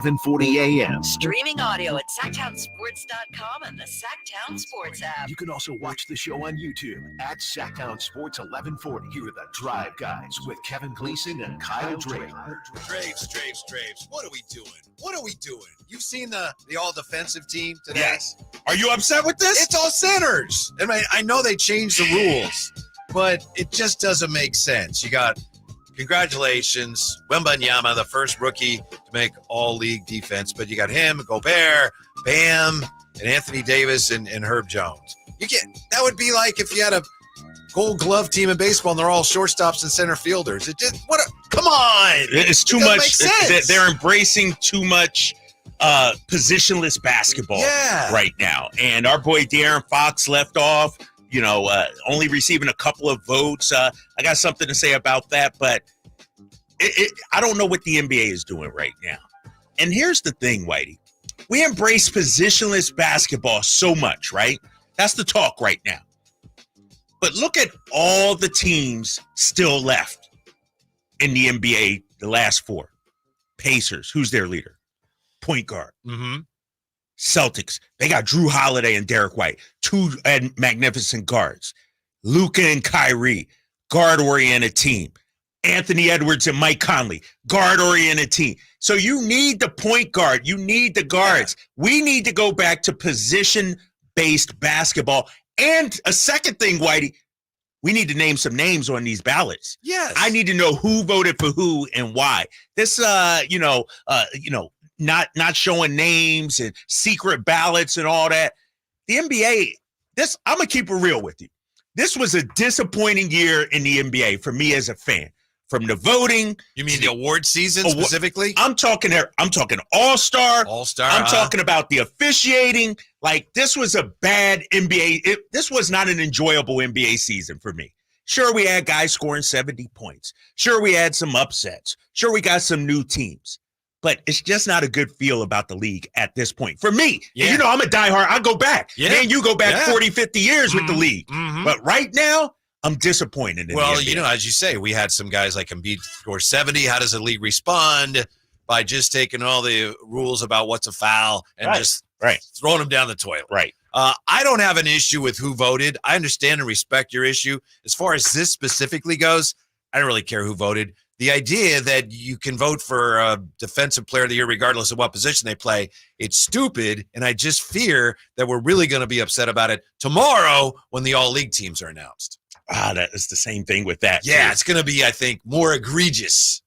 7:40 a.m. Streaming audio at SacktownSports.com and the Sacktown Sports app. You can also watch the show on YouTube at Sacktown Sports 1140. Here are the Drive Guys with Kevin Gleason and Kyle Draper. Drapes. What are we doing? You've seen the all-defensive team today? Yes. Are you upset with this? It's all centers. I know they changed the rules, but it just doesn't make sense. You got, congratulations, Wembanyama, the first rookie to make all-league defense, but you got him, Gobert, Bam, and Anthony Davis and Herb Jones. That would be like if you had a Gold Glove team in baseball and they're all shortstops and center fielders. Come on! It's too much. They're embracing too much positionless basketball right now. And our boy De'Aaron Fox left off, only receiving a couple of votes. I got something to say about that, but I don't know what the NBA is doing right now. And here's the thing, Whitey. We embrace positionless basketball so much, right? That's the talk right now. But look at all the teams still left in the NBA, the last four. Pacers, who's their leader? Point guard. Mm-hmm. Celtics, they got Drew Holiday and Derek White, two magnificent guards. Luka and Kyrie, guard-oriented team. Anthony Edwards and Mike Conley, guard-oriented team. So you need the point guard. You need the guards. Yeah. We need to go back to position-based basketball. And a second thing, Whitey, we need to name some names on these ballots. Yes. I need to know who voted for who and why. This, not showing names and secret ballots and all that. The NBA, I'm going to keep it real with you. This was a disappointing year in the NBA for me as a fan. From the voting. You mean the award season specifically? I'm talking All-Star. All-Star. I'm talking about the officiating. Like, this was a bad NBA. This was not an enjoyable NBA season for me. Sure, we had guys scoring 70 points. Sure, we had some upsets. Sure, we got some new teams. But it's just not a good feel about the league at this point. For me, I'm a diehard. I go back. Yeah. Man, you go back 40, 50 years with the league. Mm-hmm. But right now, I'm disappointed in the NBA. As you say, we had some guys like Embiid score 70. How does the league respond? By just taking all the rules about what's a foul and just throwing them down the toilet. Right. I don't have an issue with who voted. I understand and respect your issue. As far as this specifically goes, I don't really care who voted. The idea that you can vote for a defensive player of the year regardless of what position they play, it's stupid, and I just fear that we're really going to be upset about it tomorrow when the all-league teams are announced. That is the same thing with that. Yeah, too. It's going to be, I think, more egregious.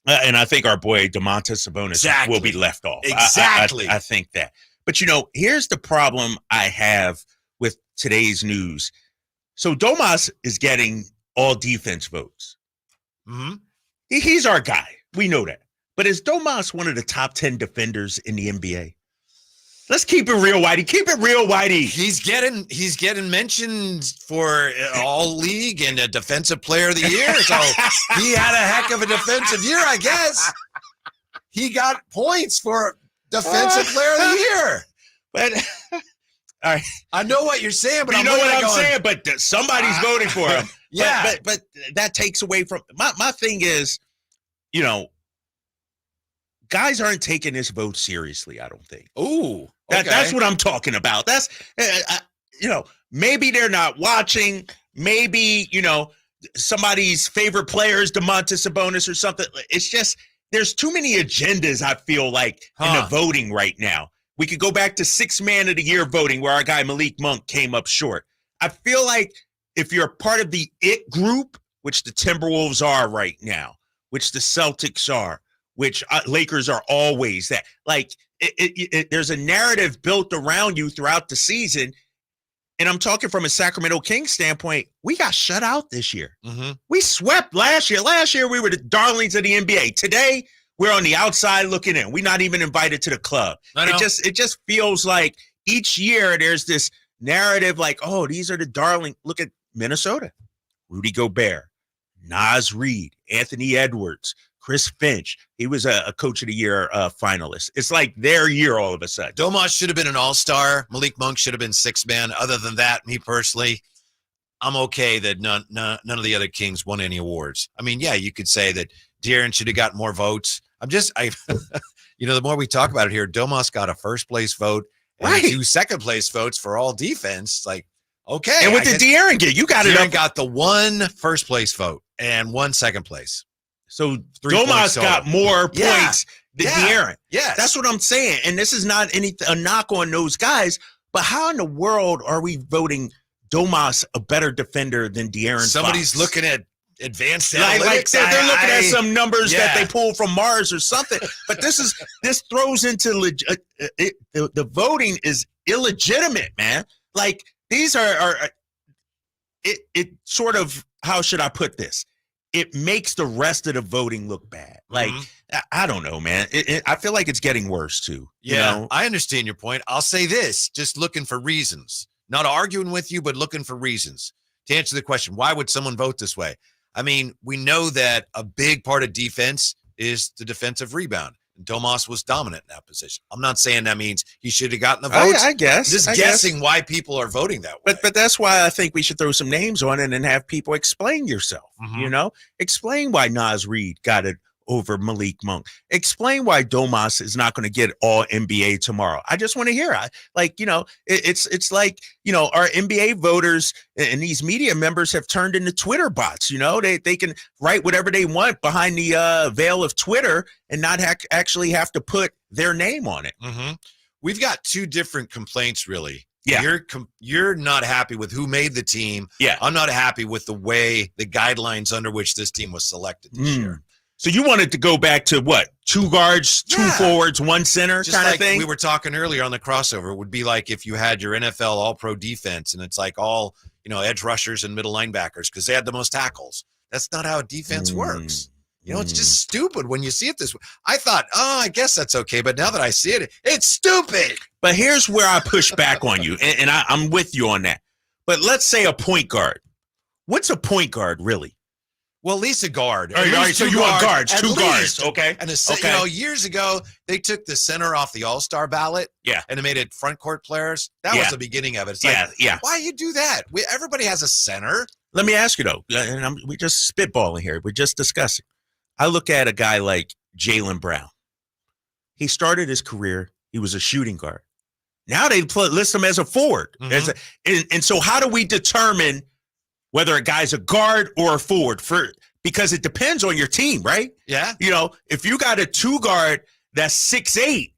And I think our boy Domantas Sabonis will be left off. Exactly. I think that. But, here's the problem I have with today's news. So Domas is getting all defense votes. Mm-hmm. He's our guy. We know that. But is Domas one of the top 10 defenders in the NBA? Let's keep it real, Whitey. Keep it real, Whitey. He's getting mentioned for all league and a defensive player of the year. So he had a heck of a defensive year, I guess. He got points for defensive player of the year. But all right, I know what you're saying, but you know what I'm saying. But somebody's voting for him. Yeah, but that takes away from my thing is, guys aren't taking this vote seriously. I don't think. Ooh. That's what I'm talking about. That's, maybe they're not watching. Maybe, somebody's favorite player is Domantas Sabonis or something. It's just, there's too many agendas, I feel like, in the voting right now. We could go back to 6th man of the year voting where our guy Malik Monk came up short. I feel like if you're part of the it group, which the Timberwolves are right now, which the Celtics are, which Lakers are always that, like, there's a narrative built around you throughout the season. And I'm talking from a Sacramento Kings standpoint. We got shut out this year. Mm-hmm. We swept last year. Last year, we were the darlings of the NBA. Today, we're on the outside looking in. We're not even invited to the club. It just feels like each year there's this narrative like, oh, these are the darling. Look at Minnesota. Rudy Gobert, Naz Reid, Anthony Edwards, Chris Finch. He was a Coach of the Year finalist. It's like their year all of a sudden. Domas should have been an all-star. Malik Monk should have been 6th man. Other than that, me personally, I'm okay that none of the other Kings won any awards. I mean, yeah, you could say that De'Aaron should have got more votes. the more we talk about it here, Domas got a first place vote and Right. 2 second place votes for all defense. Like, okay. And with the De'Aaron gig, you got it De'Aaron up. got the 1 first place vote and 1 second place. So 3 points Domas total. got more Yeah. points than Yeah. De'Aaron. Yes. That's what I'm saying. And this is not a knock on those guys, but how in the world are we voting Domas a better defender than De'Aaron Somebody's Fox? looking at advanced Like analytics. they're looking at some numbers that yeah. they pulled from Mars or something. But this throws into the voting is illegitimate, man. Like these are it sort of, how should I put this? It makes the rest of the voting look bad. Like I don't know, man. I feel like it's getting worse too. Yeah, You know? I understand your point. I'll say this, just looking for reasons. Not arguing with you, but looking for reasons. To answer the question, why would someone vote this way? I mean, we know that a big part of defense is the defensive rebound. And Domas was dominant in that position. I'm not saying that means he should have gotten the votes. I guess. Just guessing why people are voting that way. But that's why I think we should throw some names on it and have people explain yourself. Mhm. Explain why Nas Reed got it over Malik Monk. Explain why Domas is not going to get all NBA tomorrow. I just want to hear it. It's like, our NBA voters and these media members have turned into Twitter bots. They can write whatever they want behind the veil of Twitter and not actually have to put their name on it. Mm-hmm. We've got 2 different complaints, really. Yeah. You're not happy with who made the team. Yeah. I'm not happy with the guidelines under which this team was selected this year. So you wanted to go back to what? 2 guards, 2 Yeah. forwards, 1 center Just kind like of thing? we were talking earlier on the crossover, it would be like if you had your NFL all-pro defense and it's like all, edge rushers and middle linebackers because they had the most tackles. That's not how defense works. It's just stupid when you see it this way. I thought, I guess that's okay. But now that I see it, it's stupid. But here's where I push back on you, and I'm with you on that. But let's say a point guard. What's a point guard, really? Well, at least a guard. All right, so you want guards, at 2 least. guards, okay? And Okay. years ago, they took the center off the All-Star ballot. Yeah. And they made it front court players. That Yeah. was the beginning of it. It's Yeah, like, yeah. why you do that? Everybody has a center. Let me ask you, though, and we're just spitballing here. We're just discussing. I look at a guy like Jaylen Brown. He started his career, he was a shooting guard. Now they list him as a forward. And so how do we determine whether a guy's a guard or a forward? Because it depends on your team, right? Yeah. If you got a 2 guard that's 6'8",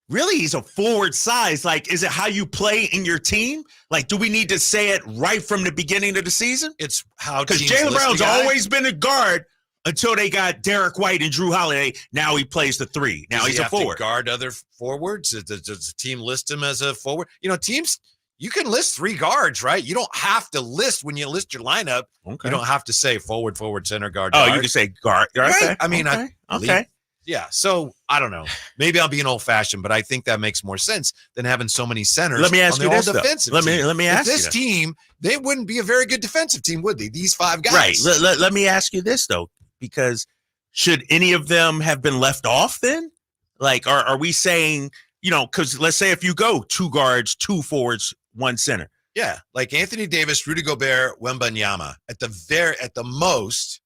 really he's a forward size. Like, is it how you play in your team? Like, do we need to say it right from the beginning of the season? It's how Because teams Jaylen list Brown's the guy. always been a guard until they got Derek White and Drew Holiday. Now he plays the 3. Now Does he's he a have to forward. guard other forwards? Does the team list him as a forward? Teams, you can list 3 guards, right? You don't have to list when you list your lineup. Okay. You don't have to say forward, center, guard. Oh, guard. you can say guard. Right. Okay. I mean, okay. Yeah. So I don't know. Maybe I'm being old fashioned, but I think that makes more sense than having so many centers. Let me ask on you the this, though. defensive Let team. me ask you this this. team, they wouldn't be a very good defensive team, would they? These 5 guys. Right. Let me ask you this, though, because should any of them have been left off then? Like, are we saying, because let's say if you go 2 guards, 2 forwards, 1 center. Yeah, like Anthony Davis, Rudy Gobert, Wembanyama at the most,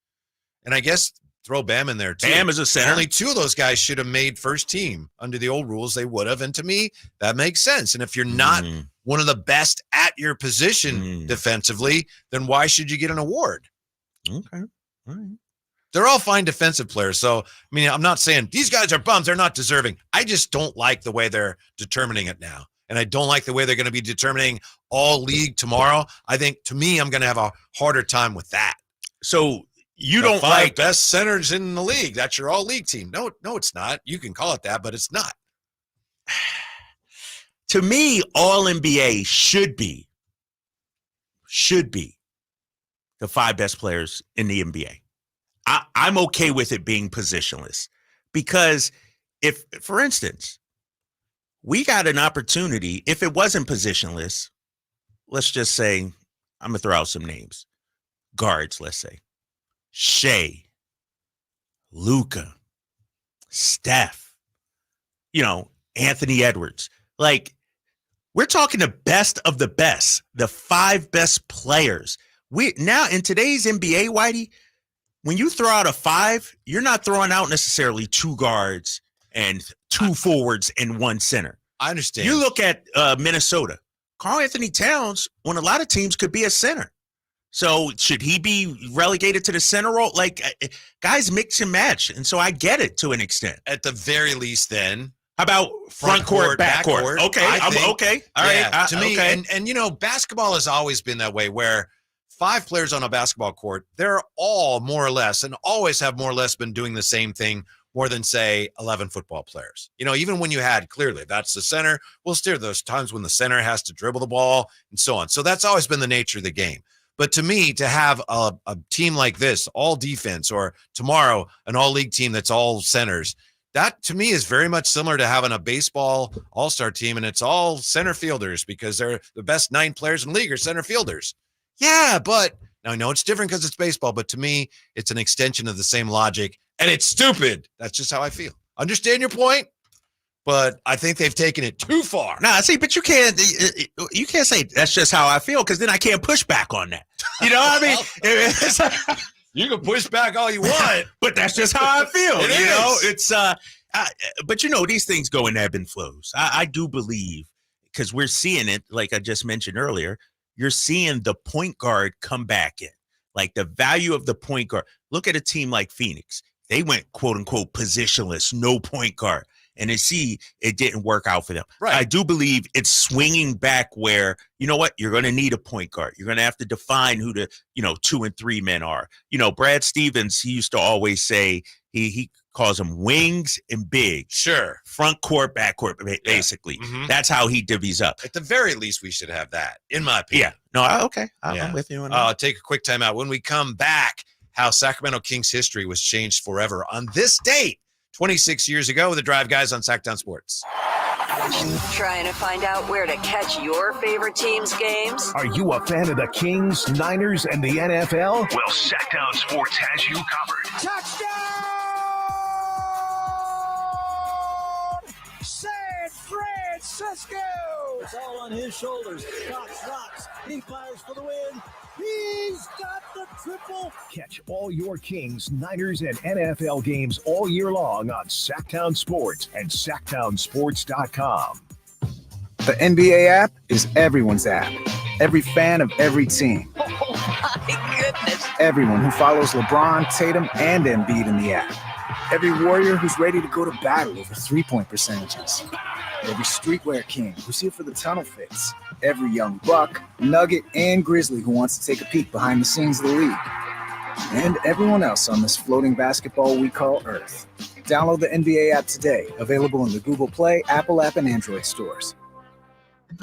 and I guess throw Bam in there too. Bam is a center. Only 2 of those guys should have made first team. Under the old rules, they would have, and to me, that makes sense. And if you're not one of the best at your position defensively, then why should you get an award? Okay, all right. They're all fine defensive players. So, I mean, I'm not saying these guys are bums. They're not deserving. I just don't like the way they're determining it now. And I don't like the way they're going to be determining all league tomorrow. I think, to me, I'm going to have a harder time with that. So you don't 5 like best centers in the league. That's your all league team. No, it's not. You can call it that, but it's not. To me, all NBA should be the 5 best players in the NBA. I'm okay with it being positionless because if, for instance, we got an opportunity, if it wasn't positionless, let's just say, I'm going to throw out some names. Guards, let's say. Shea, Luka, Steph, Anthony Edwards. Like, we're talking the best of the best, the 5 best players. Now in today's NBA, Whitey, when you throw out a 5, you're not throwing out necessarily 2 guards and 2 forwards and 1 center. I understand. You look at Minnesota. Karl Anthony Towns, on a lot of teams, could be a center. So should he be relegated to the center role? Like, guys mix and match. And so I get it to an extent. At the very least, then. How about front court, back court? Okay, I'm okay. All right. To me, okay. and basketball has always been that way, where 5 players on a basketball court, they're all more or less, and always have more or less been doing the same thing more than, say, 11 football players. Even when you had, clearly, that's the center. Well, still, there's times when the center has to dribble the ball and so on. So that's always been the nature of the game. But to me, to have a team like this, all defense, or tomorrow, an all-league team that's all centers, that to me is very much similar to having a baseball all-star team, and it's all center fielders because they're the best 9 players in the league are center fielders. Yeah, but now I know it's different because it's baseball, but to me, it's an extension of the same logic, and it's stupid. That's just how I feel. Understand your point, but I think they've taken it too far. Nah, see, but you can't say that's just how I feel, because then I can't push back on that. You know what I mean? You can push back all you want, but that's just how I feel. It's but these things go in ebb and flows. I do believe, because we're seeing it, like I just mentioned earlier, you're seeing the point guard come back in, like the value of the point guard. Look at a team like Phoenix. They went, quote unquote, positionless, no point guard. And it didn't work out for them. Right. I do believe it's swinging back where, you know what, you're going to need a point guard. You're going to have to define who the, 2 and 3 men are. Brad Stevens, he used to always say, he calls them wings and bigs. Sure. Front court, back court, basically. Yeah. Mm-hmm. That's how he divvies up. At the very least, we should have that, in my opinion. Yeah. No, okay. I'm with you on that. I'll take a quick time out. When we come back, how Sacramento Kings history was changed forever on this date, 26 years ago, with the Drive Guys on Sacktown Sports. Trying to find out where to catch your favorite team's games? Are you a fan of the Kings, Niners, and the NFL? Well, Sacktown Sports has you covered. Touchdown! San Francisco! It's all on his shoulders. Cox rocks. He fires for the win. He's got the triple. Catch all your Kings, Niners, and NFL games all year long on Sacktown Sports and SacktownSports.com. The NBA app is everyone's app. Every fan of every team. Oh, my goodness. Everyone who follows LeBron, Tatum, and Embiid in the app. Every warrior who's ready to go to battle over three-point percentages. Every streetwear king who's here for the tunnel fits. Every young buck, nugget, and grizzly who wants to take a peek behind the scenes of the league. And everyone else on this floating basketball we call Earth. Download the NBA app today. Available in the Google Play, Apple app, and Android stores.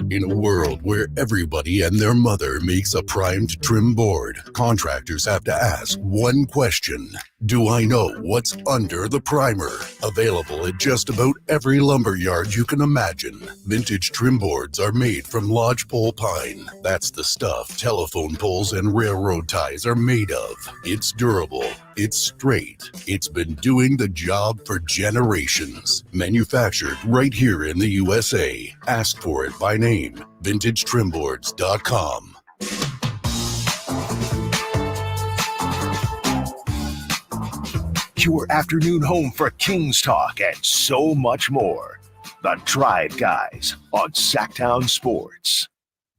In a world where everybody and their mother makes a primed trim board, contractors have to ask one question. Do I know what's under the primer? Available at just about every lumber yard you can imagine. Vintage trim boards are made from lodgepole pine. That's the stuff telephone poles and railroad ties are made of. It's durable. It's straight. It's been doing the job for generations. Manufactured right here in the USA. Ask for it by name. VintageTrimboards.com. Your afternoon home for Kings talk and so much more. The Drive Guys on Sacktown Sports.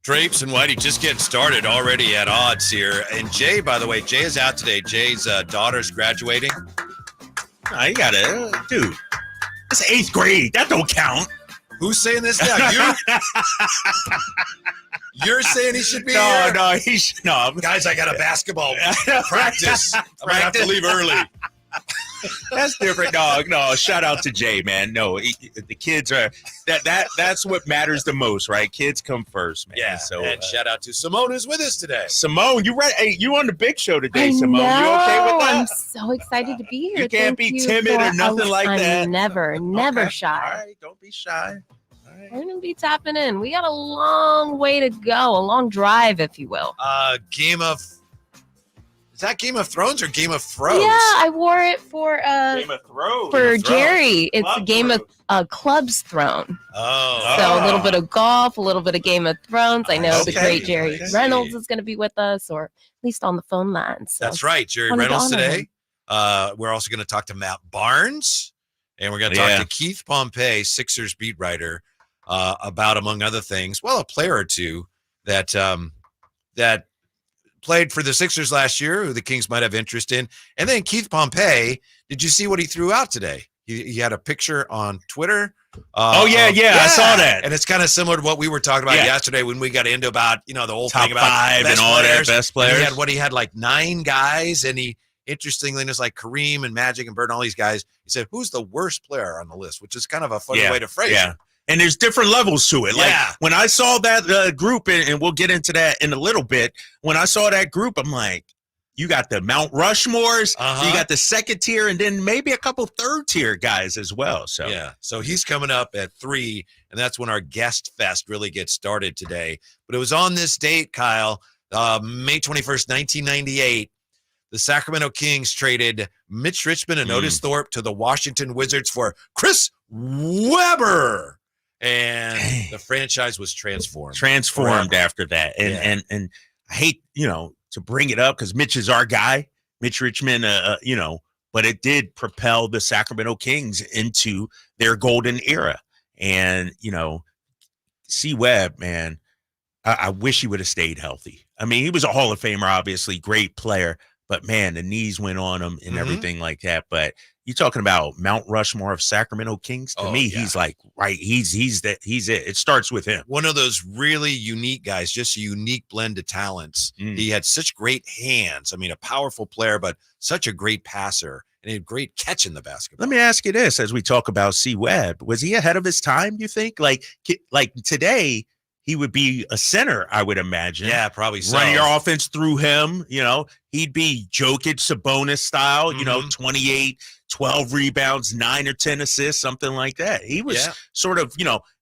Drapes and Whitey just getting started, already at odds here. And Jay, by the way, Jay is out today. Jay's daughter's graduating. Oh, you got it. Dude, it's 8th grade. That don't count. Who's saying this now? You? You're saying he should be here? No, he should. No. Guys, I got a basketball practice. I'm going to have to leave early. That's different, dog. No, shout out to Jay, man. No, the kids are that's what matters the most, right? Kids come first, man. Yeah. So and shout out to Simone, who's with us today. Simone, you right? Hey, you on the big show today, I Simone? know. You okay with that? I'm so excited to be here. You can't Thank be you timid or nothing like I'm that. Never Okay. shy. All right, don't be shy. All right. We're gonna be tapping in. We got a long way to go, a long drive, if you will. Is that Game of Thrones or Game of Thrones? Yeah, I wore it for Game of Thrones. for Jerry. It's Club a Game Thrones. of Clubs Thrown. Oh. So a little bit of golf, a little bit of Game of Thrones. I know the Okay. great Jerry I see. Reynolds is going to be with us, or at least on the phone line. So That's right, Jerry wanted to Reynolds honor today. We're also going to talk to Matt Barnes. And we're going to talk to Keith Pompey, Sixers beat writer, about, among other things, a player or two that that played for the Sixers last year, who the Kings might have interest in. And then Keith Pompey, did you see what he threw out today? He had a picture on Twitter. I saw that. And it's kind of similar to what we were talking about yesterday when we got into about, the whole top thing about five and all that best players. And he had like 9 guys, and he, interestingly, it's like Kareem and Magic and Bird and all these guys. He said, who's the worst player on the list, which is kind of a funny way to phrase it. And there's different levels to it. Like when I saw that group, and we'll get into that in a little bit, when I saw that group, I'm like, you got the Mount Rushmores, so you got the second tier, and then maybe a couple third tier guys as well. So he's coming up at 3, and that's when our guest fest really gets started today. But it was on this date, Kyle, May 21st, 1998. The Sacramento Kings traded Mitch Richmond and Otis Thorpe to the Washington Wizards for Chris Webber. And the franchise was transformed forever. After that. And I hate, to bring it up because Mitch is our guy, Mitch Richmond, but it did propel the Sacramento Kings into their golden era. And, C-Webb, man, I wish he would have stayed healthy. I mean, he was a Hall of Famer, obviously, great player, but man, the knees went on him and everything like that. But you're talking about Mount Rushmore of Sacramento Kings. To me, he's like, he's it. It starts with him. One of those really unique guys, just a unique blend of talents. He had such great hands. I mean, a powerful player, but such a great passer and a great catch in the basketball. Let me ask you this, as we talk about C-Webb, was he ahead of his time, you think? Like today, he would be a center, I would imagine. Yeah, probably so. Running your offense through him, he'd be Jokic, Sabonis style, 28, 12 rebounds, 9 or 10 assists, something like that. He was sort of,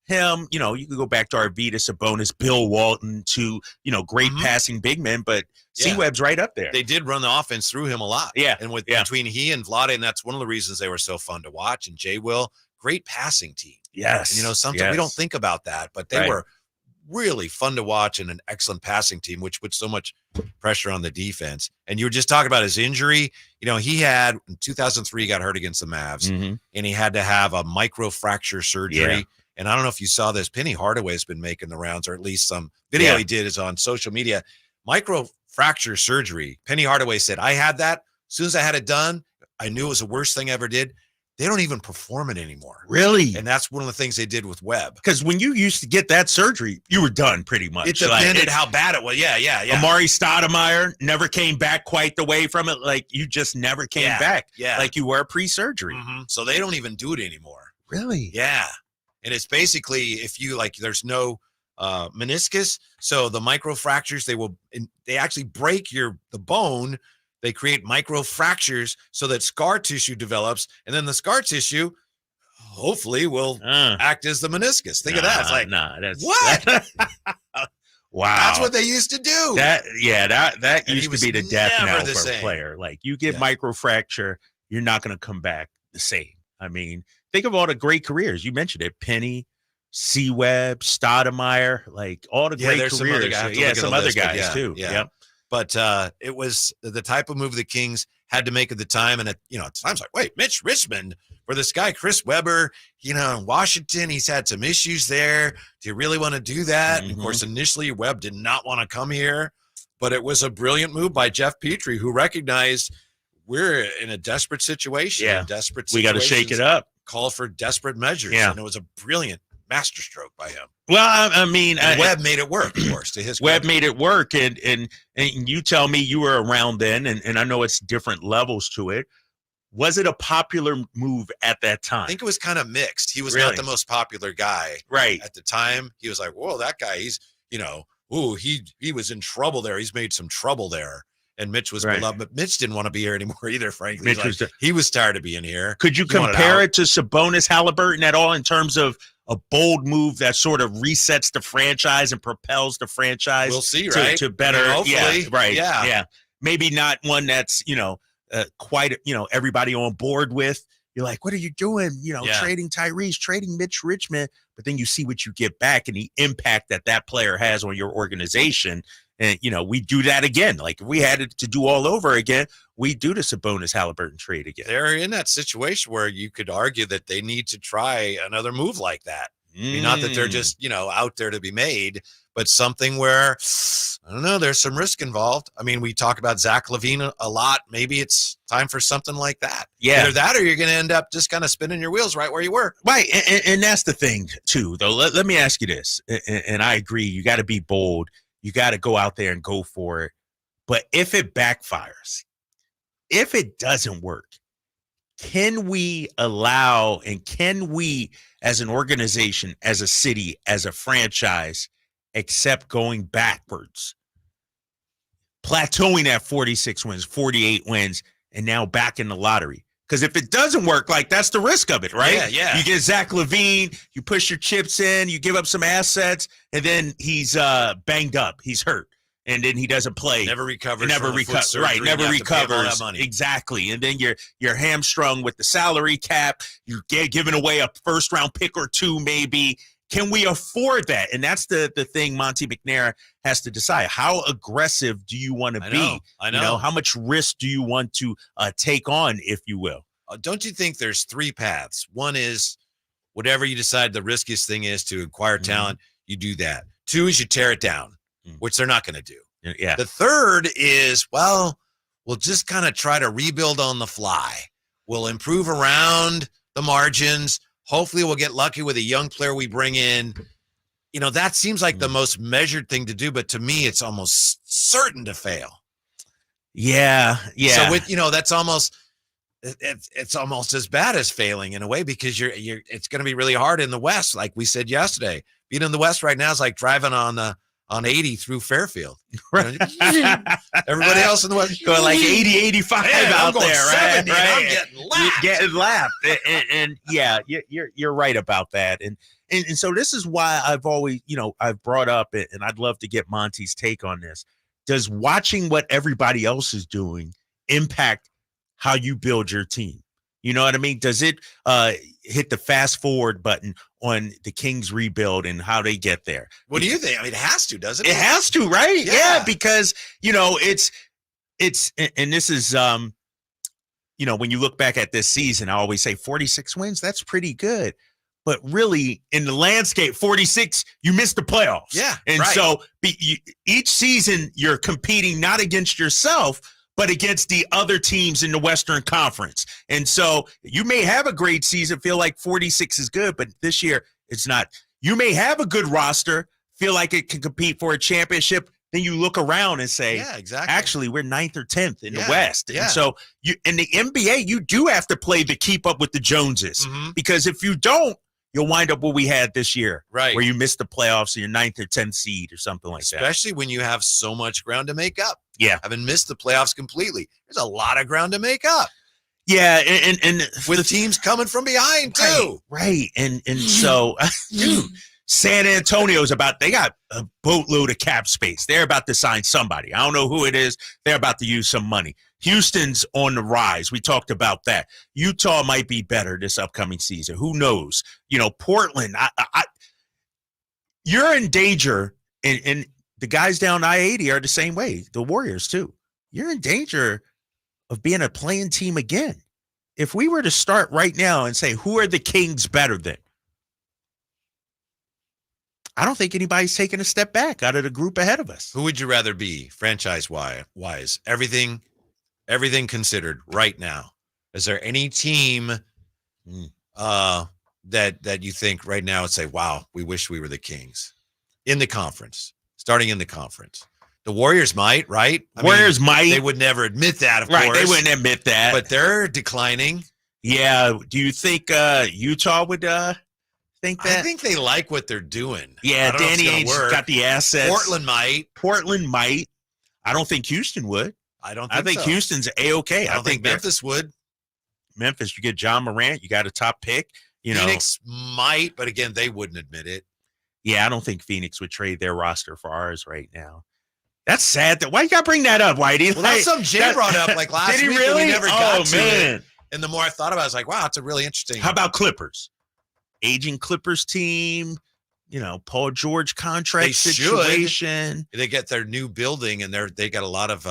him, you could go back to Arvita, Sabonis, Bill Walton, to, great passing big men, but C-Webb's right up there. They did run the offense through him a lot. Yeah. And between he and Vlade, and that's one of the reasons they were so fun to watch, and Jay Will, great passing team. Yes. And, sometimes we don't think about that, but they were really fun to watch and an excellent passing team, which put so much pressure on the defense. And you were just talking about his injury. He had in 2003, he got hurt against the Mavs, and he had to have a microfracture surgery. Yeah. And I don't know if you saw this. Penny Hardaway has been making the rounds, or at least some video he did is on social media. Microfracture surgery. Penny Hardaway said, I had that. As soon as I had it done, I knew it was the worst thing I ever did. They don't even perform it anymore. Really? And that's one of the things they did with Webb. Because when you used to get that surgery, you were done pretty much. It depended how bad it was. Yeah. Amari Stoudemire never came back quite the way from it. Like, you just never came back. Yeah. Like you were pre-surgery. So they don't even do it anymore. Really? Yeah. And it's basically, if you there's no meniscus. So the microfractures, they actually break the bone. They create microfractures so that scar tissue develops, and then the scar tissue hopefully will act as the meniscus. Think of that. It's like, that's what? Wow. That's what they used to do. That used to be the death knell for a player. Like, you get microfracture, you're not going to come back the same. I mean, think of all the great careers. You mentioned it. Penny, C-Webb, Stoudemire, like all the great careers. Some other guys too. Yeah. But it was the type of move the Kings had to make at the time. And, at times like, wait, Mitch Richmond for this guy, Chris Webber, in Washington, he's had some issues there. Do you really want to do that? And of course, initially, Webb did not want to come here. But it was a brilliant move by Jeff Petrie, who recognized we're in a desperate situation. Yeah. We got to shake it up. Call for desperate measures. Yeah. And it was a brilliant masterstroke by him. Well, I mean, Webb made it work, of course, to his Webb credit. made it work, and you tell me, you were around then, and I know it's different levels to it. Was it a popular move at that time? I think it was kind of mixed. He was not the most popular guy. Right. At the time, he was like, whoa, that guy, he's, he was in trouble there. He's made some trouble there. And Mitch was beloved, but Mitch didn't want to be here anymore either, frankly. He was tired of being here. Could you compare it to Sabonis Halliburton at all in terms of a bold move that sort of resets the franchise and propels the franchise? We'll see, right? To better, hopefully. Yeah. Maybe not one that's, quite, everybody on board with, you're like, what are you doing? Trading Tyrese, trading Mitch Richmond. But then you see what you get back and the impact that player has on your organization. And, we do that again. Like if we had it to do all over again, we do the Sabonis Halliburton trade again. They're in that situation where you could argue that they need to try another move like that. I mean, not that they're just, out there to be made, but something where, I don't know, there's some risk involved. I mean, we talk about Zack LaVine a lot. Maybe it's time for something like that. Yeah. Either that or you're going to end up just kind of spinning your wheels right where you were. Right. And that's the thing, too, though. Let me ask you this. And I agree. You got to be bold. You got to go out there and go for it. But if it backfires, if it doesn't work, can we allow and can we as an organization, as a city, as a franchise, accept going backwards, plateauing at 46 wins, 48 wins, and now back in the lottery? Because if it doesn't work, that's the risk of it, right? Yeah. You get Zack LaVine, you push your chips in, you give up some assets, and then he's banged up, he's hurt. And then he doesn't play. Never recovers. Never recovers. Right. Never recovers. Exactly. And then you're hamstrung with the salary cap. You're giving away a first round pick or two, maybe. Can we afford that? And that's the thing Monty McNair has to decide. How aggressive do you want to be? I know. How much risk do you want to take on, if you will? Don't you think there's three paths? One is whatever you decide the riskiest thing is to acquire talent, you do that. Two is you tear it down, which they're not going to do. Yeah. The third is, we'll just kind of try to rebuild on the fly. We'll improve around the margins. Hopefully we'll get lucky with a young player we bring in. That seems like the most measured thing to do, but to me, it's almost certain to fail. Yeah. So that's almost, it's almost as bad as failing in a way, because it's going to be really hard in the West. Like we said yesterday, being in the West right now is like driving on 80 through Fairfield. Everybody else in the West going like 80, 85 out there, right? I'm getting lapped. Getting lapped. And yeah, you're right about that. And so this is why I've always, I've brought up it, and I'd love to get Monty's take on this. Does watching what everybody else is doing impact how you build your team? You know what I mean? Does it hit the fast forward button on the Kings rebuild and how they get there? What do you think? I mean, it has to, doesn't it? It has to, right? Yeah, because, it's, and this is, when you look back at this season, I always say 46 wins, that's pretty good. But really, in the landscape, 46, you missed the playoffs. Yeah. And right. so each season, you're competing not against yourself, but against the other teams in the Western Conference. And so you may have a great season, feel like 46 is good, but this year it's not. You may have a good roster, feel like it can compete for a championship. Then you look around and say, yeah, exactly. Actually, we're 9th or 10th in the West. Yeah. And so in the NBA, you do have to play to keep up with the Joneses, because if you don't, you'll wind up what we had this year, right? Where you missed the playoffs and you're 9th or 10th seed or something like that. Especially when you have so much ground to make up. Yeah. Having missed the playoffs completely. There's a lot of ground to make up. Yeah, and with the teams coming from behind too. Right. And so dude, San Antonio's they got a boatload of cap space. They're about to sign somebody. I don't know who it is. They're about to use some money. Houston's on the rise. We talked about that. Utah might be better this upcoming season. Who knows? Portland, you're in danger, and the guys down I-80 are the same way. The Warriors, too. You're in danger of being a playing team again. If we were to start right now and say, who are the Kings better than? I don't think anybody's taking a step back out of the group ahead of us. Who would you rather be, franchise-wise? Everything considered right now. Is there any team that you think right now would say, wow, we wish we were the Kings in the conference, starting in the conference? The Warriors might, right? Warriors might. They would never admit that, of course. Right, they wouldn't admit that. But they're declining. Yeah. Do you think Utah would think that? I think they like what they're doing. Yeah, Danny Ainge's got the assets. Portland might. I don't think Houston would. I think so. so. Houston's A-okay. I think Memphis would. Memphis, you get John Morant, you got a top pick. Phoenix might, but again, they wouldn't admit it. Yeah, I don't think Phoenix would trade their roster for ours right now. That's sad. Why you got to bring that up, Whitey? Well, that's something Jay brought up like last week. Did he really? We never got to it. And the more I thought about it, I was like, wow, it's a really interesting. How about Clippers? Aging Clippers team, Paul George contract situation. They get their new building, and they got a lot of,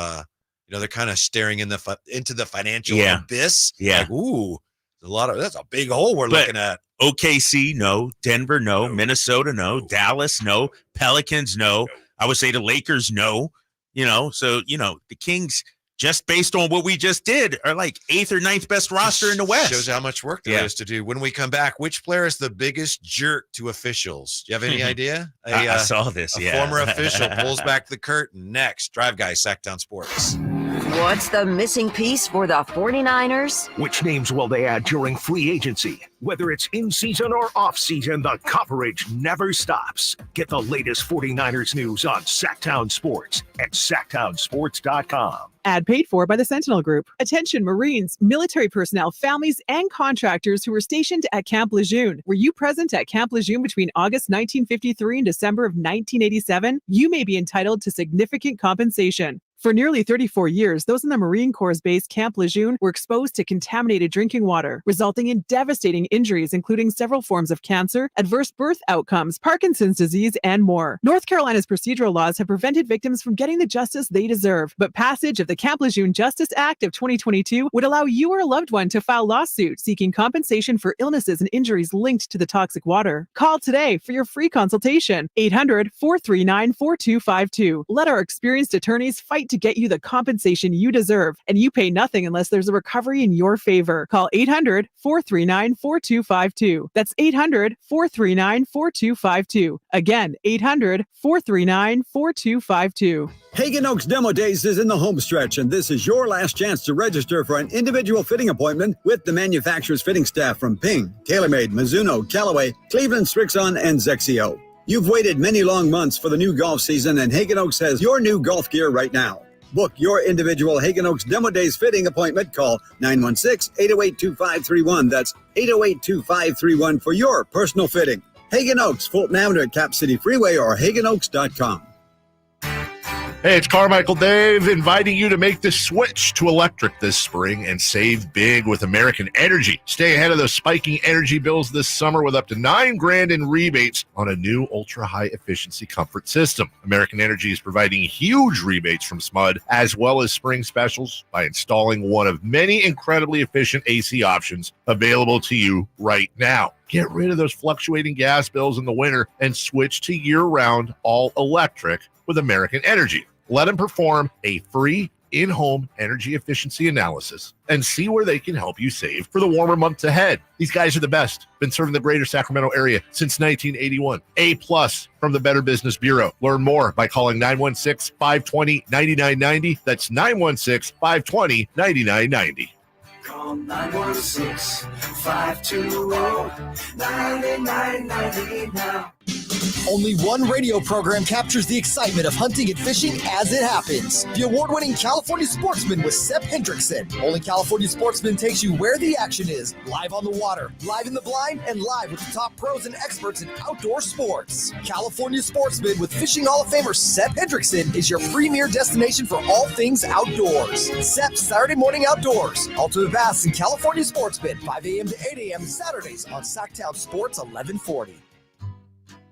they're kind of staring into the financial abyss. Yeah. Like, ooh, that's a big hole we're looking at. OKC, no. Denver, no. Minnesota, no. Dallas, no. Pelicans, no. I would say the Lakers, no. So, the Kings, just based on what we just did, are like 8th or 9th best roster in the West. Shows how much work there is to do. When we come back, which player is the biggest jerk to officials? Do you have any idea? I saw this, a former official pulls back the curtain. Next, Drive Guys, Sacktown Sports. What's the missing piece for the 49ers? Which names will they add during free agency? Whether it's in season or off season, the coverage never stops. Get the latest 49ers news on Sacktown Sports at sacktownsports.com. Ad paid for by the Sentinel Group. Attention Marines, military personnel, families, and contractors who were stationed at Camp Lejeune. Were you present at Camp Lejeune between August 1953 and December of 1987? You may be entitled to significant compensation. For nearly 34 years, those in the Marine Corps' base Camp Lejeune were exposed to contaminated drinking water, resulting in devastating injuries, including several forms of cancer, adverse birth outcomes, Parkinson's disease, and more. North Carolina's procedural laws have prevented victims from getting the justice they deserve, but passage of the Camp Lejeune Justice Act of 2022 would allow you or a loved one to file lawsuits seeking compensation for illnesses and injuries linked to the toxic water. Call today for your free consultation. 800-439-4252. Let our experienced attorneys fight to get you the compensation you deserve, and you pay nothing unless there's a recovery in your favor. Call 800-439-4252. That's 800-439-4252. Again, 800-439-4252. Hagen Oaks Demo Days is in the home stretch, and this is your last chance to register for an individual fitting appointment with the manufacturer's fitting staff from Ping, TaylorMade, Mizuno, Callaway, Cleveland, Strixon, and Zexio. You've waited many long months for the new golf season, and Hagen Oaks has your new golf gear right now. Book your individual Hagen Oaks Demo Days fitting appointment. Call 916-808-2531. That's 808-2531 for your personal fitting. Hagen Oaks, Fulton Avenue at Cap City Freeway or HagenOaks.com. Hey, it's Carmichael Dave inviting you to make the switch to electric this spring and save big with American Energy. Stay ahead of those spiking energy bills this summer with up to $9,000 in rebates on a new ultra-high efficiency comfort system. American Energy is providing huge rebates from SMUD as well as spring specials by installing one of many incredibly efficient AC options available to you right now. Get rid of those fluctuating gas bills in the winter and switch to year-round all-electric with American Energy. Let them perform a free in-home energy efficiency analysis and see where they can help you save for the warmer months ahead. These guys are the best. Been serving the greater Sacramento area since 1981. A+ from the Better Business Bureau. Learn more by calling 916-520-9990. That's 916-520-9990. Call 916-520-9990 now. Only one radio program captures the excitement of hunting and fishing as it happens. The award-winning California Sportsman with Sep Hendrickson. Only California Sportsman takes you where the action is. Live on the water, live in the blind, and live with the top pros and experts in outdoor sports. California Sportsman with Fishing Hall of Famer Sep Hendrickson is your premier destination for all things outdoors. Sep's Saturday Morning Outdoors. Ultimate Bass and California Sportsman, 5 a.m. to 8 a.m. Saturdays on Sacktown Sports 1140.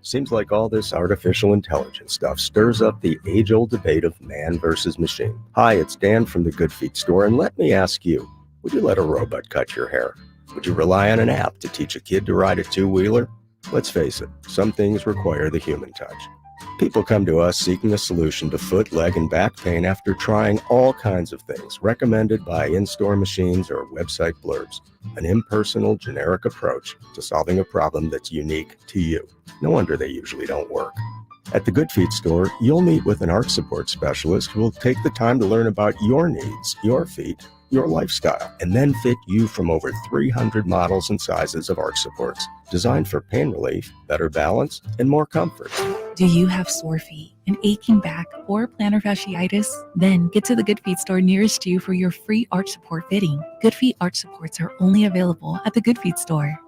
Seems like all this artificial intelligence stuff stirs up the age-old debate of man versus machine. Hi, it's Dan from the Good Feet store, and let me ask you, would you let a robot cut your hair? Would you rely on an app to teach a kid to ride a two-wheeler? Let's face it, some things require the human touch. People come to us seeking a solution to foot, leg, and back pain after trying all kinds of things recommended by in-store machines or website blurbs. An impersonal, generic approach to solving a problem that's unique to you. No wonder they usually don't work. At the Good Feet store, you'll meet with an arch support specialist who will take the time to learn about your needs, your feet, your lifestyle, and then fit you from over 300 models and sizes of arch supports, designed for pain relief, better balance, and more comfort. Do you have sore feet, an aching back, or plantar fasciitis? Then get to the Good Feet store nearest you for your free arch support fitting. Good Feet arch supports are only available at the Good Feet store.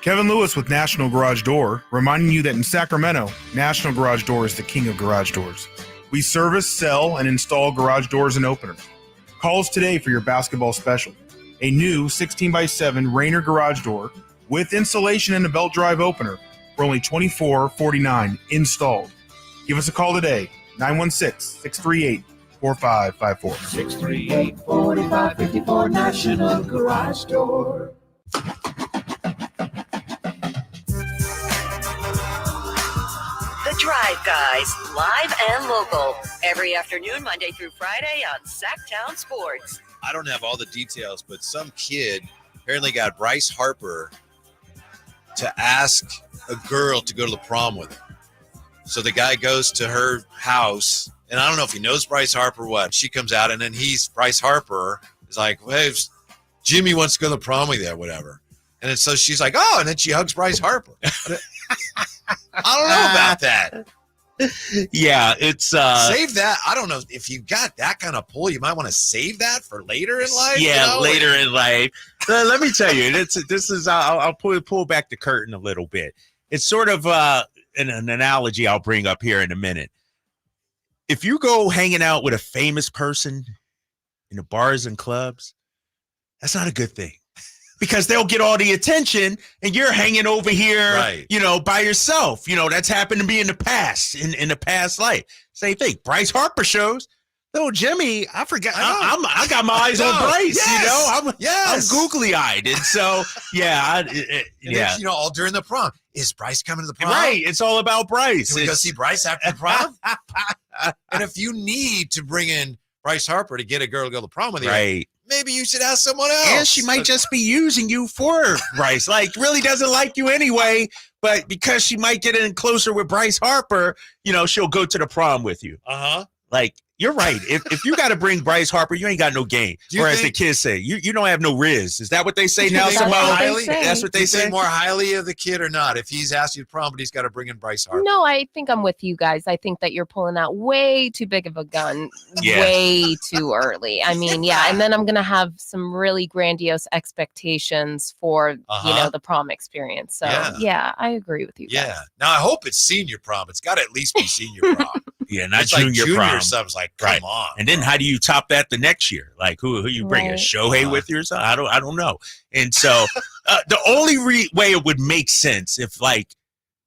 Kevin Lewis with National Garage Door, reminding you that in Sacramento, National Garage Door is the king of garage doors. We service, sell, and install garage doors and openers. Call us today for your basketball special. A new 16x7 Rainer garage door with insulation and a belt drive opener for only $24.49 installed. Give us a call today, 916-638-4554. 638-4554 National Garage Door. The Drive Guys, live and local, every afternoon, Monday through Friday on Sacktown Sports. I don't have all the details, but some kid apparently got Bryce Harper to ask a girl to go to the prom with him. So the guy goes to her house, and I don't know if he knows Bryce Harper or what. She comes out, and then Bryce Harper is like, well, hey, Jimmy wants to go to the prom with you or whatever. And then, so she's like, oh, and then she hugs Bryce Harper. I don't know about that. Yeah, it's save that. I don't know if you got that kind of pull. You might want to save that for later in life. Yeah, later in life. Let me tell you, this is. I'll pull back the curtain a little bit. It's sort of an analogy I'll bring up here in a minute. If you go hanging out with a famous person in the bars and clubs, that's not a good thing. Because they'll get all the attention and you're hanging over here, right, by yourself. That's happened to me in the past, in the past life. Same thing. Bryce Harper shows. Little Jimmy, I forgot. I got my eyes on Bryce, I'm googly-eyed. And so, then, all during the prom. Is Bryce coming to the prom? Right. It's all about Bryce. Can we go see Bryce after the prom? And if you need to bring in Bryce Harper to get a girl to go to the prom with you, right, maybe you should ask someone else. And she might just be using you for Bryce. Like, really doesn't like you anyway, but because she might get in closer with Bryce Harper, she'll go to the prom with you. Uh-huh. Like, you're right. If you got to bring Bryce Harper, you ain't got no game. Or as the kids say, you don't have no Rizz. Is that what they say now, Simone? That's what they say? More highly of the kid or not? If he's asked you to prom, but he's got to bring in Bryce Harper. No, I think I'm with you guys. I think that you're pulling out way too big of a gun way too early. I mean, and then I'm going to have some really grandiose expectations for, the prom experience. So, I agree with you guys. Yeah. Now, I hope it's senior prom. It's got to at least be senior prom. Yeah, not it's junior like prom. Something's like, come on. And then how do you top that the next year? Like, who you bring? A Shohei with you or something? I don't know. And so the only way it would make sense if,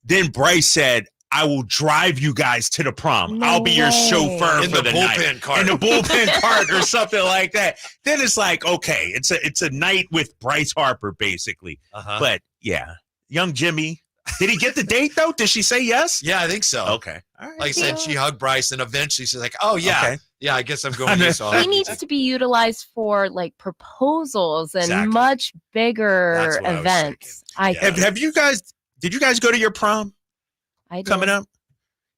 then Bryce said, I will drive you guys to the prom. I'll be your chauffeur in for the night. Cart. In the bullpen cart or something like that. Then it's like, okay, it's a night with Bryce Harper, basically. But, young Jimmy. Did he get the date, though? Did she say yes? Yeah, I think so. Okay. All right. Like I said, she hugged Bryce, and eventually she's like, oh, yeah. Okay. Yeah, I guess I'm going to this. He needs to be utilized for, proposals and much bigger events. Did you guys go to your prom? I did. Coming up?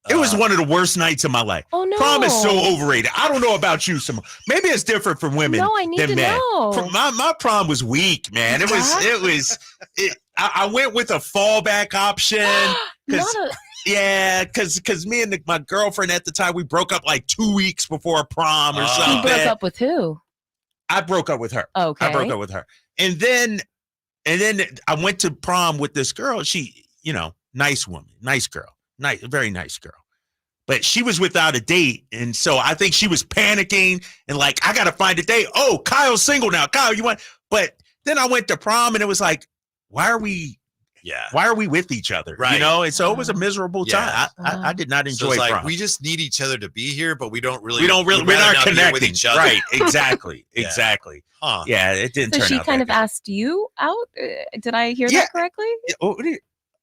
It was one of the worst nights of my life. Oh, no. Prom is so overrated. I don't know about you, Simone. Maybe it's different from women than men. Know. My prom was weak, man. I went with a fallback option. Because me and my girlfriend at the time, we broke up 2 weeks before prom or something. You broke up with who? I broke up with her. Okay. I broke up with her. And then I went to prom with this girl. She, nice woman, nice girl. Nice, very nice girl. But she was without a date. And so I think she was panicking and I got to find a date. Oh, Kyle's single now. Kyle, you want? But then I went to prom and it was like, why are we with each other? Right. And so it was a miserable time. I did not enjoy prom. We just need each other to be here, but we're not connecting with each other. Right. Exactly. Exactly. Huh. Yeah. It didn't turn out. So she kind of asked you out. Did I hear that correctly?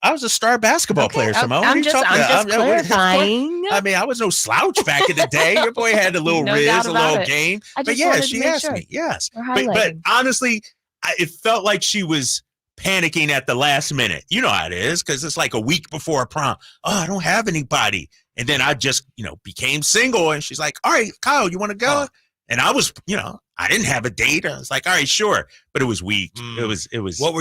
I was a star basketball player, Simone. I'm just clarifying. I mean, I was no slouch back in the day. Your boy had a little Rizz, a little game. But she asked me. Yes. But honestly, it felt like she was panicking at the last minute. You know how it is, because it's like a week before prom. Oh, I don't have anybody. And then I just, became single. And she's like, all right, Kyle, you want to go? And I was, I didn't have a date. I was like, all right, sure. But it was weak. It was. What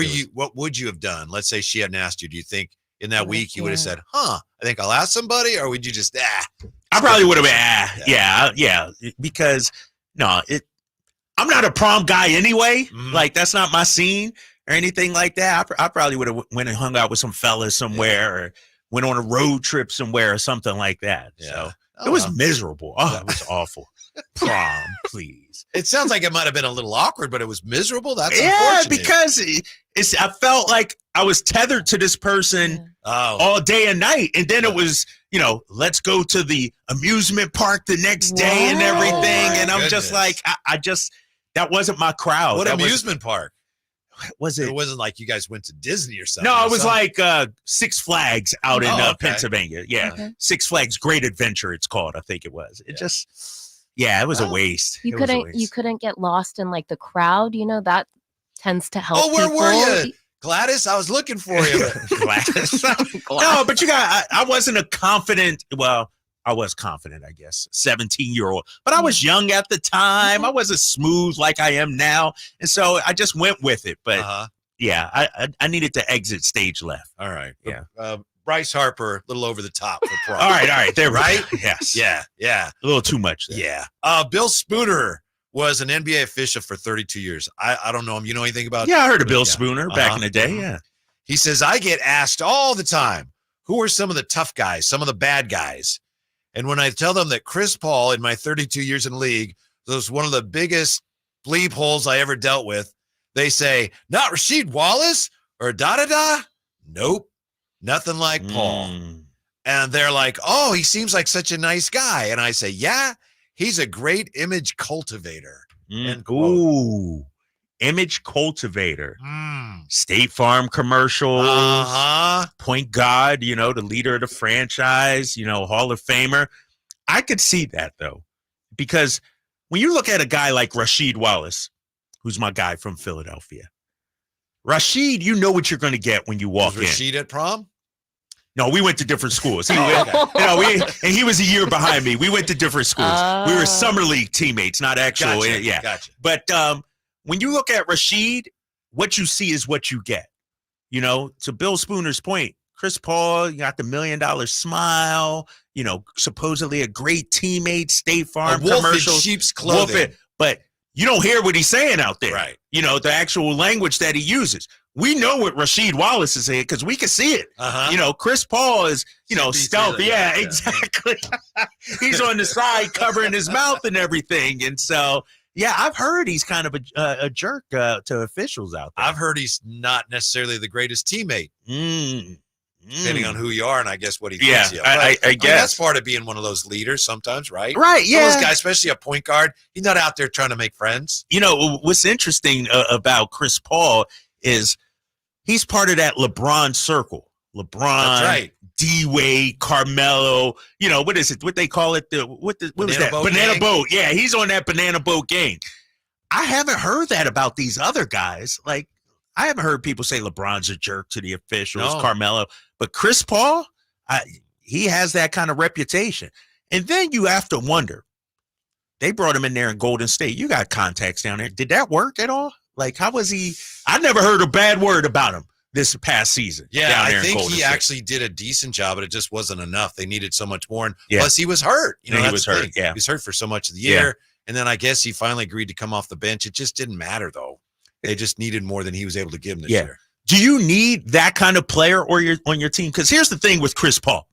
would you have done? Let's say she hadn't asked you. Do you think in that week you would have said, I think I'll ask somebody? Or would you just, I probably would have been, yeah. Because, I'm not a prom guy anyway. That's not my scene or anything like that. I probably would have went and hung out with some fellas somewhere or went on a road trip somewhere or something like that. Yeah. So it was miserable. Oh, it was awful. Prom, please. It sounds like it might have been a little awkward, but it was miserable. That's yeah, unfortunate. because I felt like I was tethered to this person all day and night. And then it was, let's go to the amusement park the next day and everything. And I'm just like, that wasn't my crowd. What amusement park? Was it? It wasn't like you guys went to Disney or something. No, it was like Six Flags out in Pennsylvania. Yeah. Okay. Six Flags Great Adventure, it's called. I think it was. It it was a waste. You couldn't get lost in like the crowd. That tends to help. Oh, where people. were you? Gladys, I was looking for you. Gladys. No, but I wasn't a confident, I was confident, I guess, 17-year-old. But I was young at the time. I wasn't smooth like I am now. And so I just went with it. But I needed to exit stage left. All right. Yeah. Bryce Harper, a little over the top for Prom. All right. They're right. Yes. Yeah. A little too much there. Yeah. Bill Spooner was an NBA official for 32 years. I don't know him. You know anything about? Yeah, I heard of Bill Spooner back in the day. Yeah. He says, I get asked all the time, who are some of the tough guys, some of the bad guys? And when I tell them that Chris Paul, in my 32 years in the league, was one of the biggest bleep holes I ever dealt with, they say, not Rasheed Wallace or da-da-da? Nope. Nothing like Paul. And they're like, oh, he seems like such a nice guy. And I say, yeah, he's a great image cultivator. Ooh, image cultivator. State Farm commercials. Point guard, the leader of the franchise, Hall of Famer. I could see that, though, because when you look at a guy like Rasheed Wallace, who's my guy from Philadelphia, Rasheed, you know what you're going to get when you walk in. Rasheed at Prom? No, we went to different schools. He was a year behind me. We went to different schools. We were summer league teammates, not actual. Gotcha. But when you look at Rasheed, what you see is what you get. To Bill Spooner's point, Chris Paul, you got the $1 million smile, supposedly a great teammate, State Farm commercials. In sheep's clothing. But you don't hear what he's saying out there. Right. The actual language that he uses. We know what Rasheed Wallace is saying because we can see it. Chris Paul is, stealthy. Yeah, exactly. He's on the side covering his mouth and everything. And so, yeah, I've heard he's kind of a jerk to officials out there. I've heard he's not necessarily the greatest teammate. Depending on who you are and I guess what he thinks. I guess. That's part of being one of those leaders sometimes, right? Right, yeah. Those guys, especially a point guard, he's not out there trying to make friends. What's interesting about Chris Paul is he's part of that LeBron circle. LeBron, that's right. D-Wade, Carmelo, what is it? What they call it? What was that? Banana boat. Yeah, he's on that banana boat gang. I haven't heard that about these other guys. Like, I haven't heard people say LeBron's a jerk to the officials, Carmelo. But Chris Paul, he has that kind of reputation. And then you have to wonder, they brought him in there in Golden State. You got contacts down there. Did that work at all? Like, how was he? I never heard a bad word about him this past season. Yeah, I think he actually did a decent job, but it just wasn't enough. They needed so much more. And plus, he was hurt. He was hurt. Yeah, he was hurt for so much of the year. And then I guess he finally agreed to come off the bench. It just didn't matter, though. They just needed more than he was able to give them this year. Do you need that kind of player on your team? Because here's the thing with Chris Paul.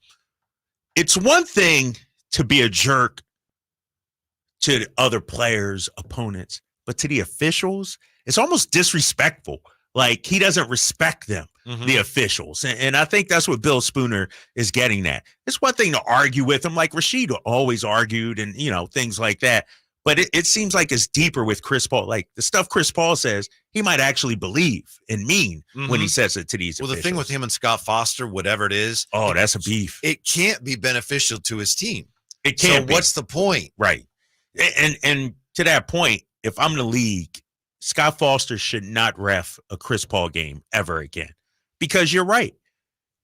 It's one thing to be a jerk to other players, opponents, but to the officials, it's almost disrespectful. Like, he doesn't respect them, the officials. And I think that's what Bill Spooner is getting at. It's one thing to argue with him, like Rasheed always argued and, things like that. But it seems like it's deeper with Chris Paul. Like, the stuff Chris Paul says, he might actually believe and mean when he says it to these officials. The thing with him and Scott Foster, whatever it is. Oh, that's a beef. It can't be beneficial to his team. It can't be. What's the point? Right. And to that point, if I'm the league, Scott Foster should not ref a Chris Paul game ever again. Because you're right.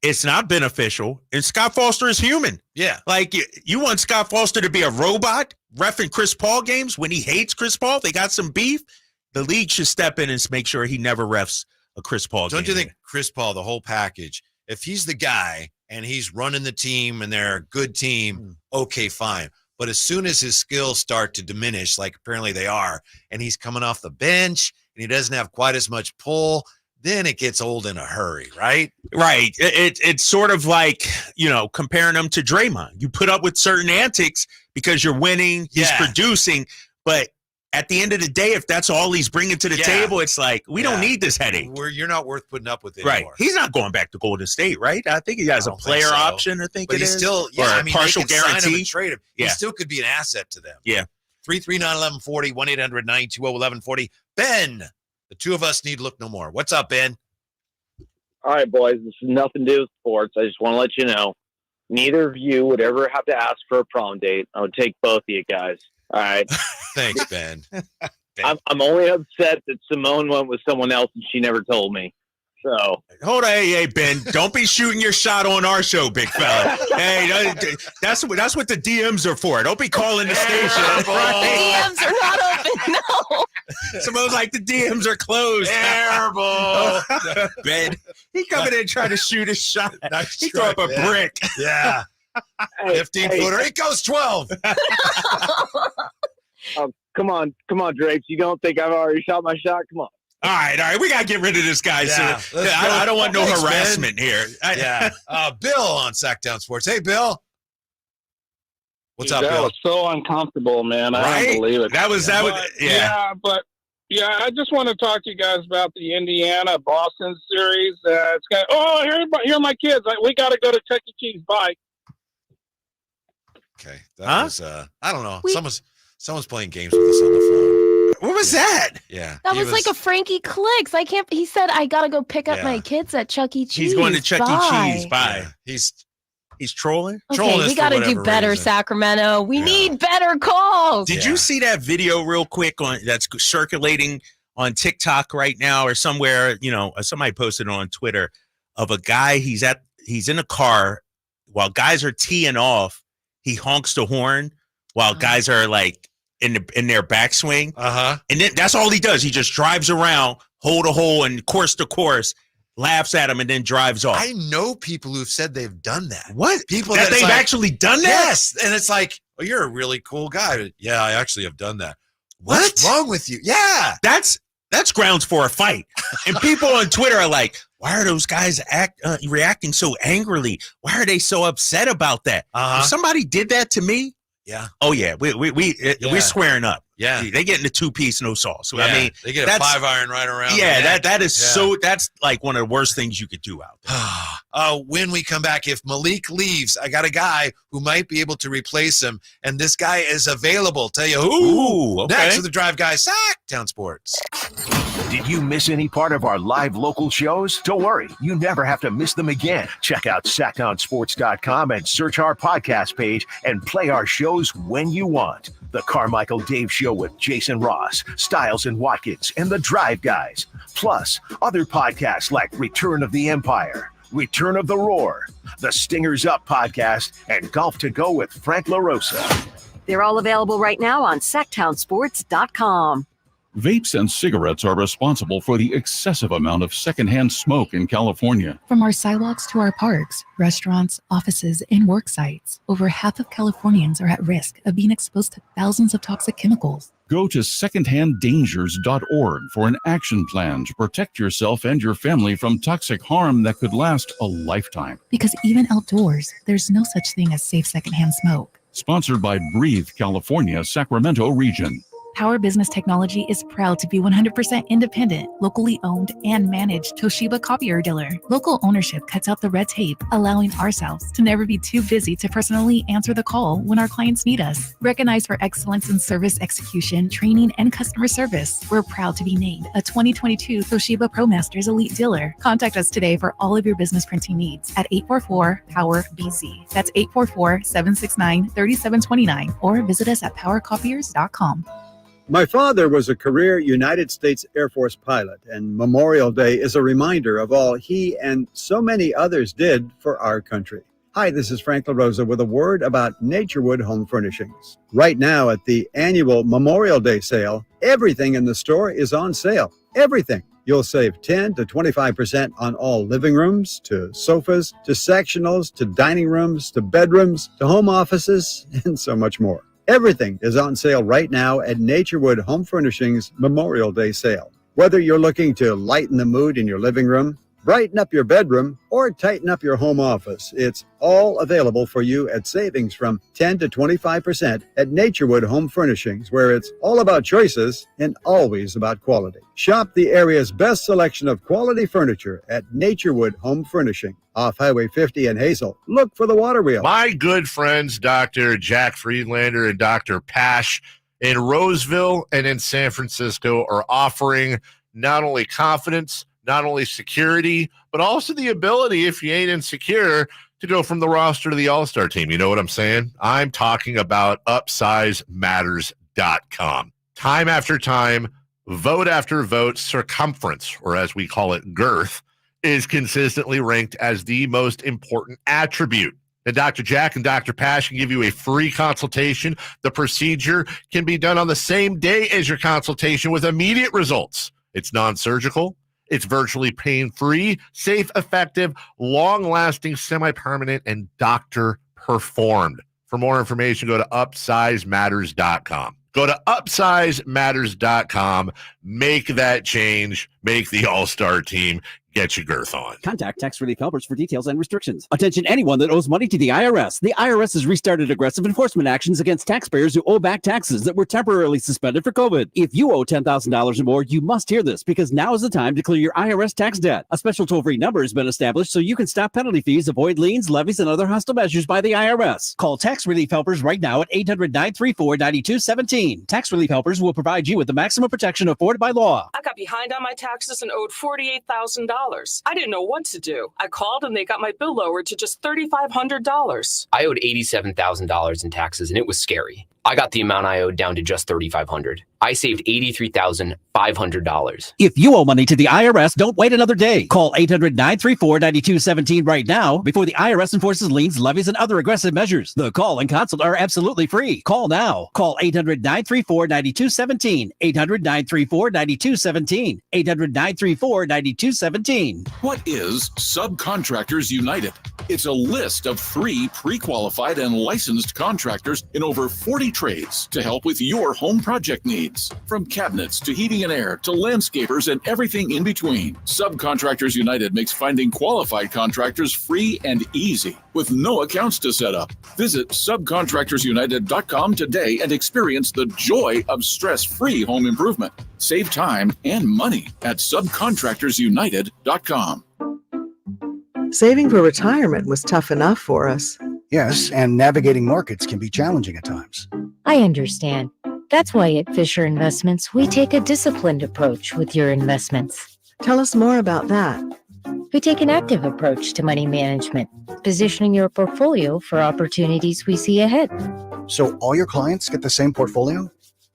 It's not beneficial. And Scott Foster is human. Yeah. Like, you want Scott Foster to be a robot reffing Chris Paul games when he hates Chris Paul? They got some beef. The league should step in and make sure he never refs a Chris Paul game. Don't you think Chris Paul, the whole package, if he's the guy and he's running the team and they're a good team, okay, fine. But as soon as his skills start to diminish, like apparently they are, and he's coming off the bench and he doesn't have quite as much pull, then it gets old in a hurry, right? Right. It's sort of like, comparing them to Draymond. You put up with certain antics because you're winning, he's producing, but at the end of the day, if that's all he's bringing to the table, it's like, we don't need this headache. You're not worth putting up with anymore. Right. He's not going back to Golden State, right? I think he has a player option, I think but it he's is. still, or a partial they can sign him guarantee. and trade him. He still could be an asset to them. Yeah. 339-1140, 1-800-920-1140. Ben, the two of us need look no more. What's up, Ben? All right, boys, this has nothing to do with sports. I just want to let you know, neither of you would ever have to ask for a prom date. I would take both of you guys. All right. Thanks, Ben. I'm only upset that Simone went with someone else and she never told me. So hold on, hey, Ben, don't be shooting your shot on our show, big fella. Hey, that's what the DMs are for. Don't be calling the station. The DMs are not open. No. Simone's like, the DMs are closed. Terrible. Ben, he coming in trying to shoot a shot. Nice he threw up a brick. Yeah. 15-footer. It goes 12. Oh, come on, Drapes. You don't think I've already shot my shot? Come on. All right. We got to get rid of this guy. Yeah, I don't want no harassment here. Bill on Sacktown Sports. Hey, Bill. What's up, Bill? That was so uncomfortable, man. I don't believe it. That was. I just want to talk to you guys about the Indiana-Boston series. It's got, here are my kids. We got to go to Chuck E. Cheese. Bye. Okay. That was, I don't know. Someone's playing games with us on the phone. What was that? Yeah. That was like a Frankie Clicks. He said, I got to go pick up my kids at Chuck E. Cheese. He's going to Chuck E. Cheese. Bye. Yeah. He's trolling. Okay, we got to do better, reason. Sacramento. We need better calls. Did you see that video real quick that's circulating on TikTok right now or somewhere? Somebody posted it on Twitter of a guy. He's in a car while guys are teeing off. He honks the horn while guys are like in their backswing. And then that's all he does. He just drives around, hole to hole and course to course, laughs at him, and then drives off. I know people who've said they've done that. What? People that they've actually done that? Yes. And it's like, oh, you're a really cool guy. Yeah, I actually have done that. What's wrong with you? Yeah. That's grounds for a fight. And people on Twitter are like, why are those guys reacting so angrily? Why are they so upset about that? If somebody did that to me, oh yeah, we're squaring up. Yeah, they get in the 2-piece, no sauce. So, yeah. I mean, they get a 5-iron right around. Yeah, that is so. That's like one of the worst things you could do out there. When we come back, if Malik leaves, I got a guy who might be able to replace him, and this guy is available. Tell you who. Okay. Next with the Drive Guy, Sacktown Sports. Did you miss any part of our live local shows? Don't worry, you never have to miss them again. Check out SacktownSports.com and search our podcast page and play our shows when you want. The Carmichael Dave Show with Jason Ross, Stiles and Watkins, and the Drive Guys. Plus, other podcasts like Return of the Empire, Return of the Roar, the Stingers Up podcast, and Golf to Go with Frank LaRosa. They're all available right now on SacktownSports.com. Vapes and cigarettes are responsible for the excessive amount of secondhand smoke in California. From our sidewalks to our parks, restaurants, offices, and work sites, over half of Californians are at risk of being exposed to thousands of toxic chemicals. Go to secondhanddangers.org for an action plan to protect yourself and your family from toxic harm that could last a lifetime. Because even outdoors, there's no such thing as safe secondhand smoke. Sponsored by Breathe California, Sacramento region. Power Business Technology is proud to be 100% independent, locally owned, and managed Toshiba copier dealer. Local ownership cuts out the red tape, allowing ourselves to never be too busy to personally answer the call when our clients need us. Recognized for excellence in service execution, training, and customer service, we're proud to be named a 2022 Toshiba ProMasters Elite Dealer. Contact us today for all of your business printing needs at 844-POWER-BZ. That's 844-769-3729, or visit us at powercopiers.com. My father was a career United States Air Force pilot, and Memorial Day is a reminder of all he and so many others did for our country. Hi, this is Frank LaRosa with a word about Naturewood Home Furnishings. Right now at the annual Memorial Day sale, everything in the store is on sale. Everything. You'll save 10 to 25% on all living rooms, to sofas, to sectionals, to dining rooms, to bedrooms, to home offices, and so much more. Everything is on sale right now at Naturewood Home Furnishings Memorial Day sale. Whether you're looking to lighten the mood in your living room, brighten up your bedroom, or tighten up your home office, it's all available for you at savings from 10 to 25% at Naturewood Home Furnishings, where it's all about choices and always about quality. Shop the area's best selection of quality furniture at Naturewood Home Furnishing, off Highway 50 in Hazel. Look for the water wheel. My good friends, Dr. Jack Friedlander and Dr. Pash in Roseville and in San Francisco are offering not only confidence, not only security, but also the ability, if you ain't insecure, to go from the roster to the all-star team. You know what I'm saying? I'm talking about upsizematters.com. Time after time, vote after vote, circumference, or as we call it, girth, is consistently ranked as the most important attribute. And Dr. Jack and Dr. Pash can give you a free consultation. The procedure can be done on the same day as your consultation with immediate results. It's non-surgical. It's virtually pain-free, safe, effective, long-lasting, semi-permanent, and doctor-performed. For more information, go to upsizematters.com. Go to upsizematters.com. Make that change. Make the all-star team. Get your girth on. Contact Tax Relief Helpers for details and restrictions. Attention anyone that owes money to the IRS. The IRS has restarted aggressive enforcement actions against taxpayers who owe back taxes that were temporarily suspended for COVID. If you owe $10,000 or more, you must hear this because now is the time to clear your IRS tax debt. A special toll-free number has been established so you can stop penalty fees, avoid liens, levies, and other hostile measures by the IRS. Call Tax Relief Helpers right now at 800-934-9217. Tax Relief Helpers will provide you with the maximum protection afforded by law. I got behind on my taxes and owed $48,000. I didn't know what to do. I called and they got my bill lowered to just $3,500. I owed $87,000 in taxes and it was scary. I got the amount I owed down to just $3,500. I saved $83,500. If you owe money to the IRS, don't wait another day. Call 800-934-9217 right now before the IRS enforces liens, levies, and other aggressive measures. The call and consult are absolutely free. Call now. Call 800-934-9217. 800-934-9217. 800-934-9217. What is Subcontractors United? It's a list of free, pre-qualified, and licensed contractors in over 40 trades to help with your home project needs. From cabinets to heating and air to landscapers and everything in between, Subcontractors United makes finding qualified contractors free and easy with no accounts to set up. Visit subcontractorsunited.com today and experience the joy of stress-free home improvement. Save time and money at subcontractorsunited.com. Saving for retirement was tough enough for us. Yes, and navigating markets can be challenging at times. I understand. That's why at Fisher Investments, we take a disciplined approach with your investments. Tell us more about that. We take an active approach to money management, positioning your portfolio for opportunities we see ahead. So all your clients get the same portfolio?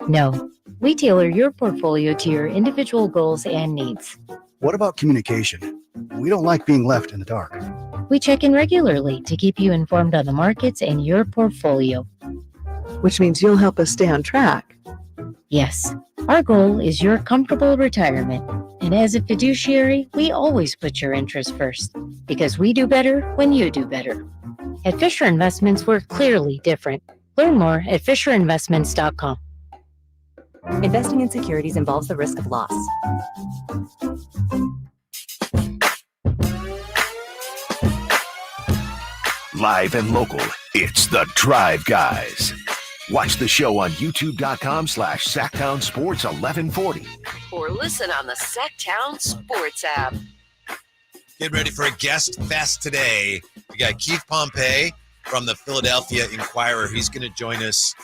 No, we tailor your portfolio to your individual goals and needs. What about communication? We don't like being left in the dark. We check in regularly to keep you informed on the markets and your portfolio. Which means you'll help us stay on track. Yes, our goal is your comfortable retirement. And as a fiduciary, we always put your interests first because we do better when you do better. At Fisher Investments, we're clearly different. Learn more at FisherInvestments.com. Investing in securities involves the risk of loss. Live and local, it's The Drive Guys. Watch the show on youtube.com/Sacktown Sports 1140. Or listen on the Sacktown Sports app. Get ready for a guest fest today. We got Keith Pompey from the Philadelphia Inquirer. He's going to join us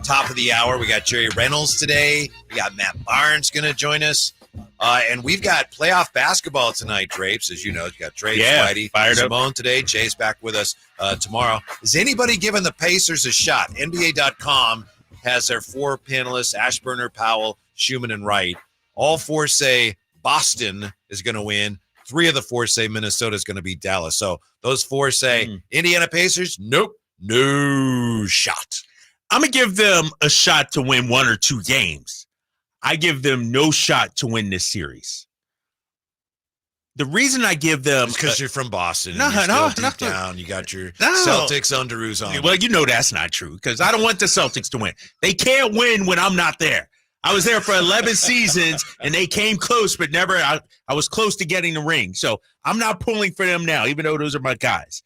top of the hour. We got Jerry Reynolds today. We got Matt Barnes going to join us. And we've got playoff basketball tonight, Drapes. As you know, you got Drapes, Whitey, Simone today. Jay's back with us tomorrow. Is anybody giving the Pacers a shot? NBA.com has their four panelists, Ashburner, Powell, Schumann, and Wright. All four say Boston is going to win. Three of the four say Minnesota is going to beat Dallas. So those four say Indiana Pacers, nope, no shot. I'm going to give them a shot to win one or two games. I give them no shot to win this series. The reason I give them because you're from Boston. No. Down, you got your Celtics underoos on. Well, you know that's not true because I don't want the Celtics to win. They can't win when I'm not there. I was there for 11 seasons, and they came close, but never. I was close to getting the ring. So I'm not pulling for them now, even though those are my guys.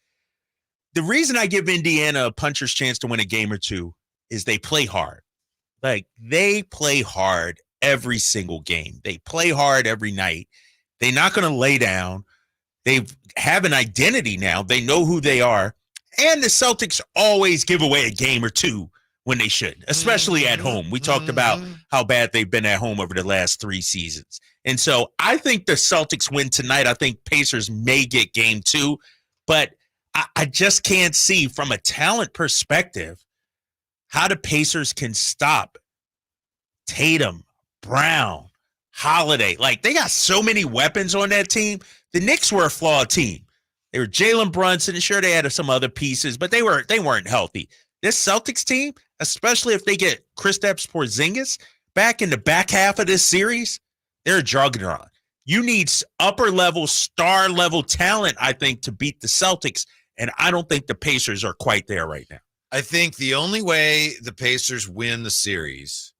The reason I give Indiana a puncher's chance to win a game or two is they play hard. Like, they play hard every single game. They play hard every night. They're not going to lay down. They have an identity now. They know who they are. And the Celtics always give away a game or two when they should, especially at home. We talked about how bad they've been at home over the last 3 seasons. And so I think the Celtics win tonight. I think Pacers may get game 2, but I just can't see from a talent perspective how the Pacers can stop Tatum, Brown, Holiday. Like, they got so many weapons on that team. The Knicks were a flawed team. They were Jalen Brunson, and sure, they had some other pieces, but they weren't healthy. This Celtics team, especially if they get Kristaps Porzingis back in the back half of this series, they're a juggernaut. You need upper-level, star-level talent, I think, to beat the Celtics, and I don't think the Pacers are quite there right now. I think the only way the Pacers win the series,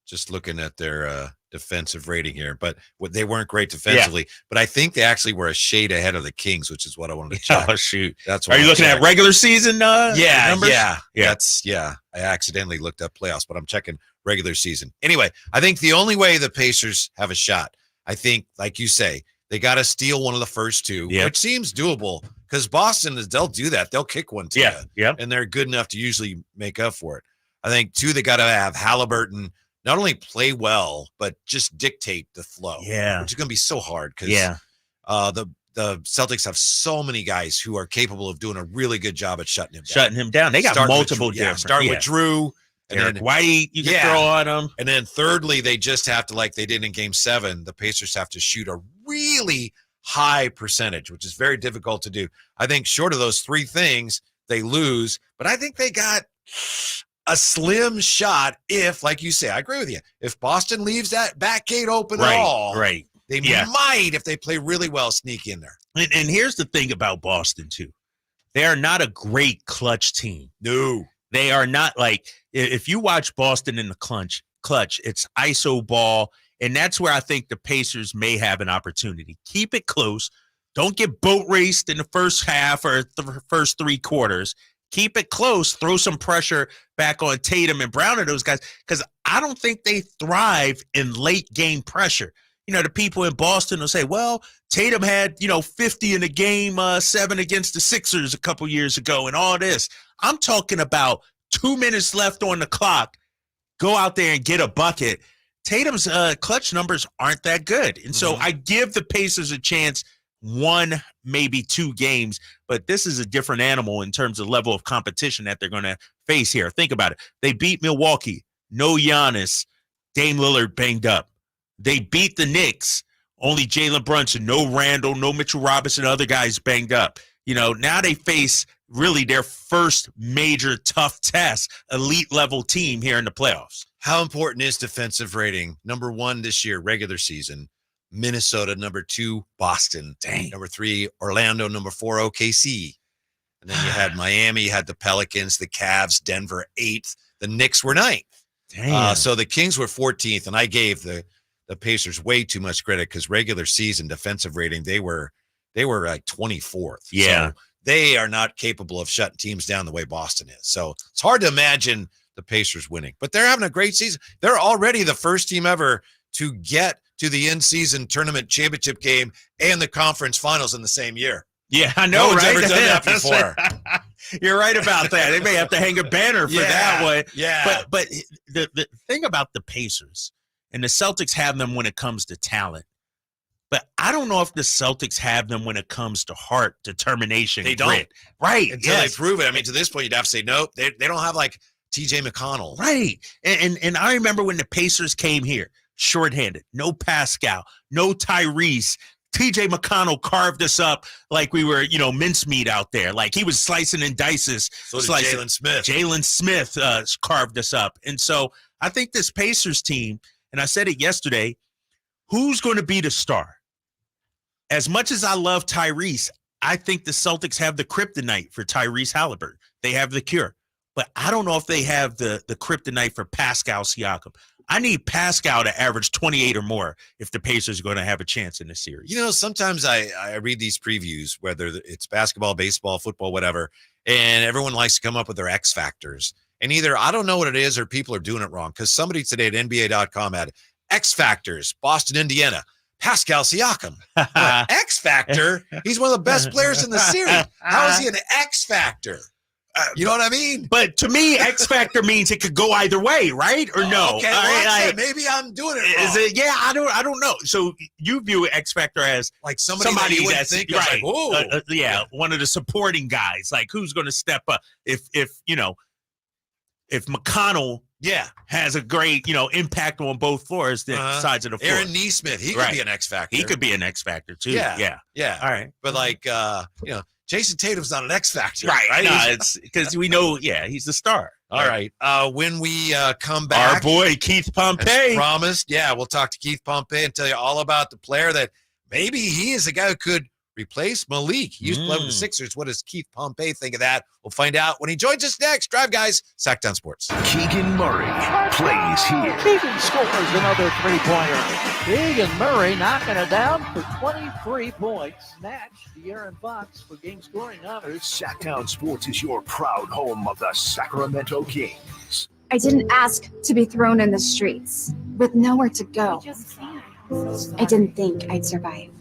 just looking at their defensive rating here, but they weren't great defensively, but I think they actually were a shade ahead of the Kings, which is what I wanted to check. Oh, shoot. That's Are you looking at regular season numbers? Yeah. I accidentally looked up playoffs, but I'm checking regular season. Anyway, I think the only way the Pacers have a shot, I think, like you say, they got to steal one of the first 2, which seems doable because Boston, they'll do that. They'll kick one to you, and they're good enough to usually make up for it. I think, 2, they got to have Halliburton not only play well, but just dictate the flow. Yeah. Which is going to be so hard because the Celtics have so many guys who are capable of doing a really good job at shutting him down. They got multiple different. Start with Drew. And Derek then White, you can throw on them. And then thirdly, they just have to, like they did in Game 7, the Pacers have to shoot a really high percentage, which is very difficult to do. I think short of those 3 things, they lose. But I think they got a slim shot if, like you say, I agree with you. If Boston leaves that back gate open at all, they might, if they play really well, sneak in there. And here's the thing about Boston, too. They are not a great clutch team. No. They are not like, if you watch Boston in the clutch, it's ISO ball, and that's where I think the Pacers may have an opportunity. Keep it close. Don't get boat raced in the first half or the first 3 quarters. Keep it close. Throw some pressure back on Tatum and Brown and those guys, because I don't think they thrive in late game pressure. You know, the people in Boston will say, well, Tatum had, 50 in a game 7 against the Sixers a couple years ago and all this. I'm talking about 2 minutes left on the clock. Go out there and get a bucket. Tatum's clutch numbers aren't that good. And so I give the Pacers a chance 1, maybe 2 games, but this is a different animal in terms of level of competition that they're going to face here. Think about it. They beat Milwaukee. No Giannis. Dame Lillard banged up. They beat the Knicks. Only Jalen Brunson. No Randall. No Mitchell Robinson. Other guys banged up. Now they face really their first major tough test, elite level team here in the playoffs. How important is defensive rating? Number 1 this year, regular season. Minnesota, number 2, Boston. Number 3, Orlando, number 4, OKC. And then you had Miami, you had the Pelicans, the Cavs, Denver, 8th. The Knicks were 9th. So the Kings were 14th, and I gave the Pacers way too much credit because regular season defensive rating, they were like 24th. Yeah. So they are not capable of shutting teams down the way Boston is. So it's hard to imagine the Pacers winning, but they're having a great season. They're already the first team ever to get to the in-season tournament championship game and the conference finals in the same year. Yeah, I know, no one's right? ever done that before. You're right about that. They may have to hang a banner for that one. Yeah. But the thing about the Pacers, and the Celtics have them when it comes to talent, but I don't know if the Celtics have them when it comes to heart, determination, They grit. don't. Right. Until they prove it. I mean, to this point, you'd have to say, nope, they don't have like TJ McConnell. Right. And I remember when the Pacers came here, shorthanded, no Pascal, no Tyrese. TJ McConnell carved us up like we were, mincemeat out there. Like he was slicing and dices. So did Jalen Smith. Jalen Smith carved us up. And so I think this Pacers team, and I said it yesterday, who's going to be the star? As much as I love Tyrese, I think the Celtics have the kryptonite for Tyrese Halliburton. They have the cure. But I don't know if they have the kryptonite for Pascal Siakam. I need Pascal to average 28 or more if the Pacers are going to have a chance in this series. You know, sometimes I read these previews, whether it's basketball, baseball, football, whatever, and everyone likes to come up with their X factors. And either I don't know what it is or people are doing it wrong, because somebody today at NBA.com had X factors, Boston, Indiana, Pascal Siakam. X factor? He's one of the best players in the series. How is he an X factor? You know what I mean? But to me, X factor means it could go either way, right? Or no? Okay, well, maybe I'm doing it wrong. Is it? Yeah, I don't know. So you view X factor as like somebody you wouldn't think of, right? Like, yeah, one of the supporting guys. Like, who's going to step up if McConnell has a great impact on both floors, sides of the floor. Aaron Nesmith, he could be an X factor. He could be an X factor too. Yeah. All right, but like Jason Tatum's not an X factor, right? No, it's because we know, he's the star. All right. When we come back, our boy Keith Pompey, as promised. Yeah, we'll talk to Keith Pompey and tell you all about the player that maybe he is a guy who could replace Malik. He used to play with the Sixers. What does Keith Pompey think of that? We'll find out when he joins us next. Drive, guys. Sacktown Sports. Keegan Murray plays here. Keegan scores another three-pointer. Keegan Murray knocking it down for 23 points. Snatched the Aaron Fox for game scoring honors. Sacktown Sports is your proud home of the Sacramento Kings. I didn't ask to be thrown in the streets with nowhere to go. I didn't think I'd survive.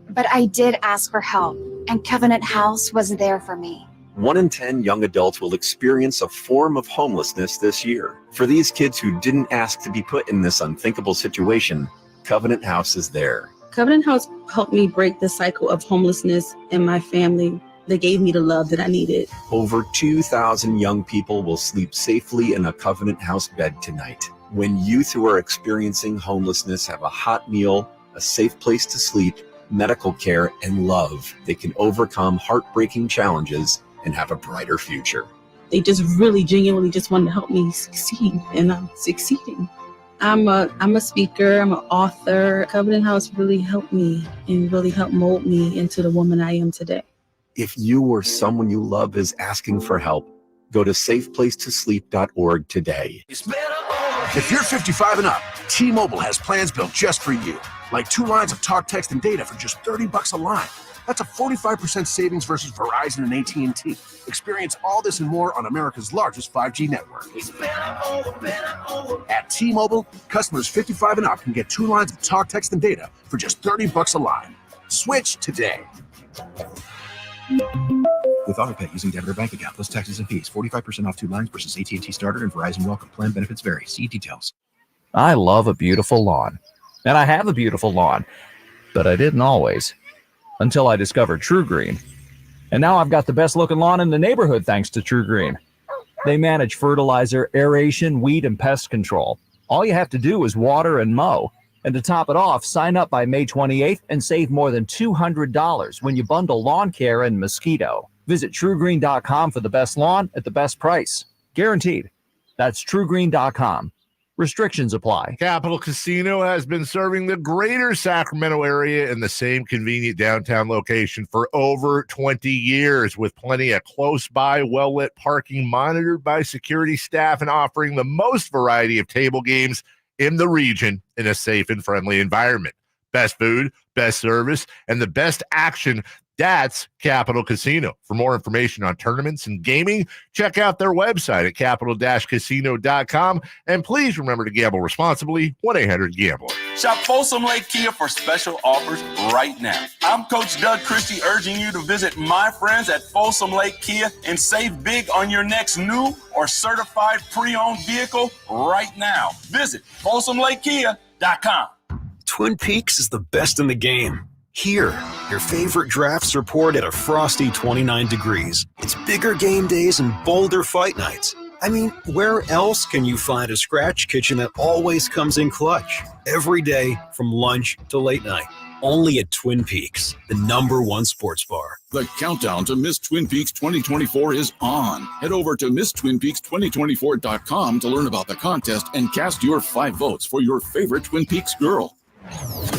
But I did ask for help, and Covenant House was there for me. 1 in 10 young adults will experience a form of homelessness this year. For these kids who didn't ask to be put in this unthinkable situation, Covenant House is there. Covenant House helped me break the cycle of homelessness in my family. They gave me the love that I needed. Over 2,000 young people will sleep safely in a Covenant House bed tonight. When youth who are experiencing homelessness have a hot meal, a safe place to sleep, medical care, and love, they can overcome heartbreaking challenges and have a brighter future. They just really genuinely just wanted to help me succeed, and I'm succeeding. I'm a speaker, I'm an author. Covenant House really helped me and really helped mold me into the woman I am today. If you or someone you love is asking for help, go to safeplacetosleep.org today. If you're 55 and up, T-Mobile has plans built just for you. Like 2 lines of talk, text, and data for just $30 a line. That's a 45% savings versus Verizon and AT&T. Experience all this and more on America's largest 5G network. At T-Mobile, customers 55 and up can get 2 lines of talk, text, and data for just $30 a line. Switch today. With AutoPay using debit or bank account, plus taxes and fees, 45% off 2 lines versus AT&T Starter and Verizon Welcome. Plan benefits vary. See details. I love a beautiful lawn. And I have a beautiful lawn. But I didn't always. Until I discovered True Green. And now I've got the best looking lawn in the neighborhood thanks to True Green. They manage fertilizer, aeration, weed, and pest control. All you have to do is water and mow. And to top it off, sign up by May 28th and save more than $200 when you bundle lawn care and mosquito. Visit TrueGreen.com for the best lawn at the best price. Guaranteed. That's TrueGreen.com. Restrictions apply. Capital Casino has been serving the greater Sacramento area in the same convenient downtown location for over 20 years, with plenty of close-by, well-lit parking monitored by security staff and offering the most variety of table games in the region in a safe and friendly environment. Best food, best service, and the best action. That's Capital Casino. For more information on tournaments and gaming, check out their website at capital-casino.com. And please remember to gamble responsibly. 1-800-GAMBLER. Shop Folsom Lake Kia for special offers right now. I'm Coach Doug Christie urging you to visit my friends at Folsom Lake Kia and save big on your next new or certified pre-owned vehicle right now. Visit FolsomLakeKia.com. Twin Peaks is the best in the game. Here, your favorite drafts are poured at a frosty 29 degrees. It's bigger game days and bolder fight nights. I mean, where else can you find a scratch kitchen that always comes in clutch? Every day, from lunch to late night. Only at Twin Peaks, the #1 sports bar. The countdown to Miss Twin Peaks 2024 is on. Head over to MissTwinPeaks2024.com to learn about the contest and cast your 5 votes for your favorite Twin Peaks girl.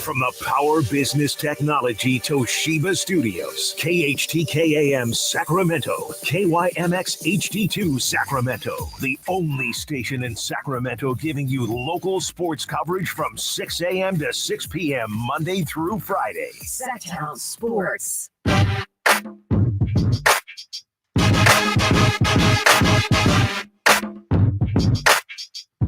From the Power Business Technology Toshiba Studios, KHTKAM Sacramento, KYMX HD2 Sacramento, the only station in Sacramento giving you local sports coverage from 6 a.m. to 6 p.m. Monday through Friday. Sacktown Sports.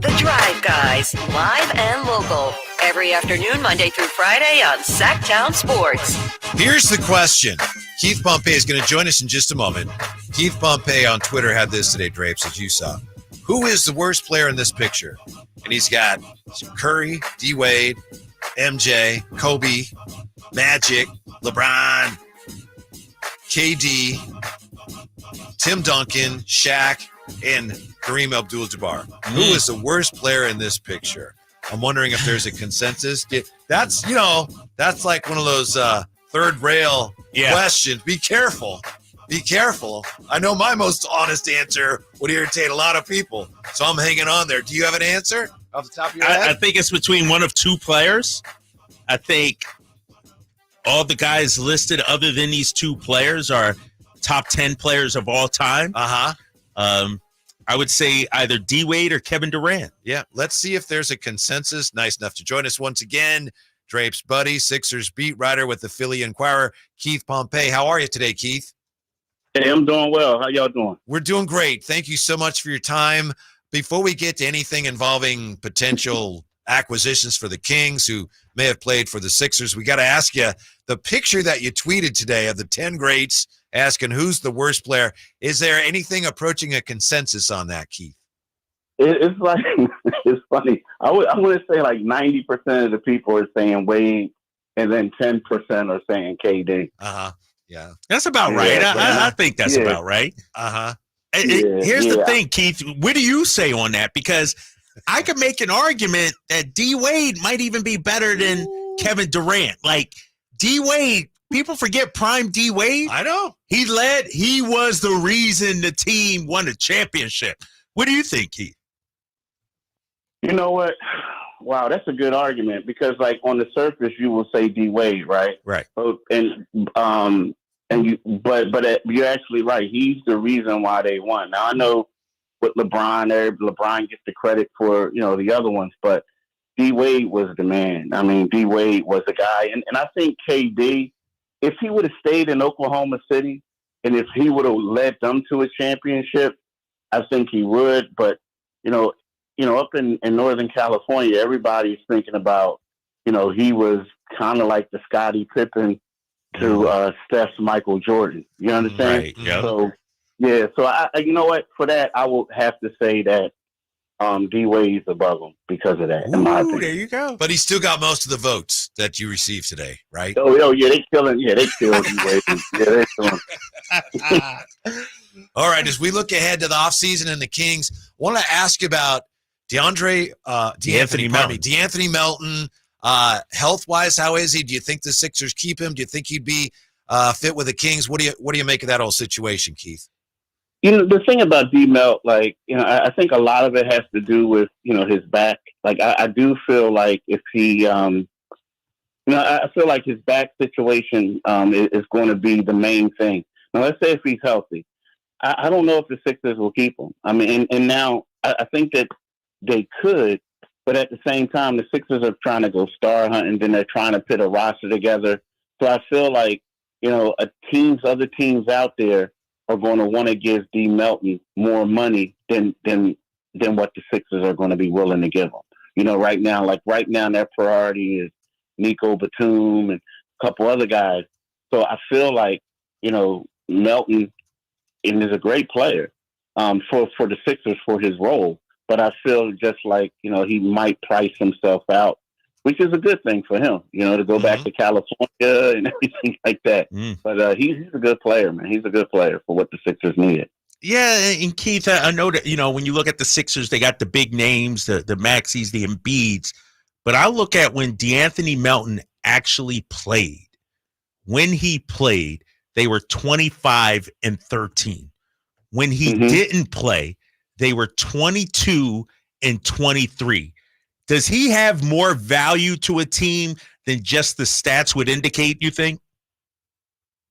The Drive Guys, live and local, every afternoon, Monday through Friday on Sacktown Sports. Here's the question. Keith Pompey is going to join us in just a moment. Keith Pompey on Twitter had this today, Drapes, as you saw. Who is the worst player in this picture? And he's got Curry, D-Wade, MJ, Kobe, Magic, LeBron, KD, Tim Duncan, Shaq, and Kareem Abdul-Jabbar. Who is the worst player in this picture? I'm wondering if there's a consensus. That's like one of those third rail questions. Be careful. Be careful. I know my most honest answer would irritate a lot of people, so I'm hanging on there. Do you have an answer off the top of your head? I think it's between one of two players. I think all the guys listed other than these two players are top 10 players of all time. I would say either D-Wade or Kevin Durant. Yeah, let's see if there's a consensus. Nice enough to join us once again. Drape's buddy, Sixers beat writer with the Philly Inquirer, Keith Pompey. How are you today, Keith? Hey, I'm doing well. How y'all doing? We're doing great. Thank you so much for your time. Before we get to anything involving potential acquisitions for the Kings who may have played for the Sixers, we got to ask you, the picture that you tweeted today of the 10 greats asking who's the worst player, is there anything approaching a consensus on that, Keith? It's like, it's funny. I want to say like 90% of the people are saying Wade, and then 10% are saying KD. Yeah. That's about right. I think that's about right. Here's the thing, Keith. What do you say on that? Because I could make an argument that D-Wade might even be better than Kevin Durant. Like, D-Wade, people forget prime D-Wade. I know. He was the reason the team won the championship. What do you think, Keith? You know what? Wow, that's a good argument because, like, on the surface, you will say D-Wade, right? Right. But you're actually right. He's the reason why they won. Now I know with LeBron gets the credit for the other ones, but D-Wade was the man. I mean, D-Wade was the guy, and I think KD, if he would have stayed in Oklahoma City, and if he would have led them to a championship, I think he would. But up in Northern California, everybody's thinking about, he was kind of like the Scottie Pippen to Steph's Michael Jordan. You understand? Right. Yeah. So, yeah. So I you know what? For that, I will have to say that D-Wade's above him because of that. In my opinion. There you go. But he still got most of the votes that you received today, right? Oh yeah, they killing. Yeah, they killed D-Wade. Yeah, they killing. All right, as we look ahead to the offseason and the Kings, I want to ask about D'Anthony Melton. Health-wise, how is he? Do you think the Sixers keep him? Do you think he'd be fit with the Kings? What do you make of that whole situation, Keith? The thing about D-Melt, I think a lot of it has to do with, his back. Like, I do feel like if he, I feel like his back situation is going to be the main thing. Now, let's say if he's healthy. I don't know if the Sixers will keep him. I mean, and now I think that they could, but at the same time, the Sixers are trying to go star hunting, then they're trying to put a roster together. So I feel like, other teams out there are going to want to give D. Melton more money than what the Sixers are going to be willing to give him. Right now, their priority is Nico Batum and a couple other guys. So I feel like, Melton is a great player for the Sixers for his role. But I feel just like, he might price himself out, which is a good thing for him, to go back to California and everything like that. But he's a good player, man. He's a good player for what the Sixers needed. Yeah, and Keith, I know that, when you look at the Sixers, they got the big names, the Maxis, the Embiids. But I look at when D'Anthony Melton actually played. When he played, they were 25-13. When he didn't play, they were 22-23. Does he have more value to a team than just the stats would indicate, you think?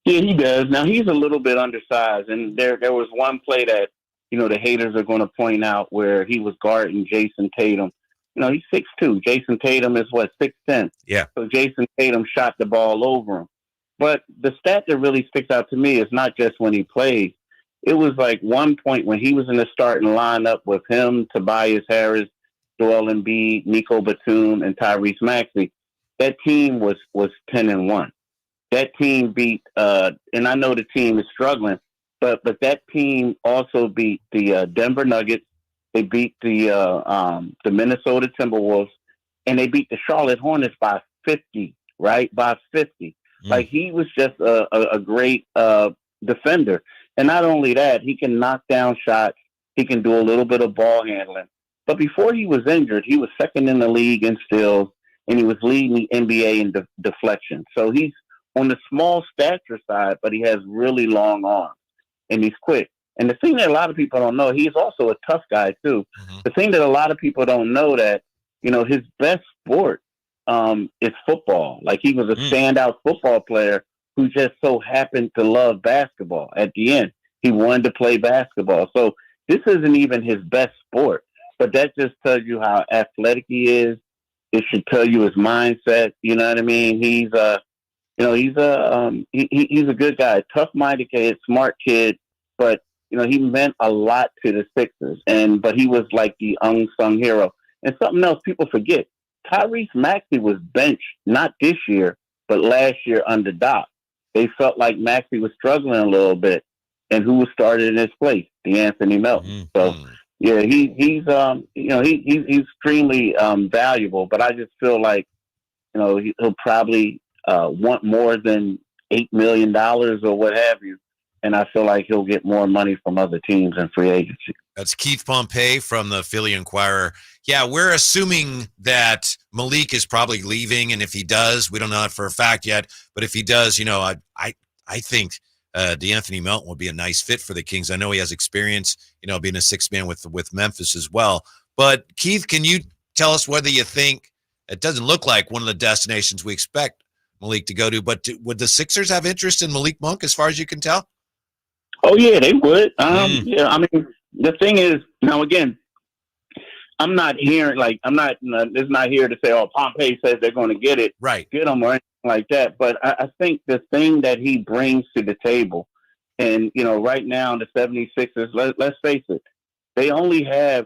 Yeah, he does. Now, he's a little bit undersized, and there was one play that, the haters are going to point out where he was guarding Jason Tatum. He's 6'2". Jason Tatum is, 6'10". Yeah. So Jason Tatum shot the ball over him. But the stat that really sticks out to me is not just when he played. It was like one point when he was in the starting lineup with him, Tobias Harris, Joel Embiid, Nico Batum, and Tyrese Maxey. That team was 10-1. That team beat, and I know the team is struggling, but that team also beat the Denver Nuggets. They beat the Minnesota Timberwolves, and they beat the Charlotte Hornets by 50, right? By 50. Like, he was just a great defender. And not only that, he can knock down shots. He can do a little bit of ball handling. But before he was injured, he was second in the league in steals, and he was leading the NBA in deflection. So he's on the small stature side, but he has really long arms, and he's quick. And the thing that a lot of people don't know, he's also a tough guy too. Mm-hmm. The thing that a lot of people don't know that, his best sport is football. Like, he was a standout football player who just so happened to love basketball. At the end, he wanted to play basketball. So this isn't even his best sport, but that just tells you how athletic he is. It should tell you his mindset. You know what I mean? He's he's a good guy, tough-minded kid, smart kid, but he meant a lot to the Sixers, but he was like the unsung hero. And something else people forget: Tyrese Maxey was benched not this year, but last year under Doc. They felt like Maxey was struggling a little bit, and who was started in his place? Anthony Melton. So yeah, he's extremely valuable, but I just feel like he'll probably want more than $8 million or what have you. And I feel like he'll get more money from other teams in free agency. That's Keith Pompey from the Philly Inquirer. Yeah, we're assuming that Malik is probably leaving, and if he does, we don't know that for a fact yet, but if he does, I think DeAnthony Melton would be a nice fit for the Kings. I know he has experience, being a sixth man with Memphis as well. But Keith, can you tell us whether you think it doesn't look like one of the destinations we expect Malik to go to, but would the Sixers have interest in Malik Monk as far as you can tell? Oh yeah, they would. Yeah, I mean, the thing is, now again, I'm not hearing it's not here to say, oh, Pompey says they're going to get it, right? Get him or anything like that. But I think the thing that he brings to the table, and right now the 76ers, let's face it, they only have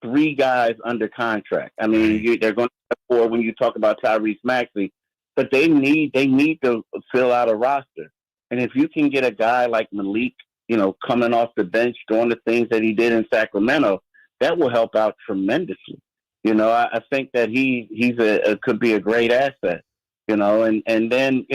3 guys under contract. I mean, they're going to have 4 when you talk about Tyrese Maxey, but they need to fill out a roster. And if you can get a guy like Malik, coming off the bench, doing the things that he did in Sacramento, that will help out tremendously. I think that he's could be a great asset, and then,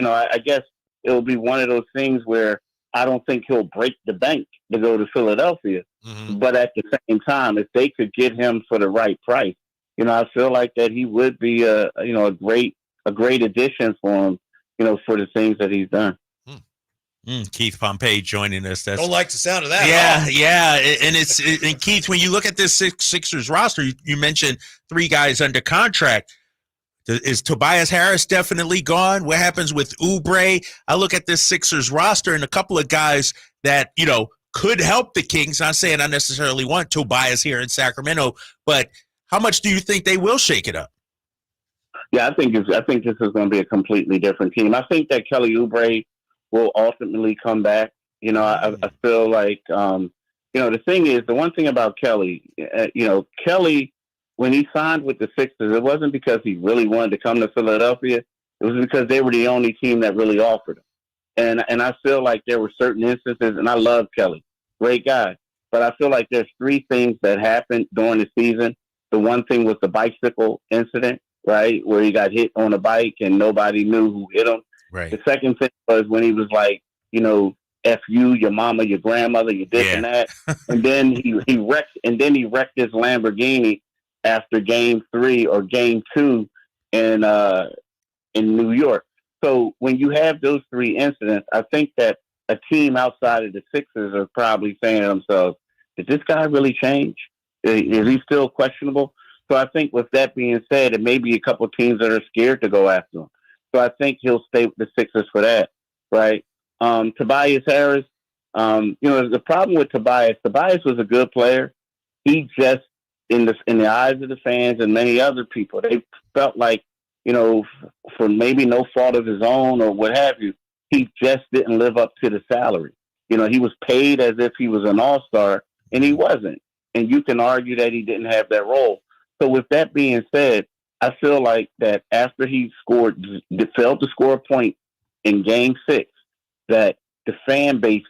I guess it'll be one of those things where I don't think he'll break the bank to go to Philadelphia. Mm-hmm. But at the same time, if they could get him for the right price, I feel like that he would be a great addition for him, for the things that he's done. Keith Pompey joining us. Don't like the sound of that. Yeah. And Keith, when you look at this Sixers roster, you mentioned 3 guys under contract. Is Tobias Harris definitely gone? What happens with Oubre? I look at this Sixers roster and a couple of guys that, could help the Kings. Not saying I necessarily want Tobias here in Sacramento, but how much do you think they will shake it up? Yeah, I think this is going to be a completely different team. I think that Kelly Oubre will ultimately come back. I feel like, the thing is, the one thing about Kelly, Kelly, when he signed with the Sixers, it wasn't because he really wanted to come to Philadelphia. It was because they were the only team that really offered him. And I feel like there were certain instances, and I love Kelly, great guy, but I feel like there's 3 things that happened during the season. The one thing was the bicycle incident, right, where he got hit on a bike and nobody knew who hit him. Right. The second thing was when he was like, F you, your mama, your grandmother, your this and that. And then he wrecked his Lamborghini after game 3 or game 2 in New York. So when you have those 3 incidents, I think that a team outside of the Sixers are probably saying to themselves, did this guy really change? Is he still questionable? So I think with that being said, it may be a couple teams that are scared to go after him. So I think he'll stay with the Sixers for that, right? Tobias Harris, the problem with Tobias was a good player. He just, in the eyes of the fans and many other people, they felt like, for maybe no fault of his own or what have you, he just didn't live up to the salary. He was paid as if he was an all-star, and he wasn't. And you can argue that he didn't have that role. So with that being said, I feel like that after he failed to score a point in Game 6, that the fan base,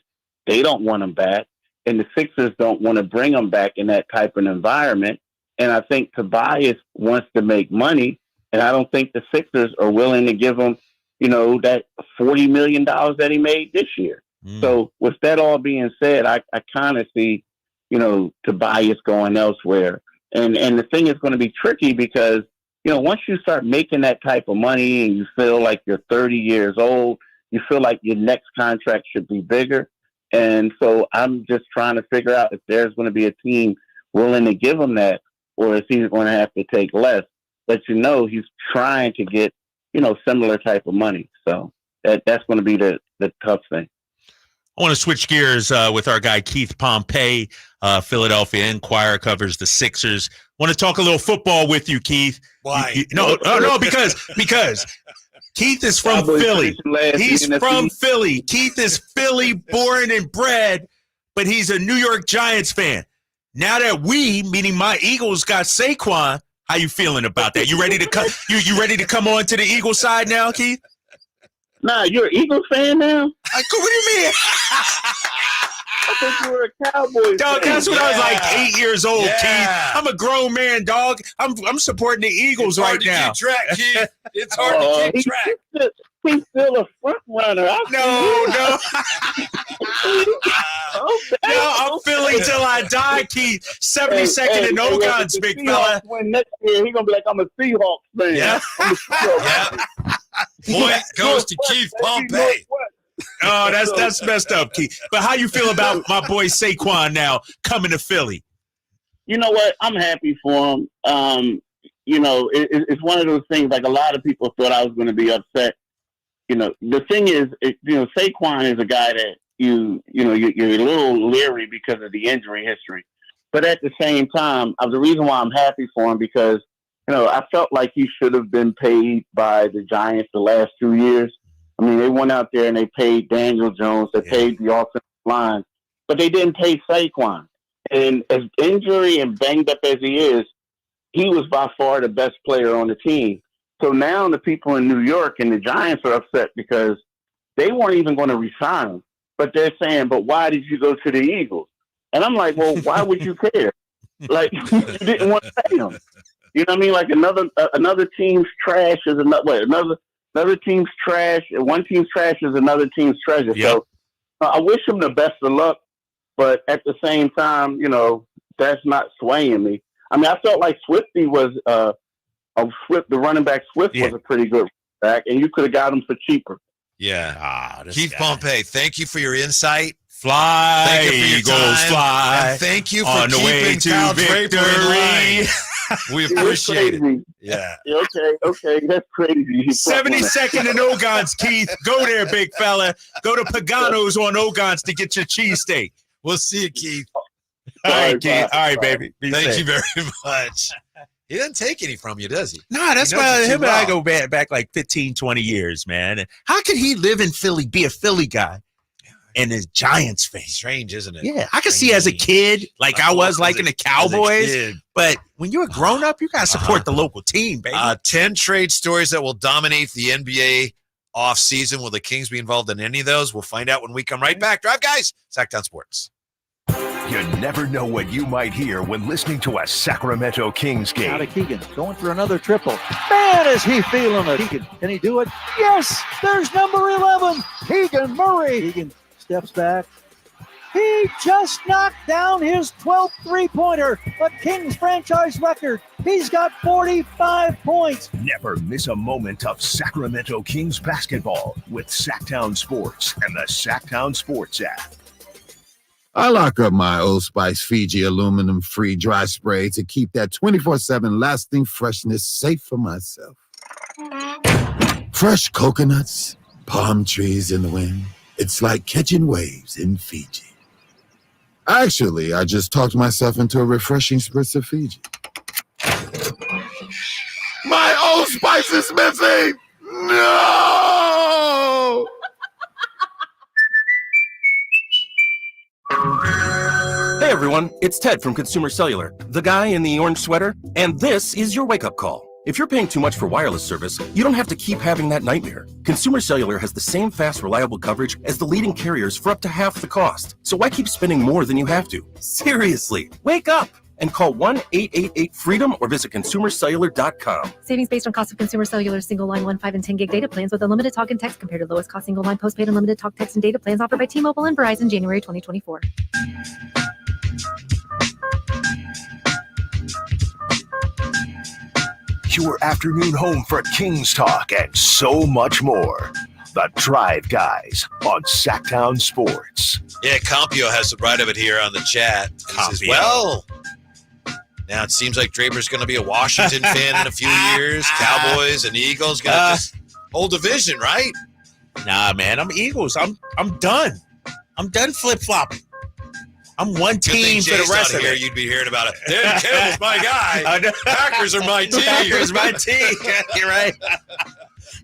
they don't want him back, and the Sixers don't want to bring him back in that type of environment. And I think Tobias wants to make money, and I don't think the Sixers are willing to give him, that $40 million that he made this year. So with that all being said, I kind of see, Tobias going elsewhere. And the thing is going to be tricky because, once you start making that type of money and you feel like you're 30 years old, you feel like your next contract should be bigger. And so I'm just trying to figure out if there's going to be a team willing to give him that, or if he's going to have to take less. But he's trying to get, similar type of money. So that's going to be the tough thing. I want to switch gears with our guy Keith Pompey, Philadelphia Inquirer, covers the Sixers. Want to talk a little football with you, Keith? Why? No, because Keith is from Philly. He's from Philly. Keith is Philly born and bred, but he's a New York Giants fan. Now that we, meaning my Eagles, got Saquon, how you feeling about that? You ready to come? You ready to come on to the Eagles side now, Keith? Nah, you're an Eagles fan now? What do you mean? I think you were a Cowboys dog, fan. that's when I was like 8 years old, Yeah. Keith. I'm a grown man, dog. I'm supporting the Eagles right now. Keep track, Keith. It's hard to keep track. He's still a front runner. No. I'm Philly till I die, Keith. 72nd and Ogons, big fella. When next year, he's going to be like, I'm a Seahawks fan. Yeah. I'm a Seahawks fan. Point goes to Keith Pompey. Oh, that's messed up, Keith. But how you feel about my boy Saquon now coming to Philly? You know what? I'm happy for him. It's one of those things, like a lot of people thought I was going to be upset. The thing is, Saquon is a guy that you're a little leery because of the injury history. But at the same time, the reason why I'm happy for him because, I felt like he should have been paid by the Giants the last 2 years. I mean, they went out there and they paid Daniel Jones, they paid the offensive line, but they didn't pay Saquon. And as injury and banged up as he was by far the best player on the team. So now the people in New York and the Giants are upset because they weren't even going to resign him. But they're saying, but why did you go to the Eagles? And I'm like, well, why would you care? Like, you didn't want to pay him. You know what I mean? Like another team's trash is another team's trash, and one team's trash is another team's treasure. Yep. So I wish him the best of luck, but at the same time, that's not swaying me. I mean, I felt like Swifty was the running back Swift was a pretty good back, and you could have got him for cheaper. Yeah. Keith Pompey, thank you for your insight. Fly, thank you for your Eagles, time. fly. And thank you for on the way keeping to Kyle Draper in line. We appreciate it. Yeah. Okay. That's crazy. 72nd and Ogons, Keith. Go there, big fella. Go to Pagano's on Ogons to get your cheesesteak. We'll see you, Keith. All right, Keith. All right, baby. Thank you very much. He doesn't take any from you, does he? No, that's why him and I go back like 15, 20 years, man. How could he live in Philly, be a Philly guy, and a Giants fan? Strange, isn't it? Yeah, I could see as a kid, like I was liking the Cowboys. But when you're a grown-up, you got to support the local team, baby. 10 trade stories that will dominate the NBA offseason. Will the Kings be involved in any of those? We'll find out when we come right back. Drive, guys. Sacktown Sports. You never know what you might hear when listening to a Sacramento Kings game. Out of Keegan, going for another triple. Man, is he feeling it. Keegan, can he do it? Yes, there's number 11, Keegan Murray. Keegan steps back. He just knocked down his 12th three-pointer, a Kings franchise record. He's got 45 points. Never miss a moment of Sacramento Kings basketball with Sacktown Sports and the Sacktown Sports app. I lock up my Old Spice Fiji aluminum-free dry spray to keep that 24/7 lasting freshness safe for myself. Fresh coconuts, palm trees in the wind. It's like catching waves in Fiji. Actually, I just talked myself into a refreshing spritz of Fiji. My Old Spice is missing! No! Hey everyone, it's Ted from Consumer Cellular, the guy in the orange sweater, and this is your wake-up call. If you're paying too much for wireless service, you don't have to keep having that nightmare. Consumer Cellular has the same fast, reliable coverage as the leading carriers for up to half the cost. So why keep spending more than you have to? Seriously, wake up and call 1-888-FREEDOM or visit consumercellular.com. Savings based on cost of Consumer Cellular single line 1, 5, and 10 gig data plans with unlimited talk and text compared to lowest cost single line postpaid unlimited talk, text, and data plans offered by T-Mobile and Verizon January 2024. Your afternoon home for Kings talk and so much more. The Drive Guys on Sacktown Sports. Yeah, Compio has the right of it here on the chat. And he says, well, now it seems like Draper's going to be a Washington fan in a few years. Cowboys and Eagles going to just whole division, right? Nah, man, I'm Eagles. I'm done. I'm done flip-flopping. I'm one team for the rest of here, it. you'd be hearing about it. Dan Campbell's my guy. Packers are my team. Packers my team. You're right.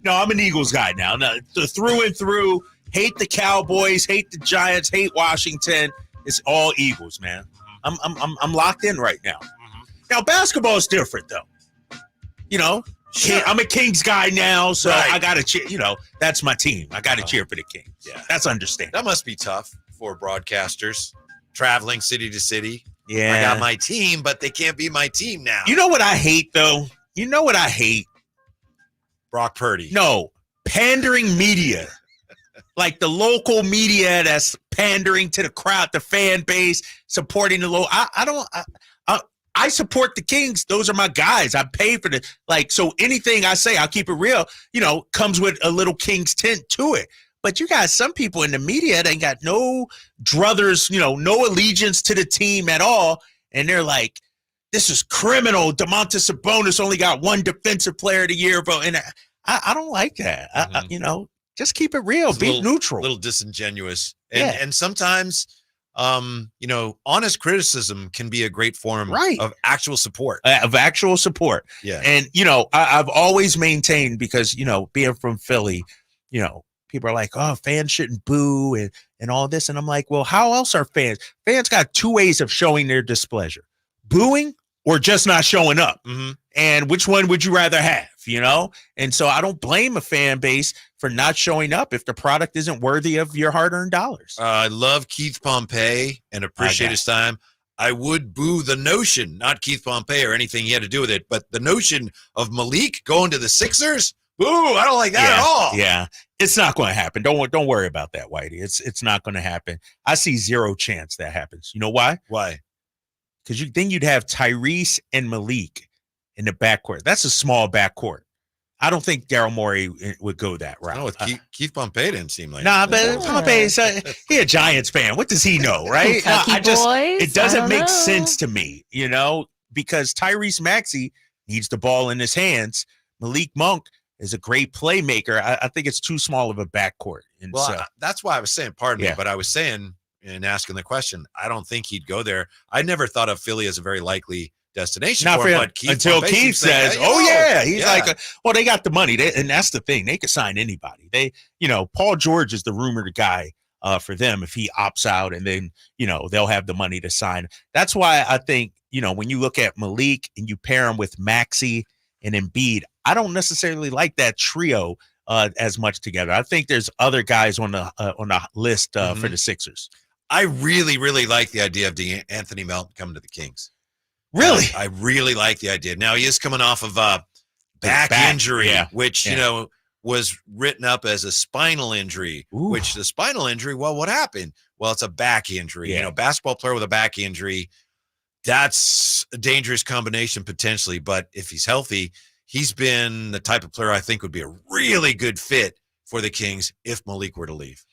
No, I'm an Eagles guy now. No, through and through. Hate the Cowboys. Hate the Giants. Hate Washington. It's all Eagles, man. I'm locked in right now. Now basketball is different, though. You know, I'm a Kings guy now, so I got to cheer. You know, that's my team. I got to cheer for the Kings. Yeah, that's understandable. That must be tough for broadcasters. Traveling city to city. Yeah. I got my team, but they can't be my team now. You know what I hate, though? You know what I hate? Brock Purdy. No, pandering media. Like the local media that's pandering to the crowd, the fan base, supporting the low. I support the Kings. Those are my guys. I pay for the, so anything I say, I'll keep it real, comes with a little Kings tint to it. But you got some people in the media that ain't got no druthers, no allegiance to the team at all. And they're like, this is criminal. Domantas Sabonis only got one defensive player of the year vote. And I don't like that. Just keep it real. Be neutral. A little disingenuous. And sometimes, honest criticism can be a great form of actual support. Yeah. And, I've always maintained because, being from Philly, people are like, oh, fans shouldn't boo and all this. And I'm like, well, how else are fans? Fans got two ways of showing their displeasure: booing or just not showing up. Mm-hmm. And which one would you rather have, And so I don't blame a fan base for not showing up if the product isn't worthy of your hard-earned dollars. I love Keith Pompey and appreciate his time. I would boo the notion, not Keith Pompey or anything he had to do with it, but the notion of Malik going to the Sixers. Boo! I don't like that at all. Yeah, it's not going to happen. Don't worry about that, Whitey. It's not going to happen. I see zero chance that happens. You know why? Why? Because then you'd have Tyrese and Malik in the backcourt. That's a small backcourt. I don't think Daryl Morey would go that route. No, with Keith Pompey didn't seem like but Pompey's he a Giants fan. What does he know, right? It doesn't make sense to me, because Tyrese Maxey needs the ball in his hands. Malik Monk is a great playmaker. I think it's too small of a backcourt. And that's why I was saying, pardon me, but I was saying in asking the question, I don't think he'd go there. I never thought of Philly as a very likely destination Not for him, but until Keith says, he's like, well, they got the money. And that's the thing. They could sign anybody. Paul George is the rumored guy for them if he opts out, and then, they'll have the money to sign. That's why I think, when you look at Malik and you pair him with Maxey and Embiid, I don't necessarily like that trio as much together. I think there's other guys on the list for the Sixers. I really, really like the idea of Anthony Melton coming to the Kings. Really? I really like the idea. Now, he is coming off of a back injury, which, was written up as a spinal injury, which the spinal injury, well, what happened? Well, it's a back injury. Basketball player with a back injury, that's a dangerous combination potentially. But if he's healthy, he's been the type of player I think would be a really good fit for the Kings if Malik were to leave.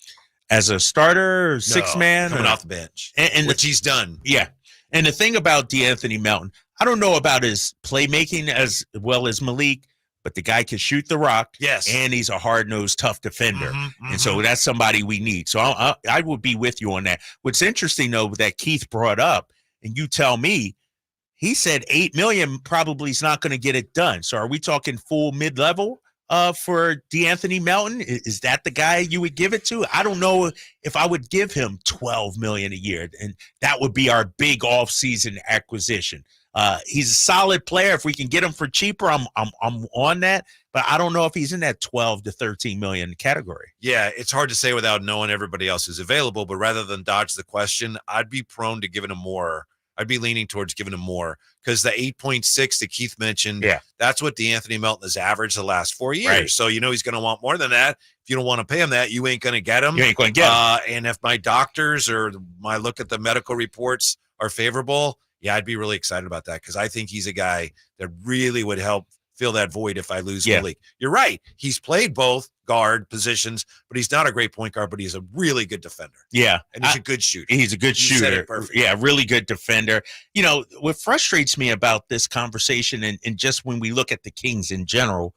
As a starter, six-man? Coming off the bench, which he's done. Yeah. And the thing about DeAnthony Melton, I don't know about his playmaking as well as Malik, but the guy can shoot the rock. Yes. And he's a hard-nosed, tough defender. And so that's somebody we need. So I would be with you on that. What's interesting, though, that Keith brought up, and you tell me, he said $8 million probably is not going to get it done. So are we talking full mid-level for DeAnthony Melton? Is that the guy you would give it to? I don't know if I would give him $12 million a year, and that would be our big off-season acquisition. He's a solid player. If we can get him for cheaper, I'm on that. But I don't know if he's in that 12 to 13 million category. Yeah, it's hard to say without knowing everybody else is available. But rather than dodge the question, I'd be prone to giving him more. I'd be leaning towards giving him more because the 8.6 that Keith mentioned, that's what DeAnthony Melton has averaged the last 4 years. Right. So he's going to want more than that. If you don't want to pay him that, you ain't going to get him. You ain't going to get him. And if my doctors or my look at the medical reports are favorable, I'd be really excited about that because I think he's a guy that really would help fill that void if I lose Malik. You're right. He's played both guard positions, but he's not a great point guard, but he's a really good defender. Yeah. And he's a good shooter. He's a good shooter. Yeah, really good defender. What frustrates me about this conversation and just when we look at the Kings in general,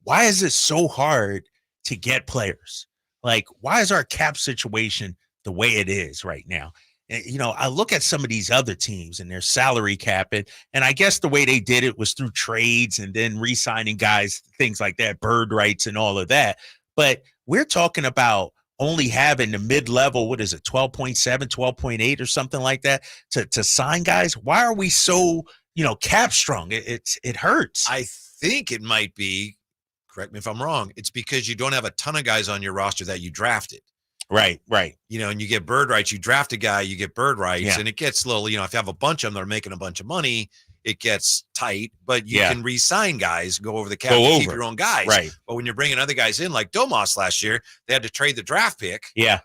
why is it so hard to get players? Like, why is our cap situation the way it is right now? I look at some of these other teams and their salary cap, and I guess the way they did it was through trades and then re-signing guys, things like that, bird rights and all of that. But we're talking about only having the mid-level, 12.7, 12.8 or something like that to sign guys. Why are we so, cap strong? It hurts. I think it might be, correct me if I'm wrong, it's because you don't have a ton of guys on your roster that you drafted. Right. And you get bird rights. You draft a guy, you get bird rights, and it gets a little, if you have a bunch of them that are making a bunch of money, it gets tight, but you can re-sign guys, go over the cap, keep your own guys. Right. But when you're bringing other guys in, like Domas last year, they had to trade the draft pick. Yeah.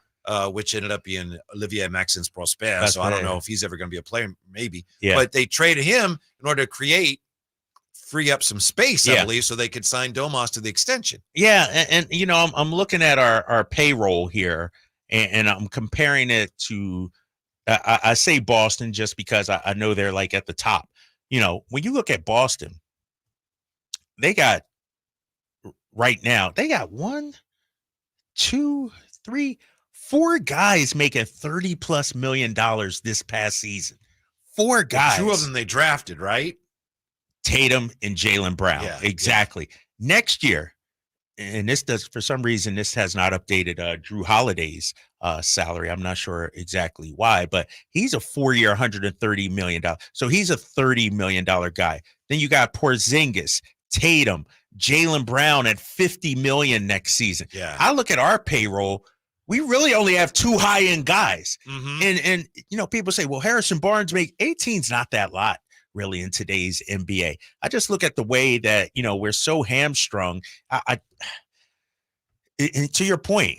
Which ended up being Olivier Maxence Prosper. So I don't know if he's ever going to be a player, maybe. Yeah. But they traded him in order to free up some space, I believe, so they could sign Domas to the extension. Yeah, and I'm looking at our payroll here, and I'm comparing it to I say Boston just because I know they're like at the top. When you look at Boston, they got 1, 2, 3, 4 guys making $30+ million this past season. 4 guys. 2 of them they drafted, right? Tatum and Jaylen Brown. Yeah, exactly. Next year, and for some reason, this has not updated Drew Holiday's salary. I'm not sure exactly why, but he's a 4-year, $130 million. So he's a $30 million guy. Then you got Porzingis, Tatum, Jaylen Brown at $50 million next season. Yeah. I look at our payroll. We really only have 2 high-end guys. Mm-hmm. And people say, well, Harrison Barnes make 18's not that lot. Really in today's NBA. I just look at the way that, we're so hamstrung. And to your point,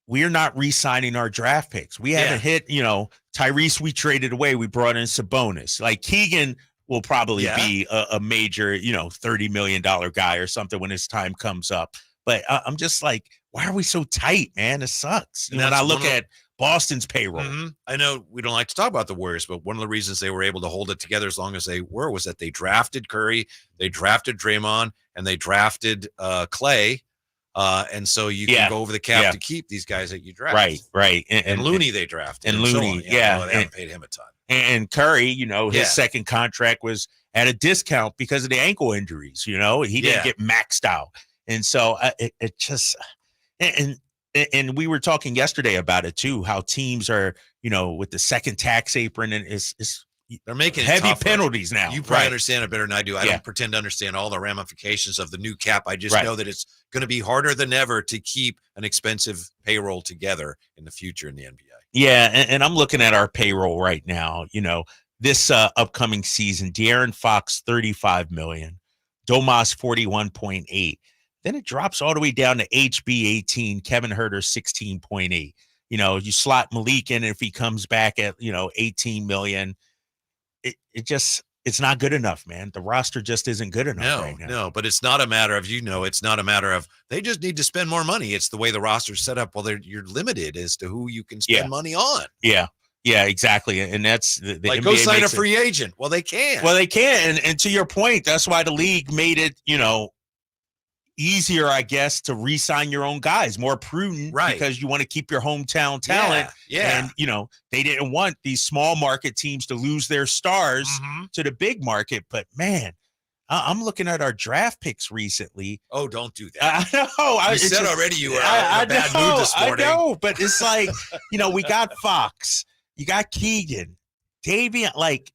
we're not re-signing our draft picks. We haven't hit, Tyrese, we traded away. We brought in Sabonis. Like Keegan will probably be a major, $30 million guy or something when his time comes up. But I'm just like, why are we so tight, man? It sucks. When I look at Boston's payroll. Mm-hmm. I know we don't like to talk about the Warriors, but one of the reasons they were able to hold it together as long as they were was that they drafted Curry, they drafted Draymond, and they drafted Clay. And so you can go over the cap to keep these guys that you draft. Right. And Looney they drafted. And Looney, they haven't paid him a ton. And Curry, his second contract was at a discount because of the ankle injuries. He didn't get maxed out. And so it just and we were talking yesterday about it too, how teams are, with the second tax apron and they're making heavy penalties now. You probably understand it better than I do. I don't pretend to understand all the ramifications of the new cap. I just know that it's going to be harder than ever to keep an expensive payroll together in the future in the NBA. Yeah, and I'm looking at our payroll right now. This upcoming season, De'Aaron Fox, $35 million, Domas, $41.8. Then it drops all the way down to HB 18, Kevin Huerter 16.8. You slot Malik in if he comes back at, 18 million. It's not good enough, man. The roster just isn't good enough right now. No, but it's not a matter of, it's not a matter of they just need to spend more money. It's the way the roster's set up. Well, you're limited as to who you can spend money on. Yeah, exactly. And that's the like NBA go sign a free agent. Well, they can. And to your point, that's why the league made it, easier, I guess, to re-sign your own guys, more prudent, right? Because you want to keep your hometown talent. Yeah. And, you know, they didn't want these small market teams to lose their stars to the big market. But, man, I'm looking at our draft picks recently. Oh, don't do that. I know. You said already you were in a bad mood this morning. I know, but it's like, you know, we got Fox. You got Keegan. Davian. Like,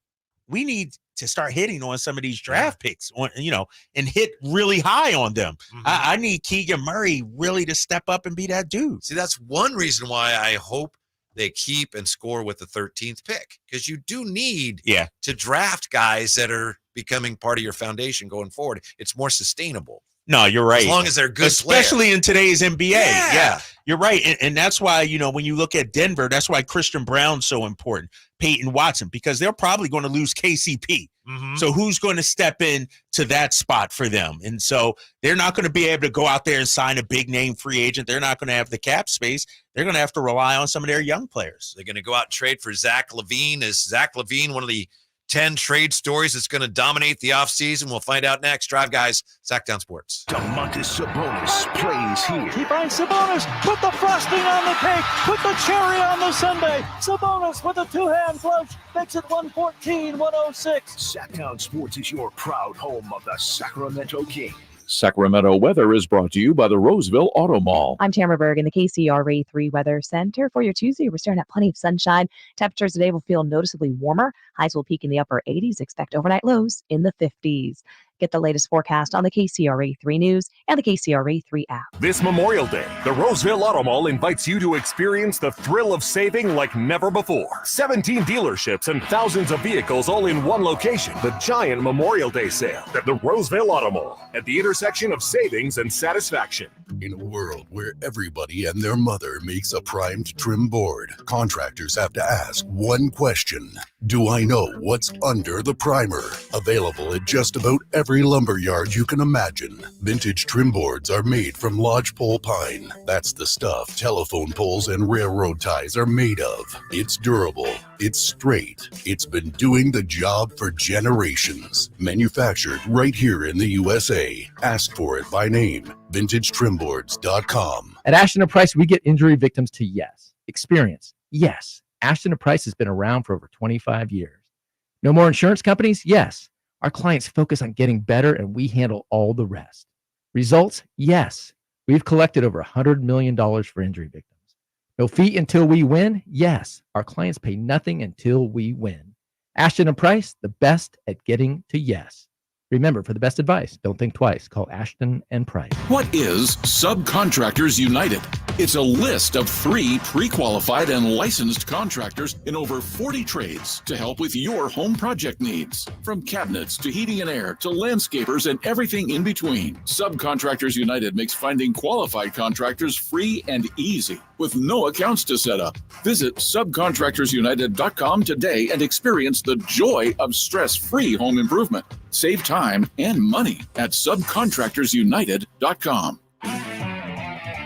we need to start hitting on some of these draft picks, you know, and hit really high on them. I need Keegan Murray really to step up and be that dude. See, that's one reason why I hope they keep and score with the 13th pick, because you do need to draft guys that are becoming part of your foundation going forward. It's more sustainable. No, you're right. As long as they're good especially players. In today's NBA. Yeah. You're right. And that's why, you know, when you look at Denver, that's why Christian Brown's so important, Peyton Watson, because they're probably going to lose KCP. So who's going to step in to that spot for them? And so they're not going to be able to go out there and sign a big name free agent. They're not going to have the cap space. They're going to have to rely on some of their young players. They're going to go out and trade for Zack LaVine. Is Zack LaVine one of the 10 trade stories that's going to dominate the offseason? We'll find out next. Drive Guys, Sacktown Sports. Domantas Sabonis plays here. He finds Sabonis, put the frosting on the cake, put the cherry on the sundae. Sabonis with a two-hand clutch makes it 114-106. Sacktown Sports is your proud home of the Sacramento Kings. Sacramento weather is brought to you by the Roseville Auto Mall. I'm Tamara Berg in the KCRA 3 Weather Center. For your Tuesday, we're staring at plenty of sunshine. Temperatures today will feel noticeably warmer. Highs will peak in the upper 80s. Expect overnight lows in the 50s. Get the latest forecast on the KCRA 3 News and the KCRA 3 app. This Memorial Day, the Roseville Auto Mall invites you to experience the thrill of saving like never before. 17 dealerships and thousands of vehicles all in one location. The giant Memorial Day sale at the Roseville Auto Mall at the intersection of savings and satisfaction. In a world where everybody and their mother makes a primed trim board, contractors have to ask one question. Do I know what's under the primer? Available at just about every lumber yard you can imagine. Vintage trim boards are made from lodgepole pine. That's the stuff telephone poles and railroad ties are made of. It's durable. It's straight. It's been doing the job for generations. Manufactured right here in the USA. Ask for it by name. VintageTrimboards.com. At Ashton & Price, we get injury victims to yes. Experience, yes. Ashton & Price has been around for over 25 years. No more insurance companies? Yes. Our clients focus on getting better, and we handle all the rest. Results? Yes. We've collected over $100 million for injury victims. No fee until we win? Yes. Our clients pay nothing until we win. Ashton & Price, the best at getting to yes. Remember, for the best advice, don't think twice. Call Ashton & Price. What is Subcontractors United? It's a list of 3 pre-qualified and licensed contractors in over 40 trades to help with your home project needs. From cabinets to heating and air to landscapers and everything in between, Subcontractors United makes finding qualified contractors free and easy with no accounts to set up. Visit subcontractorsunited.com today and experience the joy of stress-free home improvement. Save time and money at subcontractorsunited.com.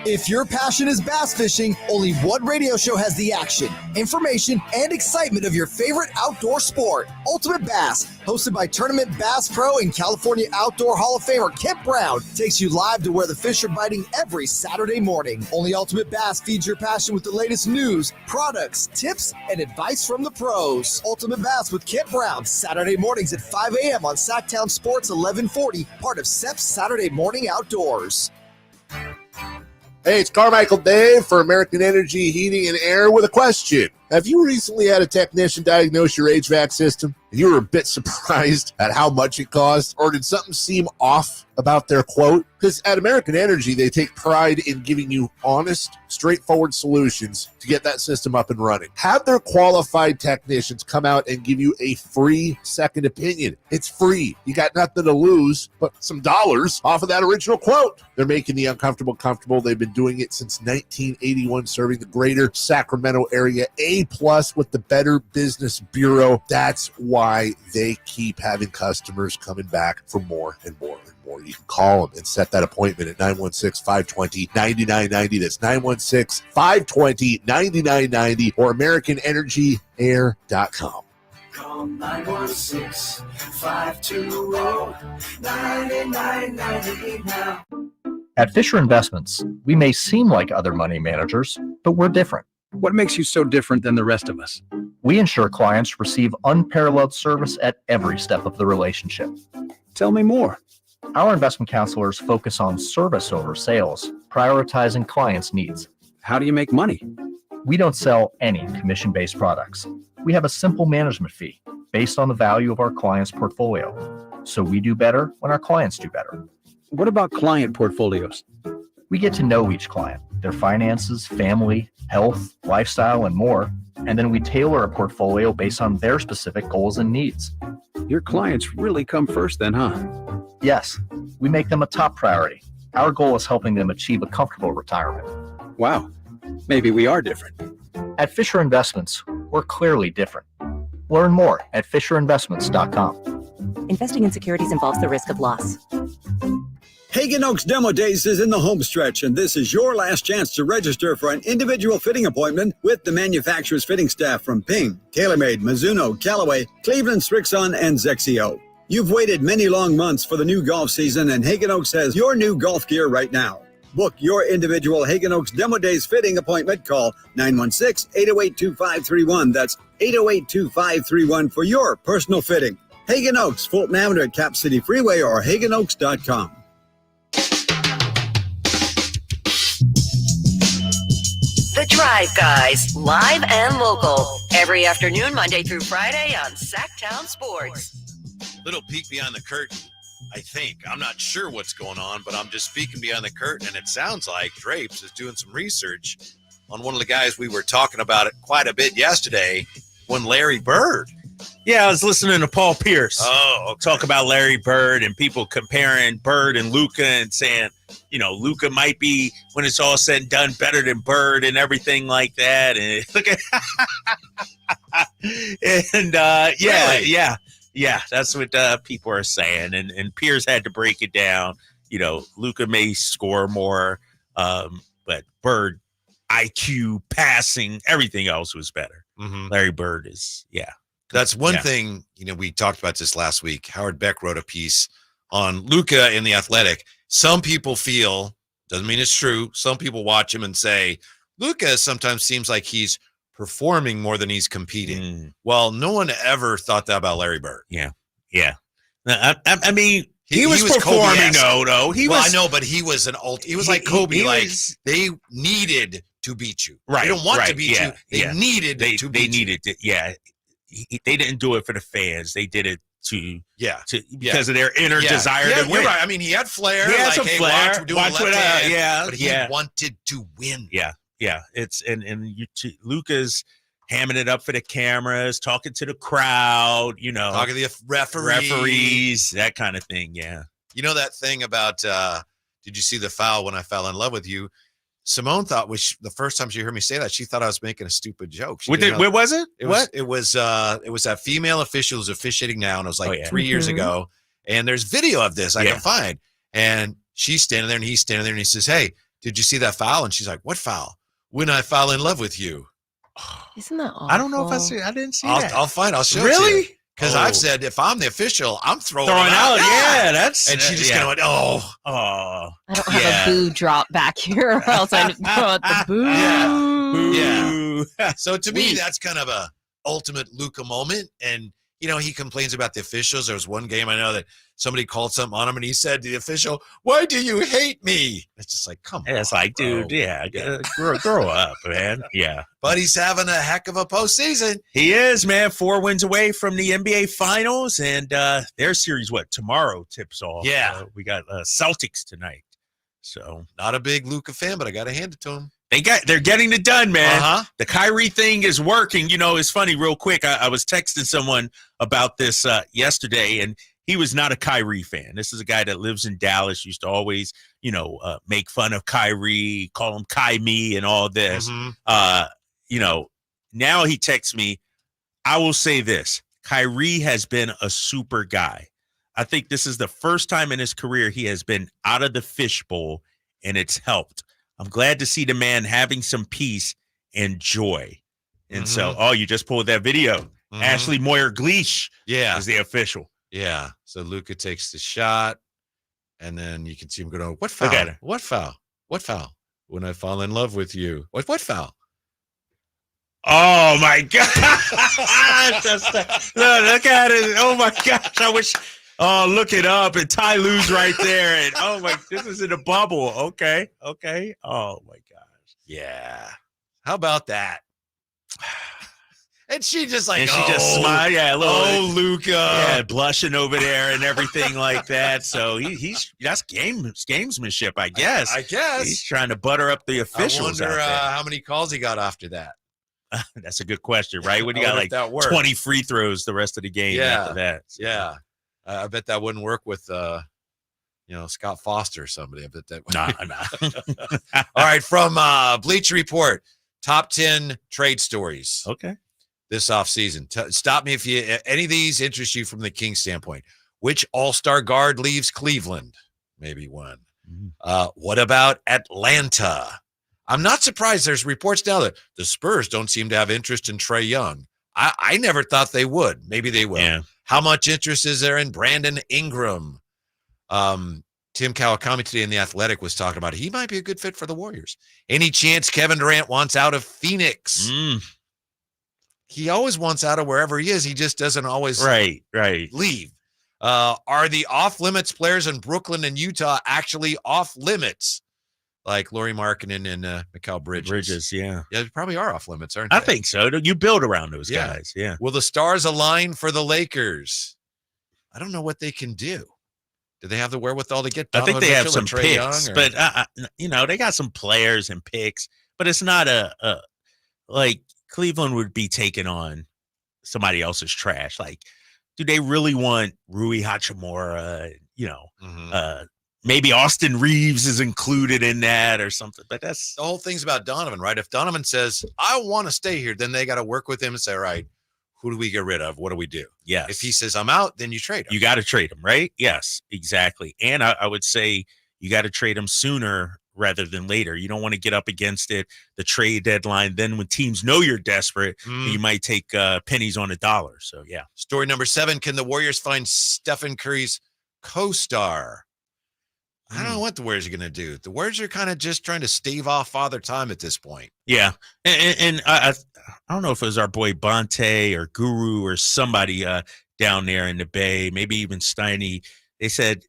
If your passion is bass fishing, only one radio show has the action, information, and excitement of your favorite outdoor sport. Ultimate Bass, hosted by Tournament Bass Pro and California Outdoor Hall of Famer Kip Brown, takes you live to where the fish are biting every Saturday morning. Only Ultimate Bass feeds your passion with the latest news, products, tips, and advice from the pros. Ultimate Bass with Kip Brown, Saturday mornings at 5 a.m. on Sacktown Sports 1140, part of SEP's Saturday Morning Outdoors. Hey, it's Carmichael Dave for American Energy Heating and Air with a question. Have you recently had a technician diagnose your HVAC system and you were a bit surprised at how much it cost? Or did something seem off about their quote? Because at American Energy, they take pride in giving you honest, straightforward solutions to get that system up and running. Have their qualified technicians come out and give you a free second opinion. It's free. You got nothing to lose but some dollars off of that original quote. They're making the uncomfortable comfortable. They've been doing it since 1981, serving the greater Sacramento area. A+ with the Better Business Bureau. That's why they keep having customers coming back for more and more and more. You can call them and set that appointment at 916-520-9990. That's 916-520-9990 or AmericanEnergyAir.com. Call 916-520-9990 now. At Fisher Investments, we may seem like other money managers, but we're different. What makes you so different than the rest of us? We ensure clients receive unparalleled service at every step of the relationship. Tell me more. Our investment counselors focus on service over sales, prioritizing clients' needs. How do you make money? We don't sell any commission-based products. We have a simple management fee based on the value of our client's portfolio. So we do better when our clients do better. What about client portfolios? We get to know each client, their finances, family, health, lifestyle, and more, and then we tailor a portfolio based on their specific goals and needs. Your clients really come first then, huh? Yes, we make them a top priority. Our goal is helping them achieve a comfortable retirement. Wow, maybe we are different. At Fisher Investments, we're clearly different. Learn more at FisherInvestments.com. Investing in securities involves the risk of loss. Hagen Oaks Demo Days is in the home stretch, and this is your last chance to register for an individual fitting appointment with the manufacturer's fitting staff from Ping, TaylorMade, Mizuno, Callaway, Cleveland, Strixon, and Zexio. You've waited many long months for the new golf season, and Hagen Oaks has your new golf gear right now. Book your individual Hagen Oaks Demo Days fitting appointment. Call 916-808-2531. That's 808-2531 for your personal fitting. Hagen Oaks, Fulton Avenue at Cap City Freeway or HagenOaks.com. The Drive Guys, live and local, every afternoon, Monday through Friday on Sacktown Sports. Little peek behind the curtain, I think. I'm not sure what's going on, but I'm just peeking behind the curtain, and it sounds like Drapes is doing some research on one of the guys we were talking about it quite a bit yesterday, when Larry Bird. Yeah, I was listening to Paul Pierce talk about Larry Bird and people comparing Bird and Luka and saying, you know, Luka might be, when it's all said and done, better than Bird and everything like that. And look at, and yeah, that's what people are saying. And Pierce had to break it down. You know, Luka may score more, but Bird, IQ, passing, everything else was better. Mm-hmm. Larry Bird is, That's one thing, you know, we talked about this last week. Howard Beck wrote a piece on Luka in The Athletic. Some people feel, doesn't mean it's true, some people watch him and say, Luka sometimes seems like he's performing more than he's competing. Well, no one ever thought that about Larry Bird. Yeah. I mean, he was performing, though. I know, but he was he was like Kobe. They needed to beat you. Right. They don't want to beat you. They needed to beat you. They didn't do it for the fans. They did it because of their inner desire to win. You're right. I mean, he had flair. He had some flair. But he wanted to win. Yeah. It's Luka's hamming it up for the cameras, talking to the crowd, you know, talking to the referees, that kind of thing. Yeah. You know that thing about did you see the foul when I fell in love with you? Simone thought, the first time she heard me say that, she thought I was making a stupid joke. Where was it? It was that female official who's officiating now, and it was like 3 years ago. And there's video of this I can find. And she's standing there, and he's standing there, and he says, "Hey, did you see that foul?" And she's like, "What foul?" "When I fell in love with you." Isn't that awful? I don't know if I didn't see that. I'll find. I'll show it really? to you. Because I've said, if I'm the official, I'm throwing out. Yeah, that's. And she just kind of went, I don't have a boo drop back here, or else I'd throw out the boo. Yeah. So to me, that's kind of a ultimate Luka moment. And, you know, he complains about the officials. There was one game I know that somebody called something on him, and he said to the official, "Why do you hate me?" It's just like, come on. It's like, dude, grow up, man. Yeah. But he's having a heck of a postseason. He is, man. 4 wins away from the NBA Finals, and their series, tomorrow tips off. Yeah. We got Celtics tonight. So not a big Luka fan, but I got to hand it to him. They're getting it done, man. Uh-huh. The Kyrie thing is working. You know, it's funny, real quick. I was texting someone about this yesterday, and he was not a Kyrie fan. This is a guy that lives in Dallas, used to always, make fun of Kyrie, call him Kai-me and all this. Mm-hmm. Now he texts me, I will say this, Kyrie has been a super guy. I think this is the first time in his career he has been out of the fishbowl, and it's helped. I'm glad to see the man having some peace and joy. And so, you just pulled that video. Mm-hmm. Ashley Moyer-Gleish is the official. Yeah. So Luka takes the shot. And then you can see him go, what foul? What foul? What foul? When I fall in love with you. What foul? Oh, my gosh. Look at it. Oh, my gosh. I wish. Oh, look it up. And Ty Lue's right there. And oh, my, this is in a bubble. Okay. Oh, my gosh. Yeah. How about that? And she just like, and she just smiled. Yeah, Luka. Yeah, blushing over there and everything like that. So that's gamesmanship, I guess. I guess. He's trying to butter up the officials. I wonder how many calls he got after that. That's a good question, right? When you got like 20 free throws the rest of the game after that. So. Yeah. I bet that wouldn't work with, Scott Foster or somebody. I bet that would. Nah. All right. From Bleacher Report, top 10 trade stories. Okay. This offseason. Stop me if any of these interest you from the Kings standpoint. Which all-star guard leaves Cleveland? Maybe one. What about Atlanta? I'm not surprised there's reports now that the Spurs don't seem to have interest in Trae Young. I never thought they would. Maybe they will. Yeah. How much interest is there in Brandon Ingram? Tim Kawakami today in The Athletic was talking about it. He might be a good fit for the Warriors. Any chance Kevin Durant wants out of Phoenix? He always wants out of wherever he is. He just doesn't always leave. Are the off-limits players in Brooklyn and Utah actually off-limits? Like Lauri Markkanen and Mikal Bridges. Yeah. Yeah, they probably are off-limits, aren't they? I think so. You build around those guys. Yeah. Will the stars align for the Lakers? I don't know what they can do. Do they have the wherewithal to get Donovan I think they have Mitchell some and Trae picks, Young, but, they got some players and picks, but it's not like Cleveland would be taking on somebody else's trash. Like, do they really want Rui Hachimura, maybe Austin Reeves is included in that or something, but that's the whole thing's about Donovan, right? If Donovan says, I want to stay here, then they got to work with him and say, all right, who do we get rid of? What do we do? Yes. If he says, I'm out, then you trade him. You got to trade him, right? Yes, exactly. And I would say you got to trade him sooner rather than later. You don't want to get up against it, the trade deadline. Then when teams know you're desperate, you might take pennies on a dollar. So, yeah. Story number 7, can the Warriors find Stephen Curry's co-star? I don't know what the Warriors are going to do. The Warriors are kind of just trying to stave off Father Time at this point. Yeah. And I don't know if it was our boy Bonte or Guru or somebody down there in the Bay, maybe even Steiny. They said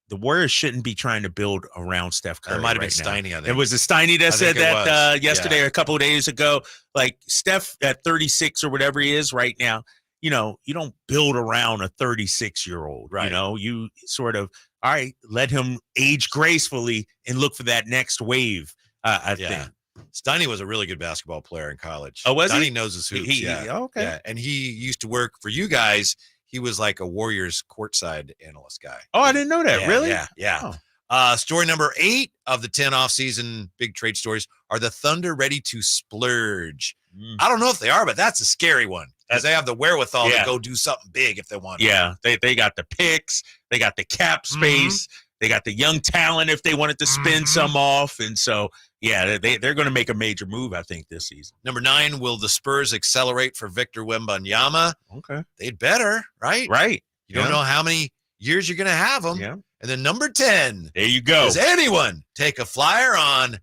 the Warriors shouldn't be trying to build around Steph Curry. It might have been Steiny, I think. It was a Steiny that said that yesterday or a couple of days ago. Like Steph at 36 or whatever he is right now, you don't build around a 36-year-old. Right. You sort of, all right, let him age gracefully and look for that next wave, I think. Steiny was a really good basketball player in college. Oh, was he? Steiny knows his hoops. Okay. Yeah. And he used to work for you guys. He was like a Warriors courtside analyst guy. Oh, I didn't know that. Really? Yeah. Oh. Story number 8 of the 10 offseason big trade stories. Are the Thunder ready to splurge? I don't know if they are, but that's a scary one. Because they have the wherewithal to go do something big if they want to. Yeah, they got the picks. They got the cap space. They got the young talent if they wanted to spin some off. And so, yeah, they're going to make a major move, I think, this season. Number 9, will the Spurs accelerate for Victor Wembanyama? Okay. They'd better, right? Right. You don't know how many years you're going to have them. Yeah. And then number 10. There you go. Does anyone take a flyer on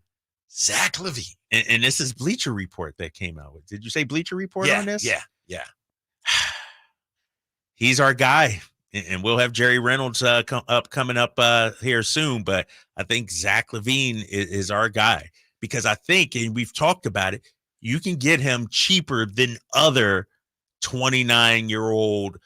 Zack LaVine? And this is Bleacher Report that came out with. Did you say Bleacher Report on this? Yeah. He's our guy. And we'll have Jerry Reynolds coming up here soon. But I think Zack LaVine is our guy. Because I think, and we've talked about it, you can get him cheaper than other 29-year-old,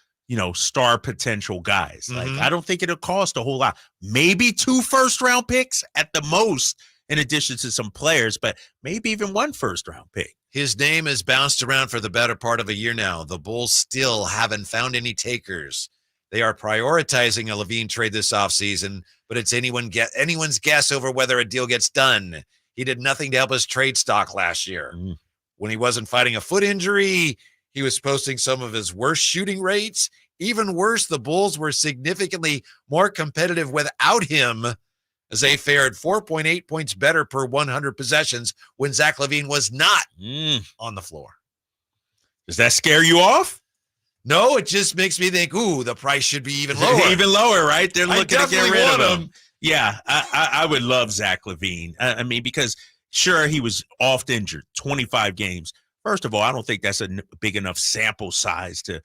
star potential guys. Like, I don't think it'll cost a whole lot. Maybe 2 first-round picks at the most, in addition to some players, but maybe even 1 first-round pick. His name has bounced around for the better part of a year now. The Bulls still haven't found any takers. They are prioritizing a LaVine trade this offseason, but it's anyone's guess over whether a deal gets done. He did nothing to help his trade stock last year. When he wasn't fighting a foot injury, he was posting some of his worst shooting rates. Even worse, the Bulls were significantly more competitive without him, as they fared 4.8 points better per 100 possessions when Zack LaVine was not on the floor. Does that scare you off? No, it just makes me think, the price should be even lower. Even lower, right? They're looking to get rid of him. Yeah, I would love Zack LaVine. I mean, because sure, he was oft injured, 25 games. First of all, I don't think that's a big enough sample size to,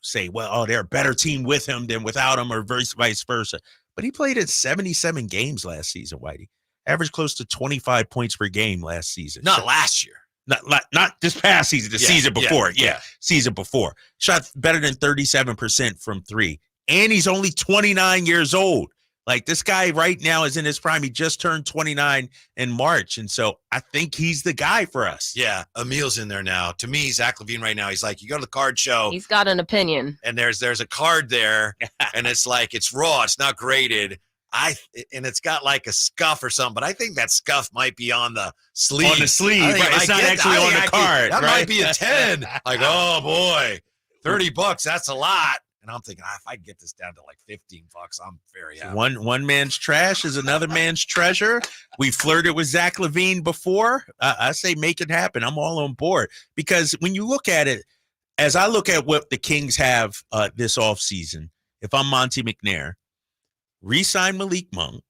say, well, they're a better team with him than without him, or vice versa. But he played in 77 games last season, Whitey. Averaged close to 25 points per game last season. Not last year. Not this past season, season before. Yeah, season before. Shot better than 37% from three. And he's only 29 years old. Like, this guy right now is in his prime. He just turned 29 in March. And so I think he's the guy for us. Yeah, Emil's in there now. To me, Zack LaVine right now, he's like, you go to the card show. He's got an opinion. And there's a card there, and it's like, it's raw. It's not graded. And it's got like a scuff or something, but I think that scuff might be on the sleeve. On the sleeve, right? It's not actually on the card. That right? might be a 10. Like, oh boy, $30, that's a lot. And I'm thinking, if I get this down to like $15, I'm very happy. One man's trash is another man's treasure. We flirted with Zack LaVine before. I say make it happen. I'm all on board, because when you look at it, as I look at what the Kings have this offseason, if I'm Monty McNair, re-sign Malik Monk,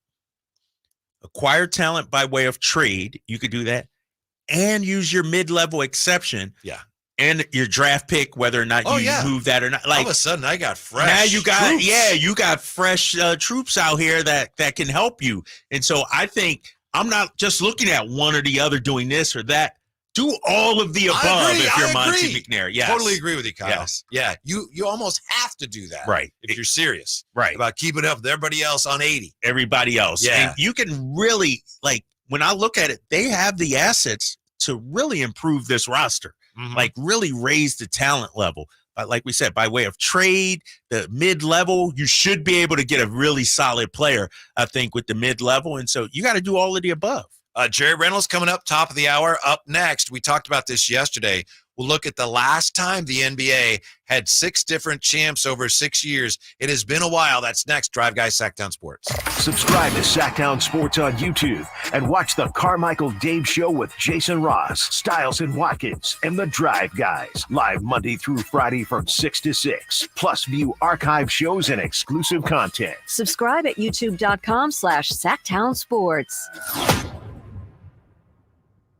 acquire talent by way of trade, you could do that, and use your mid-level exception. Yeah. And your draft pick, whether or not you move that or not. Like, all of a sudden, I got fresh. Now you got troops. You got fresh troops out here that can help you. And so I think I'm not just looking at one or the other doing this or that. Do all of the above if you're Monty McNair. Yes. Totally agree with you, Kyle. Yes. Yeah, you almost have to do that. Right. If you're serious. Right. About keeping up with everybody else on 80. Everybody else. Yeah. And you can really, like, when I look at it, they have the assets to really improve this roster. Mm-hmm. Like, really raise the talent level. Like we said, by way of trade, the mid-level, you should be able to get a really solid player, I think, with the mid-level. And so you got to do all of the above. Jerry Reynolds coming up, top of the hour. Up next, we talked about this yesterday. We'll look at the last time the NBA had 6 different champs over 6 years. It has been a while. That's next. Drive Guys, Sacktown Sports. Subscribe to Sacktown Sports on YouTube and watch the Carmichael Dave Show with Jason Ross, Stiles and Watkins, and the Drive Guys. Live Monday through Friday from 6 to 6. Plus, view archive shows and exclusive content. Subscribe at youtube.com/Sacktown Sports.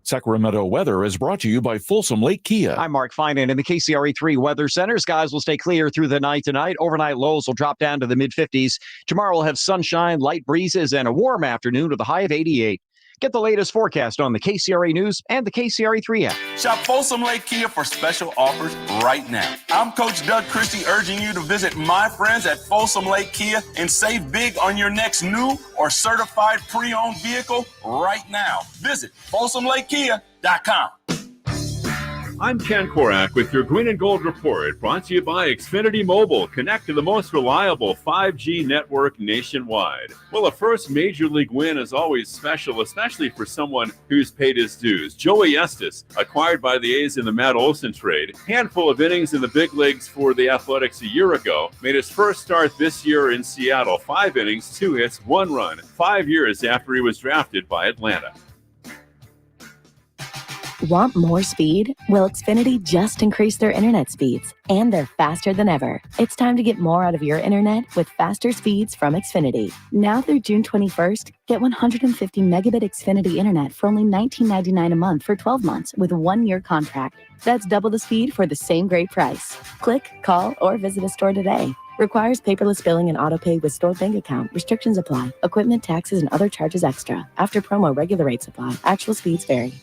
Sacramento weather is brought to you by Folsom Lake Kia. I'm Mark Finan in the KCRE3 Weather Center. Skies will stay clear through the night tonight. Overnight lows will drop down to the mid-50s. Tomorrow we'll have sunshine, light breezes, and a warm afternoon with a high of 88. Get the latest forecast on the KCRE News and the KCRE3 app. Shop Folsom Lake Kia for special offers right now. I'm Coach Doug Christie urging you to visit my friends at Folsom Lake Kia and save big on your next new or certified pre-owned vehicle right now. Visit FolsomLakeKia.com. I'm Ken Korak with your Green and Gold Report, brought to you by Xfinity Mobile. Connect to the most reliable 5G network nationwide. Well, a first Major League win is always special, especially for someone who's paid his dues. Joey Estes, acquired by the A's in the Matt Olson trade, handful of innings in the big leagues for the Athletics a year ago, made his first start this year in Seattle. 5 innings, 2 hits, 1 run, 5 years after he was drafted by Atlanta. Want more speed? Well, Xfinity just increased their internet speeds, and they're faster than ever. It's time to get more out of your internet with faster speeds from Xfinity. Now through June 21st, get 150 megabit Xfinity internet for only $19.99 a month for 12 months with a 1-year contract. That's double the speed for the same great price. Click, call, or visit a store today. Requires paperless billing and autopay with stored bank account. Restrictions apply. Equipment, taxes, and other charges extra. After promo, regular rates apply. Actual speeds vary.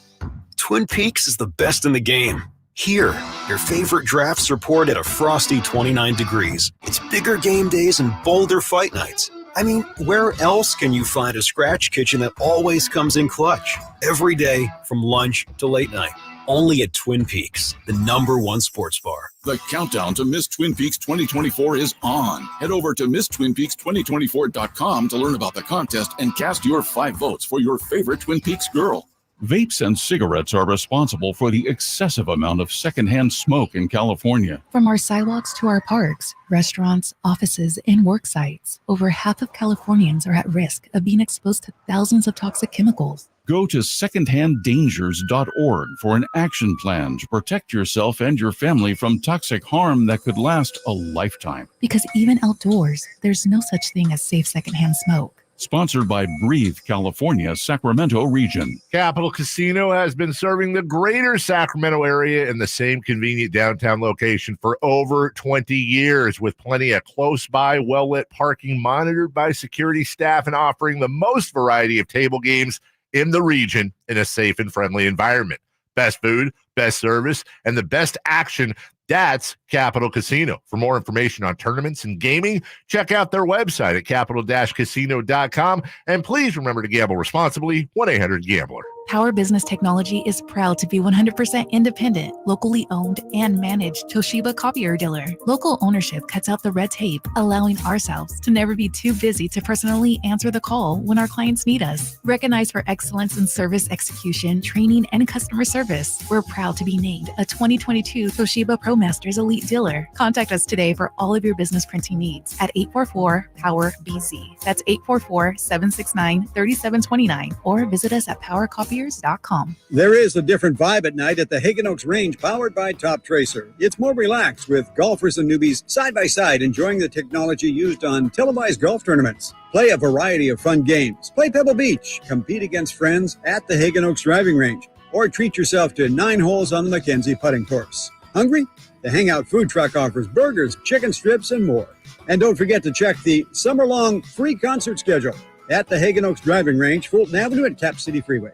Twin Peaks is the best in the game. Here, your favorite drafts are poured at a frosty 29 degrees. It's bigger game days and bolder fight nights. I mean, where else can you find a scratch kitchen that always comes in clutch? Every day, from lunch to late night. Only at Twin Peaks, the #1 sports bar. The countdown to Miss Twin Peaks 2024 is on. Head over to MissTwinPeaks2024.com to learn about the contest and cast your 5 votes for your favorite Twin Peaks girl. Vapes and cigarettes are responsible for the excessive amount of secondhand smoke in California. From our sidewalks to our parks, restaurants, offices, and work sites, over half of Californians are at risk of being exposed to thousands of toxic chemicals. Go to secondhanddangers.org for an action plan to protect yourself and your family from toxic harm that could last a lifetime. Because even outdoors, there's no such thing as safe secondhand smoke. Sponsored by Breathe California, Sacramento region. Capital Casino has been serving the greater Sacramento area in the same convenient downtown location for over 20 years, with plenty of close-by, well-lit parking monitored by security staff and offering the most variety of table games in the region in a safe and friendly environment. Best food, best service, and the best action. That's Capital Casino. For more information on tournaments and gaming, check out their website at capital-casino.com. And please remember to gamble responsibly. 1-800-GAMBLER. Power Business Technology is proud to be 100% independent, locally owned, and managed Toshiba copier dealer. Local ownership cuts out the red tape, allowing ourselves to never be too busy to personally answer the call when our clients need us. Recognized for excellence in service execution, training, and customer service, we're proud to be named a 2022 Toshiba ProMasters Elite Dealer. Contact us today for all of your business printing needs at 844-POWER-BZ. That's 844-769-3729, or visit us at PowerCopier.com. There is a different vibe at night at the Hagen Oaks Range, powered by Top Tracer. It's more relaxed, with golfers and newbies side by side enjoying the technology used on televised golf tournaments. Play a variety of fun games. Play Pebble Beach. Compete against friends at the Hagen Oaks Driving Range. Or treat yourself to 9 holes on the Mackenzie putting course. Hungry? The Hangout Food Truck offers burgers, chicken strips, and more. And don't forget to check the summer-long free concert schedule at the Hagen Oaks Driving Range, Fulton Avenue and Cap City Freeway.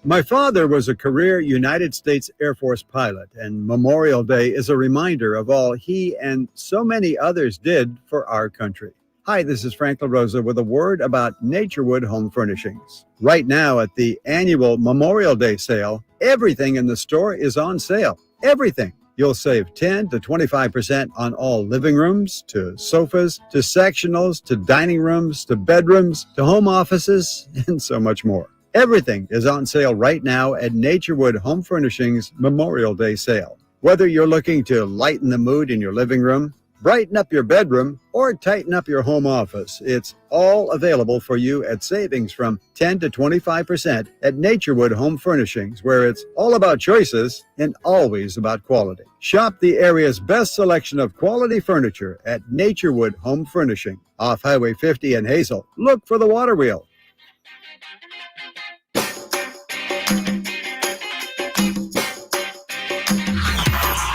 My father was a career United States Air Force pilot, and Memorial Day is a reminder of all he and so many others did for our country. Hi, this is Frank LaRosa with a word about Naturewood Home Furnishings. Right now at the annual Memorial Day sale, everything in the store is on sale. Everything. You'll save 10 to 25% on all living rooms, to sofas, to sectionals, to dining rooms, to bedrooms, to home offices, and so much more. Everything is on sale right now at Naturewood Home Furnishings Memorial Day sale. Whether you're looking to lighten the mood in your living room, brighten up your bedroom, or tighten up your home office, it's all available for you at savings from 10 to 25% at Naturewood Home Furnishings, where it's all about choices and always about quality. Shop the area's best selection of quality furniture at Naturewood Home Furnishing, off Highway 50 in Hazel. Look for the water wheel.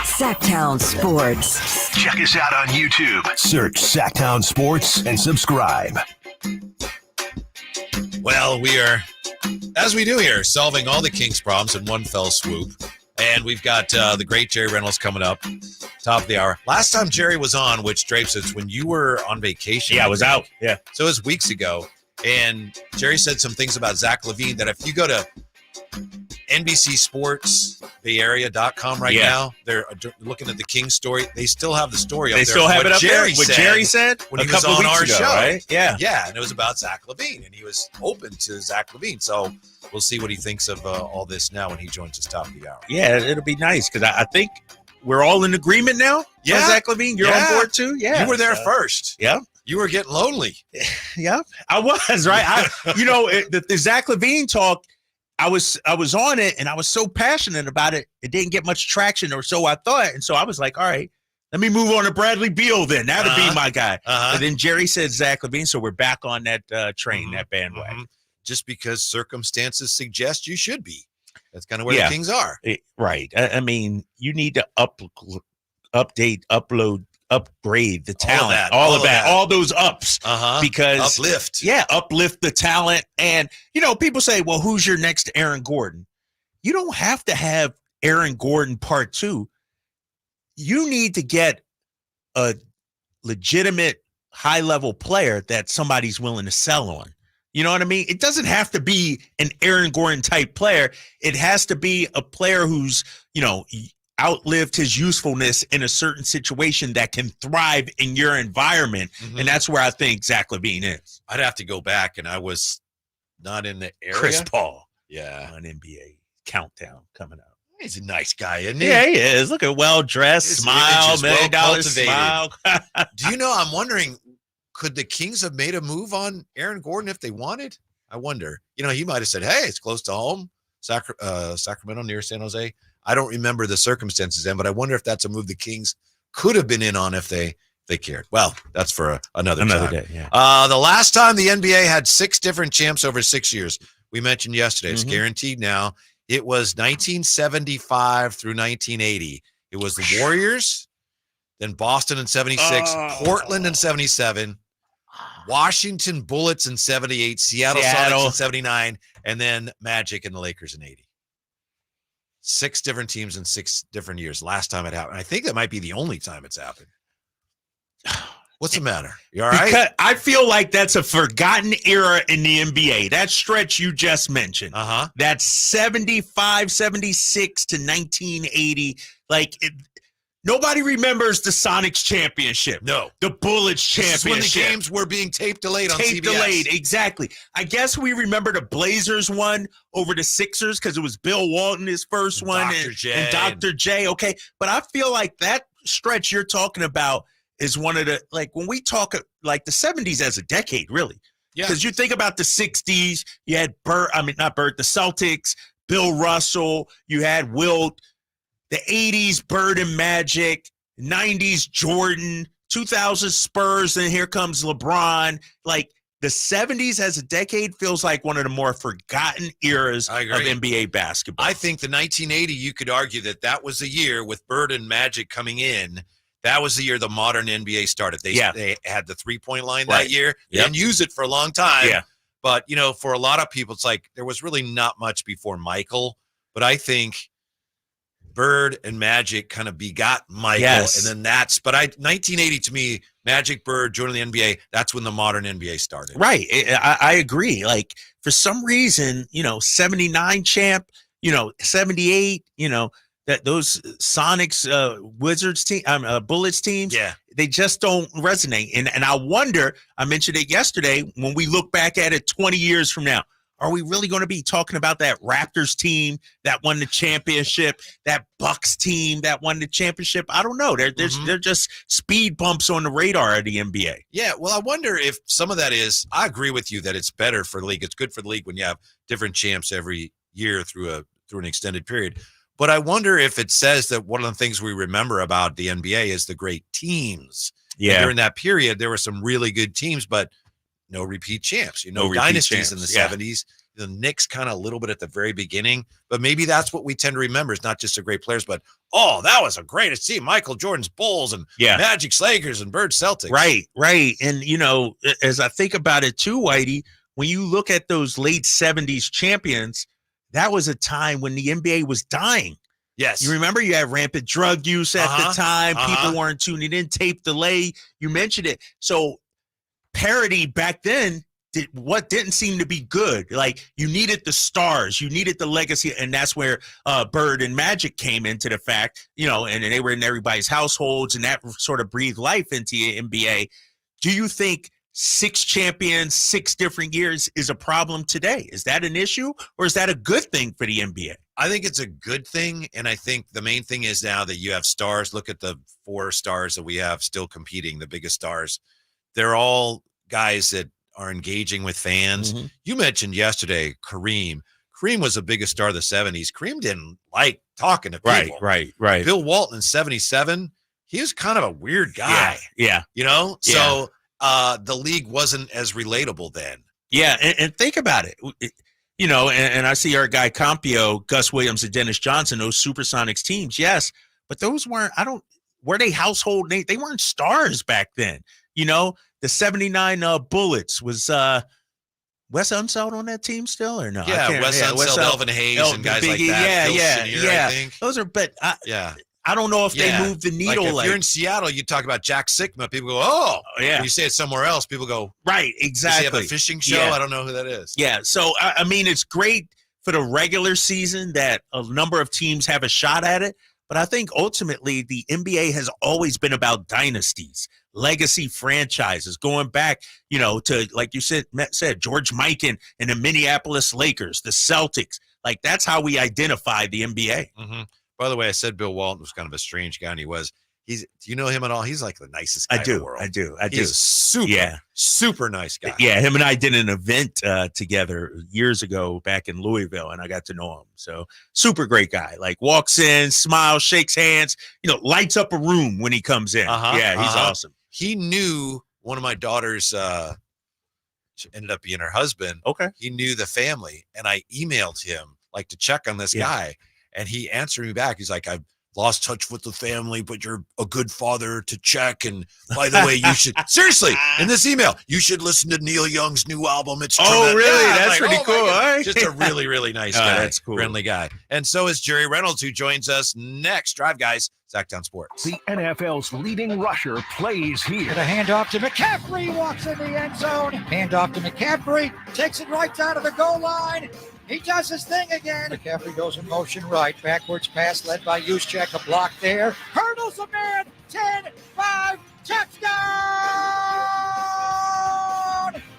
Sacktown Sports. Check us out on YouTube. Search Sacktown Sports and subscribe. Well, we are, as we do here, solving all the Kings problems in one fell swoop. And we've got the great Jerry Reynolds coming up, top of the hour. Last time Jerry was on, which Drapes, it's when you were on vacation. Yeah, I was out. Yeah. So it was weeks ago. And Jerry said some things about Zack LaVine that if you go to NBC Sports BayArea.com right now, they're looking at the Kings story. They still have the story up there. They still have it up there? What Jerry said? When he was on our show. Right? Yeah. Yeah, and it was about Zack LaVine, and he was open to Zack LaVine. So we'll see what he thinks of all this now when he joins us top of the hour. Yeah, it'll be nice because I think we're all in agreement now. Yeah. Zack LaVine, you're on board too? Yeah. You were there first. Yeah. You were getting lonely. Yeah, I was, right? The Zack LaVine talk, I was on it and I was so passionate about it. It didn't get much traction, or so I thought. And so I was like, all right, let me move on to Bradley Beal then. That'll be my guy. But then Jerry said Zack LaVine, so we're back on that train, that bandwagon. Just because circumstances suggest you should be. That's kind of where the Kings are. Right. I mean, you need to update, upload, upgrade the talent, all of that, all those ups, because uplift the talent. And people say, well, who's your next Aaron Gordon? You don't have to have Aaron Gordon part 2. You need to get a legitimate high level player that somebody's willing to sell on. You know what I mean? It doesn't have to be an Aaron Gordon type player. It has to be a player who's, outlived his usefulness in a certain situation that can thrive in your environment. And that's where I think Zack LaVine is. I'd have to go back, and I was not in the area. Chris Paul. Yeah. On NBA countdown coming up. He's a nice guy, isn't he? Yeah, he is. Look at well-dressed, smile, $1 million smile. Do you know, I'm wondering, could the Kings have made a move on Aaron Gordon if they wanted? I wonder. He might have said, hey, it's close to home. Sacramento near San Jose. I don't remember the circumstances then, but I wonder if that's a move the Kings could have been in on if they They cared. Well, that's for another Another time. day, yeah. The last time the NBA had 6 different champs over 6 years, we mentioned yesterday, it's Mhm. guaranteed now. It was 1975 through 1980. It was the Warriors, then Boston in 76, Portland in 77, Washington Bullets in 78, Seattle Sonics in 79, and then Magic and the Lakers in 80. 6 different teams in 6 different years. Last time it happened. I think that might be the only time it's happened. What's the matter? You all right? Because I feel like that's a forgotten era in the NBA. That stretch you just mentioned. Uh-huh. That's 75, 76 to 1980. Nobody remembers the Sonics championship. No. The Bullets This championship. is when the games were being tape delayed on CBS. Tape delayed, exactly. I guess we remember the Blazers one over the Sixers because it was Bill Walton, his first one, and Dr. J. Okay, but I feel like that stretch you're talking about is one of the, when we talk like the 70s as a decade, really. Yeah. Because you think about the 60s, you had the Celtics, Bill Russell, you had Wilt, the 80s, Bird and Magic, 90s, Jordan, 2000 Spurs, and here comes LeBron. Like the 70s as a decade feels like one of the more forgotten eras of NBA basketball. I think the 1980, you could argue that was the year with Bird and Magic coming in. That was the year the modern NBA started. They had the 3-point line that year. They didn't use it for a long time. Yeah. But, for a lot of people, it's like there was really not much before Michael. But I think Bird and Magic kind of begot Michael. Yes. And then 1980 to me, Magic, Bird, joining the NBA, that's when the modern NBA started. Right. I agree. Like, for some reason, 79 champ, 78, that those Sonics, Wizards team, Bullets teams, they just don't resonate. And I wonder, I mentioned it yesterday, when we look back at it 20 years from now, are we really going to be talking about that Raptors team that won the championship, that Bucks team that won the championship? I don't know. They're just speed bumps on the radar of the NBA. Yeah, well, I wonder if some of that is, I agree with you that it's better for the league. It's good for the league when you have different champs every year through an extended period. But I wonder if it says that one of the things we remember about the NBA is the great teams. Yeah. And during that period, there were some really good teams, but no repeat champs. Dynasties in the 70s. The Knicks kind of a little bit at the very beginning. But maybe that's what we tend to remember is not just the great players, but, that was a greatest team. Michael Jordan's Bulls and Magic's Lakers and Bird's Celtics. Right. And, as I think about it too, Whitey, when you look at those late 70s champions, that was a time when the NBA was dying. Yes. You remember you had rampant drug use at the time. People weren't tuning in, tape delay. You mentioned it. So parity back then didn't seem to be good. Like, you needed the stars, you needed the legacy, and that's where Bird and Magic came into the fact, and they were in everybody's households, and that sort of breathed life into the NBA. Do you think 6 champions, 6 different years is a problem today? Is that an issue, or is that a good thing for the NBA? I think it's a good thing, and I think the main thing is now that you have stars. Look at the 4 stars that we have still competing, the biggest stars. They're all guys that are engaging with fans. Mm-hmm. You mentioned yesterday Kareem. Kareem was the biggest star of the 70s. Kareem didn't like talking to people. Right. Bill Walton in 77, he was kind of a weird guy. Yeah. So the league wasn't as relatable then. Yeah, and think about it. And I see our guy Compio, Gus Williams, and Dennis Johnson, those Supersonics teams, yes, but those weren't, were they household names? They weren't stars back then. The 79 Bullets was Wes Unseld on that team still or no? Yeah, Wes Unseld, Elvin Hayes, and guys like that. Yeah. I think. Those are, but I don't know if they moved the needle. Like if you're in Seattle, you talk about Jack Sikma, people go, oh, yeah. When you say it somewhere else, people go, right, exactly. Does he have a fishing show? Yeah. I don't know who that is. Yeah, so, I mean, it's great for the regular season that a number of teams have a shot at it, but I think ultimately the NBA has always been about dynasties, legacy franchises, going back, to, like you said, George Mikan and the Minneapolis Lakers, the Celtics. Like, that's how we identify the NBA. Mm-hmm. By the way, I said Bill Walton was kind of a strange guy, and he was. Do you know him at all? He's like the nicest guy in the world. I do. He's super nice guy. Yeah, him and I did an event together years ago back in Louisville, and I got to know him. So super great guy. Like, walks in, smiles, shakes hands, lights up a room when he comes in. Yeah, he's awesome. he knew one of my daughters ended up being her husband. Okay. He knew the family, and I emailed him like to check on this guy, and he answered me back. He's like, I've lost touch with the family, but you're a good father to check. And by the way, you should seriously in this email, you should listen to Neil Young's new album. It's tremendous. Really? Yeah, That's like, pretty cool. Right? Just a really, really nice guy. That's cool. Friendly guy. And so is Jerry Reynolds, who joins us next. Drive Guys, Sacktown Sports. The NFL's leading rusher plays here. A handoff to McCaffrey, walks in the end zone. Handoff to McCaffrey, takes it right down to the goal line. He does his thing again. McCaffrey goes in motion right. Backwards pass led by Juszczyk. A block there. Hurdles a man. 10-5. Touchdown!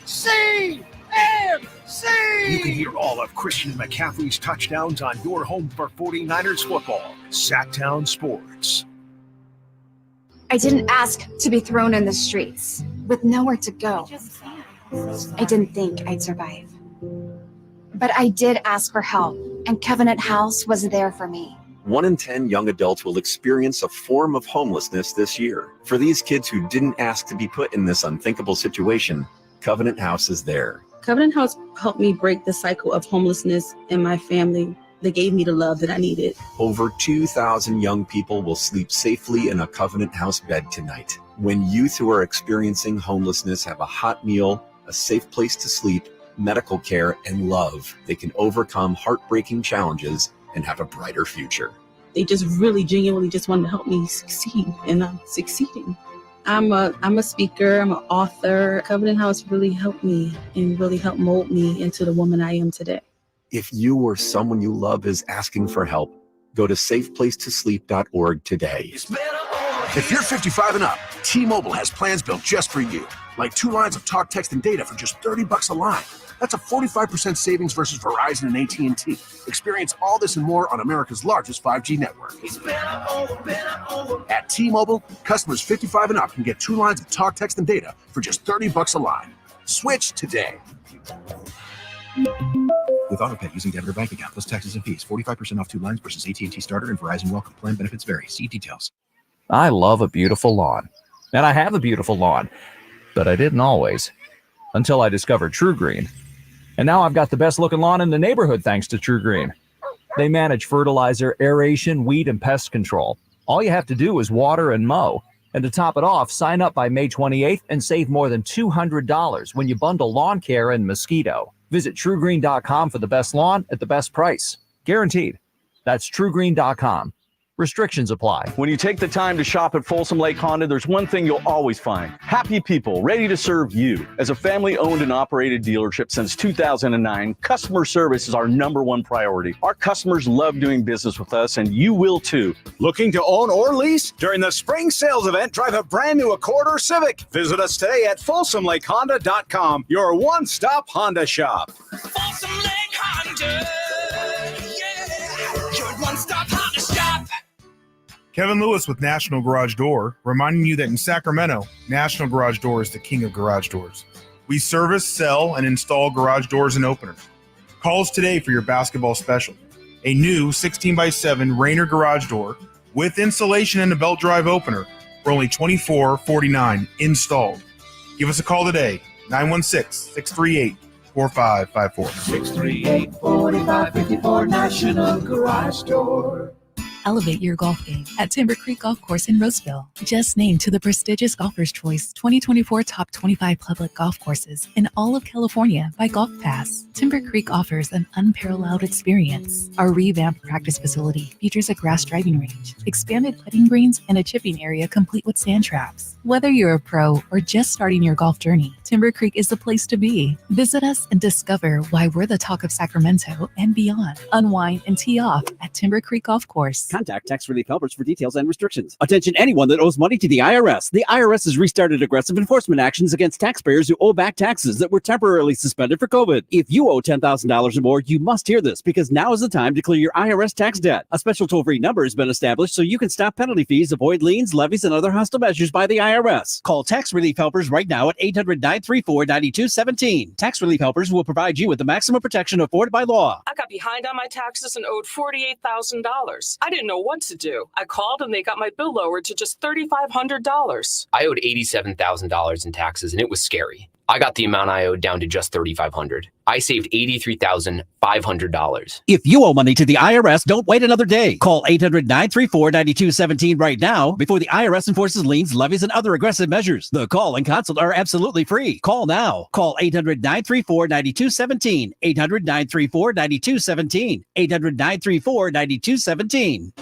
CMC! You can hear all of Christian McCaffrey's touchdowns on your home for 49ers football. Sacktown Sports. I didn't ask to be thrown in the streets with nowhere to go. I didn't think I'd survive. But I did ask for help, and Covenant House was there for me. 1 in 10 young adults will experience a form of homelessness this year. For these kids who didn't ask to be put in this unthinkable situation, Covenant House is there. Covenant House helped me break the cycle of homelessness in my family. They gave me the love that I needed. Over 2,000 young people will sleep safely in a Covenant House bed tonight. When youth who are experiencing homelessness have a hot meal, a safe place to sleep, medical care, and love, they can overcome heartbreaking challenges and have a brighter future. They just really genuinely just wanted to help me succeed, and I'm succeeding. I'm a speaker, I'm an author. Covenant House really helped me and really helped mold me into the woman I am today. If you or someone you love is asking for help, go to safeplacetosleep.org today. If you're 55 and up, T-Mobile has plans built just for you. Like 2 lines of talk, text, and data for just $30 a line. That's a 45% savings versus Verizon and AT&T. Experience all this and more on America's largest 5G network. At T-Mobile, customers 55 and up can get 2 lines of talk, text, and data for just $30 a line. Switch today. With AutoPay using debit or bank account plus taxes and fees, 45% off 2 lines versus AT&T Starter and Verizon Welcome. Plan benefits vary. See details. I love a beautiful lawn, and I have a beautiful lawn, but I didn't always, until I discovered True Green. And now I've got the best looking lawn in the neighborhood thanks to True Green. They manage fertilizer, aeration, weed, and pest control. All you have to do is water and mow. And to top it off, sign up by May 28th and save more than $200 when you bundle lawn care and mosquito. Visit TrueGreen.com for the best lawn at the best price. Guaranteed. That's TrueGreen.com. Restrictions apply. When you take the time to shop at Folsom Lake Honda, there's one thing you'll always find. Happy people ready to serve you. As a family-owned and operated dealership since 2009, customer service is our #1 priority. Our customers love doing business with us, and you will too. Looking to own or lease? During the spring sales event, drive a brand new Accord or Civic. Visit us today at FolsomLakeHonda.com, your one-stop Honda shop. Folsom Lake Honda, yeah, your one-stop Honda shop. Kevin Lewis with National Garage Door, reminding you that in Sacramento, National Garage Door is the king of garage doors. We service, sell, and install garage doors and openers. Call us today for your basketball special. A new 16x7 Rainer garage door with insulation and a belt drive opener for only $24.49 installed. Give us a call today, 916-638-4554. 638-4554 National Garage Door. Elevate your golf game at Timber Creek Golf Course in Roseville. Just named to the prestigious Golfer's Choice 2024 Top 25 Public Golf Courses in all of California by Golf Pass, Timber Creek offers an unparalleled experience. Our revamped practice facility features a grass driving range, expanded putting greens, and a chipping area complete with sand traps. Whether you're a pro or just starting your golf journey, Timber Creek is the place to be. Visit us and discover why we're the talk of Sacramento and beyond. Unwind and tee off at Timber Creek Golf Course. Contact Tax Relief Helpers for details and restrictions. Attention anyone that owes money to the IRS. The IRS has restarted aggressive enforcement actions against taxpayers who owe back taxes that were temporarily suspended for COVID. If you owe $10,000 or more, you must hear this because now is the time to clear your IRS tax debt. A special toll-free number has been established so you can stop penalty fees, avoid liens, levies, and other hostile measures by the IRS. Call Tax Relief Helpers right now at 800-934-9217. Tax Relief Helpers will provide you with the maximum protection afforded by law. I got behind on my taxes and owed $48,000. I didn't didn't know what to do. I called and they got my bill lowered to just $3,500. I owed $87,000 in taxes, and it was scary. I got the amount I owed down to just $3,500. I saved $83,500. If you owe money to the IRS, don't wait another day. Call 800-934-9217 right now before the IRS enforces liens, levies, and other aggressive measures. The call and consult are absolutely free. Call now. Call 800-934-9217. 800-934-9217. 800-934-9217.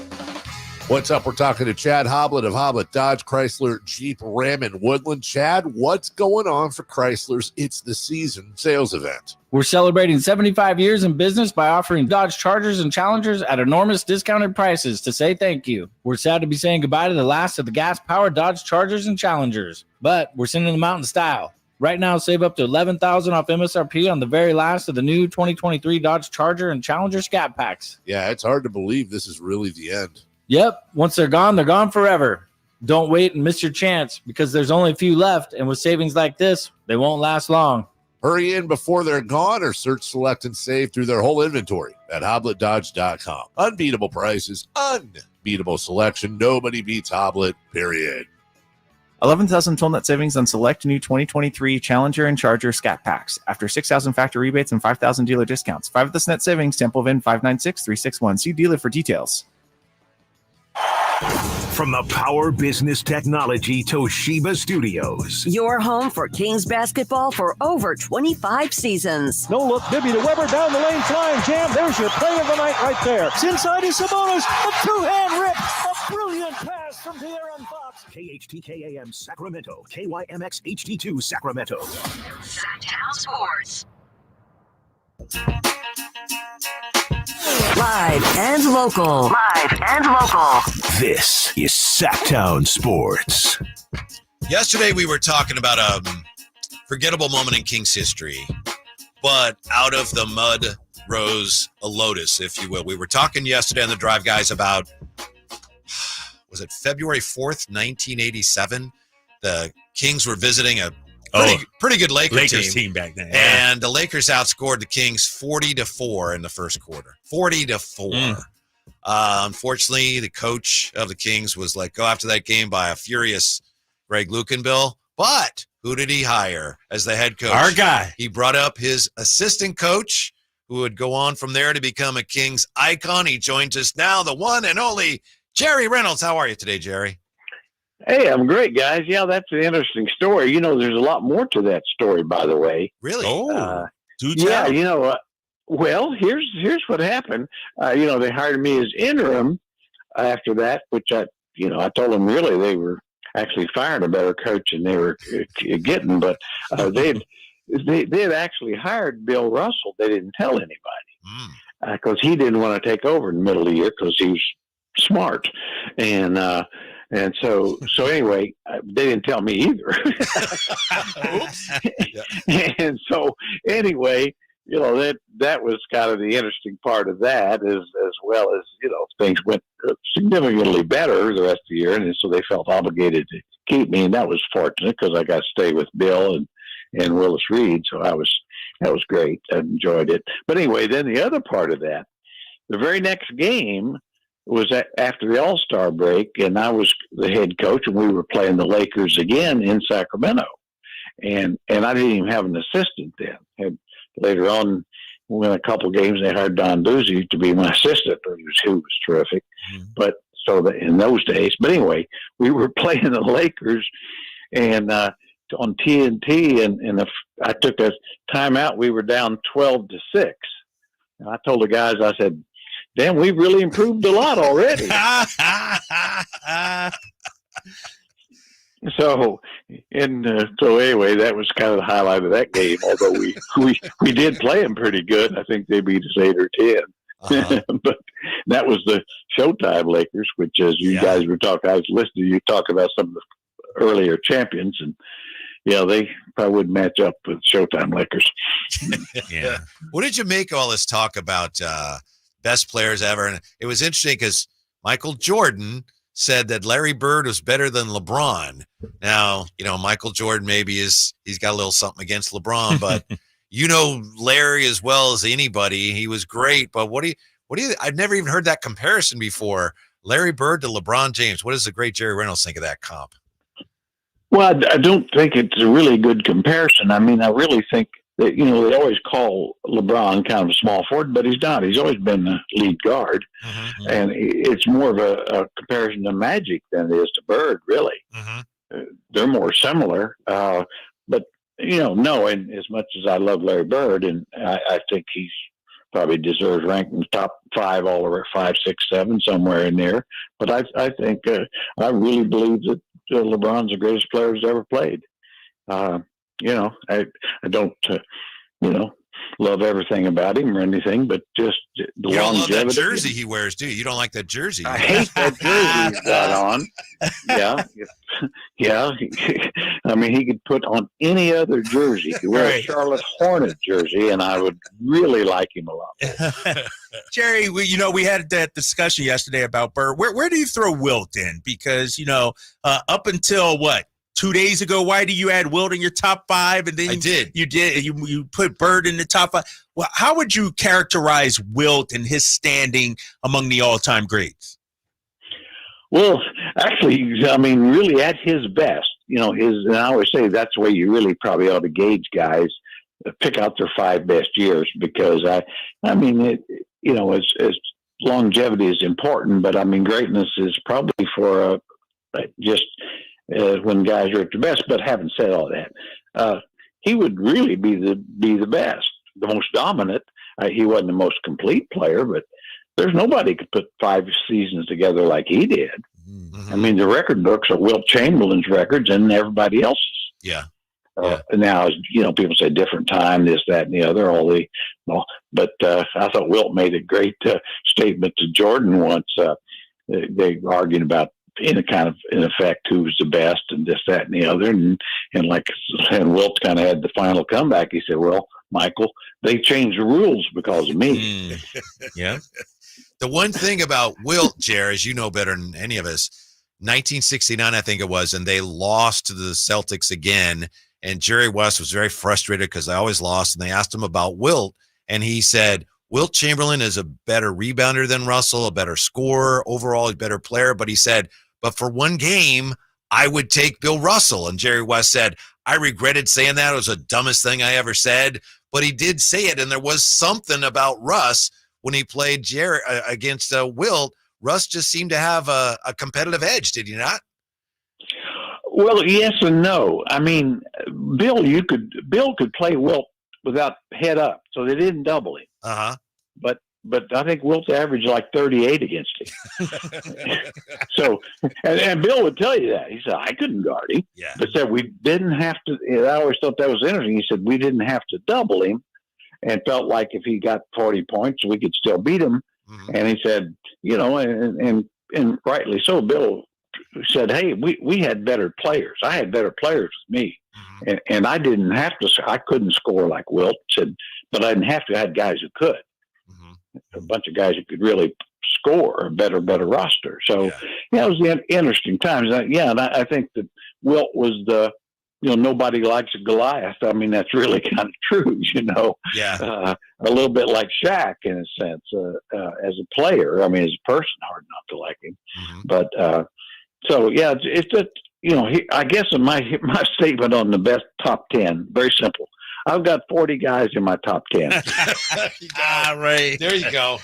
What's up? We're talking to Chad Hoblet of Hoblet Dodge Chrysler Jeep Ram in Woodland. Chad, what's going on for Chrysler's It's the Season sales event? We're celebrating 75 years in business by offering Dodge Chargers and Challengers at enormous discounted prices to say thank you. We're sad to be saying goodbye to the last of the gas-powered Dodge Chargers and Challengers, but we're sending them out in style. Right now, save up to $11,000 off MSRP on the very last of the new 2023 Dodge Charger and Challenger Scat Packs. Yeah, it's hard to believe this is really the end. Yep. Once they're gone forever. Don't wait and miss your chance because there's only a few left. And with savings like this, they won't last long. Hurry in before they're gone or search, select, and save through their whole inventory at HobletDodge.com. Unbeatable prices, unbeatable selection. Nobody beats Hoblet, period. 11,000 total net savings on select new 2023 Challenger and Charger Scat Packs after 6,000 factory rebates and 5,000 dealer discounts. 5 of this net savings, sample VIN 596361. See dealer for details. From the Power Business Technology Toshiba Studios. Your home for Kings basketball for over 25 seasons. No look, Bibby to Weber, down the lane, flying jam. There's your play of the night right there. It's inside is Sabonis, a two-hand rip, a brilliant pass from De'Aaron Fox. KHTKAM Sacramento, KYMX HD2 Sacramento. Sacktown Sports. Live and local. Live and local. This is Sacktown Sports. Yesterday we were talking about a forgettable moment in Kings history, but out of the mud rose a lotus, if you will. We were talking yesterday on the Drive, guys, about, was it February 4th, 1987? The Kings were visiting a pretty good Lakers team back then. Yeah. And the Lakers outscored the Kings 40-4 in the first quarter. 40-4. Unfortunately, the coach of the Kings was let go after that game by a furious Greg Lukenbill. But who did he hire as the head coach? Our guy. He brought up his assistant coach, who would go on from there to become a Kings icon. He joins us now, the one and only Jerry Reynolds. How are you today, Jerry? Hey, I'm great, guys. Yeah, that's an interesting story. You know, there's a lot more to that story, by the way. Really? Yeah, you know, well, here's what happened. You know, they hired me as interim after that, which I told them really they were actually firing a better coach than they were getting, but they had actually hired Bill Russell. They didn't tell anybody because he didn't want to take over in the middle of the year because he was smart. And so anyway, they didn't tell me either. And so anyway, you know, that was kind of the interesting part of that, as well as, you know, things went significantly better the rest of the year. And so they felt obligated to keep me. And that was fortunate because I got to stay with Bill and Willis Reed. So that was great. I enjoyed it. But anyway, then the other part of that, the very next game was after the All-Star break, and I was the head coach, and we were playing the Lakers again in Sacramento. And I didn't even have an assistant then. Later on, we won a couple of games, they hired Don Buzzi to be my assistant, who was terrific. But in those days, but anyway, we were playing the Lakers, and on TNT, and I took a timeout. We were down 12-6, and I told the guys, I said, "Damn, we've really improved a lot already." So anyway, that was kind of the highlight of that game. Although we did play them pretty good. I think they beat us 8 or 10. But that was the Showtime Lakers, which, as you guys were talking, I was listening to you talk about some of the earlier champions, and they probably wouldn't match up with Showtime Lakers. Yeah. What did you make of all this talk about best players ever? And it was interesting because Michael Jordan said that Larry Bird was better than LeBron. Now, Michael Jordan he's got a little something against LeBron, but Larry as well as anybody. He was great, but what do you I've never even heard that comparison before. Larry Bird to LeBron James. What does the great Jerry Reynolds think of that comp? Well, I don't think it's a really good comparison. I mean, I really think that, you know, they always call LeBron kind of a small forward, but he's not. He's always been the lead guard. And it's more of a comparison to Magic than it is to Bird, really. They're more similar. But, you know, no, and as much as I love Larry Bird, and I think he's probably deserves ranking in the top 5, all over 5, 6, 7, somewhere in there. But I think I really believe that LeBron's the greatest player who's ever played. You know, I don't, you know, love everything about him or anything, but just the You don't love longevity. that jersey he wears, do you? You don't like that jersey. I hate that jersey he's got on. Yeah. Yeah. I mean, he could put on any other jersey. He could wear a Charlotte Hornet jersey, and I would really like him a lot. Jerry, we had that discussion yesterday about Bird. Where do you throw Wilt in? Because, up until 2 days ago, Whitey, you had Wilt in your top 5, and then you put Bird in the top 5. Well, how would you characterize Wilt and his standing among the all-time greats? Well, actually, I mean, really at his best, and I always say that's the way you really probably ought to gauge guys, pick out their 5 best years, because I mean, as longevity is important, but I mean, greatness is probably for just when guys are at their best. But having said all that, he would really be the best, the most dominant. He wasn't the most complete player, but there's nobody could put 5 seasons together like he did. I mean, the record books are Wilt Chamberlain's records and everybody else's. Yeah. Now, people say different time, this, that, and the other. But I thought Wilt made a great statement to Jordan once. They were arguing about, in effect, who was the best and this, that, and the other. And Wilt kind of had the final comeback. He said, "Well, Michael, they changed the rules because of me." Yeah. The one thing about Wilt, Jer, as you know better than any of us, 1969, I think it was, and they lost to the Celtics again. And Jerry West was very frustrated because they always lost. And they asked him about Wilt, and he said, Wilt Chamberlain is a better rebounder than Russell, a better scorer, overall a better player. But he said, but for one game, I would take Bill Russell. And Jerry West said, I regretted saying that. It was the dumbest thing I ever said. But he did say it, and there was something about Russ when he played Jerry against Wilt. Russ just seemed to have a competitive edge, did he not? Well, yes and no. I mean, Bill could play Wilt without head up, so they didn't double him. But I think Wilt averaged like 38 against him. So, and Bill would tell you that. He said, I couldn't guard him. Yeah. But said we didn't have to. I always thought that was interesting. He said we didn't have to double him, and felt like if he got 40 points, we could still beat him. And he said, and rightly so, Bill said, hey, we had better players. I had better players with me. And I didn't have to. I couldn't score like Wilt said, but I didn't have to. I had guys who could. A bunch of guys who could really score a better it was the interesting times. And I think that Wilt was nobody likes a Goliath. I mean, that's really kind of true, Yeah. A little bit like Shaq in a sense, as a player. I mean, as a person, hard not to like him. But, it's just, I guess my statement on the best top 10, very simple. I've got 40 guys in my top 10. Right. There you go.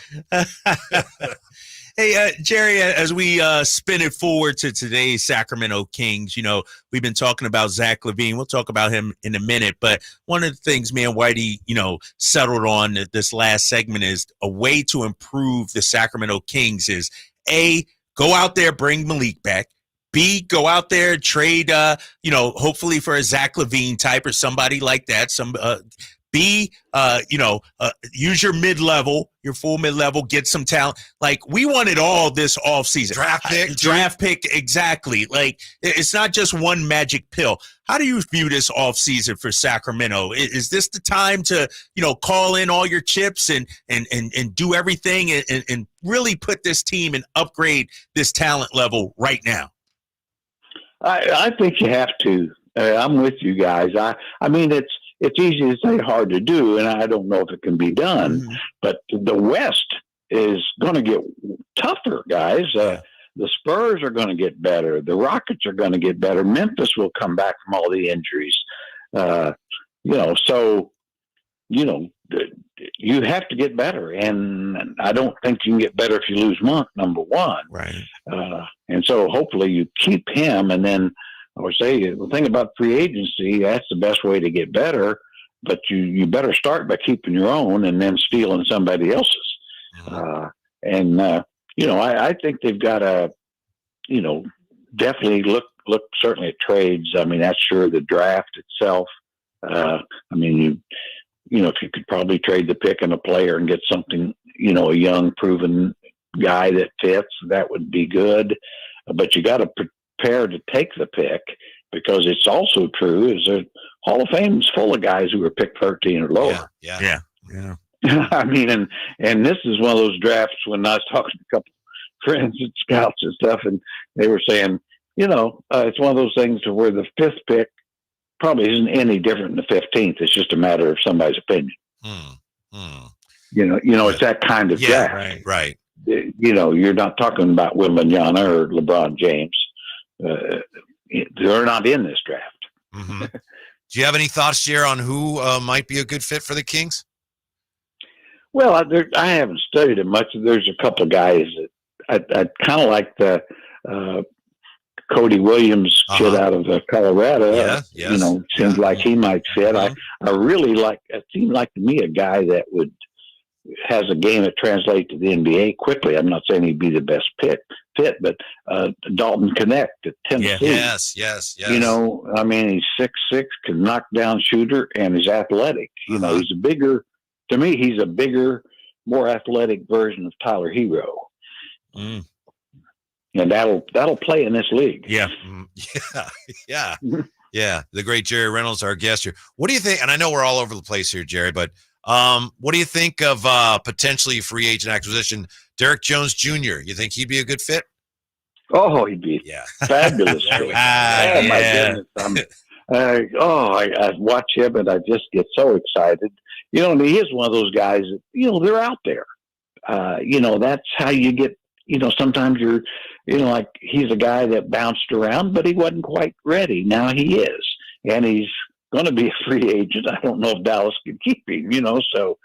Hey, Jerry, as we spin it forward to today's Sacramento Kings, we've been talking about Zack LaVine. We'll talk about him in a minute. But one of the things me and Whitey, settled on this last segment is a way to improve the Sacramento Kings is, A, go out there, bring Malik back. B, go out there, trade, hopefully for a Zack LaVine type or somebody like that. B, use your mid-level, your full mid-level, get some talent. Like, we wanted all this offseason. Draft pick, exactly. Like, it's not just one magic pill. How do you view this offseason for Sacramento? Is this the time to, call in all your chips and do everything and really put this team and upgrade this talent level right now? I think you have to. I'm with you guys. I mean, it's easy to say, hard to do, and I don't know if it can be done. But the West is going to get tougher, guys. The Spurs are going to get better. The Rockets are going to get better. Memphis will come back from all the injuries. So you have to get better. And I don't think you can get better if you lose Monk, number one. Right. And so hopefully you keep him. And then I would say the thing about free agency, that's the best way to get better. But you better start by keeping your own and then stealing somebody else's. I think they've got to, definitely look certainly at trades. I mean, that's sure the draft itself. If you could probably trade the pick and a player and get something, a young, proven guy that fits, that would be good. But you got to prepare to take the pick, because it's also true is that Hall of Fame is full of guys who were picked 13 or lower. Yeah. I mean, and this is one of those drafts when I was talking to a couple friends and scouts and stuff, and they were saying, it's one of those things to where the fifth pick probably isn't any different than the 15th. It's just a matter of somebody's opinion. It's that kind of draft. Right. You're not talking about Wembanyama or LeBron James. They're not in this draft. Mm-hmm. Do you have any thoughts, Jer, on who might be a good fit for the Kings? Well, I haven't studied it much. There's a couple of guys that I kind of like the Cody Williams kid out of Colorado. Seems like he might fit. I really like. It seemed like to me a guy that has a game that translates to the NBA quickly. I'm not saying he'd be the best fit, but Dalton Connect at Tennessee. Yes. He's 6'6", can knock down shooter, and he's athletic. He's a bigger. To me, he's a bigger, more athletic version of Tyler Hero. And that'll play in this league. Yeah. The great Jerry Reynolds, our guest here. What do you think? And I know we're all over the place here, Jerry, but what do you think of potentially free agent acquisition, Derek Jones Jr.? You think he'd be a good fit? Oh, he'd be fabulous. My goodness. I watch him and I just get so excited. He is one of those guys that, they're out there. That's how you get, sometimes you're, like he's a guy that bounced around, but he wasn't quite ready. Now he is, and he's going to be a free agent. I don't know if Dallas can keep him, so,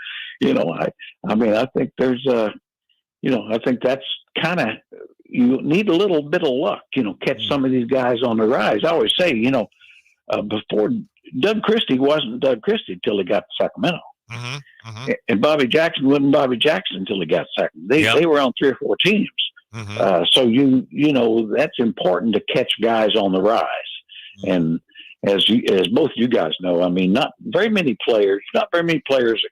I think there's I think that's kind of, you need a little bit of luck, catch some of these guys on the rise. I always say, before Doug Christie wasn't Doug Christie until he got to Sacramento. And Bobby Jackson wasn't Bobby Jackson until he got Sacramento. They were on 3 or 4 teams. So that's important to catch guys on the rise. And as both you guys know, not very many players that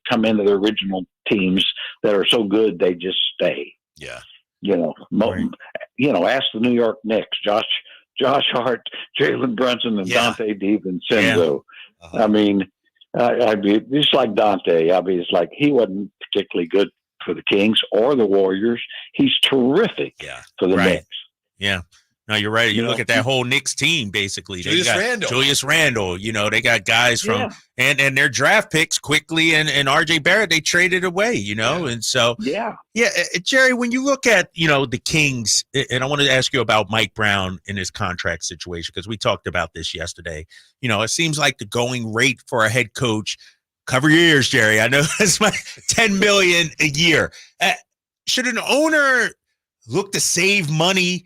come into the original teams that are so good they just stay. Yeah. Ask the New York Knicks, Josh Hart, Jalen Brunson, and Dante DiVincenzo. I'd be just like Dante. It's like he wasn't particularly good for the Kings or the Warriors. He's terrific for the Knicks. Yeah. No, you're right. You look at that whole Knicks team, basically. Julius Randle. They got guys from and their draft picks quickly and RJ Barrett, they traded away, and so Jerry, when you look at the Kings, and I wanted to ask you about Mike Brown and his contract situation, because we talked about this yesterday. It seems like the going rate for a head coach, cover your ears, Jerry. I know it's my $10 million a year. Should an owner look to save money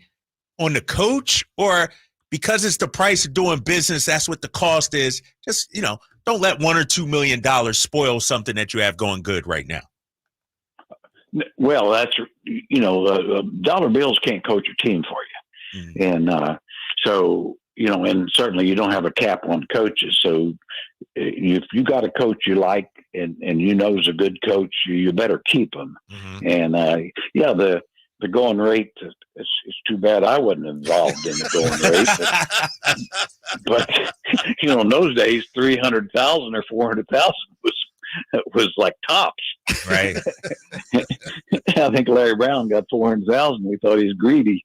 on the coach, or because it's the price of doing business, that's what the cost is? Just, don't let $1 or $2 million spoil something that you have going good right now. Well, that's, dollar bills can't coach your team for you. And so, and certainly you don't have a cap on coaches. So if you got a coach you like and is a good coach, you better keep them. And the going rate, it's too bad I wasn't involved in the going rate. But in those days, 300,000 or 400,000 was like tops. Right. I think Larry Brown got 400,000. We thought he was greedy.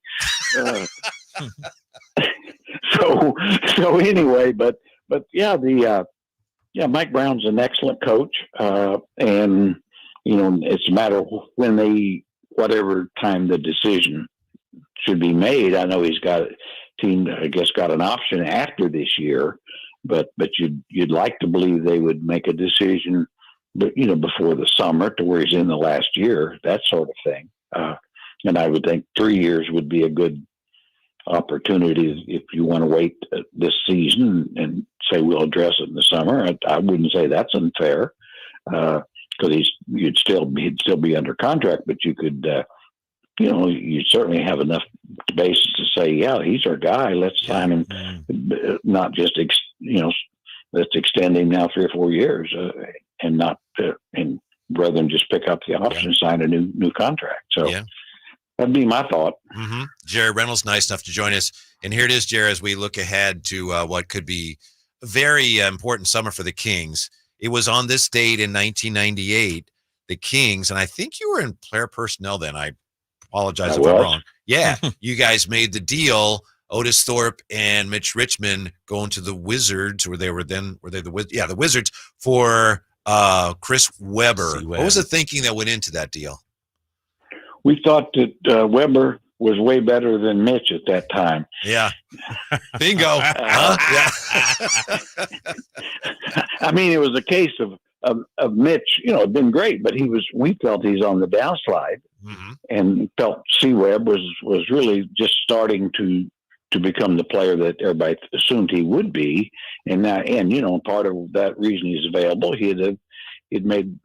So anyway, but Mike Brown's an excellent coach, and it's a matter of when they whatever time the decision should be made. I know he's got a team, I guess, got an option after this year, but you'd like to believe they would make a decision, but before the summer, to where he's in the last year, that sort of thing. And I would think 3 years would be a good opportunity if you want to wait this season and say we'll address it in the summer. I wouldn't say that's unfair, because he'd still be under contract, but you could, you certainly have enough basis to say, yeah, he's our guy. Let's sign him, not just let's extend him now 3 or 4 years, and not and rather than just pick up the option and sign a new contract. So. Yeah. That'd be my thought. Mm-hmm. Jerry Reynolds, nice enough to join us. And here it is, Jerry, as we look ahead to what could be a very important summer for the Kings. It was on this date in 1998, the Kings, and I think you were in player personnel then. I apologize if I'm wrong. Yeah, you guys made the deal. Otis Thorpe and Mitch Richmond going to the Wizards, or they were the Wizards. Yeah, the Wizards for Chris Webber. What was the thinking that went into that deal? We thought that Weber was way better than Mitch at that time. Yeah. Bingo. Yeah. I mean, it was a case of Mitch, had been great, but we felt he's on the downslide, and felt C-Web was really just starting to become the player that everybody assumed he would be. And part of that reason he's available, he'd made,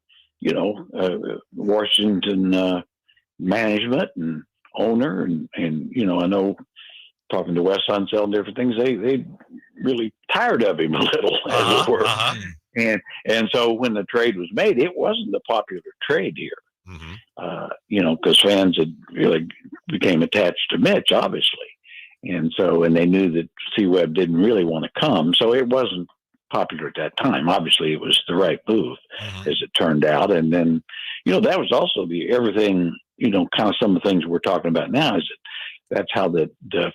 Washington, management and owner and I know, talking to Wes Unseld and different things, they really tired of him a little, as it were. And so when the trade was made, it wasn't a popular trade here, because fans had really became attached to Mitch, obviously, and they knew that C-Web didn't really want to come, so it wasn't popular at that time. Obviously, it was the right move, as it turned out, and then that was also everything. Kind of some of the things we're talking about now is that's how the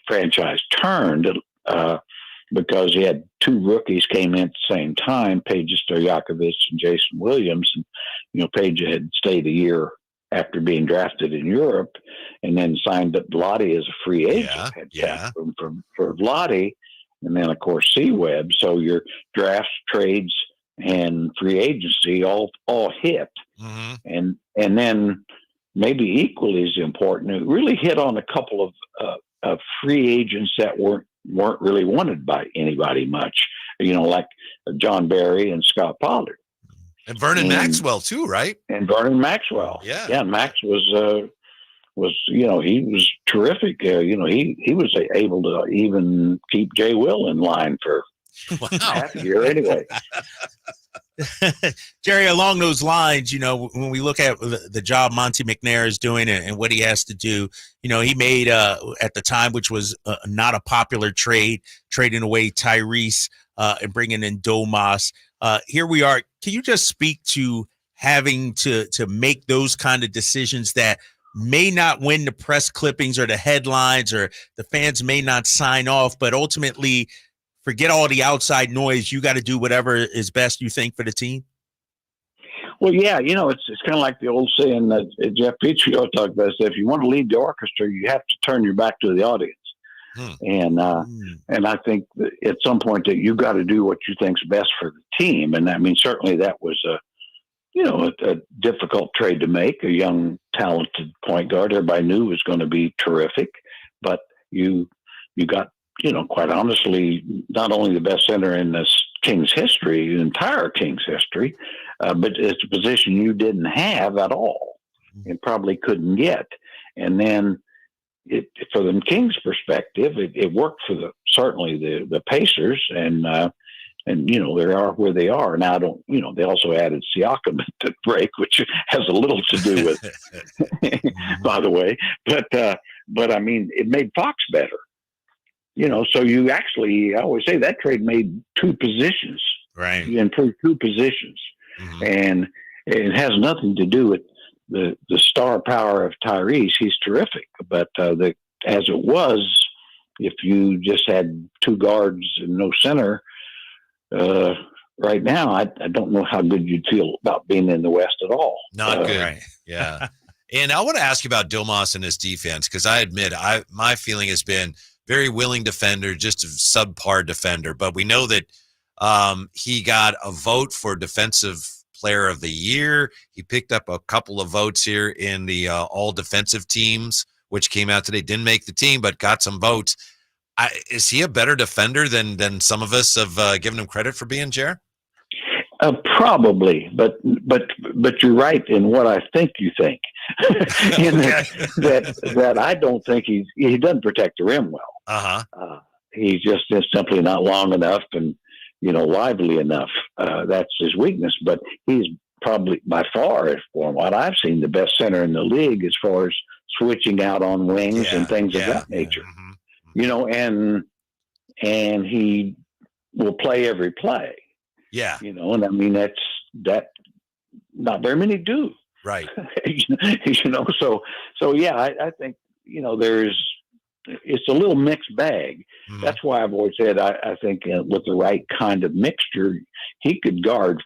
franchise turned, because he had 2 rookies came in at the same time, Peja Stojakovic and Jason Williams. And, Peja had stayed a year after being drafted in Europe, and then signed up Vlade as a free agent. For Vlade, and then, of course, C-Web. So your drafts, trades, and free agency all hit. And then maybe equally as important, it really hit on a couple of free agents that weren't really wanted by anybody much, like John Barry and Scott Pollard. And Vernon Maxwell too, right? And Vernon Maxwell. Yeah. Max was he was terrific. He was able to even keep Jay Will in line for half a year anyway. Jerry, along those lines, when we look at the job Monty McNair is doing and what he has to do, he made at the time, which was not a popular trade, trading away Tyrese and bringing in Domas. Here we are. Can you just speak to having to make those kind of decisions that may not win the press clippings or the headlines, or the fans may not sign off, but ultimately forget all the outside noise. You got to do whatever is best you think for the team. Well, yeah, it's kind of like the old saying that Jeff Petrio talked about. If you want to lead the orchestra, you have to turn your back to the audience. And I think that at some point that you got to do what you think's best for the team. And I mean, certainly that was a difficult trade to make. A young, talented point guard everybody knew was going to be terrific, but you got, quite honestly, not only the best center in this Kings history, the entire Kings history, but it's a position you didn't have at all and probably couldn't get. And then for the Kings perspective, it worked for certainly the Pacers, and they are where they are now. They also added Siakam at the break, which has a little to do with, by the way. But I mean, it made Fox better. So you actually, I always say that trade made 2 positions. Right. You improved 2 positions. And it has nothing to do with the star power of Tyrese. He's terrific. But as it was, if you just had 2 guards and no center, right now, I don't know how good you'd feel about being in the West at all. Not good. Right. Yeah. And I want to ask you about Domas and his defense, because I admit my feeling has been very willing defender, just a subpar defender. But we know that he got a vote for Defensive Player of the Year. He picked up a couple of votes here in the all defensive teams, which came out today. Didn't make the team, but got some votes. Is he a better defender than some of us have given him credit for being, Jer? Probably, but you're right in what I think you think. In that I don't think he doesn't protect the rim well. He's just simply not long enough and lively enough. That's his weakness. But he's probably by far, from what I've seen, the best center in the league as far as switching out on wings and things of that nature. And he will play every play. Yeah. And I mean, that not very many do. Right. So yeah, I think, it's a little mixed bag. Mm-hmm. That's why I've always said, I think with the right kind of mixture, he could guard,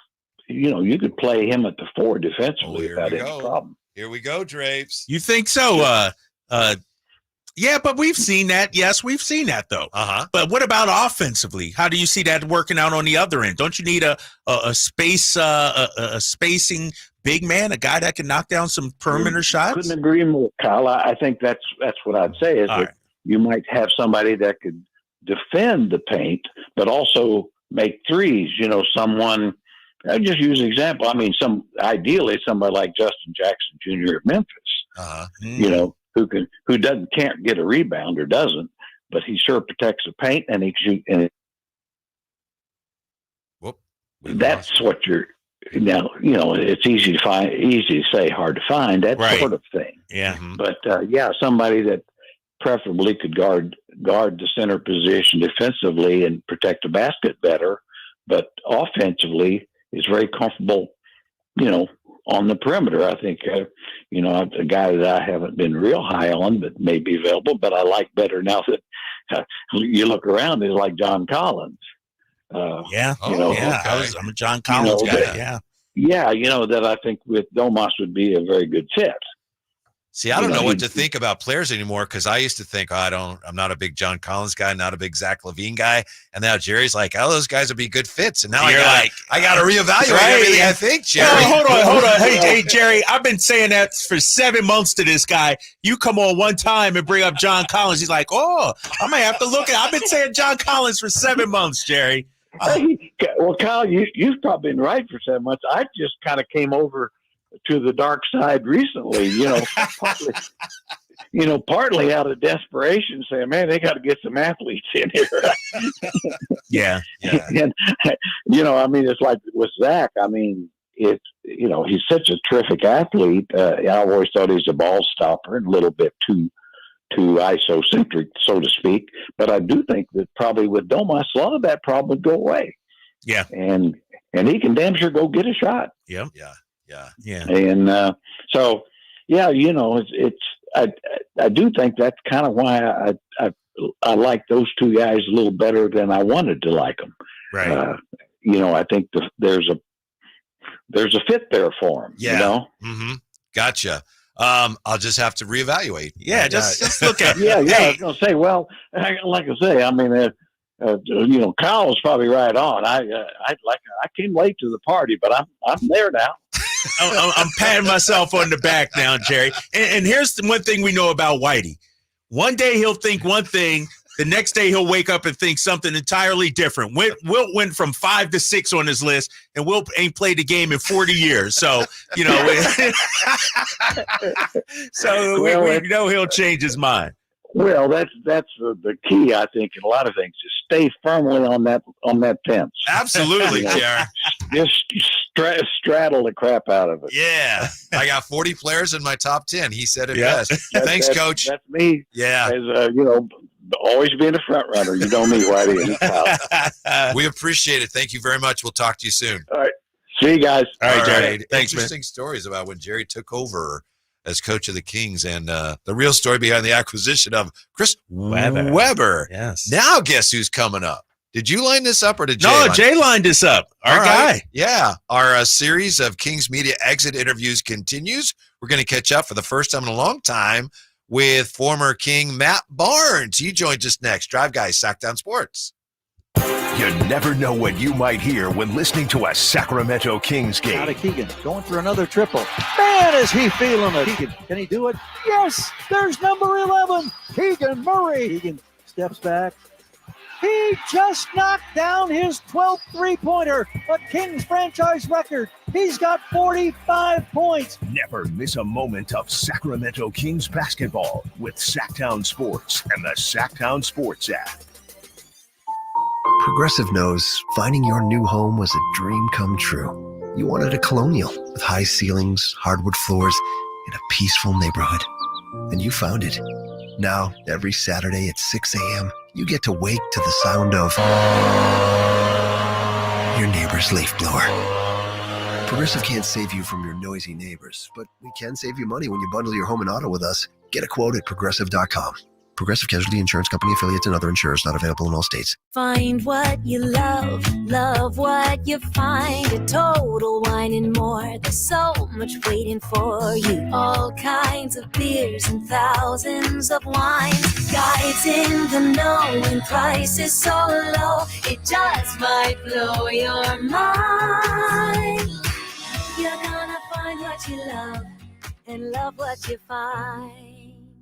you could play him at the 4 defensively without any problem. Here we go, Drapes. You think so? Yeah, but we've seen that. Yes, we've seen that, though. But what about offensively? How do you see that working out on the other end? Don't you need a spacing big man, a guy that can knock down some perimeter shots? Couldn't agree more, Kyle. I think that's what I'd say is that you might have somebody that could defend the paint, but also make threes. I'll just use an example. I mean, ideally somebody like Justin Jackson Jr. of Memphis, who can't get a rebound or doesn't, but he sure protects the paint and he can shoot. And that's what you're now. It's easy to say, hard to find, that sort of thing. Yeah. But somebody that preferably could guard the center position defensively and protect the basket better, but offensively is very comfortable, on the perimeter. I think, a guy that I haven't been real high on, but may be available, but I like better now that you look around, is like John Collins. I'm a John Collins guy. That I think with Domas would be a very good fit. See, I don't know what to think about players anymore, because I used to think, I'm not a big John Collins guy, not a big Zack LaVine guy, and now Jerry's like, those guys would be good fits, and now I got to reevaluate everything I think, Jerry. Hold on. Hey, Jerry, I've been saying that for 7 months to this guy. You come on one time and bring up John Collins, he's like, I might have to look at. I've been saying John Collins for 7 months, Jerry. Well, Kyle, you've probably been right for 7 months. I just kind of came over to the dark side recently, partly out of desperation, saying, man, they got to get some athletes in here. Yeah. And, I mean, it's like with Zach, I mean, he's such a terrific athlete. I always thought he's a ball stopper and a little bit too isocentric, so to speak. But I do think that probably with Domas, a lot of that problem would go away. Yeah. And he can damn sure go get a shot. Yeah. And I do think that's kind of why I like those two guys a little better than I wanted to like them. Right. I think there's a fit there for them. Yeah. Gotcha. I'll just have to reevaluate. Yeah. Just look at. Yeah. I was gonna say. Well, like I say, I mean, Kyle was probably right on. I came late to the party, but I'm there now. I'm patting myself on the back now, Jerry. And here's the one thing we know about Whitey. One day he'll think one thing. The next day he'll wake up and think something entirely different. Wilt went from 5 to 6 on his list, and Wilt ain't played the game in 40 years. So, we know he'll change his mind. Well, that's the key, I think, in a lot of things, is stay firmly on that fence. Absolutely, Jerry. Just straddle the crap out of it. Yeah. I got 40 players in my top 10. He said it best. Thanks, Coach. That's me. Yeah. As, always being a front runner. You know me, Whitey. We appreciate it. Thank you very much. We'll talk to you soon. All right. See you guys. All right, Jerry. Thanks, Interesting stories about when Jerry took over as coach of the Kings, and the real story behind the acquisition of Chris Webber. Yes. Now guess who's coming up? Did you line this up or did Jay? No, Jay lined this up. Our guy. Yeah. Our series of Kings Media exit interviews continues. We're going to catch up for the first time in a long time with former King Matt Barnes. He joins us next. Drive Guys, Sacktown Sports. You never know what you might hear when listening to a Sacramento Kings game. Out of Keegan, going for another triple. Man, is he feeling it. Keegan, can he do it? Yes, there's number 11, Keegan Murray. Keegan steps back. He just knocked down his 12th three-pointer, a Kings franchise record. He's got 45 points. Never miss a moment of Sacramento Kings basketball with Sacktown Sports and the Sacktown Sports app. Progressive knows finding your new home was a dream come true. You wanted a colonial with high ceilings, hardwood floors, and a peaceful neighborhood. And you found it. Now, every Saturday at 6 a.m., you get to wake to the sound of your neighbor's leaf blower. Progressive can't save you from your noisy neighbors, but we can save you money when you bundle your home and auto with us. Get a quote at Progressive.com. Progressive Casualty Insurance Company affiliates and other insurers not available in all states. Find what you love, love what you find. A Total Wine and More. There's so much waiting for you. All kinds of beers and thousands of wines. Guides in the know and prices so low. It just might blow your mind. You're gonna find what you love and love what you find.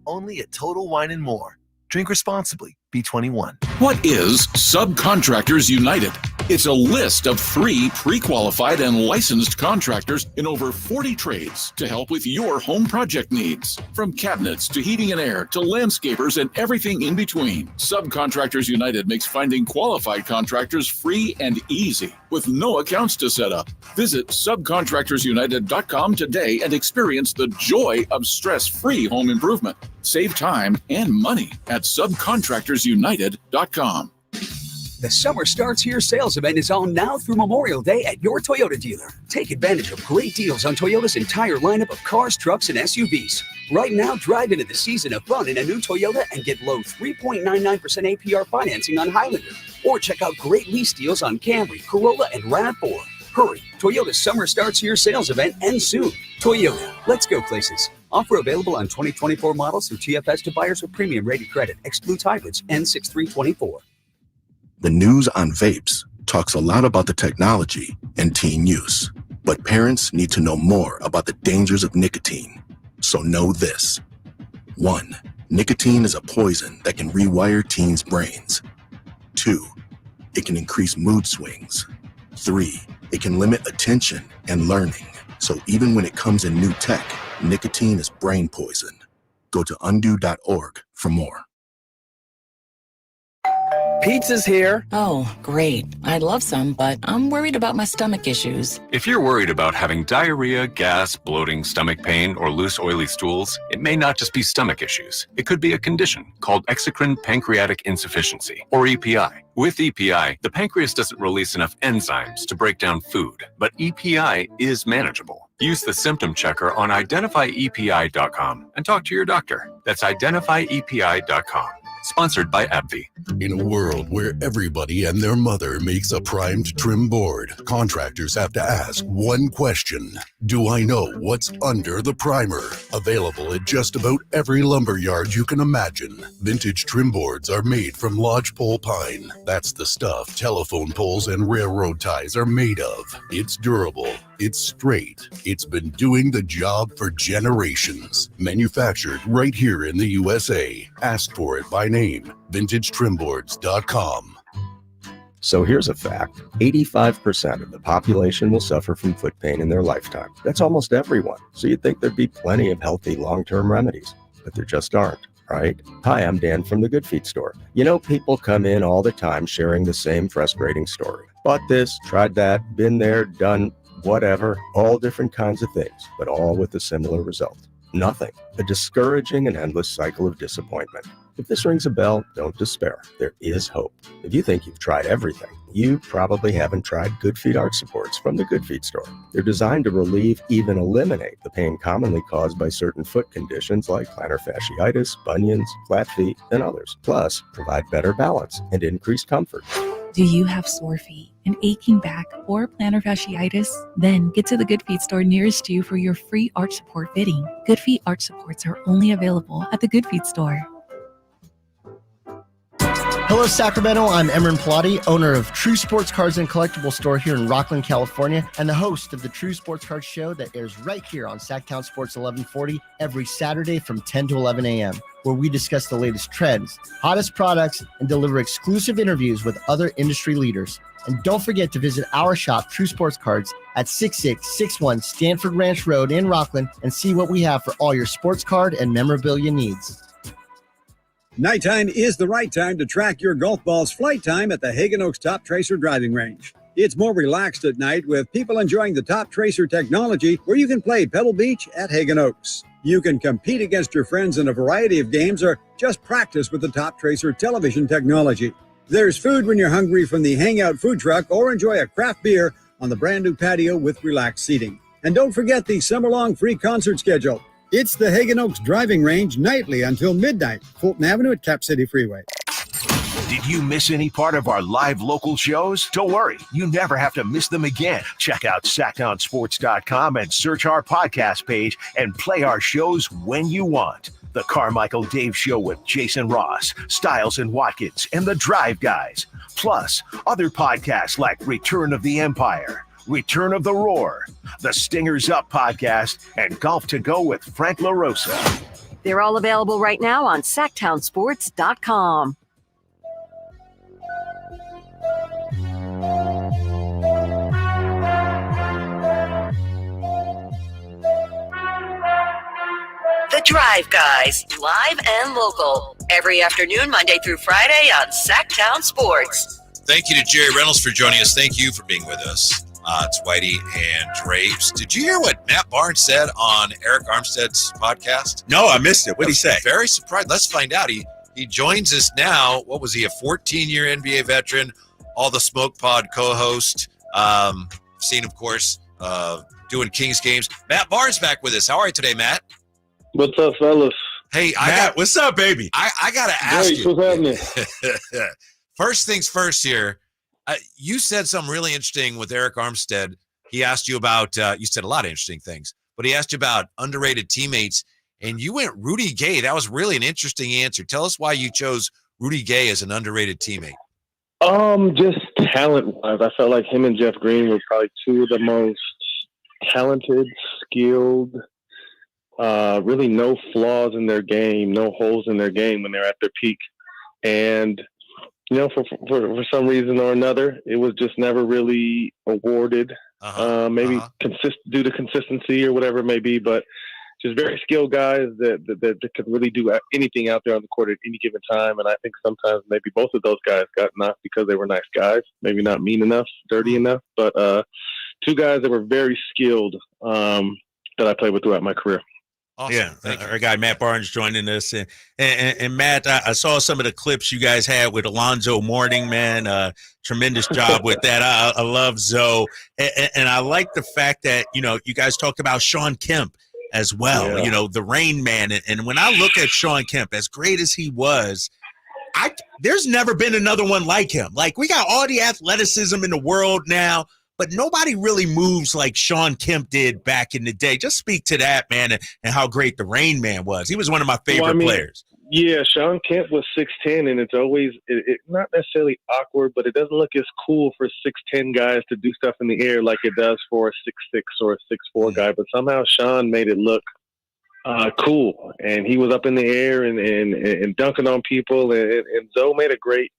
Only at Total Wine and More. Drink responsibly. B21. What is Subcontractors United? It's a list of 3 pre-qualified and licensed contractors in over 40 trades to help with your home project needs. From cabinets to heating and air to landscapers and everything in between, Subcontractors United makes finding qualified contractors free and easy with no accounts to set up. Visit subcontractorsunited.com today and experience the joy of stress-free home improvement. Save time and money at subcontractorsunited.com. The Summer Starts Here sales event is on now through Memorial Day at your Toyota dealer. Take advantage of great deals on Toyota's entire lineup of cars, trucks, and SUVs. Right now, drive into the season of fun in a new Toyota and get low 3.99% APR financing on Highlander. Or check out great lease deals on Camry, Corolla, and RAV4. Hurry, Toyota's Summer Starts Here sales event ends soon. Toyota, let's go places. Offer available on 2024 models through TFS to buyers with premium rated credit. Excludes hybrids. N6324. The news on vapes talks a lot about the technology and teen use, but parents need to know more about the dangers of nicotine. So know this. 1. Nicotine is a poison that can rewire teens' brains. 2. It can increase mood swings. 3. It can limit attention and learning. So even when it comes in new tech, nicotine is brain poison. Go to undo.org for more. Pizza's here. Oh, great. I'd love some, but I'm worried about my stomach issues. If you're worried about having diarrhea, gas, bloating, stomach pain, or loose, oily stools, it may not just be stomach issues. It could be a condition called exocrine pancreatic insufficiency, or EPI. With EPI, the pancreas doesn't release enough enzymes to break down food, but EPI is manageable. Use the symptom checker on identifyepi.com and talk to your doctor. That's identifyepi.com. Sponsored by AbbVie. In a world where everybody and their mother makes a primed trim board, contractors have to ask one question. Do I know what's under the primer? Available at just about every lumber yard you can imagine. Vintage trim boards are made from lodgepole pine. That's the stuff telephone poles and railroad ties are made of. It's durable. It's straight. It's been doing the job for generations. Manufactured right here in the USA. Ask for it by name. VintageTrimboards.com. So here's a fact. 85% of the population will suffer from foot pain in their lifetime. That's almost everyone. So you'd think there'd be plenty of healthy long-term remedies, but there just aren't, right? Hi, I'm Dan from the Good Feet store. You know, people come in all the time sharing the same frustrating story. Bought this, tried that, been there, done whatever, all different kinds of things, but all with a similar result. Nothing. A discouraging and endless cycle of disappointment. If this rings a bell, don't despair. There is hope. If you think you've tried everything, You probably haven't tried Good Feet arch supports from the Good Feet store. They're designed to relieve, even eliminate the pain commonly caused by certain foot conditions like plantar fasciitis, bunions, flat feet, and others. Plus, provide better balance and increased comfort. Do you have sore feet, an aching back, or plantar fasciitis? Then get to the Good Feet store nearest you for your free arch support fitting. Good Feet arch supports are only available at the Good Feet store. Hello, Sacramento. I'm Emran Pilati, owner of True Sports Cards and Collectible Store here in Rockland, California, and the host of the True Sports Cards Show that airs right here on Sacktown Sports 1140 every Saturday from 10 to 11 a.m., where we discuss the latest trends, hottest products, and deliver exclusive interviews with other industry leaders. And don't forget to visit our shop, True Sports Cards, at 6661 Stanford Ranch Road in Rockland and see what we have for all your sports card and memorabilia needs. Nighttime is the right time to track your golf ball's flight time at the Hagen Oaks Top Tracer driving range. It's more relaxed at night with people enjoying the Top Tracer technology where you can play Pebble Beach at Hagen Oaks. You can compete against your friends in a variety of games or just practice with the Top Tracer television technology. There's food when you're hungry from the Hangout food truck or enjoy a craft beer on the brand new patio with relaxed seating. And don't forget the summer-long free concert schedule. It's the Hagen Oaks driving range nightly until midnight, Fulton Avenue at Cap City Freeway. Did you miss any part of our live local shows? Don't worry, you never have to miss them again. Check out sacktownsports.com and search our podcast page and play our shows when you want. The Carmichael Dave Show with Jason Ross, Stiles and Watkins, and The Drive Guys. Plus, other podcasts like Return of the Empire, Return of the Roar, the Stingers Up podcast, and Golf to Go with Frank LaRosa. They're all available right now on sacktownsports.com. The Drive Guys, live and local, every afternoon, Monday through Friday on Sacktown Sports. Thank you to Jerry Reynolds for joining us. Thank you for being with us. It's Whitey and Drapes. Did you hear what Matt Barnes said on Eric Armstead's podcast? No, I missed it. What did he say? Very surprised. Let's find out. He joins us now. What was he, a 14-year NBA veteran, All the Smoke Pod co-host. Seen, of course, doing Kings games. Matt Barnes back with us. How are you today, Matt? What's up, fellas? Hey, Matt, what's up, baby? I got to ask you. What's happening? First things first here. You said something really interesting with Eric Armstead. He asked you about, you said a lot of interesting things, but he asked you about underrated teammates, and you went Rudy Gay. That was really an interesting answer. Tell us why you chose Rudy Gay as an underrated teammate. Just talent-wise, I felt like him and Jeff Green were probably two of the most talented, skilled, really no flaws in their game, no holes in their game when they're at their peak. And you know, for some reason or another, it was just never really awarded. Maybe due to consistency or whatever it may be, but just very skilled guys that could really do anything out there on the court at any given time. And I think sometimes maybe both of those guys got knocked because they were nice guys, maybe not mean enough, dirty enough, but two guys that were very skilled that I played with throughout my career. Awesome. Yeah, our guy Matt Barnes joining us, and Matt, I saw some of the clips you guys had with Alonzo Mourning, man. Tremendous job with that. I love Zoe, and I like the fact that you guys talked about Sean Kemp as well. Yeah. The Rain Man, and when I look at Sean Kemp, as great as he was, there's never been another one like him. Like, we got all the athleticism in the world now, but nobody really moves like Sean Kemp did back in the day. Just speak to that, man, and how great the Rain Man was. He was one of my favorite players. Yeah, Sean Kemp was 6'10", and it's always not necessarily awkward, but it doesn't look as cool for 6'10" guys to do stuff in the air like it does for a 6'6" or a 6'4" guy. But somehow Sean made it look cool, and he was up in the air and dunking on people, and Zoe made a great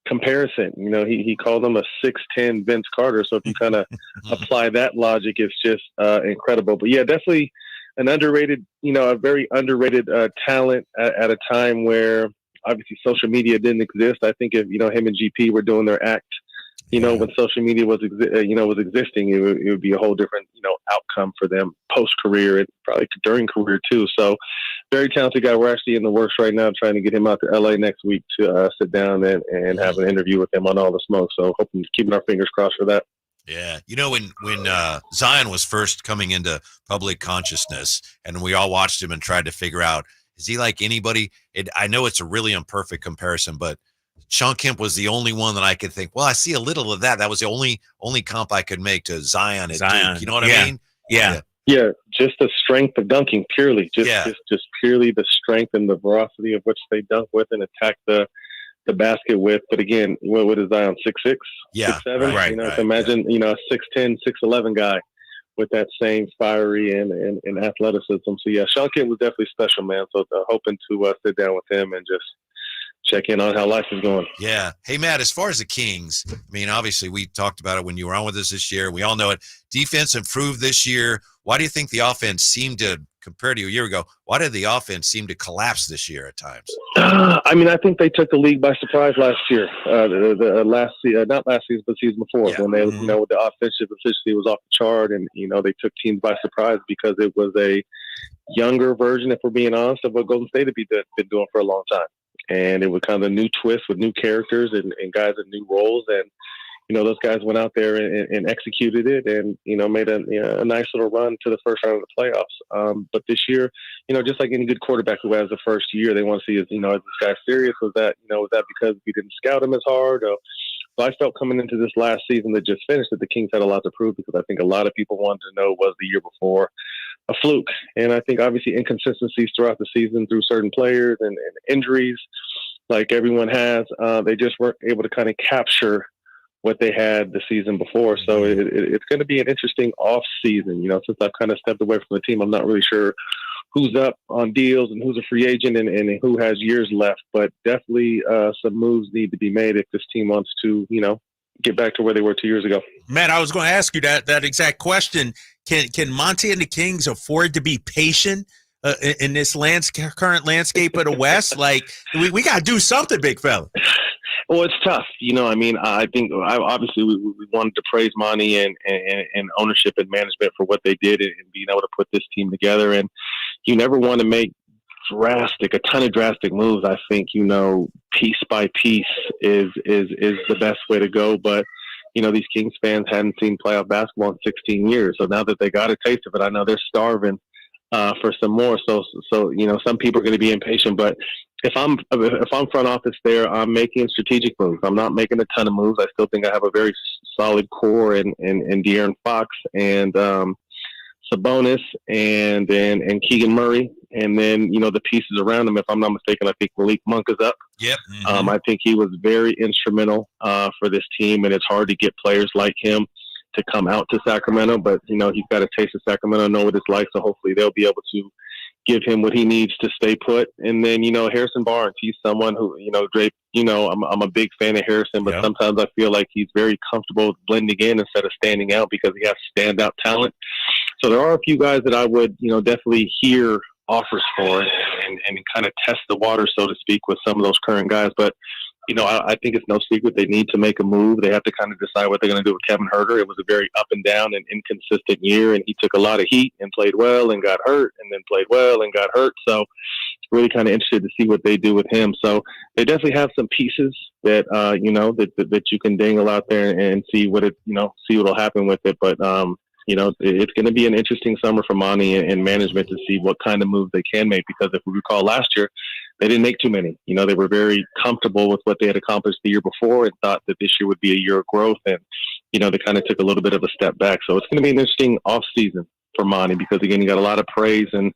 comparison. He called him a 6'10" Vince Carter. So if you kind of apply that logic, it's just incredible. But yeah, definitely an underrated, a very underrated talent at a time where obviously social media didn't exist. I think if him and GP were doing their act, when social media was existing, it would be a whole different come for them post-career and probably during career too. So very talented guy. We're actually in the works right now trying to get him out to LA next week to sit down and have an interview with him on All the Smoke. So hoping, keeping our fingers crossed for that. Yeah. You know, when Zion was first coming into public consciousness and we all watched him and tried to figure out, is he like anybody? I know it's a really imperfect comparison, but Sean Kemp was the only one that I could think, well, I see a little of that. That was the only comp I could make to Zion. Duke. You know what I mean? Yeah. Just the strength of dunking purely. Just purely the strength and the velocity of which they dunk with and attack the basket with. But again, what is Zion, 6'6", 6'7"? Right, so imagine, a 6'10", 6'11" guy with that same fiery and athleticism. So yeah, Sean Kemp was definitely special, man. So hoping to sit down with him and just check in on how life is going. Yeah. Hey, Matt, as far as the Kings, I mean, obviously we talked about it when you were on with us this year. We all know it. Defense improved this year. Why do you think the offense seemed to, compared to a year ago, why did the offense seem to collapse this year at times? I mean, I think they took the league by surprise last year. Last season, not last season, but season before, when they, the offensive efficiency was off the chart, and they took teams by surprise because it was a younger version, if we're being honest, of what Golden State had been doing for a long time. And it was kind of a new twist with new characters and guys in new roles. And, those guys went out there and executed it and, made a nice little run to the first round of the playoffs. But this year, just like any good quarterback who has the first year, they want to see, is this guy serious? Was that because we didn't scout him as hard? So I felt coming into this last season that just finished that the Kings had a lot to prove, because I think a lot of people wanted to know, was the year before a fluke? And I think obviously inconsistencies throughout the season through certain players and injuries, like everyone has, they just weren't able to kind of capture what they had the season before. So it's going to be an interesting off season. Since I've kind of stepped away from the team, I'm not really sure who's up on deals and who's a free agent and who has years left, but definitely some moves need to be made if this team wants to, get back to where they were 2 years ago. Matt, I was going to ask you that exact question. Can Monty and the Kings afford to be patient in this current landscape of the West? Like, we got to do something, big fella. Well, it's tough. I think obviously we wanted to praise Monty and ownership and management for what they did and being able to put this team together. And you never want to make a ton of drastic moves. I think, piece by piece is the best way to go. But, these Kings fans hadn't seen playoff basketball in 16 years. So now that they got a taste of it, I know they're starving for some more. So some people are going to be impatient, but if I'm front office there, I'm making strategic moves. I'm not making a ton of moves. I still think I have a very solid core in De'Aaron Fox and Sabonis and Keegan Murray. And then, the pieces around him, if I'm not mistaken, I think Malik Monk is up. Yep. I think he was very instrumental for this team, and it's hard to get players like him to come out to Sacramento, but he's got a taste of Sacramento, know what it's like, so hopefully they'll be able to give him what he needs to stay put. And then Harrison Barnes, he's someone who Drake, I'm a big fan of Harrison, but sometimes I feel like he's very comfortable blending in instead of standing out because he has standout talent. So there are a few guys that I would definitely hear offers for and kind of test the water, so to speak, with some of those current guys. But I think it's no secret they need to make a move. They have to kind of decide what they're going to do with Kevin Huerter. It was a very up and down and inconsistent year, and he took a lot of heat and played well and got hurt, and then played well and got hurt. So really kind of interested to see what they do with him. So they definitely have some pieces that that you can dangle out there and see what see what'll happen with it. But it's going to be an interesting summer for Monty and management to see what kind of moves they can make, because if we recall last year, they didn't make too many. They were very comfortable with what they had accomplished the year before and thought that this year would be a year of growth. And, they kind of took a little bit of a step back. So it's going to be an interesting off season for Monty because, again, you got a lot of praise and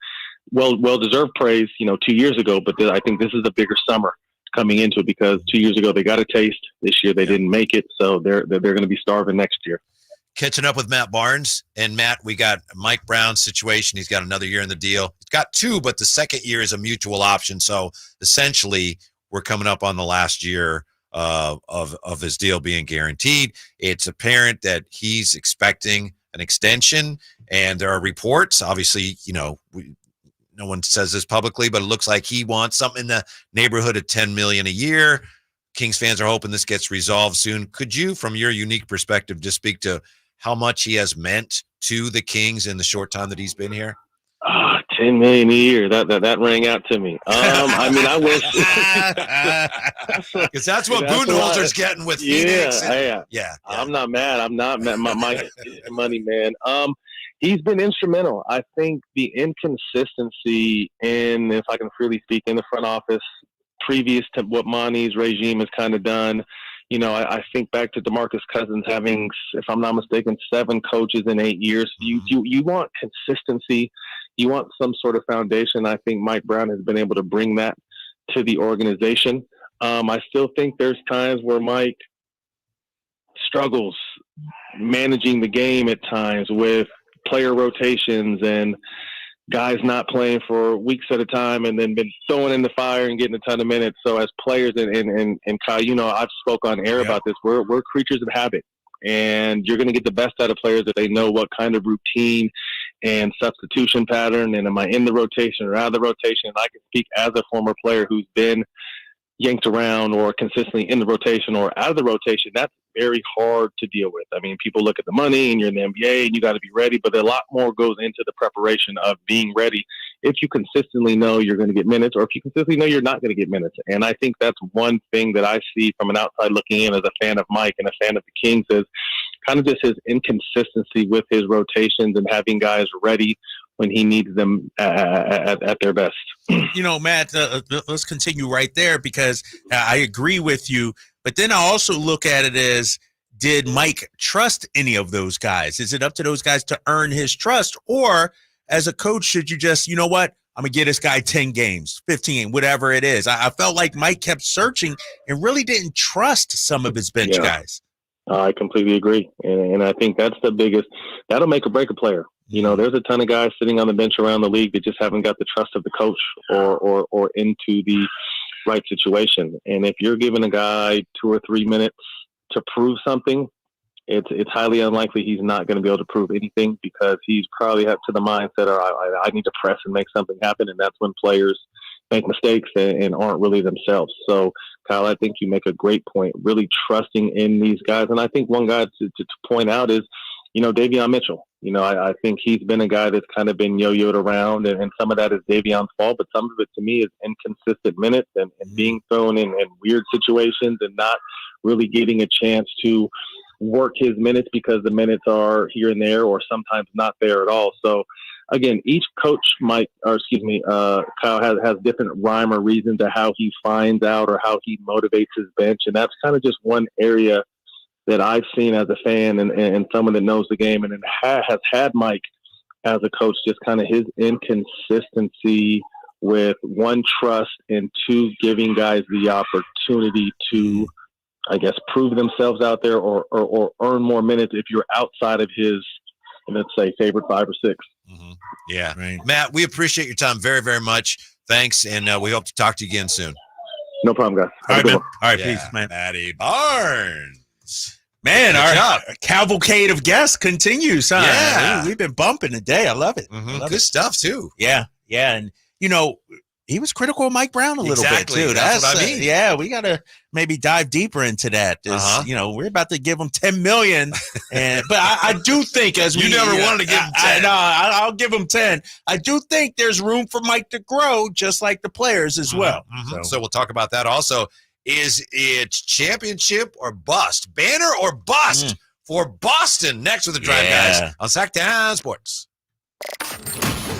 well-deserved praise, 2 years ago. But I think this is a bigger summer coming into it because 2 years ago they got a taste. This year they didn't make it. So they're going to be starving next year. Catching up with Matt Barnes. And Matt, we got Mike Brown's situation. He's got another year in the deal. He's got two, but the second year is a mutual option. So essentially we're coming up on the last year of his deal being guaranteed. It's apparent that he's expecting an extension, and there are reports, obviously, no one says this publicly, but it looks like he wants something in the neighborhood of $10 million a year. Kings fans are hoping this gets resolved soon. Could you, from your unique perspective, just speak to how much he has meant to the Kings in the short time that he's been here? $10 million a year. That rang out to me. I mean, I wish because that's what Budenholzer's getting with Phoenix. Yeah. I'm not mad. My money, man. He's been instrumental. I think the inconsistency in, if I can freely speak, in the front office, previous to what Monty's regime has kind of done. You know, I think back to DeMarcus Cousins having, if I'm not mistaken, 7 coaches in 8 years. You want consistency. You want some sort of foundation. I think Mike Brown has been able to bring that to the organization. I still think there's times where Mike struggles managing the game at times with player rotations and guys not playing for weeks at a time and then been throwing in the fire and getting a ton of minutes. So as players, and Kyle, you know, I've spoke on air about this. We're creatures of habit, and you're going to get the best out of players if they know what kind of routine and substitution pattern, and am I in the rotation or out of the rotation? And I can speak as a former player who's been yanked around or consistently in the rotation or out of the rotation. That's very hard to deal with. I mean, people look at the money and you're in the NBA and you got to be ready, but a lot more goes into the preparation of being ready if you consistently know you're going to get minutes or if you consistently know you're not going to get minutes. And I think that's one thing that I see from an outside looking in as a fan of Mike and a fan of the Kings is kind of just his inconsistency with his rotations and having guys ready when he needs them at their best. You know, Matt, let's continue right there because I agree with you. But then I also look at it as, did Mike trust any of those guys? Is it up to those guys to earn his trust? Or as a coach, should you just, you know what, I'm going to give this guy 10 games, 15, whatever it is. I felt like Mike kept searching and really didn't trust some of his bench guys. I completely agree. And I think that's the biggest – that'll make or break a player. You know, there's a ton of guys sitting on the bench around the league that just haven't got the trust of the coach or into the right situation. And if you're giving a guy 2 or 3 minutes to prove something, it's highly unlikely he's not going to be able to prove anything because he's probably up to the mindset or I need to press and make something happen. And that's when players make mistakes and aren't really themselves. So, Kyle, I think you make a great point, really trusting in these guys. And I think one guy to point out is, you know, Davion Mitchell. You know, I think he's been a guy that's kind of been yo-yoed around, and some of that is Davion's fault, but some of it to me is inconsistent minutes and being thrown in weird situations and not really getting a chance to work his minutes because the minutes are here and there or sometimes not there at all. So, again, each coach Kyle has different rhyme or reason to how he finds out or how he motivates his bench, and that's kind of just one area that I've seen as a fan and someone that knows the game and has had Mike as a coach, just kind of his inconsistency with 1, trust, and 2, giving guys the opportunity to, I guess, prove themselves out there or earn more minutes if you're outside of his, let's say, favorite 5 or 6. Mm-hmm. Yeah. Right. Matt, we appreciate your time very, very much. Thanks. And we hope to talk to you again soon. No problem, guys. All right, man. All right, Yeah, peace, man. Matty Barnes. Man, Good our job. cavalcade of guests continues, huh? Yeah. We've been bumping today. I love it. Mm-hmm. Love Good it. stuff, too. Yeah. And, you know, he was critical of Mike Brown a little Exactly. bit, too. That's what I mean. Yeah, we got to maybe dive deeper into that. You know, we're about to give him $10 million. But I do think as You never wanted to give him 10. I'll give him 10. I do think there's room for Mike to grow, just like the players as well. Mm-hmm. So we'll talk about that also. Is it championship or bust? Banner or bust for Boston? Next with the Drive Guys on Sacktown Sports.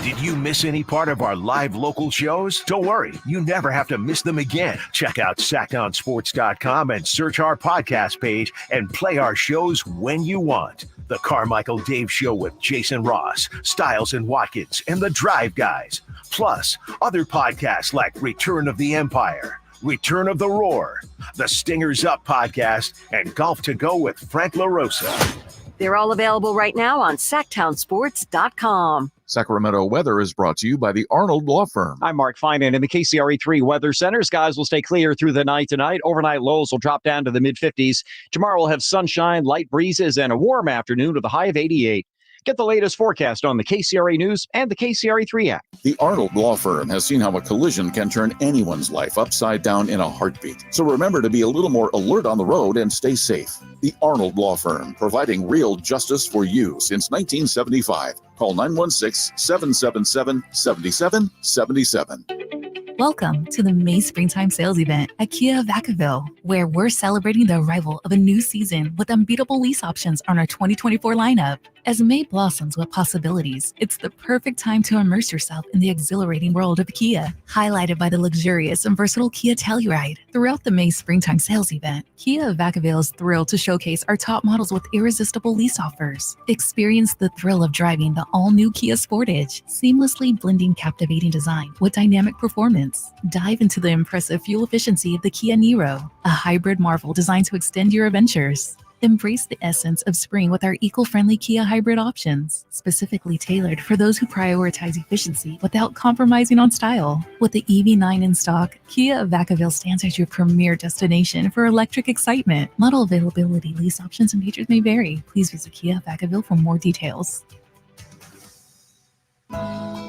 Did you miss any part of our live local shows? Don't worry, you never have to miss them again. Check out sacktownsports.com and search our podcast page and play our shows when you want. The Carmichael Dave Show with Jason Ross, Stiles and Watkins, and the Drive Guys. Plus, other podcasts like Return of the Empire, Return of the Roar, the Stingers Up podcast, and Golf to Go with Frank LaRosa. They're all available right now on sacktownsports.com. Sacramento weather is brought to you by the Arnold Law Firm. I'm Mark Finan in the KCRE3 Weather Center. Skies will stay clear through the night tonight. Overnight lows will drop down to the mid-50s. Tomorrow we'll have sunshine, light breezes, and a warm afternoon with a high of 88. Get the latest forecast on the KCRA News and the KCRA3 app. The Arnold Law Firm has seen how a collision can turn anyone's life upside down in a heartbeat. So remember to be a little more alert on the road and stay safe. The Arnold Law Firm, providing real justice for you since 1975. Call 916-777-7777. Welcome to the May Springtime Sales Event at Kia Vacaville, where we're celebrating the arrival of a new season with unbeatable lease options on our 2024 lineup. As May blossoms with possibilities, it's the perfect time to immerse yourself in the exhilarating world of Kia, highlighted by the luxurious and versatile Kia Telluride. Throughout the May Springtime Sales Event, Kia Vacaville is thrilled to showcase our top models with irresistible lease offers. Experience the thrill of driving the all-new Kia Sportage, seamlessly blending captivating design with dynamic performance. Dive into the impressive fuel efficiency of the Kia Niro, a hybrid marvel designed to extend your adventures. Embrace the essence of spring with our eco-friendly Kia hybrid options, specifically tailored for those who prioritize efficiency without compromising on style. With the EV9 in stock, Kia Vacaville stands as your premier destination for electric excitement. Model availability, lease options, and features may vary. Please visit Kia Vacaville for more details.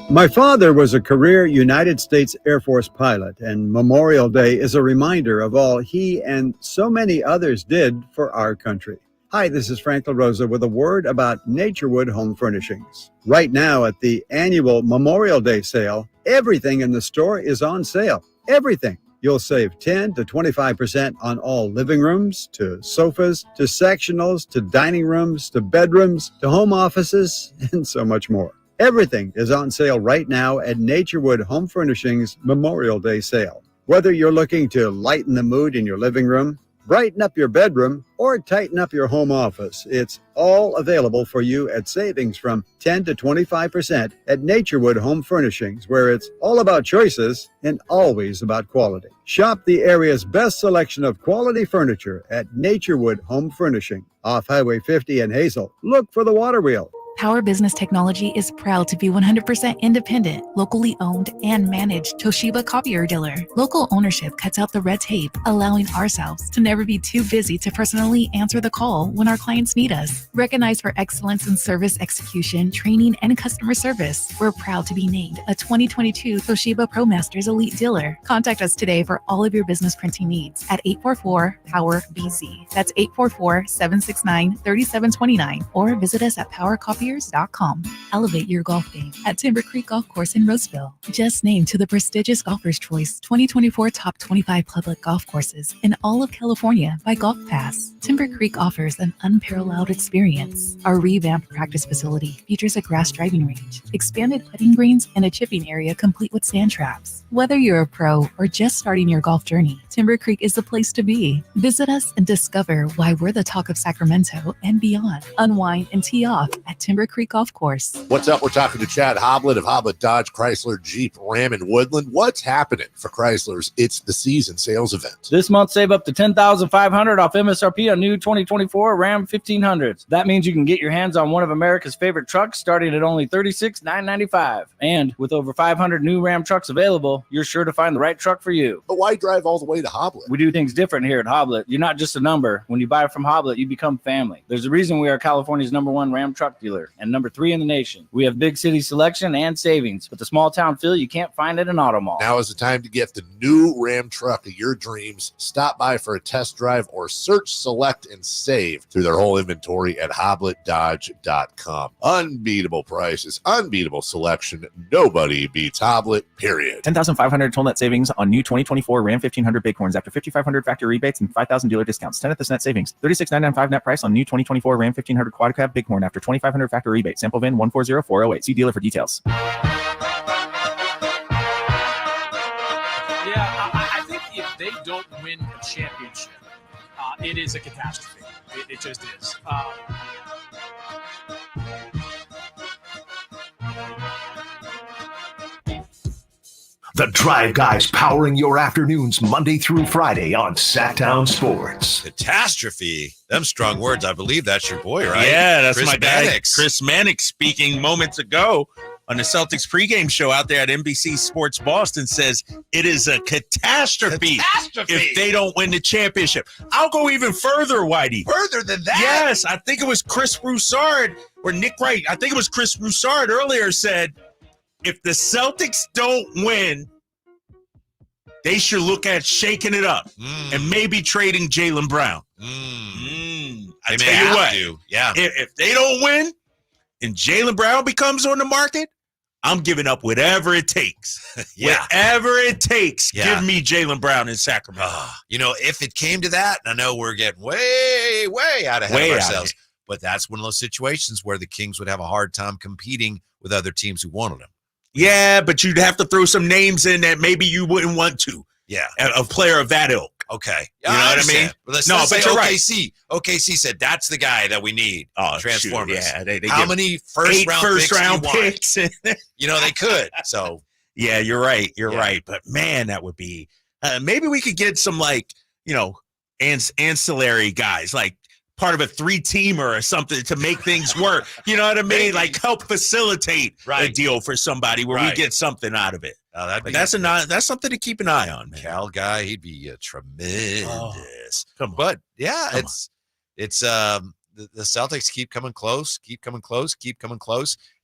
My father was a career United States Air Force pilot, and Memorial Day is a reminder of all he and so many others did for our country. Hi, this is Frank LaRosa with a word about Naturewood Home Furnishings. Right now at the annual Memorial Day sale, everything in the store is on sale. Everything. You'll save 10 to 25% on all living rooms, to sofas, to sectionals, to dining rooms, to bedrooms, to home offices, and so much more. Everything is on sale right now at Naturewood Home Furnishings Memorial Day sale. Whether you're looking to lighten the mood in your living room, brighten up your bedroom, or tighten up your home office, it's all available for you at savings from 10 to 25% at Naturewood Home Furnishings, where it's all about choices and always about quality. Shop the area's best selection of quality furniture at Naturewood Home Furnishing, off Highway 50 in Hazel. Look for the water wheel. Power Business Technology is proud to be 100% independent, locally owned, and managed Toshiba copier dealer. Local ownership cuts out the red tape, allowing ourselves to never be too busy to personally answer the call when our clients need us. Recognized for excellence in service execution, training, and customer service, we're proud to be named a 2022 Toshiba ProMasters Elite Dealer. Contact us today for all of your business printing needs at 844-POWER-BZ. That's 844-769-3729. Or visit us at PowerCopier.com. Elevate your golf game at Timber Creek Golf Course in Roseville. Just named to the prestigious Golfer's Choice 2024 Top 25 Public Golf Courses in all of California by Golf Pass. Timber Creek offers an unparalleled experience. Our revamped practice facility features a grass driving range, expanded putting greens, and a chipping area complete with sand traps. Whether you're a pro or just starting your golf journey, Timber Creek is the place to be. Visit us and discover why we're the talk of Sacramento and beyond. Unwind and tee off at Timber Creek Golf Course. What's up? We're talking to Chad Hoblet of Hoblet Dodge Chrysler Jeep Ram and Woodland. What's happening for Chryslers? It's the season sales event. This month, save up to $10,500 off MSRP on new 2024 Ram 1500s. That means you can get your hands on one of America's favorite trucks starting at only $36,995. And with over 500 new Ram trucks available, you're sure to find the right truck for you. But why drive all the way to Hoblet? We do things different here at Hoblet. You're not just a number. When you buy from Hoblet, you become family. There's a reason we are California's #1 Ram truck dealer and #3 in the nation. We have big city selection and savings, but the small town feel you can't find at an auto mall. Now is the time to get the new Ram truck of your dreams. Stop by for a test drive or search, select, and save through their whole inventory at HobletDodge.com. Unbeatable prices, unbeatable selection. Nobody beats Hoblet, period. $10,500 total net savings on new 2024 Ram 1500 Bighorns after $5,500 factory rebates and $5,000 dealer discounts. 10 at this net savings. $36,995 net price on new 2024 Ram 1500 Quad Cab Bighorn after $2,500 factory rebate. Sample VIN 140408. See dealer for details. Yeah, I think if they don't win a championship, it is a catastrophe. It just is. The Drive Guys powering your afternoons Monday through Friday on Sacktown Sports. Catastrophe. Them strong words. I believe that's your boy, right? Yeah, that's Chris my guy, Mannix. Chris Mannix, speaking moments ago. on the Celtics pregame show out there at NBC Sports Boston says it is a catastrophe if they don't win the championship. I'll go even further, Whitey. Further than that? Yes, I think it was Chris Broussard or Nick Wright. I think it was Chris Broussard earlier said, if the Celtics don't win, they should look at shaking it up and maybe trading Jaylen Brown. I tell you what, yeah. If they don't win and Jaylen Brown becomes on the market, I'm giving up whatever it takes. Whatever it takes, give me Jaylen Brown in Sacramento. If it came to that, and I know we're getting way out ahead of ourselves, but that's one of those situations where the Kings would have a hard time competing with other teams who wanted them. Yeah, but you'd have to throw some names in that maybe you wouldn't want to. Yeah. A player of that ilk. Okay. You know what I mean? Let's but say you're OKC. right. OKC said that's the guy that we need. Transformers. Yeah, they how many first round picks? They could. So yeah, you're right. You're right. But man, that would be maybe we could get some ancillary guys, like part of a 3-teamer or something to make things work. You know what I mean? Like help facilitate a deal for somebody where we get something out of it. That's something to keep an eye on, man. Cal guy, he'd be tremendous. Come on. But yeah, it's the Celtics keep coming close,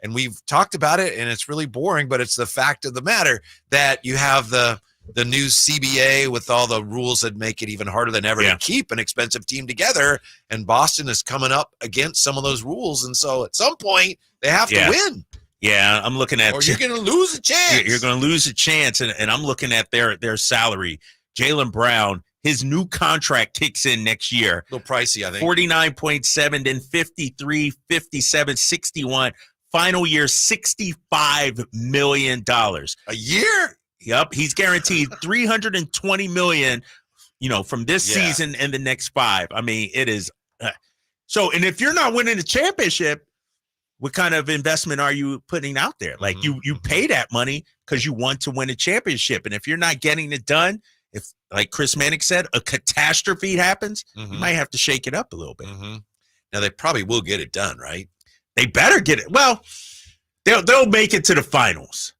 and we've talked about it, and it's really boring, but it's the fact of the matter that you have the new CBA with all the rules that make it even harder than ever to keep an expensive team together, and Boston is coming up against some of those rules, and so at some point they have to win. Yeah, I'm looking at. Or you're going to lose a chance. You're going to lose a chance, and I'm looking at their salary. Jaylen Brown, his new contract kicks in next year. A little pricey, I think. 49.7, then 53, 57, 61. Final year, $65 million. A year? Yep, he's guaranteed $320 million, from this season and the next 5. I mean, it is. And if you're not winning the championship, what kind of investment are you putting out there? Like you pay that money because you want to win a championship. And if you're not getting it done, if, like Chris Mannix said, a catastrophe happens, you might have to shake it up a little bit. Now, they probably will get it done, right? They better get it. Well, they'll make it to the finals.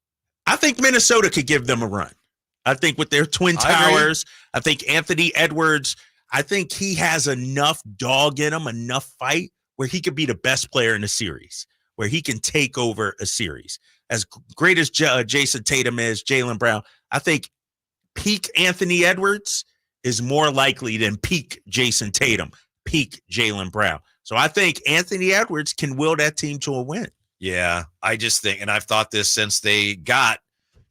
I think Minnesota could give them a run. I think with their Twin Towers, I think Anthony Edwards, I think he has enough dog in him, enough fight where he could be the best player in the series, where he can take over a series. As great as Jason Tatum is, Jaylen Brown, I think peak Anthony Edwards is more likely than peak Jason Tatum, peak Jaylen Brown. So I think Anthony Edwards can will that team to a win. Yeah, I just think, and I've thought this since they got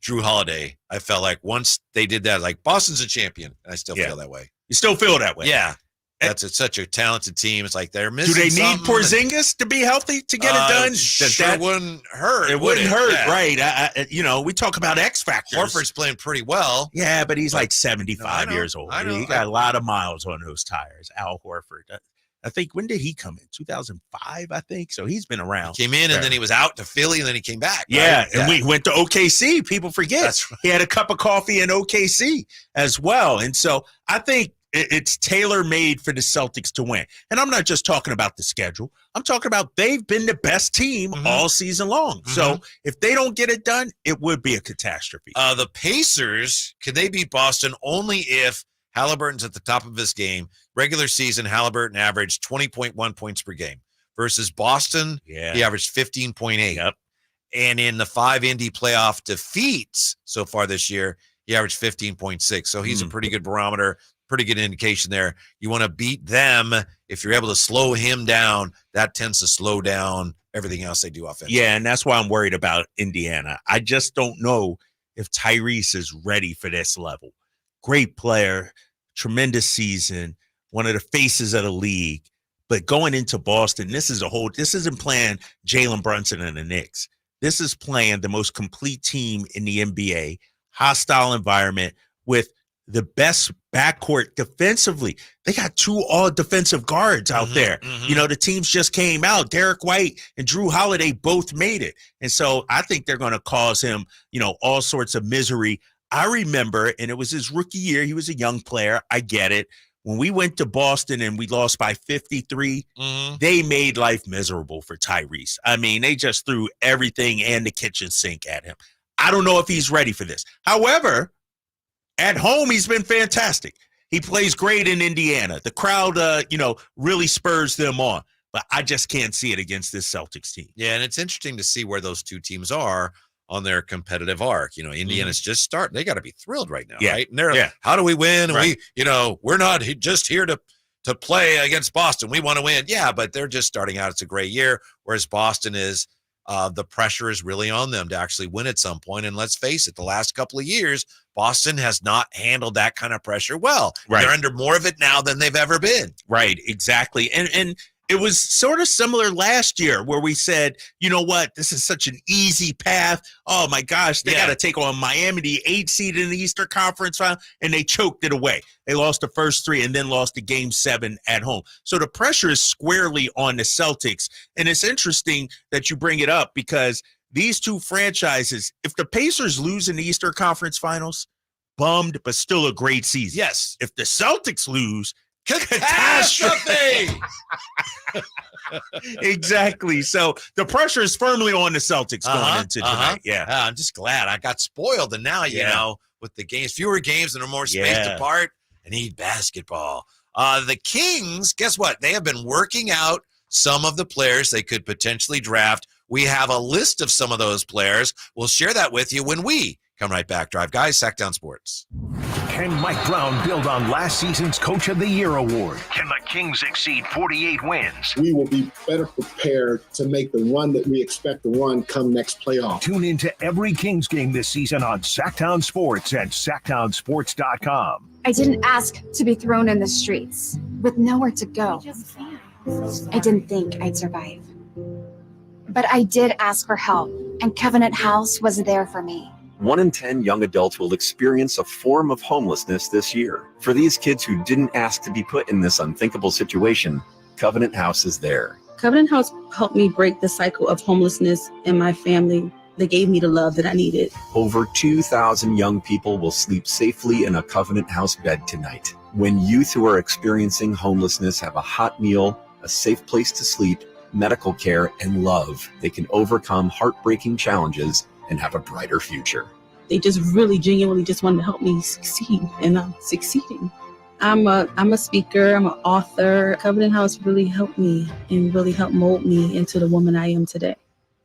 Drew Holiday, I felt like once they did that, like Boston's a champion, and I still feel that way. You still feel that way? Yeah. That's such a talented team. It's like they're missing. Do they need something. Porzingis to be healthy to get it done? Wouldn't hurt. It wouldn't hurt, right? We talk about X factors. Horford's playing pretty well. Yeah, but he's like 75 years old. I know. He got a lot of miles on those tires. Al Horford. I think, when did he come in? 2005, I think. So he's been around. He came in and then he was out to Philly and then he came back. Yeah, and we went to OKC. People forget. That's right. He had a cup of coffee in OKC as well. And so I think it's tailor-made for the Celtics to win. And I'm not just talking about the schedule. I'm talking about they've been the best team all season long. So if they don't get it done, it would be a catastrophe. The Pacers, can they beat Boston only if Halliburton's at the top of his game? Regular season, Halliburton averaged 20.1 points per game versus Boston. Yeah. He averaged 15.8. Yep. And in the 5 Indy playoff defeats so far this year, he averaged 15.6. So he's a pretty good barometer, pretty good indication there. You want to beat them. If you're able to slow him down, that tends to slow down everything else they do offensively. Yeah, and that's why I'm worried about Indiana. I just don't know if Tyrese is ready for this level. Great player, tremendous season, one of the faces of the league. But going into Boston, this isn't playing Jalen Brunson and the Knicks. This is playing the most complete team in the NBA, hostile environment with the best backcourt defensively. They got 2 all-defensive guards out there. The teams just came out. Derek White and Drew Holiday both made it. And so I think they're going to cause him, all sorts of misery. I remember, and it was his rookie year. He was a young player. I get it. when we went to Boston and we lost by 53, they made life miserable for Tyrese. I mean, they just threw everything and the kitchen sink at him. I don't know if he's ready for this. However, at home, he's been fantastic. He plays great in Indiana. The crowd, really spurs them on. But I just can't see it against this Celtics team. Yeah, and it's interesting to see where those two teams are on their competitive arc. Indiana's just starting. They got to be thrilled right now, right? And they're like, how do we win? And we're not just here to play against Boston. We want to win. Yeah, but they're just starting out. It's a great year, whereas Boston is the pressure is really on them to actually win at some point. And let's face it, the last couple of years, Boston has not handled that kind of pressure well. Right. They're under more of it now than they've ever been. Right, exactly. And it was sort of similar last year where we said, you know what, this is such an easy path. Oh, my gosh, they got to take on Miami, the 8th seed in the Eastern Conference final, and they choked it away. They lost the first 3 and then lost the Game 7 at home. So the pressure is squarely on the Celtics. And it's interesting that you bring it up because these two franchises, if the Pacers lose in the Eastern Conference finals, bummed, but still a great season. Yes. If the Celtics lose, catastrophe. Exactly. So the pressure is firmly on the Celtics going into tonight. Yeah. I'm just glad I got spoiled. And now, with the games, fewer games and are more spaced apart, I need basketball. The Kings, guess what? They have been working out some of the players they could potentially draft. We have a list of some of those players. We'll share that with you when we come right back. Drive Guys, Sacktown Sports. Can Mike Brown build on last season's Coach of the Year award? Can the Kings exceed 48 wins? We will be better prepared to make the run that we expect to run come next playoff. Tune into every Kings game this season on Sacktown Sports and sacktownsports.com. I didn't ask to be thrown in the streets with nowhere to go. I didn't think I'd survive. But I did ask for help, and Covenant House was there for me. 1 in 10 young adults will experience a form of homelessness this year. For these kids who didn't ask to be put in this unthinkable situation, Covenant House is there. Covenant House helped me break the cycle of homelessness in my family. They gave me the love that I needed. Over 2,000 young people will sleep safely in a Covenant House bed tonight. When youth who are experiencing homelessness have a hot meal, a safe place to sleep, medical care, and love, they can overcome heartbreaking challenges and have a brighter future. They just really genuinely just wanted to help me succeed, and I'm succeeding. I'm a speaker, I'm an author. Covenant House really helped me and really helped mold me into the woman I am today.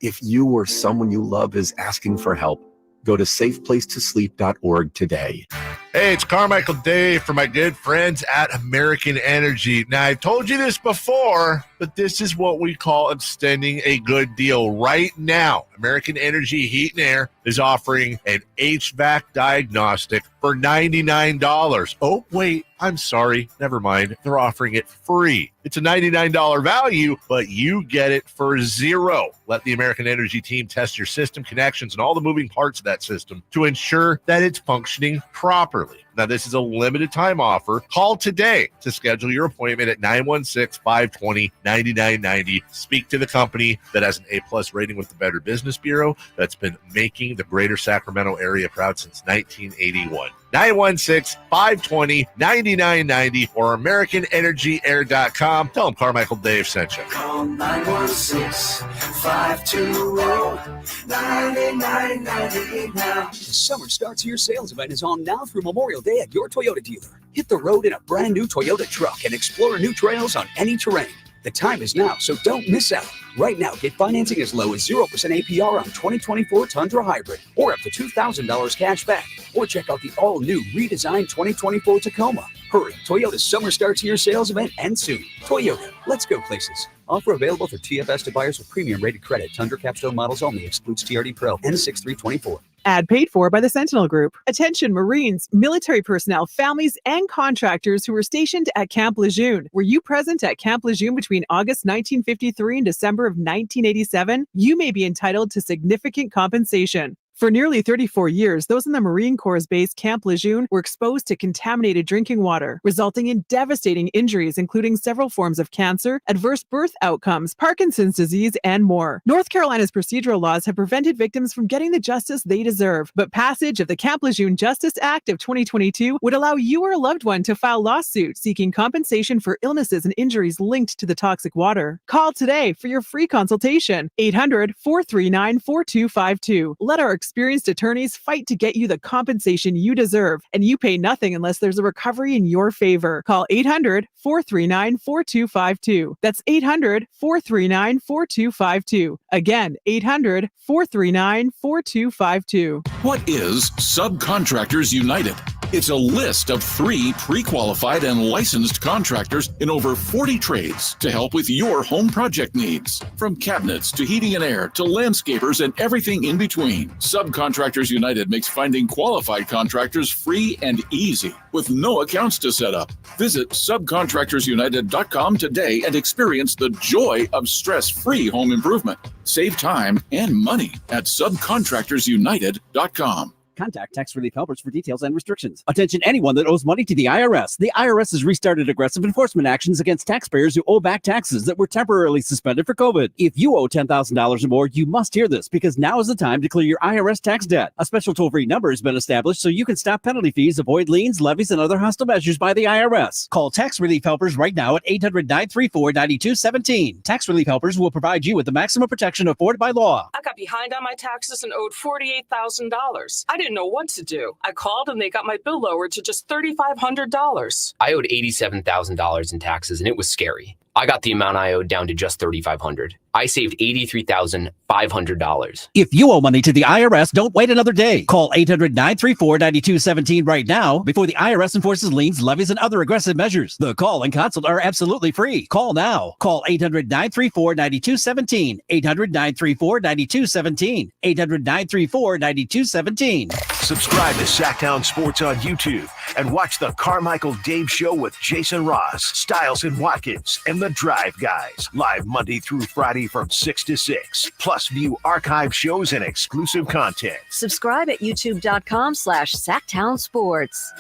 If you or someone you love is asking for help, go to safeplacetosleep.org today. Hey, it's Carmichael Dave for my good friends at American Energy. Now, I've told you this before, but this is what we call extending a good deal. Right now, American Energy Heat and Air is offering an HVAC diagnostic for $99. Oh, wait, I'm sorry. Never mind. They're offering it free. It's a $99 value, but you get it for $0. Let the American Energy team test your system connections and all the moving parts of that system to ensure that it's functioning properly. Now, this is a limited time offer. Call today to schedule your appointment at 916-520-9990. Speak to the company that has an A+ rating with the Better Business Bureau that's been making the greater Sacramento area proud since 1981. 916-520-9990 or AmericanEnergyAir.com. Tell them Carmichael Dave sent you. Call 916-520-9990 now. The Summer Starts Here sales event is on now through Memorial Day at your Toyota dealer. Hit the road in a brand new Toyota truck and explore new trails on any terrain. The time is now, so don't miss out. Right now, get financing as low as 0% APR on 2024 Tundra Hybrid or up to $2,000 cash back. Or check out the all-new redesigned 2024 Tacoma. Hurry, Toyota's Summer Starts Here sales event ends soon. Toyota, let's go places. Offer available through TFS to buyers with premium rated credit. Tundra Capstone models only. Excludes TRD Pro. N6324. Ad paid for by the Sentinel Group. Attention Marines, military personnel, families, and contractors who were stationed at Camp Lejeune. Were you present at Camp Lejeune between August 1953 and December of 1987? You may be entitled to significant compensation. For nearly 34 years, those in the Marine Corps' base Camp Lejeune were exposed to contaminated drinking water, resulting in devastating injuries, including several forms of cancer, adverse birth outcomes, Parkinson's disease, and more. North Carolina's procedural laws have prevented victims from getting the justice they deserve, but passage of the Camp Lejeune Justice Act of 2022 would allow you or a loved one to file lawsuits seeking compensation for illnesses and injuries linked to the toxic water. Call today for your free consultation. 800-439-4252. Let our experienced attorneys fight to get you the compensation you deserve, and you pay nothing unless there's a recovery in your favor. Call 800-439-4252. That's 800-439-4252. Again, 800-439-4252. What is Subcontractors United? It's a list of 3 pre-qualified and licensed contractors in over 40 trades to help with your home project needs. From cabinets to heating and air to landscapers and everything in between, Subcontractors United makes finding qualified contractors free and easy with no accounts to set up. Visit subcontractorsunited.com today and experience the joy of stress-free home improvement. Save time and money at subcontractorsunited.com. Contact Tax Relief Helpers for details and restrictions. Attention anyone that owes money to the IRS. The IRS has restarted aggressive enforcement actions against taxpayers who owe back taxes that were temporarily suspended for COVID. If you owe $10,000 or more, you must hear this because now is the time to clear your IRS tax debt. A special toll-free number has been established so you can stop penalty fees, avoid liens, levies, and other hostile measures by the IRS. Call Tax Relief Helpers right now at 800-934-9217. Tax Relief Helpers will provide you with the maximum protection afforded by law. I got behind on my taxes and owed $48,000. I didn't know what to do. I called and they got my bill lowered to just $3,500. I owed $87,000 in taxes and it was scary. I got the amount I owed down to just $3,500. I saved $83,500. If you owe money to the IRS, don't wait another day. Call 800-934-9217 right now before the IRS enforces liens, levies, and other aggressive measures. The call and consult are absolutely free. Call now. Call 800-934-9217. 800-934-9217. 800-934-9217. Subscribe to Sacktown Sports on YouTube and watch the Carmichael Dave Show with Jason Ross, Stiles and Watkins, and the Drive Guys, live Monday through Friday from 6 to 6. Plus, view archive shows and exclusive content. Subscribe at youtube.com/Sacktown Sports.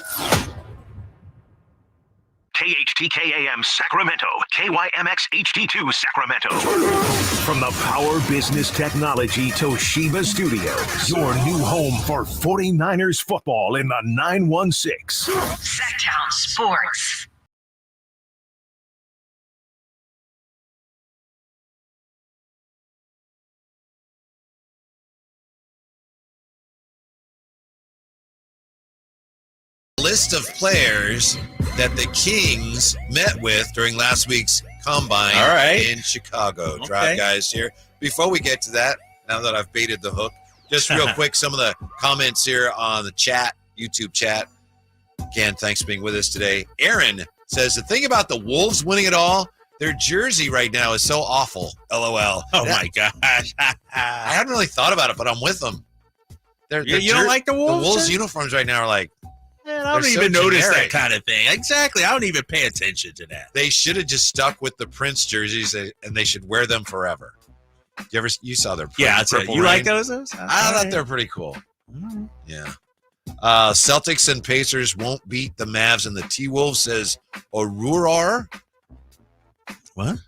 KHTKAM Sacramento, KYMX HD2 Sacramento. From the Power Business Technology Toshiba Studios, your new home for 49ers football in the 916. Sacktown Sports. List of players that the Kings met with during last week's Combine in Chicago. Drive Guys here. Before we get to that, now that I've baited the hook, just real quick, some of the comments here on the chat, YouTube chat. Again, thanks for being with us today. Aaron says, the thing about the Wolves winning it all, their jersey right now is so awful. LOL. Oh, my gosh. I hadn't really thought about it, but I'm with them. You don't like the Wolves? The Wolves uniforms right now are like, man, I don't even notice that kind of thing. Exactly. I don't even pay attention to that. They should have just stuck with the Prince jerseys, and they should wear them forever. You saw their Purple you Rain? like those? I thought they were pretty cool. Yeah. Celtics and Pacers won't beat the Mavs and the T-Wolves, says Arurar. What?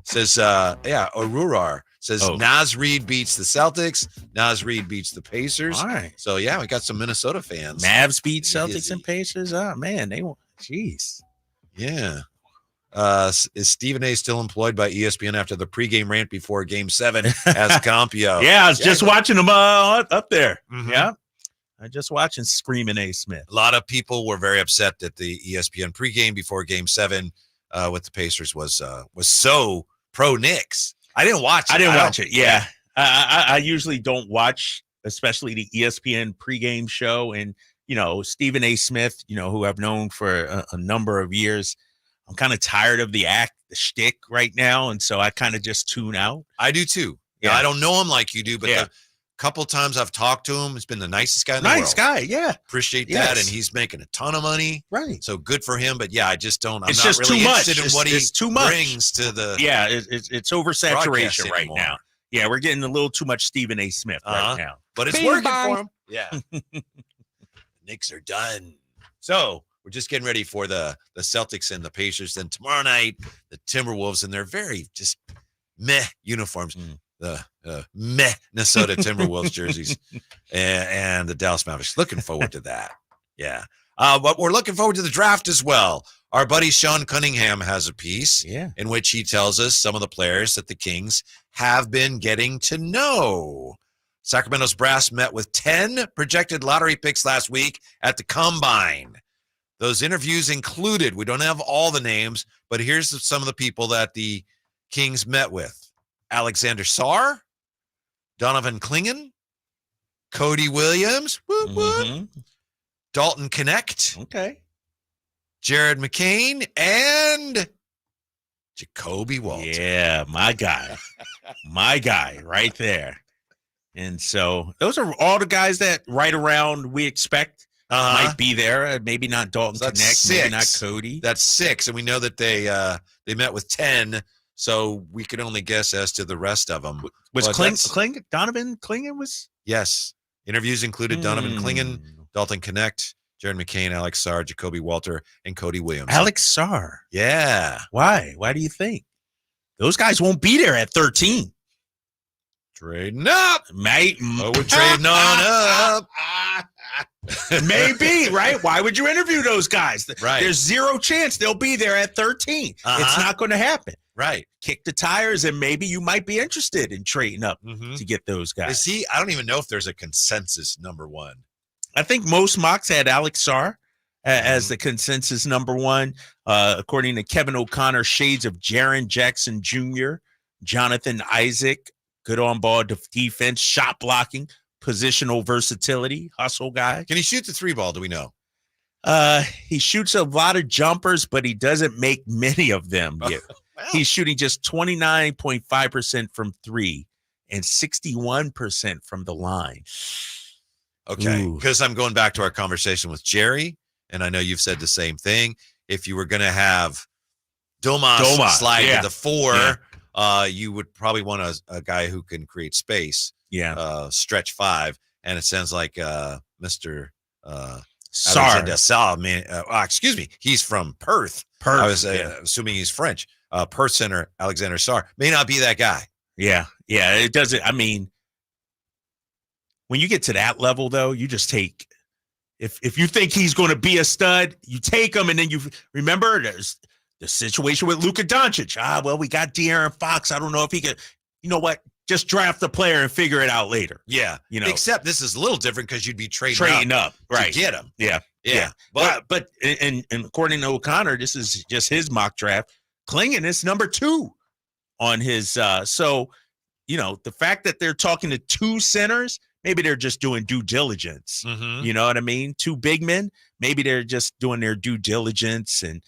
Says, Arurar. Says Naz Reid beats the Celtics. Naz Reid beats the Pacers. All right. So, yeah, we got some Minnesota fans. Mavs beat Celtics and Pacers. Oh, man, they won't. Jeez. Yeah. Is Stephen A. still employed by ESPN after the pregame rant before Game 7 as Compio? Yeah, I was just watching them up there. Mm-hmm. Yeah. I just watching Screaming A. Smith. A lot of people were very upset that the ESPN pregame before Game 7 with the Pacers was so pro-Knicks. I didn't watch it. Yeah. I usually don't watch, especially the ESPN pregame show. And, Stephen A. Smith, who I've known for a number of years, I'm kind of tired of the shtick right now. And so I kind of just tune out. I do too. Yeah. I don't know him like you do, but the couple times I've talked to him, he's been the nicest guy in the world. Nice guy, yeah. Appreciate that. And he's making a ton of money. Right. So good for him. But yeah, I just don't. I'm it's not just really too much. interested in what he brings to the. Yeah, it's oversaturation right now. Yeah, we're getting a little too much Stephen A. Smith right now. But it's Bing working bong. for him. Yeah. Knicks are done. So we're just getting ready for the Celtics and the Pacers. Then tomorrow night, the Timberwolves in their very just meh uniforms. The Minnesota Timberwolves jerseys and the Dallas Mavericks. Looking forward to that. Yeah. But we're looking forward to the draft as well. Our buddy Sean Cunningham has a piece in which he tells us some of the players that the Kings have been getting to know. Sacramento's brass met with 10 projected lottery picks last week at the Combine. Those interviews included, we don't have all the names, but here's some of the people that the Kings met with. Alexander Sarr, Donovan Clingan, Cody Williams, whoop, whoop, Dalton Connect, Jared McCain, and Jacoby Walton. Yeah, my guy. My guy right there. And so those are all the guys that right around we expect might be there. Maybe not Dalton Connect, maybe not Cody. That's 6, and we know that they met with 10, so we could only guess as to the rest of them. Was Donovan Clingan was? Yes. Interviews included Donovan Clingan, Dalton Connect, Jared McCain, Alex Sarr, Jacoby Walter, and Cody Williams. Alex Sarr. Yeah. Why? Why do you think? Those guys won't be there at 13. Trading up. Mate. Oh, we're trading on up. Maybe, right? Why would you interview those guys? Right. There's zero chance they'll be there at 13. It's not going to happen. Right. Kick the tires, and maybe you might be interested in trading up to get those guys. I don't even know if there's a consensus number 1. I think most mocks had Alex Sarr as the consensus number 1. According to Kevin O'Connor, shades of Jaren Jackson Jr., Jonathan Isaac, good on-ball defense, shot blocking, positional versatility, hustle guy. Can he shoot the 3-ball, do we know? He shoots a lot of jumpers, but he doesn't make many of them yet. He's shooting just 29.5% from 3 and 61% from the line. Okay, because I'm going back to our conversation with Jerry, and I know you've said the same thing. If you were going to have Domas slide to the 4, you would probably want a guy who can create space. Stretch 5, and it sounds like Mr. Sarr. Excuse me, he's from Perth. I was assuming he's French. Perth center Alexander Sarr may not be that guy. Yeah, it doesn't. I mean, when you get to that level, though, you just take. If you think he's going to be a stud, you take him, and then you remember there's the situation with Luka Doncic. Well, we got De'Aaron Fox. I don't know if he could. You know what? Just draft the player and figure it out later. Yeah, Except this is a little different because you'd be trading up right to get him. Yeah. But and according to O'Connor, this is just his mock draft. Clingan is number 2 on his. So, the fact that they're talking to 2 centers, maybe they're just doing due diligence. You know what I mean? 2 big men, maybe they're just doing their due diligence and,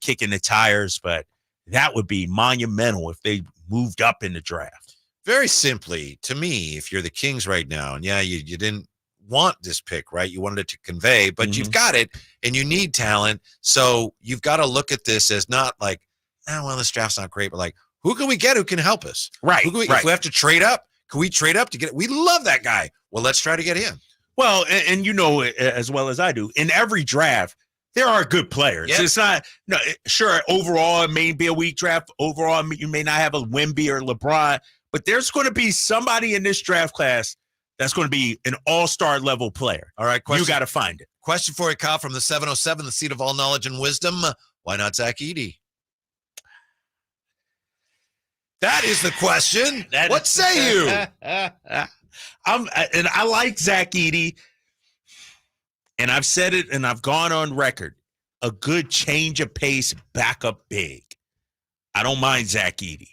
kicking the tires. But that would be monumental if they moved up in the draft. Very simply, to me, if you're the Kings right now, and you didn't want this pick, right? You wanted it to convey, but you've got it and you need talent. So you've got to look at this as not like, this draft's not great, but like, who can we get who can help us? Right. If we have to trade up, can we trade up to get it? We love that guy. Well, let's try to get him. Well, and as well as I do, in every draft, there are good players. Yep. It's not, sure, overall, it may be a weak draft. Overall, you may not have a Wemby or LeBron, but there's going to be somebody in this draft class that's going to be an all-star level player. All right, you got to find it. Question for you, Kyle, from the 707, the seat of all knowledge and wisdom. Why not Zach Edey? That is the question. What say you? I like Zach Edey, and I've said it, and I've gone on record. A good change of pace, backup big. I don't mind Zach Edey,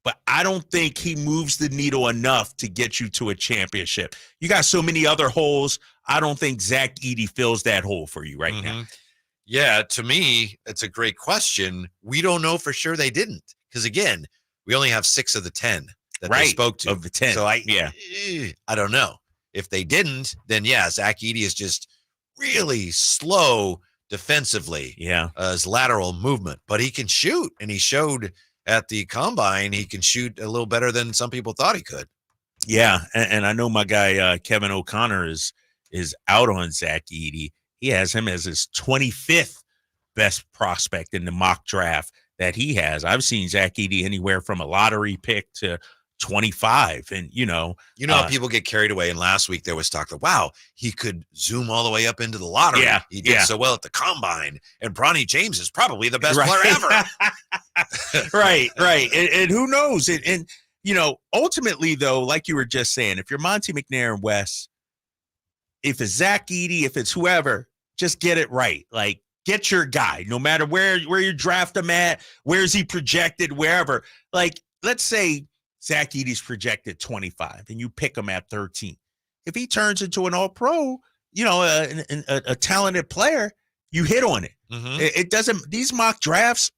but I don't think he moves the needle enough to get you to a championship. You got so many other holes. I don't think Zach Edey fills that hole for you right now. Yeah, to me, it's a great question. We don't know for sure they didn't, because again, we only have 6 of the 10 that they spoke to. Of the 10. So I don't know. If they didn't, then Zach Edey is just really slow defensively. Yeah. His lateral movement, but he can shoot, and he showed at the combine, he can shoot a little better than some people thought he could. Yeah, and I know my guy Kevin O'Connor is out on Zach Edey. He has him as his 25th best prospect in the mock draft that he has. I've seen Zach Edey anywhere from a lottery pick to 25, and how people get carried away. And last week there was talk that he could zoom all the way up into the lottery. Yeah, he did so well at the combine, and Bronny James is probably the best player ever. right. And who knows? And ultimately, though, like you were just saying, if you're Monty McNair and Wes, if it's Zach Edey, if it's whoever, just get it right. Like, get your guy, no matter where you draft him at, where's he projected, wherever. Like, let's say Zach Edey's projected 25, and you pick him at 13. If he turns into an all-pro, a talented player, you hit on it. Mm-hmm. It doesn't. These mock drafts.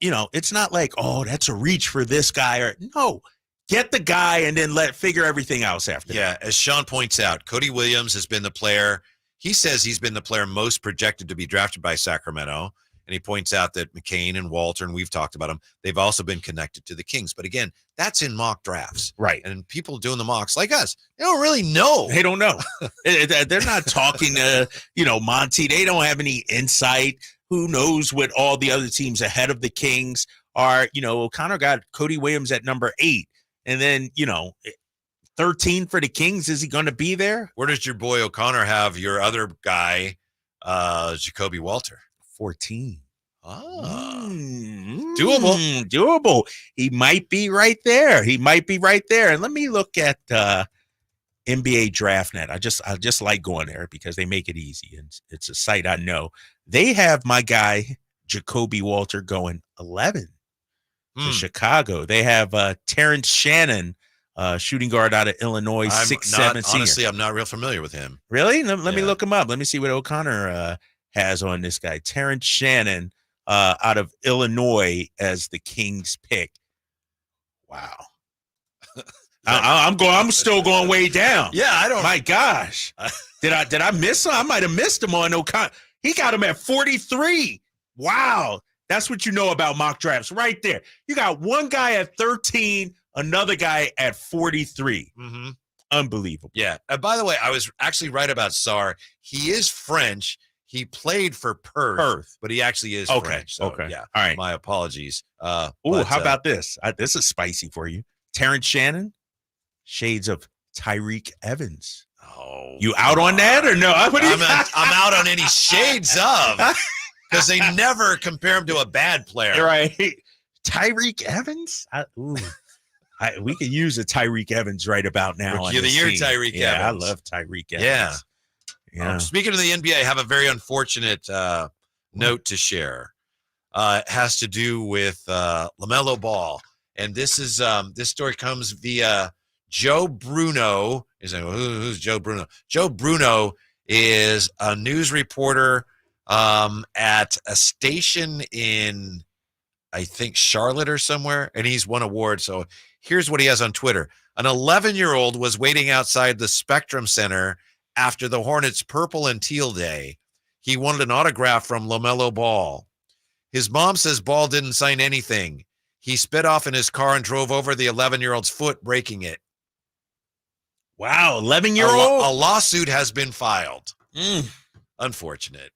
It's not like, that's a reach for this guy, or no, get the guy and then figure everything else after. Yeah, as Sean points out, Cody Williams has been the player. He says he's been the player most projected to be drafted by Sacramento, and he points out that McCain and Walton, we've talked about them, they've also been connected to the Kings. But again, that's in mock drafts, right? And people doing the mocks like us, they don't really know. They don't know. They're not talking to Monty. They don't have any insight. Who knows what all the other teams ahead of the Kings are? O'Connor got Cody Williams at number 8. And then, 13 for the Kings. Is he going to be there? Where does your boy O'Connor have your other guy, Jacoby Walter? 14. Doable. He might be right there. And let me look at NBA DraftNet. I just like going there because they make it easy, and it's a site I know. They have my guy Jacoby Walter going 11 to Chicago. They have Terrence Shannon, shooting guard out of Illinois, 6'7" senior. Honestly, I'm not real familiar with him. Really? Let me look him up. Let me see what O'Connor has on this guy. Terrence Shannon out of Illinois as the Kings pick. Wow. I'm still going way down. Yeah, I don't. My gosh, did I miss him? I might have missed him on O'Connor. He got him at 43. Wow, that's what you know about mock drafts, right there. You got one guy at 13, another guy at 43. Mm-hmm. Unbelievable. Yeah. By the way, I was actually right about Sarr. He is French. He played for Perth, but he actually is French. So, okay. Yeah. All right. My apologies. How about this? This is spicy for you. Terrence Shannon, shades of Tyreek Evans. Oh, you out on that or no? I'm out on any shades of, because they never compare him to a bad player. Right. Tyreek Evans? We could use a Tyreek Evans right about now. Rookie of the year, Tyreek Evans. Yeah, I love Tyreek Evans. Yeah. Speaking of the NBA, I have a very unfortunate note to share. It has to do with LaMelo Ball. And this story comes via Joe Bruno. Who's Joe Bruno? Joe Bruno is a news reporter at a station in, I think, Charlotte or somewhere, and he's won awards. So here's what he has on Twitter. An 11-year-old was waiting outside the Spectrum Center after the Hornets' Purple and Teal Day. He wanted an autograph from LaMelo Ball. His mom says Ball didn't sign anything. He sped off in his car and drove over the 11-year-old's foot, breaking it. Wow, 11-year-old? A lawsuit has been filed. Unfortunate.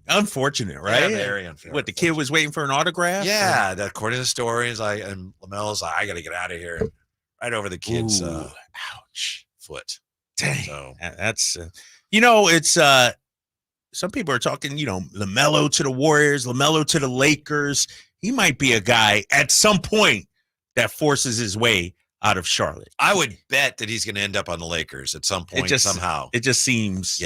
Unfortunate, right? Yeah, very unfortunate. What, the kid was waiting for an autograph? Yeah, according to the story, and LaMelo's like, I got to get out of here. Right over the kid's foot. Dang. So that's, it's, some people are talking, LaMelo to the Warriors, LaMelo to the Lakers. He might be a guy at some point that forces his way out of Charlotte. I would bet that he's going to end up on the Lakers at some point, somehow. It just seems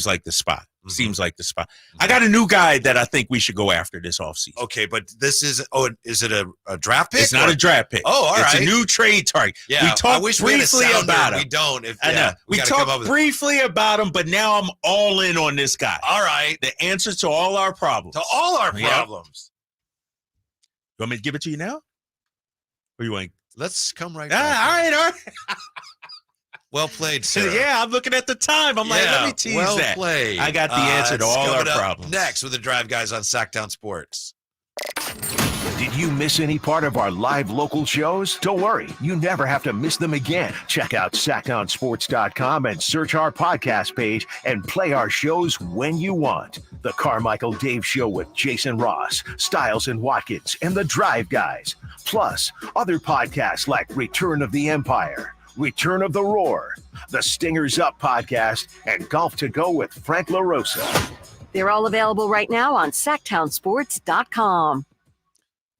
like the spot. Mm-hmm. Seems like the spot. I got a new guy that I think we should go after this offseason. Okay, but this is, is it a draft pick? It's not a draft pick. Oh, all right. It's a new trade target. Yeah, we talked briefly about him. We don't. I know. We talked briefly about him, but now I'm all in on this guy. All right. The answer to all our problems. To all our problems. You want me to give it to you now? Or you want? Let's come right back. All right. Well played, sir. Yeah, I'm looking at the time. I'm like, let me tease well that. Played. I got the answer to all our problems. Next with the Drive Guys on Sacktown Sports. Did you miss any part of our live local shows? Don't worry, you never have to miss them again. Check out sacktownsports.com and search our podcast page and play our shows when you want. The Carmichael Dave Show with Jason Ross, Stiles and Watkins, and The Drive Guys. Plus, other podcasts like Return of the Empire, Return of the Roar, the Stingers Up podcast, and Golf to Go with Frank LaRosa. They're all available right now on sacktownsports.com.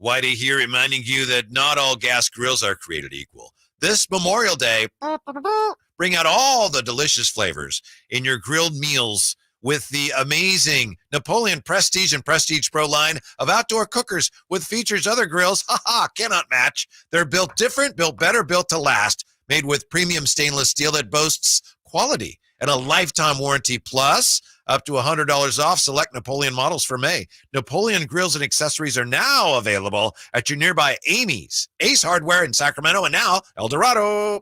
Whitey here reminding you that not all gas grills are created equal. This Memorial Day, bring out all the delicious flavors in your grilled meals with the amazing Napoleon Prestige and Prestige Pro line of outdoor cookers with features other grills, cannot match. They're built different, built better, built to last, made with premium stainless steel that boasts quality and a lifetime warranty, plus up to $100 off select Napoleon models for May. Napoleon grills and accessories are now available at your nearby Amy's, Ace Hardware in Sacramento, and now El Dorado.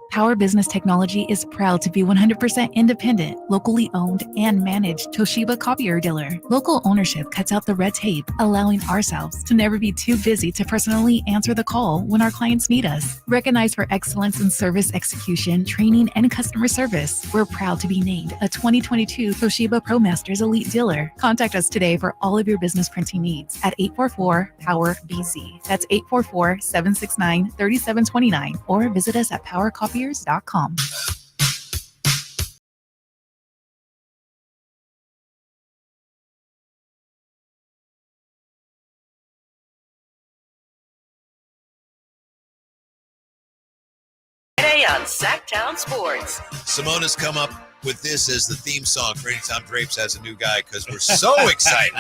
Power Business Technology is proud to be 100% independent, locally owned, and managed Toshiba copier dealer. Local ownership cuts out the red tape, allowing ourselves to never be too busy to personally answer the call when our clients need us. Recognized for excellence in service execution, training, and customer service, we're proud to be named a 2022 Toshiba ProMasters Elite Dealer. Contact us today for all of your business printing needs at 844-POWER-BZ. That's 844-769-3729, or visit us at PowerCopiers.com. Today on Sacktown Sports. Simona's come up with this as the theme song for anytime Drapes has a new guy, because we're so excited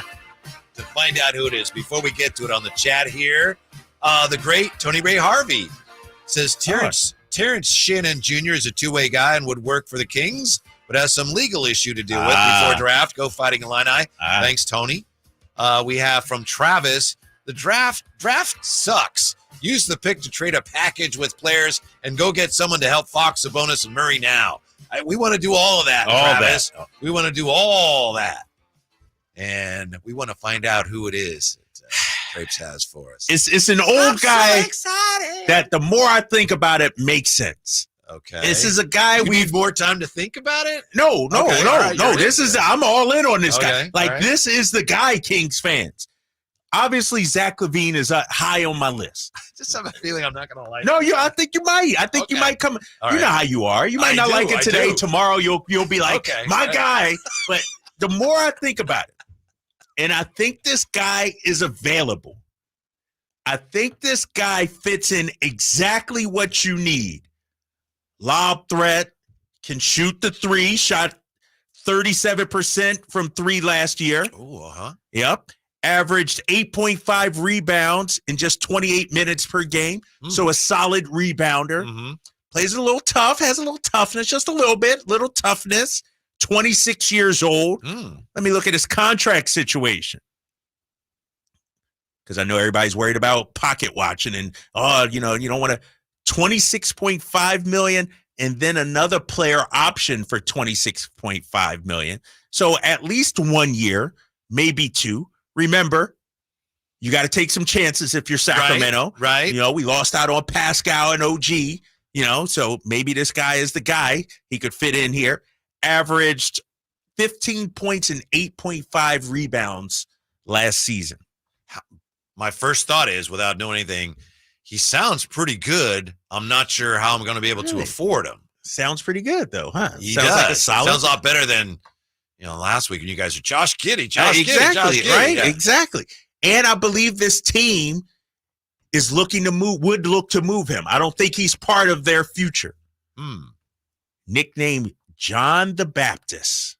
to find out who it is. Before we get to it on the chat here, the great Tony Ray Harvey says Terrence Shannon Jr. is a two-way guy and would work for the Kings, but has some legal issue to deal with before draft. Go Fighting Illini. Thanks, Tony. We have from Travis, the draft sucks. Use the pick to trade a package with players and go get someone to help Fox, Sabonis, and Murray now. We want to do all of that, Travis. We want to do all that. And we want to find out who it is that Drapes has for us. It's an old guy that the more I think about it makes sense. Okay. This is a guy we need more time to think about it? No. This is I'm all in on this guy. This is the guy, Kings fans. Obviously, Zack LaVine is high on my list. I just have a feeling I'm not going to like it. No, I think you might. I think you might come. All you know how you are. You might not like it today. Tomorrow, you'll be like, my guy. But the more I think about it, and I think this guy is available. I think this guy fits in exactly what you need. Lob threat, can shoot the three, shot 37% from three last year. Yep. Averaged 8.5 rebounds in just 28 minutes per game. So a solid rebounder. Plays a little tough, has a little toughness, just a little toughness. 26 years old. Let me look at his contract situation, because I know everybody's worried about pocket watching and, you don't want to. 26.5 million and then another player option for 26.5 million. So at least 1 year, maybe two. Remember, you got to take some chances if you're Sacramento. Right. We lost out on Pascal and OG, so maybe this guy is the guy. He could fit in here. Averaged 15 points and 8.5 rebounds last season. My first thought is, without knowing anything, he sounds pretty good. I'm not sure how I'm going to be able to afford him. Sounds pretty good, though, huh? He sounds does. Like a solid. Sounds a lot better than last week when you guys are Josh Giddey. Exactly, right? Yeah. Exactly. And I believe this team is would look to move him. I don't think he's part of their future. Nicknamed John the Baptist.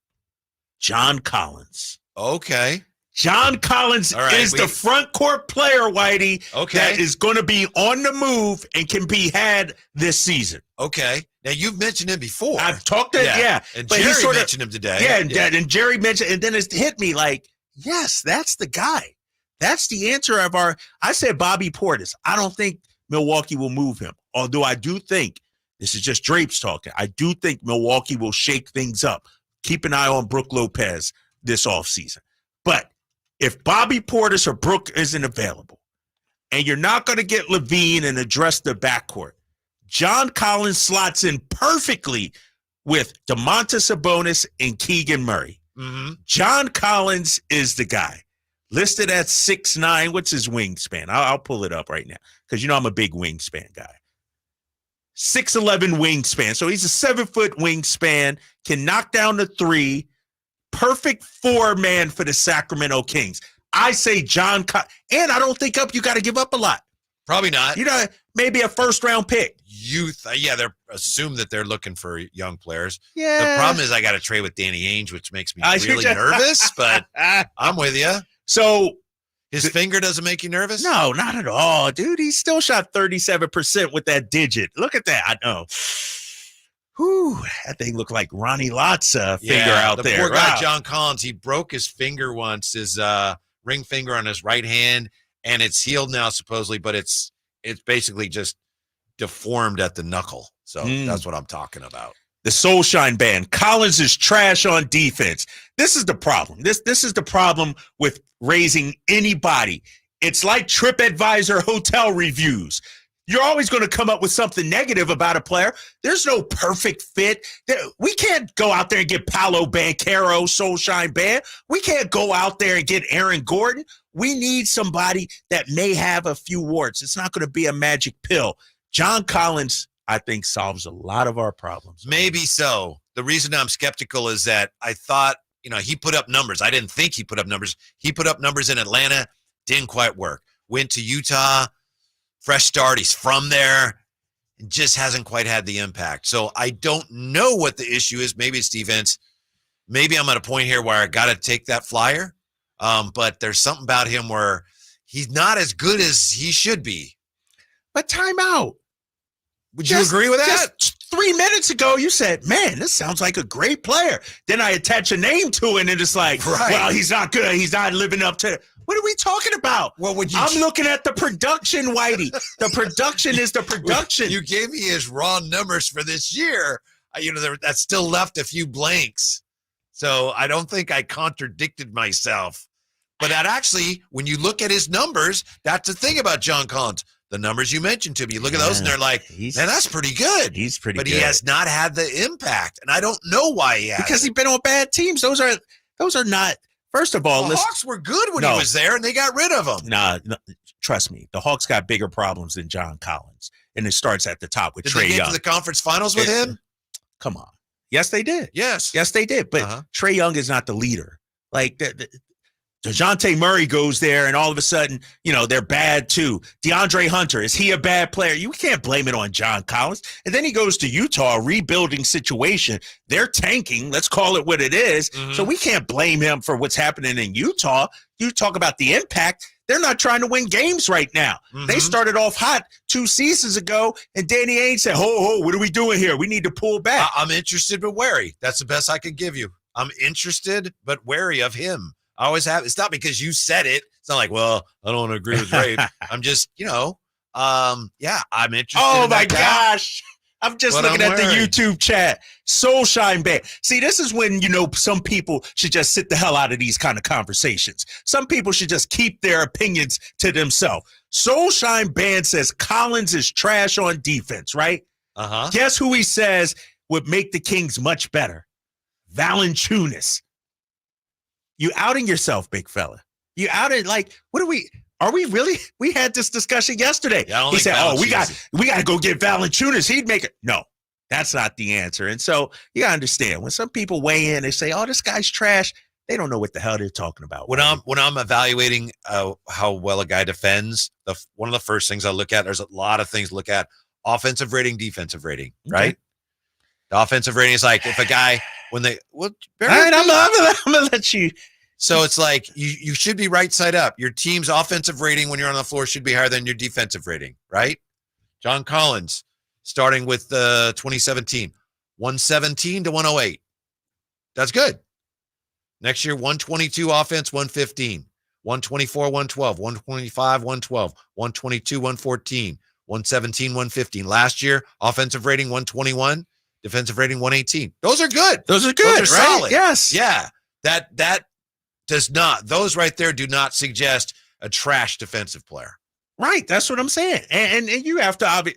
John Collins. Okay. John Collins is the front court player, Whitey, that is going to be on the move and can be had this season. Okay. Now, you've mentioned him before. I've talked to him, And but Jerry mentioned him today. And Jerry mentioned, and then it hit me like, yes, that's the guy. That's the answer of I said Bobby Portis. I don't think Milwaukee will move him, although I do think, this is just Drapes talking, I do think Milwaukee will shake things up. Keep an eye on Brook Lopez this offseason. But if Bobby Portis or Brook isn't available, and you're not going to get LaVine and address the backcourt. John Collins slots in perfectly with Domantas Sabonis and Keegan Murray. Mm-hmm. John Collins is the guy. Listed at 6'9". What's his wingspan? I'll pull it up right now because I'm a big wingspan guy. 6'11" wingspan. So he's a 7-foot wingspan, can knock down the three. Perfect 4-man for the Sacramento Kings. I say John Collins. And I don't think you got to give up a lot. Probably not. Maybe a first-round pick. Youth. They're assume that they're looking for young players. Yeah. The problem is I got to trade with Danny Ainge, which makes me really nervous, but I'm with you. So his finger doesn't make you nervous? No, not at all, dude. He still shot 37% with that digit. Look at that. I know. Whew, that thing looked like Ronnie Lott's finger out there. The poor guy, John Collins, he broke his finger once, his ring finger on his right hand, and it's healed now supposedly, but it's basically just deformed at the knuckle. So that's what I'm talking about. The Soulshine Band. Collins is trash on defense. This is the problem. This is the problem with raising anybody. It's like TripAdvisor hotel reviews. You're always going to come up with something negative about a player. There's no perfect fit. We can't go out there and get Paolo Banchero, Soulshine Band. We can't go out there and get Aaron Gordon. We need somebody that may have a few warts. It's not going to be a magic pill. John Collins, I think, solves a lot of our problems. Maybe so. The reason I'm skeptical is that I thought, he put up numbers. I didn't think he put up numbers. He put up numbers in Atlanta. Didn't quite work. Went to Utah. Fresh start. He's from there. Just hasn't quite had the impact. So I don't know what the issue is. Maybe it's defense. Maybe I'm at a point here where I got to take that flyer. But there's something about him where he's not as good as he should be. But time out. Would you agree with that? Just 3 minutes ago, you said, man, this sounds like a great player. Then I attach a name to it, and it's like, well, he's not good. He's not living up to – what are we talking about? I'm looking at the production, Whitey. The production is the production. You gave me his raw numbers for this year. That still left a few blanks. So I don't think I contradicted myself. But that actually, when you look at his numbers, that's the thing about John Collins. The numbers you mentioned to me, you look at those and they're like, man, that's pretty good. He's pretty good. But he has not had the impact. And I don't know why he has. Because he's been on bad teams. Those are not, first of all. The Hawks were good when he was there and they got rid of him. Nah, trust me. The Hawks got bigger problems than John Collins. And it starts at the top with Trae Young. Did they get to the conference finals with him? Come on. Yes, they did. Yes, they did. But Trae Young is not the leader. Like, DeJounte Murray goes there, and all of a sudden, they're bad too. DeAndre Hunter, is he a bad player? You can't blame it on John Collins. And then he goes to Utah, a rebuilding situation. They're tanking. Let's call it what it is. Mm-hmm. So we can't blame him for what's happening in Utah. You talk about the impact. They're not trying to win games right now. Mm-hmm. They started off hot 2 seasons ago, and Danny Ainge said, what are we doing here? We need to pull back. I'm interested but wary. That's the best I could give you. I'm interested but wary of him. I always have. It's not because you said it. It's not like, well, I don't agree with Ray. I'm just, I'm interested. Oh, in my gosh. I'm just looking at the YouTube chat. Soulshine Band. See, this is when, some people should just sit the hell out of these kind of conversations. Some people should just keep their opinions to themselves. Soulshine Band says Collins is trash on defense, right? Uh-huh. Guess who he says would make the Kings much better? Valanciunas. You outing yourself, big fella. You outed are we really? We had this discussion yesterday. Yeah, he said, we got to go get Valanciunas. He'd make it. No, that's not the answer. And so you got to understand when some people weigh in, they say, this guy's trash. They don't know what the hell they're talking about. When I'm evaluating how well a guy defends, one of the first things I look at, there's a lot of things to look at. Offensive rating, defensive rating, right? Okay. The offensive rating is like if a guy all right, I'm gonna let you. So it's like you should be right side up. Your team's offensive rating when you're on the floor should be higher than your defensive rating, right? John Collins, starting with 2017, 117 to 108. That's good. Next year, 122 offense, 115, 124, 112, 125, 112, 122, 114, 117, 115. Last year, offensive rating 121. Defensive rating 118. Those are good. Those are good, Those are right? solid. Yes. Yeah. That does not. Those right there do not suggest a trash defensive player. Right. That's what I'm saying. And you have to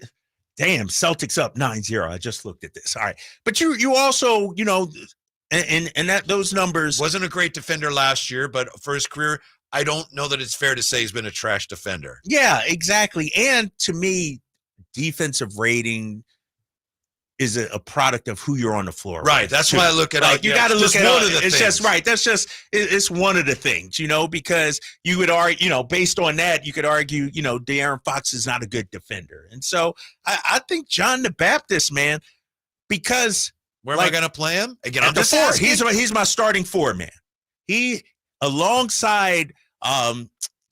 damn, Celtics up 9-0. I just looked at this. All right. But you also, and that those numbers. Wasn't a great defender last year, but for his career, I don't know that it's fair to say he's been a trash defender. Yeah, exactly. And to me, defensive rating is a product of who you're on the floor. Right. That's why I look at it. You got to look at one of the it's things. just right. That's just it's one of the things, because you would argue, based on that, you could argue, De'Aaron Fox is not a good defender. And so I think John the Baptist, man, because where am I going to play him? Again, at the four. He's my starting four, man. He alongside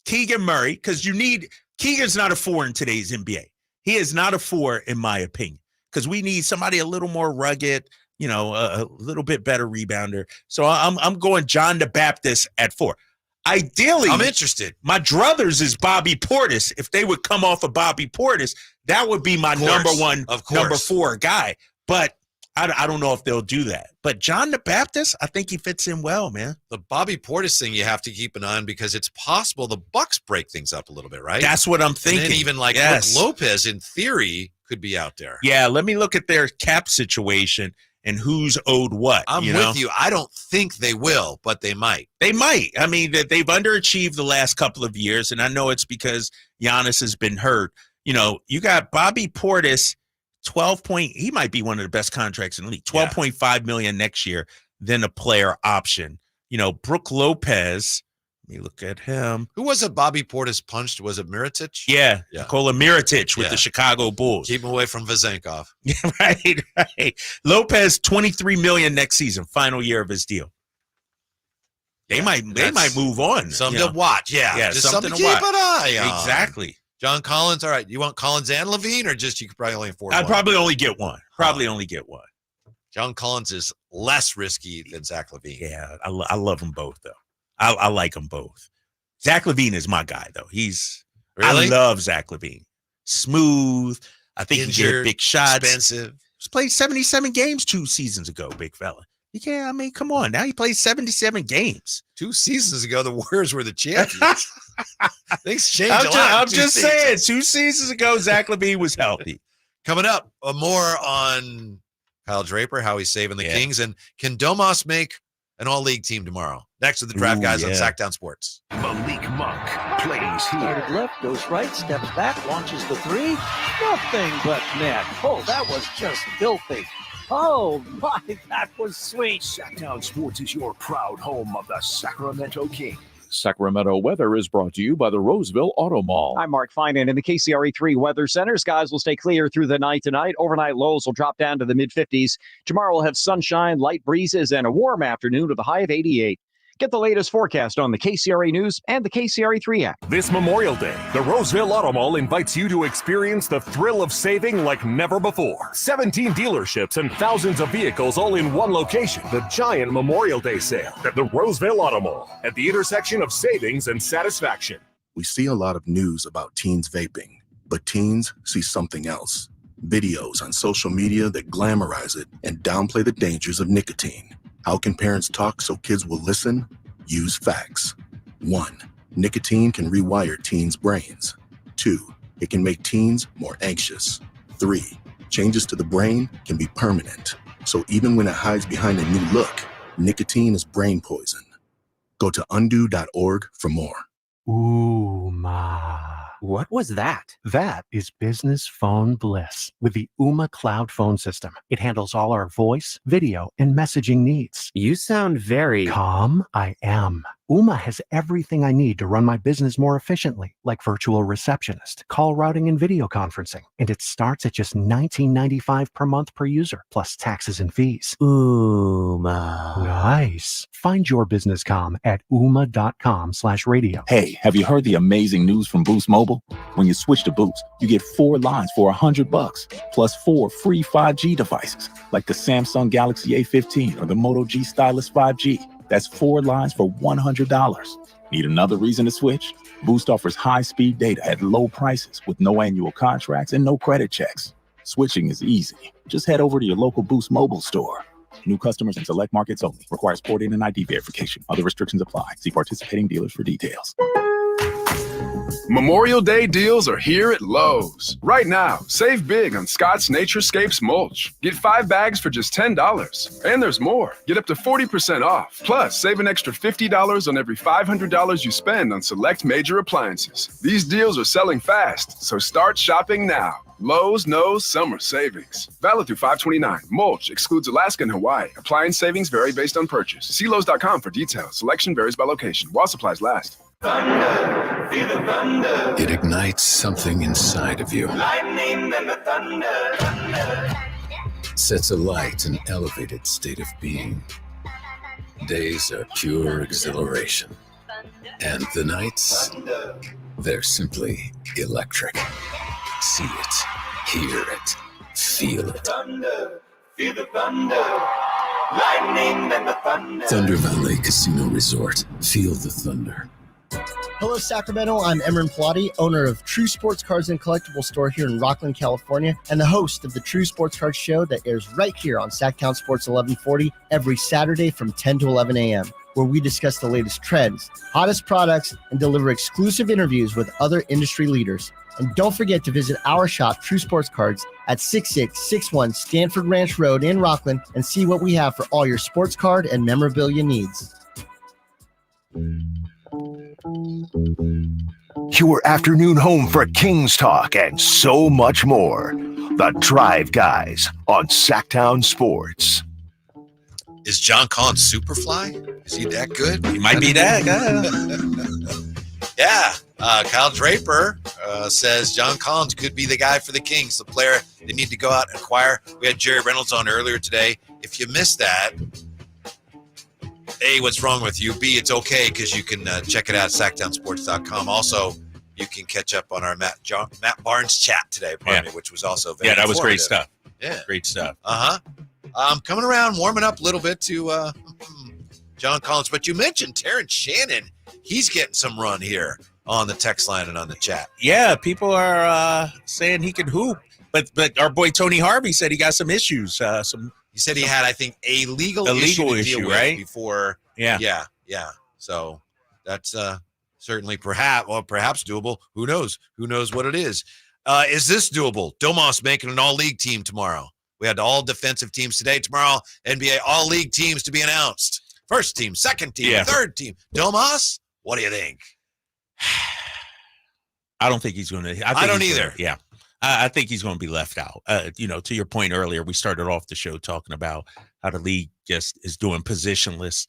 Keegan Murray, because Keegan's not a four in today's NBA. He is not a four, in my opinion. Because we need somebody a little more rugged, a little bit better rebounder. So I'm going John the Baptist at 4. Ideally, I'm interested. My druthers is Bobby Portis. If they would come off of Bobby Portis, that would be my number 4 guy. But I don't know if they'll do that. But John the Baptist, I think he fits in well, man. The Bobby Portis thing you have to keep an eye on because it's possible the Bucks break things up a little bit, right? That's what I'm thinking. And then even like Brook Lopez, in theory, could be out there. Yeah, let me look at their cap situation and who's owed what. I'm with you. I don't think they will, but they might. They might. I mean, they've underachieved the last couple of years, and I know it's because Giannis has been hurt. You got Bobby Portis, he might be one of the best contracts in the league, $12.5 million next year, then a player option. Brook Lopez, let me look at him. Who was it Bobby Portis punched? Was it Mirotic? Yeah. Nikola Mirotic with the Chicago Bulls. Keep him away from Vezenkov. Yeah, right. Lopez, $23 million next season, final year of his deal. They might move on. Something to watch. Yeah. Just something to keep an eye on. Exactly. John Collins. All right. You want Collins and LaVine, or just you could probably only afford I'd one? probably only get one. Only get one. John Collins is less risky than Zack LaVine. Yeah. I love them both, though. I like them both. Zack LaVine is my guy, though. I love Zack LaVine. Smooth. I think he can get big shots. Expensive. He's played 77 games 2 seasons ago, big fella. Yeah, I mean, come on. Now he plays 77 games. 2 seasons ago, the Warriors were the champions. Things change a lot. I'm just saying, 2 seasons ago, Zack LaVine was healthy. Coming up, more on Kyle Draper, how he's saving the Kings, and can Domas make an all-league team tomorrow? Next to the Draft Guys on Sacktown Sports. Malik Monk plays here. Started left, goes right, steps back, launches the 3. Nothing but net. Oh, that was just filthy. Oh, my, that was sweet. Sacktown Sports is your proud home of the Sacramento Kings. Sacramento weather is brought to you by the Roseville Auto Mall. I'm Mark Finan in the KCRE3 Weather Center. Skies will stay clear through the night tonight. Overnight lows will drop down to the mid-50s. Tomorrow we'll have sunshine, light breezes, and a warm afternoon with a high of 88. Get the latest forecast on the KCRE News and the KCRE3 app. This Memorial Day, the Roseville Auto Mall invites you to experience the thrill of saving like never before. 17 dealerships and thousands of vehicles all in one location. The giant Memorial Day sale at the Roseville Auto Mall at the intersection of savings and satisfaction. We see a lot of news about teens vaping, but teens see something else. Videos on social media that glamorize it and downplay the dangers of nicotine. How can parents talk so kids will listen? Use facts. 1. Nicotine can rewire teens' brains. 2. It can make teens more anxious. 3. Changes to the brain can be permanent. So even when it hides behind a new look, nicotine is brain poison. Go to undo.org for more. Ooh, ma. What was that? That is business phone bliss with the Ooma Cloud phone system. It handles all our voice, video, and messaging needs. You sound very calm. I am. Ooma has everything I need to run my business more efficiently, like virtual receptionist, call routing, and video conferencing. And it starts at just $19.95 per month per user, plus taxes and fees. Ooma. Nice. Find your business calm at ooma.com/radio. Hey, have you heard the amazing news from Boost Mobile? When you switch to Boost, you get 4 lines for $100, plus 4 free 5G devices, like the Samsung Galaxy A15 or the Moto G Stylus 5G. That's 4 lines for $100. Need another reason to switch? Boost offers high-speed data at low prices with no annual contracts and no credit checks. Switching is easy. Just head over to your local Boost Mobile store. New customers in select markets only. Requires port-in and ID verification. Other restrictions apply. See participating dealers for details. Memorial Day deals are here at Lowe's. Right now, save big on Scott's Naturescapes mulch. Get 5 bags for just $10. And there's more. Get up to 40% off. Plus, save an extra $50 on every $500 you spend on select major appliances. These deals are selling fast, so start shopping now. Lowe's knows summer savings. Valid through 5/29. Mulch excludes Alaska and Hawaii. Appliance savings vary based on purchase. See Lowe's.com for details. Selection varies by location. While supplies last. Thunder, feel the thunder. It ignites something inside of you. Lightning and the thunder. Sets alight an elevated state of being. Days are pure exhilaration. And the nights, they're simply electric. See it, hear it, feel it. Thunder, feel the thunder. Lightning and the thunder. Thunder Valley Casino Resort. Feel the thunder. Hello, Sacramento. I'm Emran Pilati, owner of True Sports Cards and Collectible Store here in Rockland, California, and the host of the True Sports Cards Show that airs right here on Sacktown Sports 1140 every Saturday from 10 to 11 a.m., where we discuss the latest trends, hottest products, and deliver exclusive interviews with other industry leaders. And don't forget to visit our shop, True Sports Cards, at 6661 Stanford Ranch Road in Rockland and see what we have for all your sports card and memorabilia needs. Your afternoon home for Kings talk and so much more. The Drive Guys on Sacktown Sports. Is John Collins Superfly? Is he that good? He might be that guy. Yeah. Kyle Draper says John Collins could be the guy for the Kings, the player they need to go out and acquire. We had Jerry Reynolds on earlier today. If you missed that, A, what's wrong with you? B, it's okay because you can check it out at sacktownsports.com. Also, you can catch up on our Matt Barnes chat today, which was also very that was great informative. stuff. Yeah. Great stuff. Coming around, warming up a little bit to John Collins. But you mentioned Terrence Shannon. He's getting some run here on the text line and on the chat. Yeah, people are saying he can hoop. But our boy Tony Harvey said he got some issues. He said he had, I think, a legal issue to deal with right? before. Yeah. So that's certainly perhaps doable. Who knows? Who knows what it is? Is this doable? Domas making an all-league team tomorrow. We had all defensive teams today. Tomorrow, NBA all-league teams to be announced. First team, second team, third team. Domas, what do you think? I don't think he's going to. I don't either. Yeah. I think he's going to be left out. To your point earlier, we started off the show talking about how the league just is doing positionless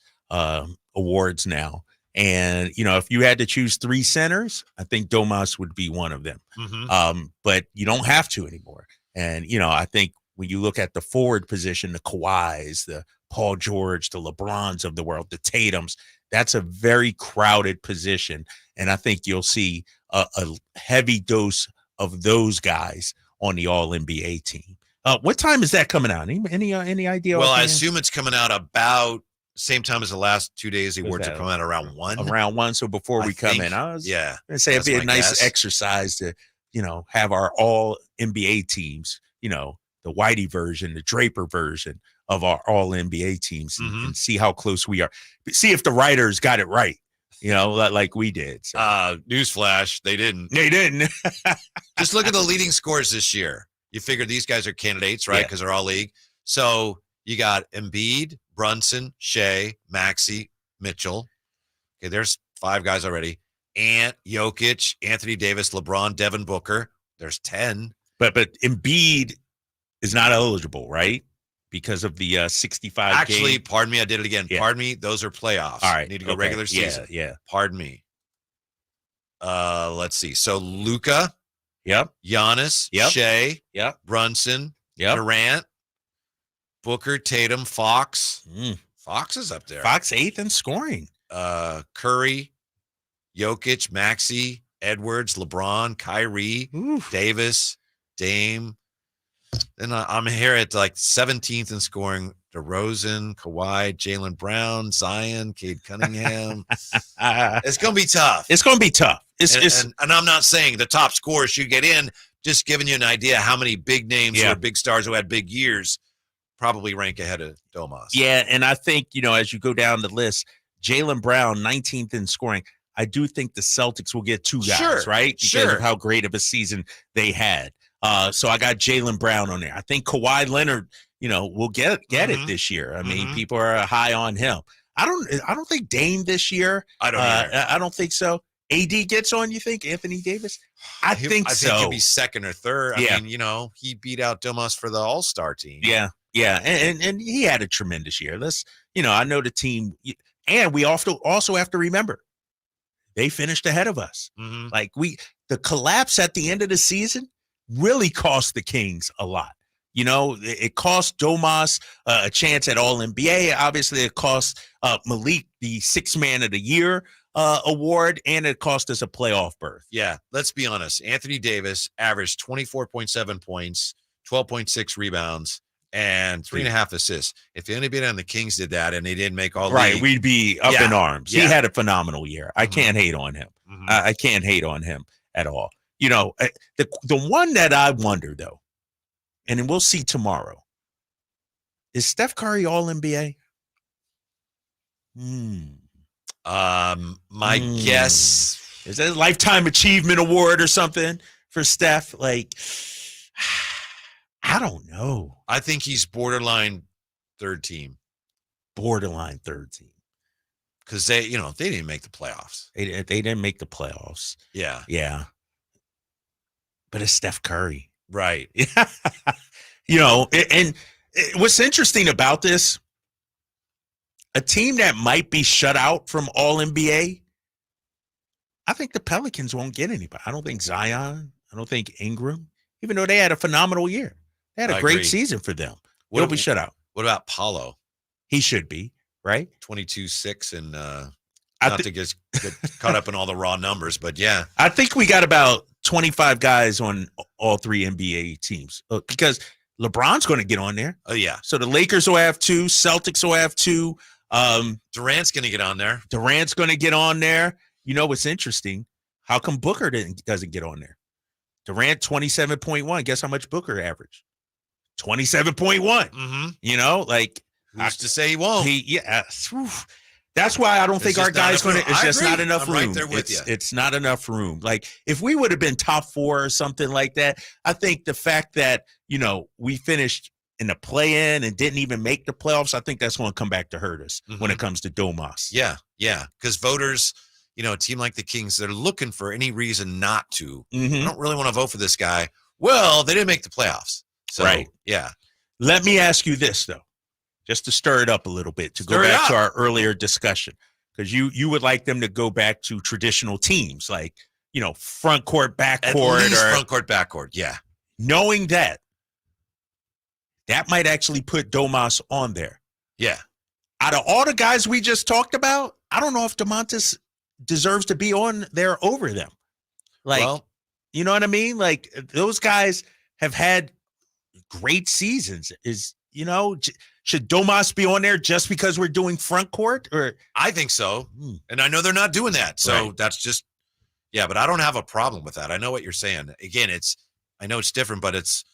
awards now. And, if you had to choose 3 centers, I think Domas would be one of them. Mm-hmm. But you don't have to anymore. And, I think when you look at the forward position, the Kawhis, the Paul George, the LeBrons of the world, the Tatums, that's a very crowded position. And I think you'll see a heavy dose of those guys on the All-NBA team. What time is that coming out? Any idea? Well, I assume it's coming out about same time as the last 2 days. The awards are coming out around 1. Around 1. So before we come in, I was going to say it'd be a nice exercise to, have our All-NBA teams, the Whitey version, the Draper version of our All-NBA teams and see how close we are. See if the writers got it right. Like we did. So. Newsflash, they didn't. They didn't. Just look at the leading scores this year. You figure these guys are candidates, right? Because they're all league. So you got Embiid, Brunson, Shea, Maxey, Mitchell. Okay, there's 5 guys already. Ant, Jokic, Anthony Davis, LeBron, Devin Booker. There's 10. But Embiid is not eligible, right? Because of the 65 Actually, game. Pardon me, I did it again. Pardon me, those are playoffs. All right. Need to go regular season. Yeah. Pardon me. Let's see. So Luka. Yep. Giannis. Yep. Shea. Yep. Brunson. Yep. Durant. Booker, Tatum, Fox. Fox is up there. Fox 8th in scoring. Curry, Jokic, Maxey, Edwards, LeBron, Kyrie, Davis, Dame. Then I'm here at like 17th in scoring. DeRozan, Kawhi, Jaylen Brown, Zion, Cade Cunningham. It's going to be tough. It's going to be tough. And I'm not saying the top scorers should get in, just giving you an idea how many big names or big stars who had big years probably rank ahead of Domas. Yeah, and I think, as you go down the list, Jaylen Brown, 19th in scoring. I do think the Celtics will get 2 guys, Sure, right? Because of how great of a season they had. So I got Jaylen Brown on there. I think Kawhi Leonard, will get it this year. I mean, people are high on him. I don't think Dame this year. I don't either. I don't think so. AD gets on, you think? Anthony Davis? I think so. I think he'll be second or third. Yeah. I mean, he beat out Domas for the All-Star team. Yeah. And he had a tremendous year. I know the team, and we also have to remember, they finished ahead of us. Like the collapse at the end of the season really cost the Kings a lot. It cost Domas a chance at All-NBA. Obviously, it cost Malik the 6th Man of the Year award, and it cost us a playoff berth. Yeah, let's be honest. Anthony Davis averaged 24.7 points, 12.6 rebounds, and 3.5 assists. If anybody on the Kings did that and they didn't make all right, we'd be up in arms. Yeah. He had a phenomenal year. I can't hate on him. I can't hate on him at all. The one that I wonder, though, and we'll see tomorrow, is Steph Curry All-NBA? My guess is that a Lifetime Achievement Award or something for Steph? Like, I don't know. I think he's borderline third team. Borderline third team. Because they didn't make the playoffs. They didn't make the playoffs. Yeah. Yeah. But it's Steph Curry. Right. And what's interesting about this, a team that might be shut out from All-NBA, I think the Pelicans won't get anybody. I don't think Zion. I don't think Ingram, even though they had a phenomenal year. They had a great season for them. They'll be shut out. What about Paulo? He should be, right? 22-6 and not to get caught up in all the raw numbers, but yeah. I think we got about 25 guys on all 3 NBA teams because LeBron's going to get on there. Oh, yeah. So the Lakers will have 2. Celtics will have 2. Durant's going to get on there. Durant's going to get on there. What's interesting? How come Booker doesn't get on there? Durant, 27.1. Guess how much Booker averaged? 27.1. Like, who's to say he won't? That's why I don't think our guys going to. It's just not enough room. Right there with you. It's not enough room. Like, if we would have been top 4 or something like that, I think the fact that we finished in the play-in and didn't even make the playoffs, I think that's going to come back to hurt us when it comes to Domas. Yeah. Because voters, a team like the Kings, they're looking for any reason not to. I don't really want to vote for this guy. Well, they didn't make the playoffs. So, right. Yeah. Let me ask you this, though, just to stir it up a little bit, to go back to our earlier discussion, because you would like them to go back to traditional teams, like, front court, back court. At least front court, back court, yeah. Knowing that might actually put Domas on there. Yeah. Out of all the guys we just talked about, I don't know if Domantas deserves to be on there over them. Like, you know what I mean? Like, those guys have had great seasons. Should Domas be on there just because we're doing front court? Or I think so. And I know they're not doing that. So that's just, but I don't have a problem with that. I know what you're saying. Again, I know it's different, but it's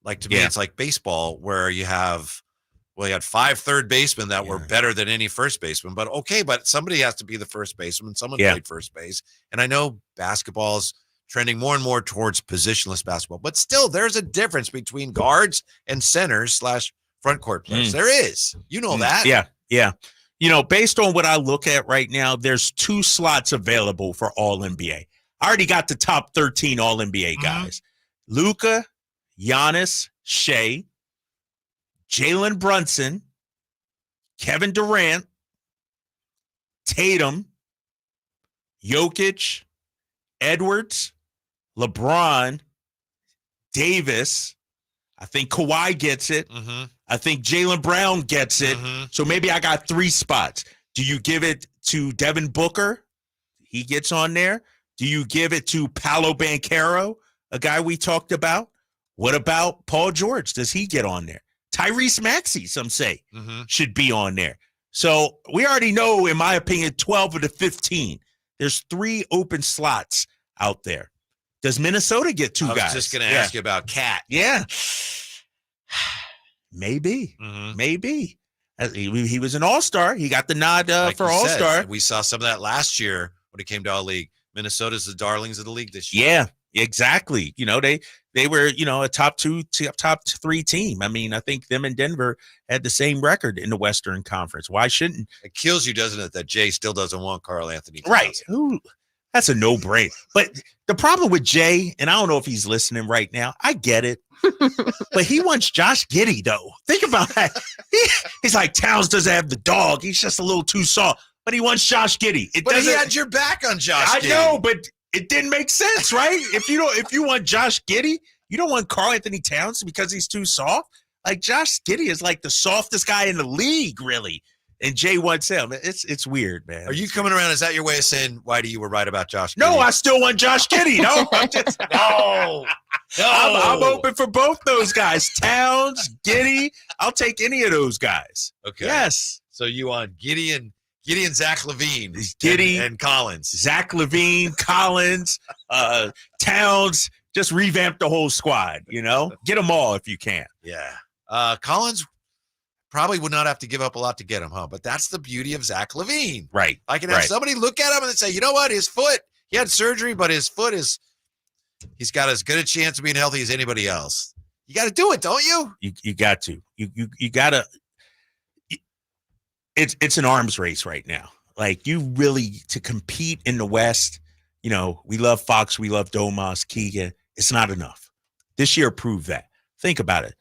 like, to me, it's like baseball where you had 5 third basemen that were better than any first baseman, but somebody has to be the first baseman. Someone played first base. And I know basketball's trending more and more towards positionless basketball, but still there's a difference between guards and centers / front court players. There is, that. Yeah. Based on what I look at right now, there's 2 slots available for All-NBA. I already got the top 13 All-NBA guys. Luka, Giannis, Shea, Jalen Brunson, Kevin Durant, Tatum, Jokic, Edwards, LeBron, Davis. I think Kawhi gets it. I think Jaylen Brown gets it. So maybe I got 3 spots. Do you give it to Devin Booker? He gets on there. Do you give it to Paolo Banchero, a guy we talked about? What about Paul George? Does he get on there? Tyrese Maxey, some say, should be on there. So we already know, in my opinion, 12 of the 15. There's 3 open slots out there. Does Minnesota get 2 guys? I was just going to ask you about Cat. Yeah. Maybe. Maybe. He was an all-star. He got the nod for all-star. We saw some of that last year when it came to our league. Minnesota's the darlings of the league this year. Yeah, exactly. They were, a top 3 team. I mean, I think them and Denver had the same record in the Western Conference. Why shouldn't? It kills you, doesn't it, that Jay still doesn't want Karl Anthony Towns. Right. Ooh, that's a no-brainer. But the problem with Jay, and I don't know if he's listening right now, I get it. But he wants Josh Giddey, though. Think about that. He's like, Towns doesn't have the dog. He's just a little too soft. But he wants Josh Giddey. But he had your back on Josh Giddey. I know, but it didn't make sense, right? If you want Josh Giddey, you don't want Karl Anthony Towns because he's too soft. Like, Josh Giddey is like the softest guy in the league, really. And Jay wants him. It's weird, man. Are you coming around? Is that your way of saying, Whitey, you were right about Josh Giddey? No, I still want Josh Giddey. No, No. I'm open for both those guys. Towns, Giddey. I'll take any of those guys. Okay. Yes. So you want Giddey and Zack LaVine. Giddey and Collins. Zack LaVine, Collins, Towns. Just revamp the whole squad, Get them all if you can. Yeah. Collins probably would not have to give up a lot to get him, huh? But that's the beauty of Zack LaVine. Right. I can have somebody look at him and say, you know what? His foot, he had surgery, but his foot he's got as good a chance of being healthy as anybody else. You got to do it, don't you? You got to. You got to. It's an arms race right now. Like, you really, to compete in the West, we love Fox, we love Domas, Keegan. It's not enough. This year proved that. Think about it.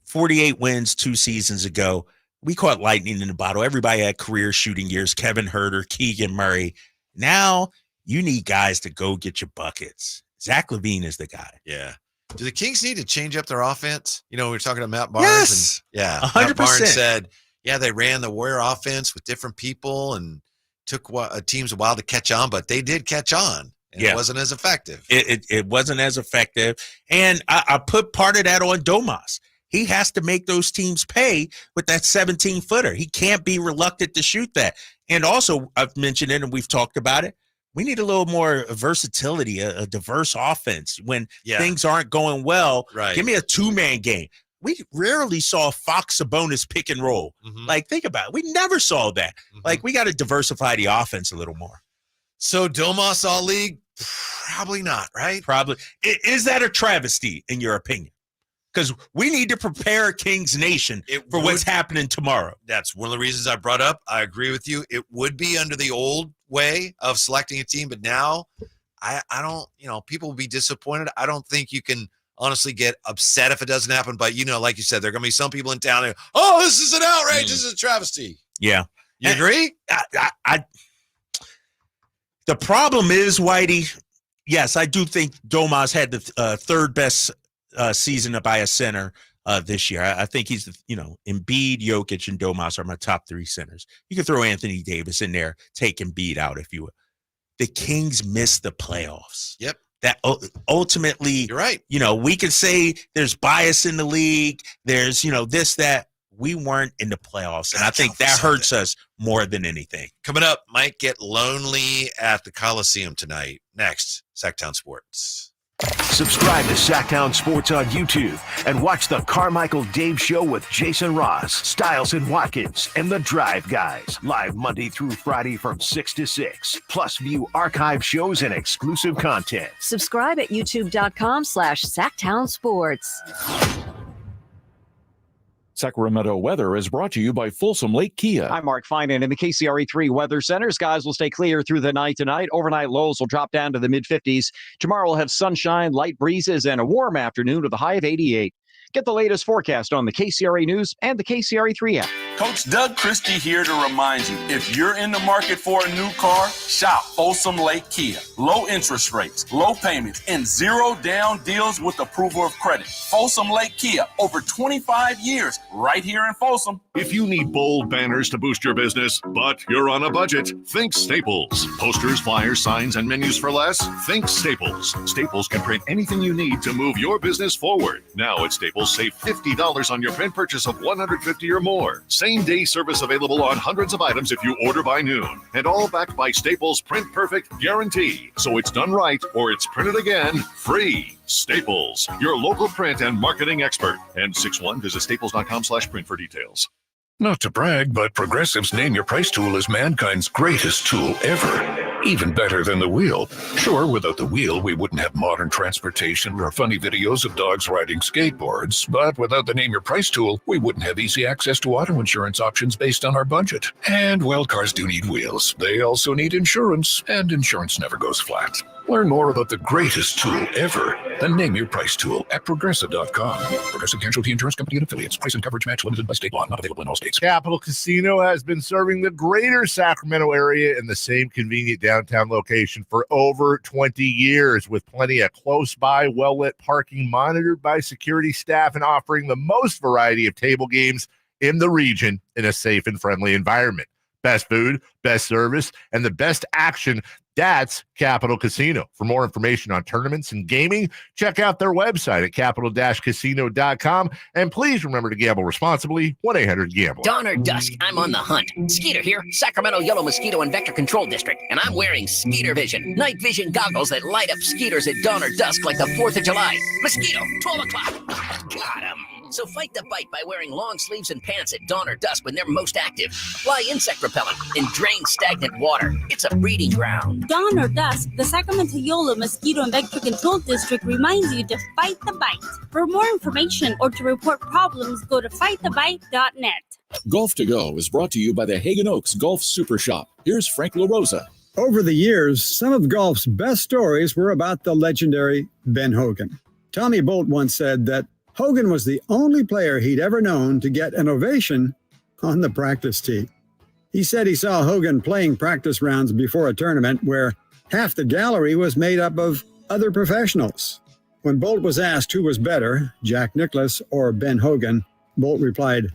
48 wins 2 seasons ago. We caught lightning in the bottle. Everybody had career shooting years. Kevin Huerter, Keegan Murray. Now you need guys to go get your buckets. Zack LaVine is the guy. Yeah. Do the Kings need to change up their offense? We were talking to Matt Barnes. Yes. And, 100%. Matt Barnes said, they ran the Warrior offense with different people and took teams a while to catch on, but they did catch on. And it wasn't as effective. It wasn't as effective. And I put part of that on Domas. He has to make those teams pay with that 17-footer. He can't be reluctant to shoot that. And also, I've mentioned it and we've talked about it, we need a little more versatility, a diverse offense. When things aren't going well, give me a 2-man game. We rarely saw Fox Sabonis pick and roll. Mm-hmm. Like, think about it. We never saw that. Mm-hmm. Like, we got to diversify the offense a little more. So Domas all league? Probably not, right? Probably. Is that a travesty in your opinion? Because we need to prepare Kings Nation for what's happening tomorrow. That's one of the reasons I brought up. I agree with you. It would be under the old way of selecting a team, but now I don't, people will be disappointed. I don't think you can honestly get upset if it doesn't happen, but like you said, there are going to be some people in town that, this is an outrage, this is a travesty. Yeah. You agree? The problem is, Whitey, yes, I do think Domas had the third best season by a center this year. I think he's, Embiid, Jokic, and Domas are my top 3 centers. You can throw Anthony Davis in there, take Embiid out if you will. The Kings missed the playoffs. Yep. That ultimately, you're right. We could say there's bias in the league. There's, this, that. We weren't in the playoffs, and I think that hurts us more than anything. Coming up, might get lonely at the Coliseum tonight. Next, Sacktown Sports. Subscribe to Sacktown Sports on YouTube and watch the Carmichael Dave Show with Jason Ross, Stiles and Watkins, and the Drive Guys. Live Monday through Friday from 6 to 6. Plus view archive shows and exclusive content. Subscribe at youtube.com/Sacktown Sports. Sacramento weather is brought to you by Folsom Lake Kia. I'm Mark Finan in the KCRE3 Weather Center. Skies will stay clear through the night tonight. Overnight lows will drop down to the mid-50s. Tomorrow we'll have sunshine, light breezes, and a warm afternoon with a high of 88. Get the latest forecast on the KCRE News and the KCRE3 app. Coach Doug Christie here to remind you, if you're in the market for a new car, shop Folsom Lake Kia. Low interest rates, low payments, and 0 down deals with approval of credit. Folsom Lake Kia, over 25 years, right here in Folsom. If you need bold banners to boost your business, but you're on a budget, think Staples. Posters, flyers, signs, and menus for less? Think Staples. Staples can print anything you need to move your business forward. Now at Staples, save $50 on your print purchase of $150 or more. Same-day service available on hundreds of items if you order by noon. And all backed by Staples' Print Perfect guarantee. So it's done right or it's printed again free. Staples, your local print and marketing expert. N61, visit staples.com/print for details. Not to brag, but Progressive's Name Your Price tool is mankind's greatest tool ever. Even better than the wheel. Sure, without the wheel, we wouldn't have modern transportation or funny videos of dogs riding skateboards. But without the Name Your Price tool, we wouldn't have easy access to auto insurance options based on our budget. And, well, cars do need wheels. They also need insurance, and insurance never goes flat. Learn more about the greatest tool ever, the Name Your Price tool at Progressive.com. Progressive Casualty Insurance Company and Affiliates. Price and coverage match limited by state law. Not available in all states. Capital Casino has been serving the greater Sacramento area in the same convenient downtown location for over 20 years, with plenty of close-by, well-lit parking monitored by security staff and offering the most variety of table games in the region in a safe and friendly environment. Best food, best service, and the best action. That's Capital Casino. For more information on tournaments and gaming, check out their website at capital-casino.com. And please remember to gamble responsibly. 1-800-GAMBLER. Dawn or dusk, I'm on the hunt. Skeeter here, Sacramento Yellow Mosquito and Vector Control District, and I'm wearing Skeeter Vision, night vision goggles that light up skeeters at dawn or dusk like the 4th of July. Mosquito, 12 o'clock. Got him. So fight the bite by wearing long sleeves and pants at dawn or dusk when they're most active. Apply insect repellent and drain stagnant water. It's a breeding ground. Dawn or dusk, the Sacramento Yolo Mosquito and Vector Control District reminds you to fight the bite. For more information or to report problems, go to fightthebite.net. Golf to Go is brought to you by the Hagen Oaks Golf Super Shop. Here's Frank LaRosa. Over the years, some of golf's best stories were about the legendary Ben Hogan. Tommy Bolt once said that Hogan was the only player he'd ever known to get an ovation on the practice tee. He said he saw Hogan playing practice rounds before a tournament where half the gallery was made up of other professionals. When Bolt was asked who was better, Jack Nicklaus or Ben Hogan, Bolt replied,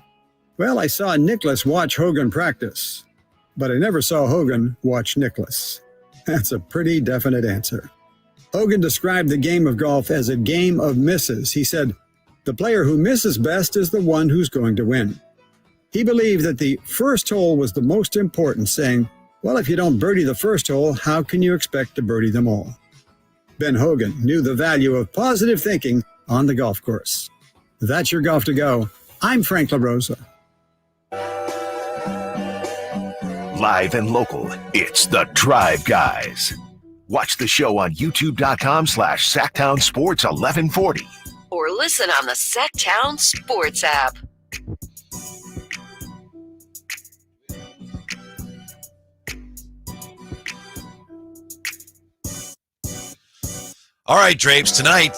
"Well, I saw Nicklaus watch Hogan practice, but I never saw Hogan watch Nicklaus." That's a pretty definite answer. Hogan described the game of golf as a game of misses. He said, "The player who misses best is the one who's going to win." He believed that the first hole was the most important, saying, "Well, if you don't birdie the first hole, how can you expect to birdie them all?" Ben Hogan knew the value of positive thinking on the golf course. That's your Golf to Go. I'm Frank LaRosa. Live and local, it's the Drive Guys. Watch the show on youtube.com/Sacktown Sports 1140. Or listen on the Sacktown Sports app. All right, Drapes, tonight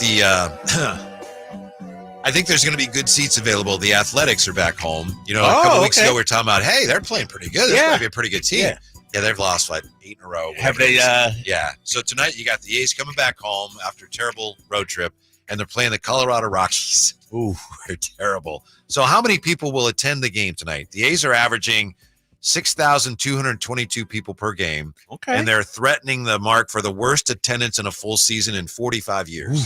I think there's going to be good seats available. The Athletics are back home. You know, a couple weeks ago we were talking about, hey, they're playing pretty good. They're going to be a pretty good team. Yeah, they've lost like 8 in a row. Have they? Yeah. So tonight you got the A's coming back home after a terrible road trip, and they're playing the Colorado Rockies. Ooh, they're terrible. So how many people will attend the game tonight? The A's are averaging 6,222 people per game. Okay. And they're threatening the mark for the worst attendance in a full season in 45 years. Ooh.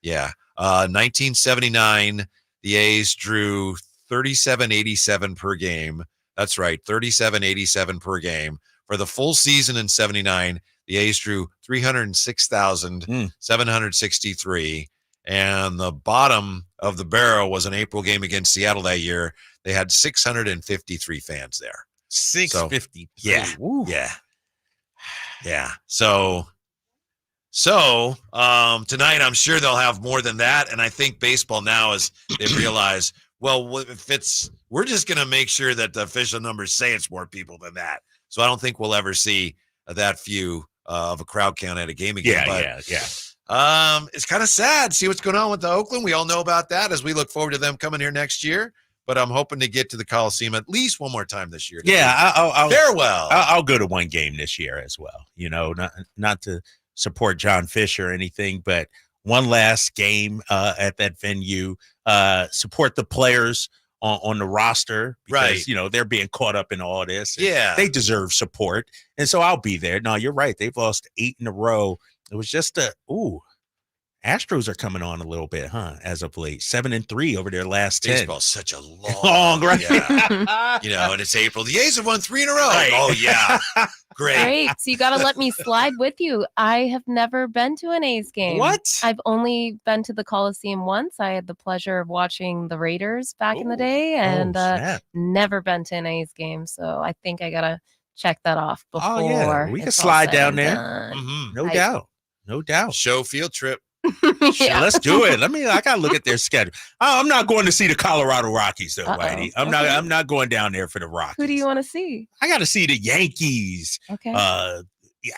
Yeah. 1979, the A's drew 3787 per game. That's right, 3787 per game. For the full season in 79, the A's drew 306,763. And the bottom of the barrel was an April game against Seattle that year. They had 653 fans there. 653. Yeah. Yeah. So tonight I'm sure they'll have more than that. And I think baseball now is they realize, well, if we're just going to make sure that the official numbers say it's more people than that. So I don't think we'll ever see that few of a crowd count at a game again. Yeah. It's kind of sad. See what's going on with the Oakland. We all know about that as we look forward to them coming here next year. But I'm hoping to get to the Coliseum at least one more time this year. Yeah, farewell. I'll go to one game this year as well. You know, not to support John Fisher or anything, but one last game at that venue. Support the players on the roster because, right. You know, they're being caught up in all this. Yeah. They deserve support. And so I'll be there. No, you're right. They've lost 8 in a row. It was just Astros are coming on a little bit, huh? As of late, 7-3 over their last 10. Baseball's such a long, right? Yeah. You know, and it's April. The A's have won 3 in a row. Right. Oh yeah, great. So you got to let me slide with you. I have never been to an A's game. What? I've only been to the Coliseum once. I had the pleasure of watching the Raiders back in the day, and never been to an A's game. So I think I gotta check that off before. Oh yeah, we can it's all slide said down and there. done. No doubt. No doubt. Show field trip. Shit, let's do it. I gotta look at their schedule. I'm not going to see the Colorado Rockies though, Whitey. I'm not going down there for the Rockies. Who do you want to see? I gotta see the Yankees, Okay. the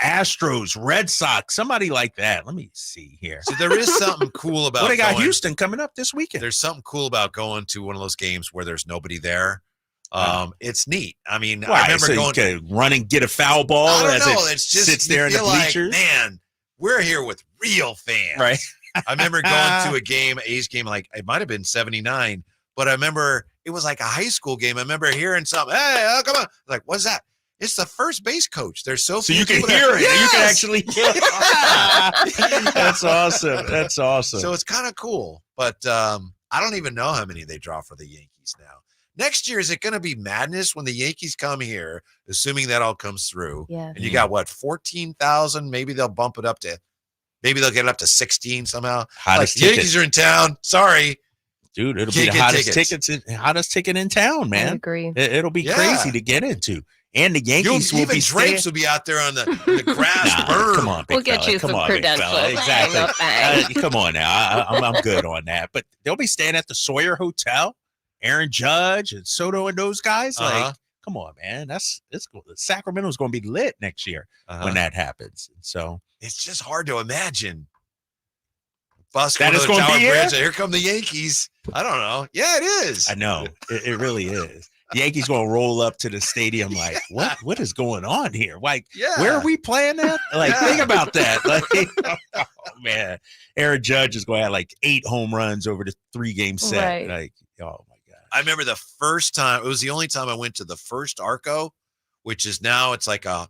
Astros, Red Sox, somebody like that. Let me see here. So there is something cool about Well, they got going- Houston coming up this weekend. There's something cool about going to one of those games where there's nobody there. It's neat. I mean, Why? I remember So going you can run and get a foul ball I as don't know. it It's just sits you there in the feel like, bleachers. man, we're here with real fans. Right. I remember going to a game, A's game, like it might have been 79, but I remember it was like a high school game. I remember hearing something. Hey, come on. Like, what's that? It's the first base coach. There's so So few you can people hear there. it. You can Yes! actually hear it. That's awesome. That's awesome. So it's kind of cool. But I don't even know how many they draw for the Yankees now. Next year, is it going to be madness when the Yankees come here, assuming that all comes through? Yeah. And you got what, 14,000? Maybe they'll bump it up to, maybe they'll get it up to 16 somehow. Hottest Like, Yankees are in town. Sorry. Dude, it'll Can't be the get hottest hottest ticket in town, man. I agree. It'll be Yeah. crazy to get into. And the Yankees will Even be Drapes will be out there on the grass berm. Come on, big We'll get fella. you Come some on, big fella. credentials. Exactly. Ain't no thing. Come on now. I'm good on that. But they'll be staying at the Sawyer Hotel. Aaron Judge and Soto and those guys. Like, come on, man. It's cool. Sacramento's going to be lit next year when that happens. So it's just hard to imagine. Bus that is going to be bridge. here. Here come the Yankees. I don't know. Yeah, it is. I know. It really is. The Yankees going to roll up to the stadium like, what is going on here? Like, where are we playing at? Like, think about that. Like, oh, man. Aaron Judge is going to have like 8 home runs over the 3-game set. Right. Like, oh, my God. I remember the first time, it was the only time I went to the first Arco, which is now it's like a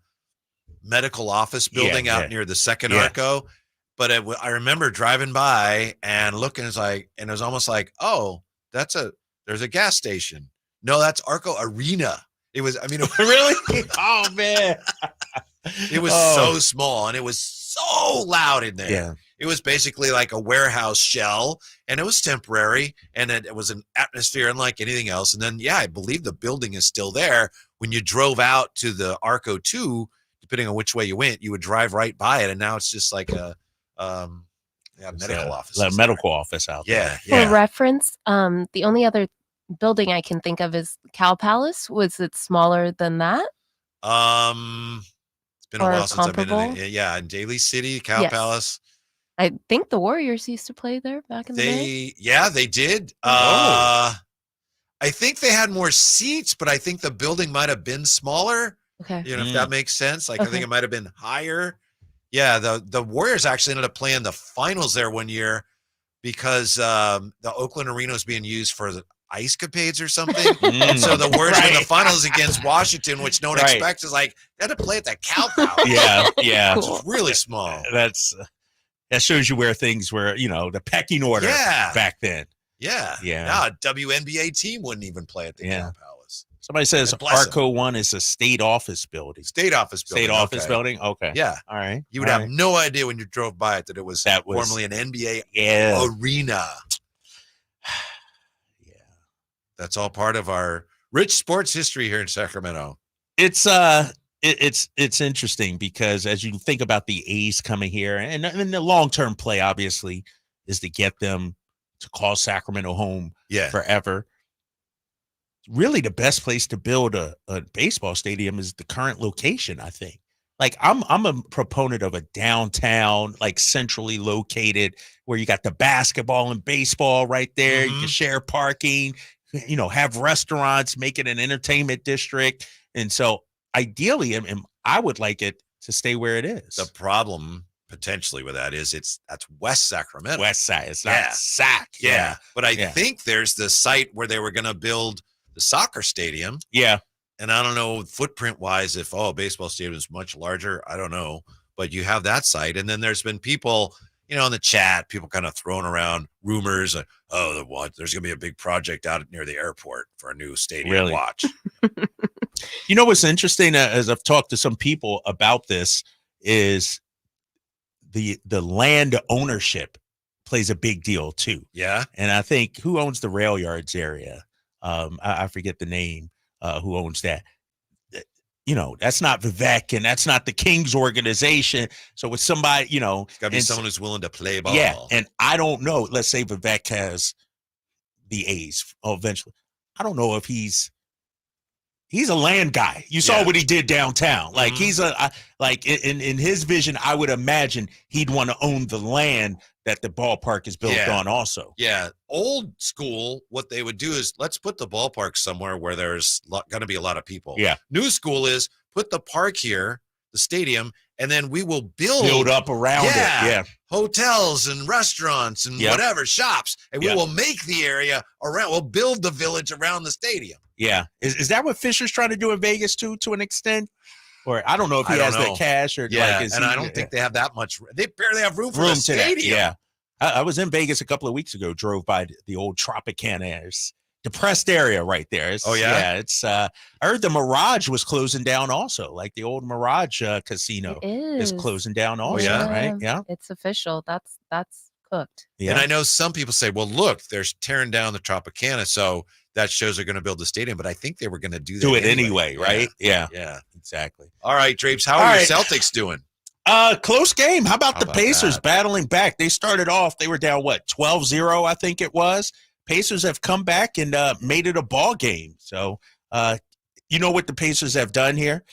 medical office building out near the second Arco. But I remember driving by and looking, it was almost like, oh, there's a gas station. No, that's Arco Arena. It was, really? Oh, man. It was so small and it was so loud in there. Yeah. It was basically like a warehouse shell and it was temporary and it was an atmosphere unlike anything else. And then, I believe the building is still there. When you drove out to the Arco 2, depending on which way you went, you would drive right by it. And now it's just like a medical office. A medical office out there. For reference, the only other building I can think of is Cal Palace. Was it smaller than that? It's been a while since I've been in it. Yeah, in Daly City, Cal Palace. I think the Warriors used to play there back in the day. Yeah, they did. I think they had more seats, but I think the building might have been smaller. Okay. If that makes sense. Like I think it might have been higher. Yeah, the Warriors actually ended up playing the finals there one year because the Oakland Arena was being used for the ice capades or something. And so the Warriors win the finals against Washington, which no one expects, is like they had to play at the Cal Palace. Yeah. It's really small. That shows you where things were, the pecking order back then. Yeah. Now a WNBA team wouldn't even play at the Cal Palace. Somebody says Arco 1 is a state office building. State office building. Okay. Yeah. All right. You would have no idea when you drove by it that it was formerly an NBA arena. That's all part of our rich sports history here in Sacramento. It's interesting because as you think about the A's coming here, and the long-term play obviously is to get them to call Sacramento home forever. Really, the best place to build a baseball stadium is the current location, I think. Like I'm a proponent of a downtown, like centrally located, where you got the basketball and baseball right there. You can share parking, have restaurants, make it an entertainment district. And so ideally, I would like it to stay where it is. The problem potentially with that is that's West Sacramento. West Side. It's not Sac. Yeah. But I think there's the site where they were going to build the soccer stadium. Yeah. And I don't know footprint wise if, baseball stadium is much larger. I don't know. But you have that site. And then there's been people, in the chat, people kind of throwing around rumors. Like, there's going to be a big project out near the airport for a new stadium. Really? Watch. What's interesting as I've talked to some people about this is the land ownership plays a big deal too. Yeah. And I think who owns the rail yards area? I forget the name, who owns that. that's not Vivek and that's not the Kings organization. So with somebody, it's got to be someone who's willing to play ball. Yeah, and I don't know. Let's say Vivek has the A's eventually. I don't know if he's a land guy. You saw what he did downtown. Like he's in his vision, I would imagine he'd want to own the land that the ballpark is built on also. Yeah. Old school, what they would do is let's put the ballpark somewhere where there's going to be a lot of people. Yeah. New school is put the park here, the stadium, and then we will build up around it. Yeah. Hotels and restaurants and whatever, shops. And we will make the area around. We'll build the village around the stadium. Yeah. Is that what Fisher's trying to do in Vegas too, to an extent? Or I don't know if he has that cash or I don't think they have that much. They barely have room for the stadium. Yeah. I was in Vegas a couple of weeks ago, drove by the old Tropicana. It's depressed area right there. Yeah, it's I heard the Mirage was closing down also, like the old Mirage casino is closing down also, right? Yeah. It's official. That's cooked. Yeah. And I know some people say, well, look, they're tearing down the Tropicana, so that shows they're going to build the stadium, but I think they were going to do it anyway, right? Yeah, exactly. All right, Drapes, how are your Celtics doing? Close game. How about the Pacers battling back? They started off, they were down 12-0, I think it was. Pacers have come back and made it a ball game. So, you know what the Pacers have done here?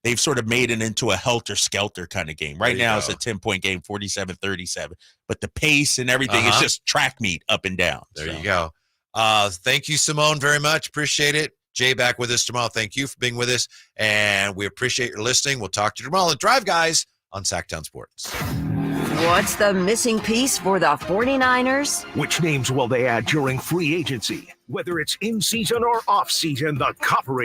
They've sort of made it into a helter-skelter kind of game. Right now it's a 10-point game, 47-37. But the pace and everything is just track meet up and down. There you go. Thank you, Simone, very much. Appreciate it. Jay back with us tomorrow. Thank you for being with us. And we appreciate your listening. We'll talk to you tomorrow on Drive Guys on Sacktown Sports. What's the missing piece for the 49ers? Which names will they add during free agency? Whether it's in season or off season, the coverage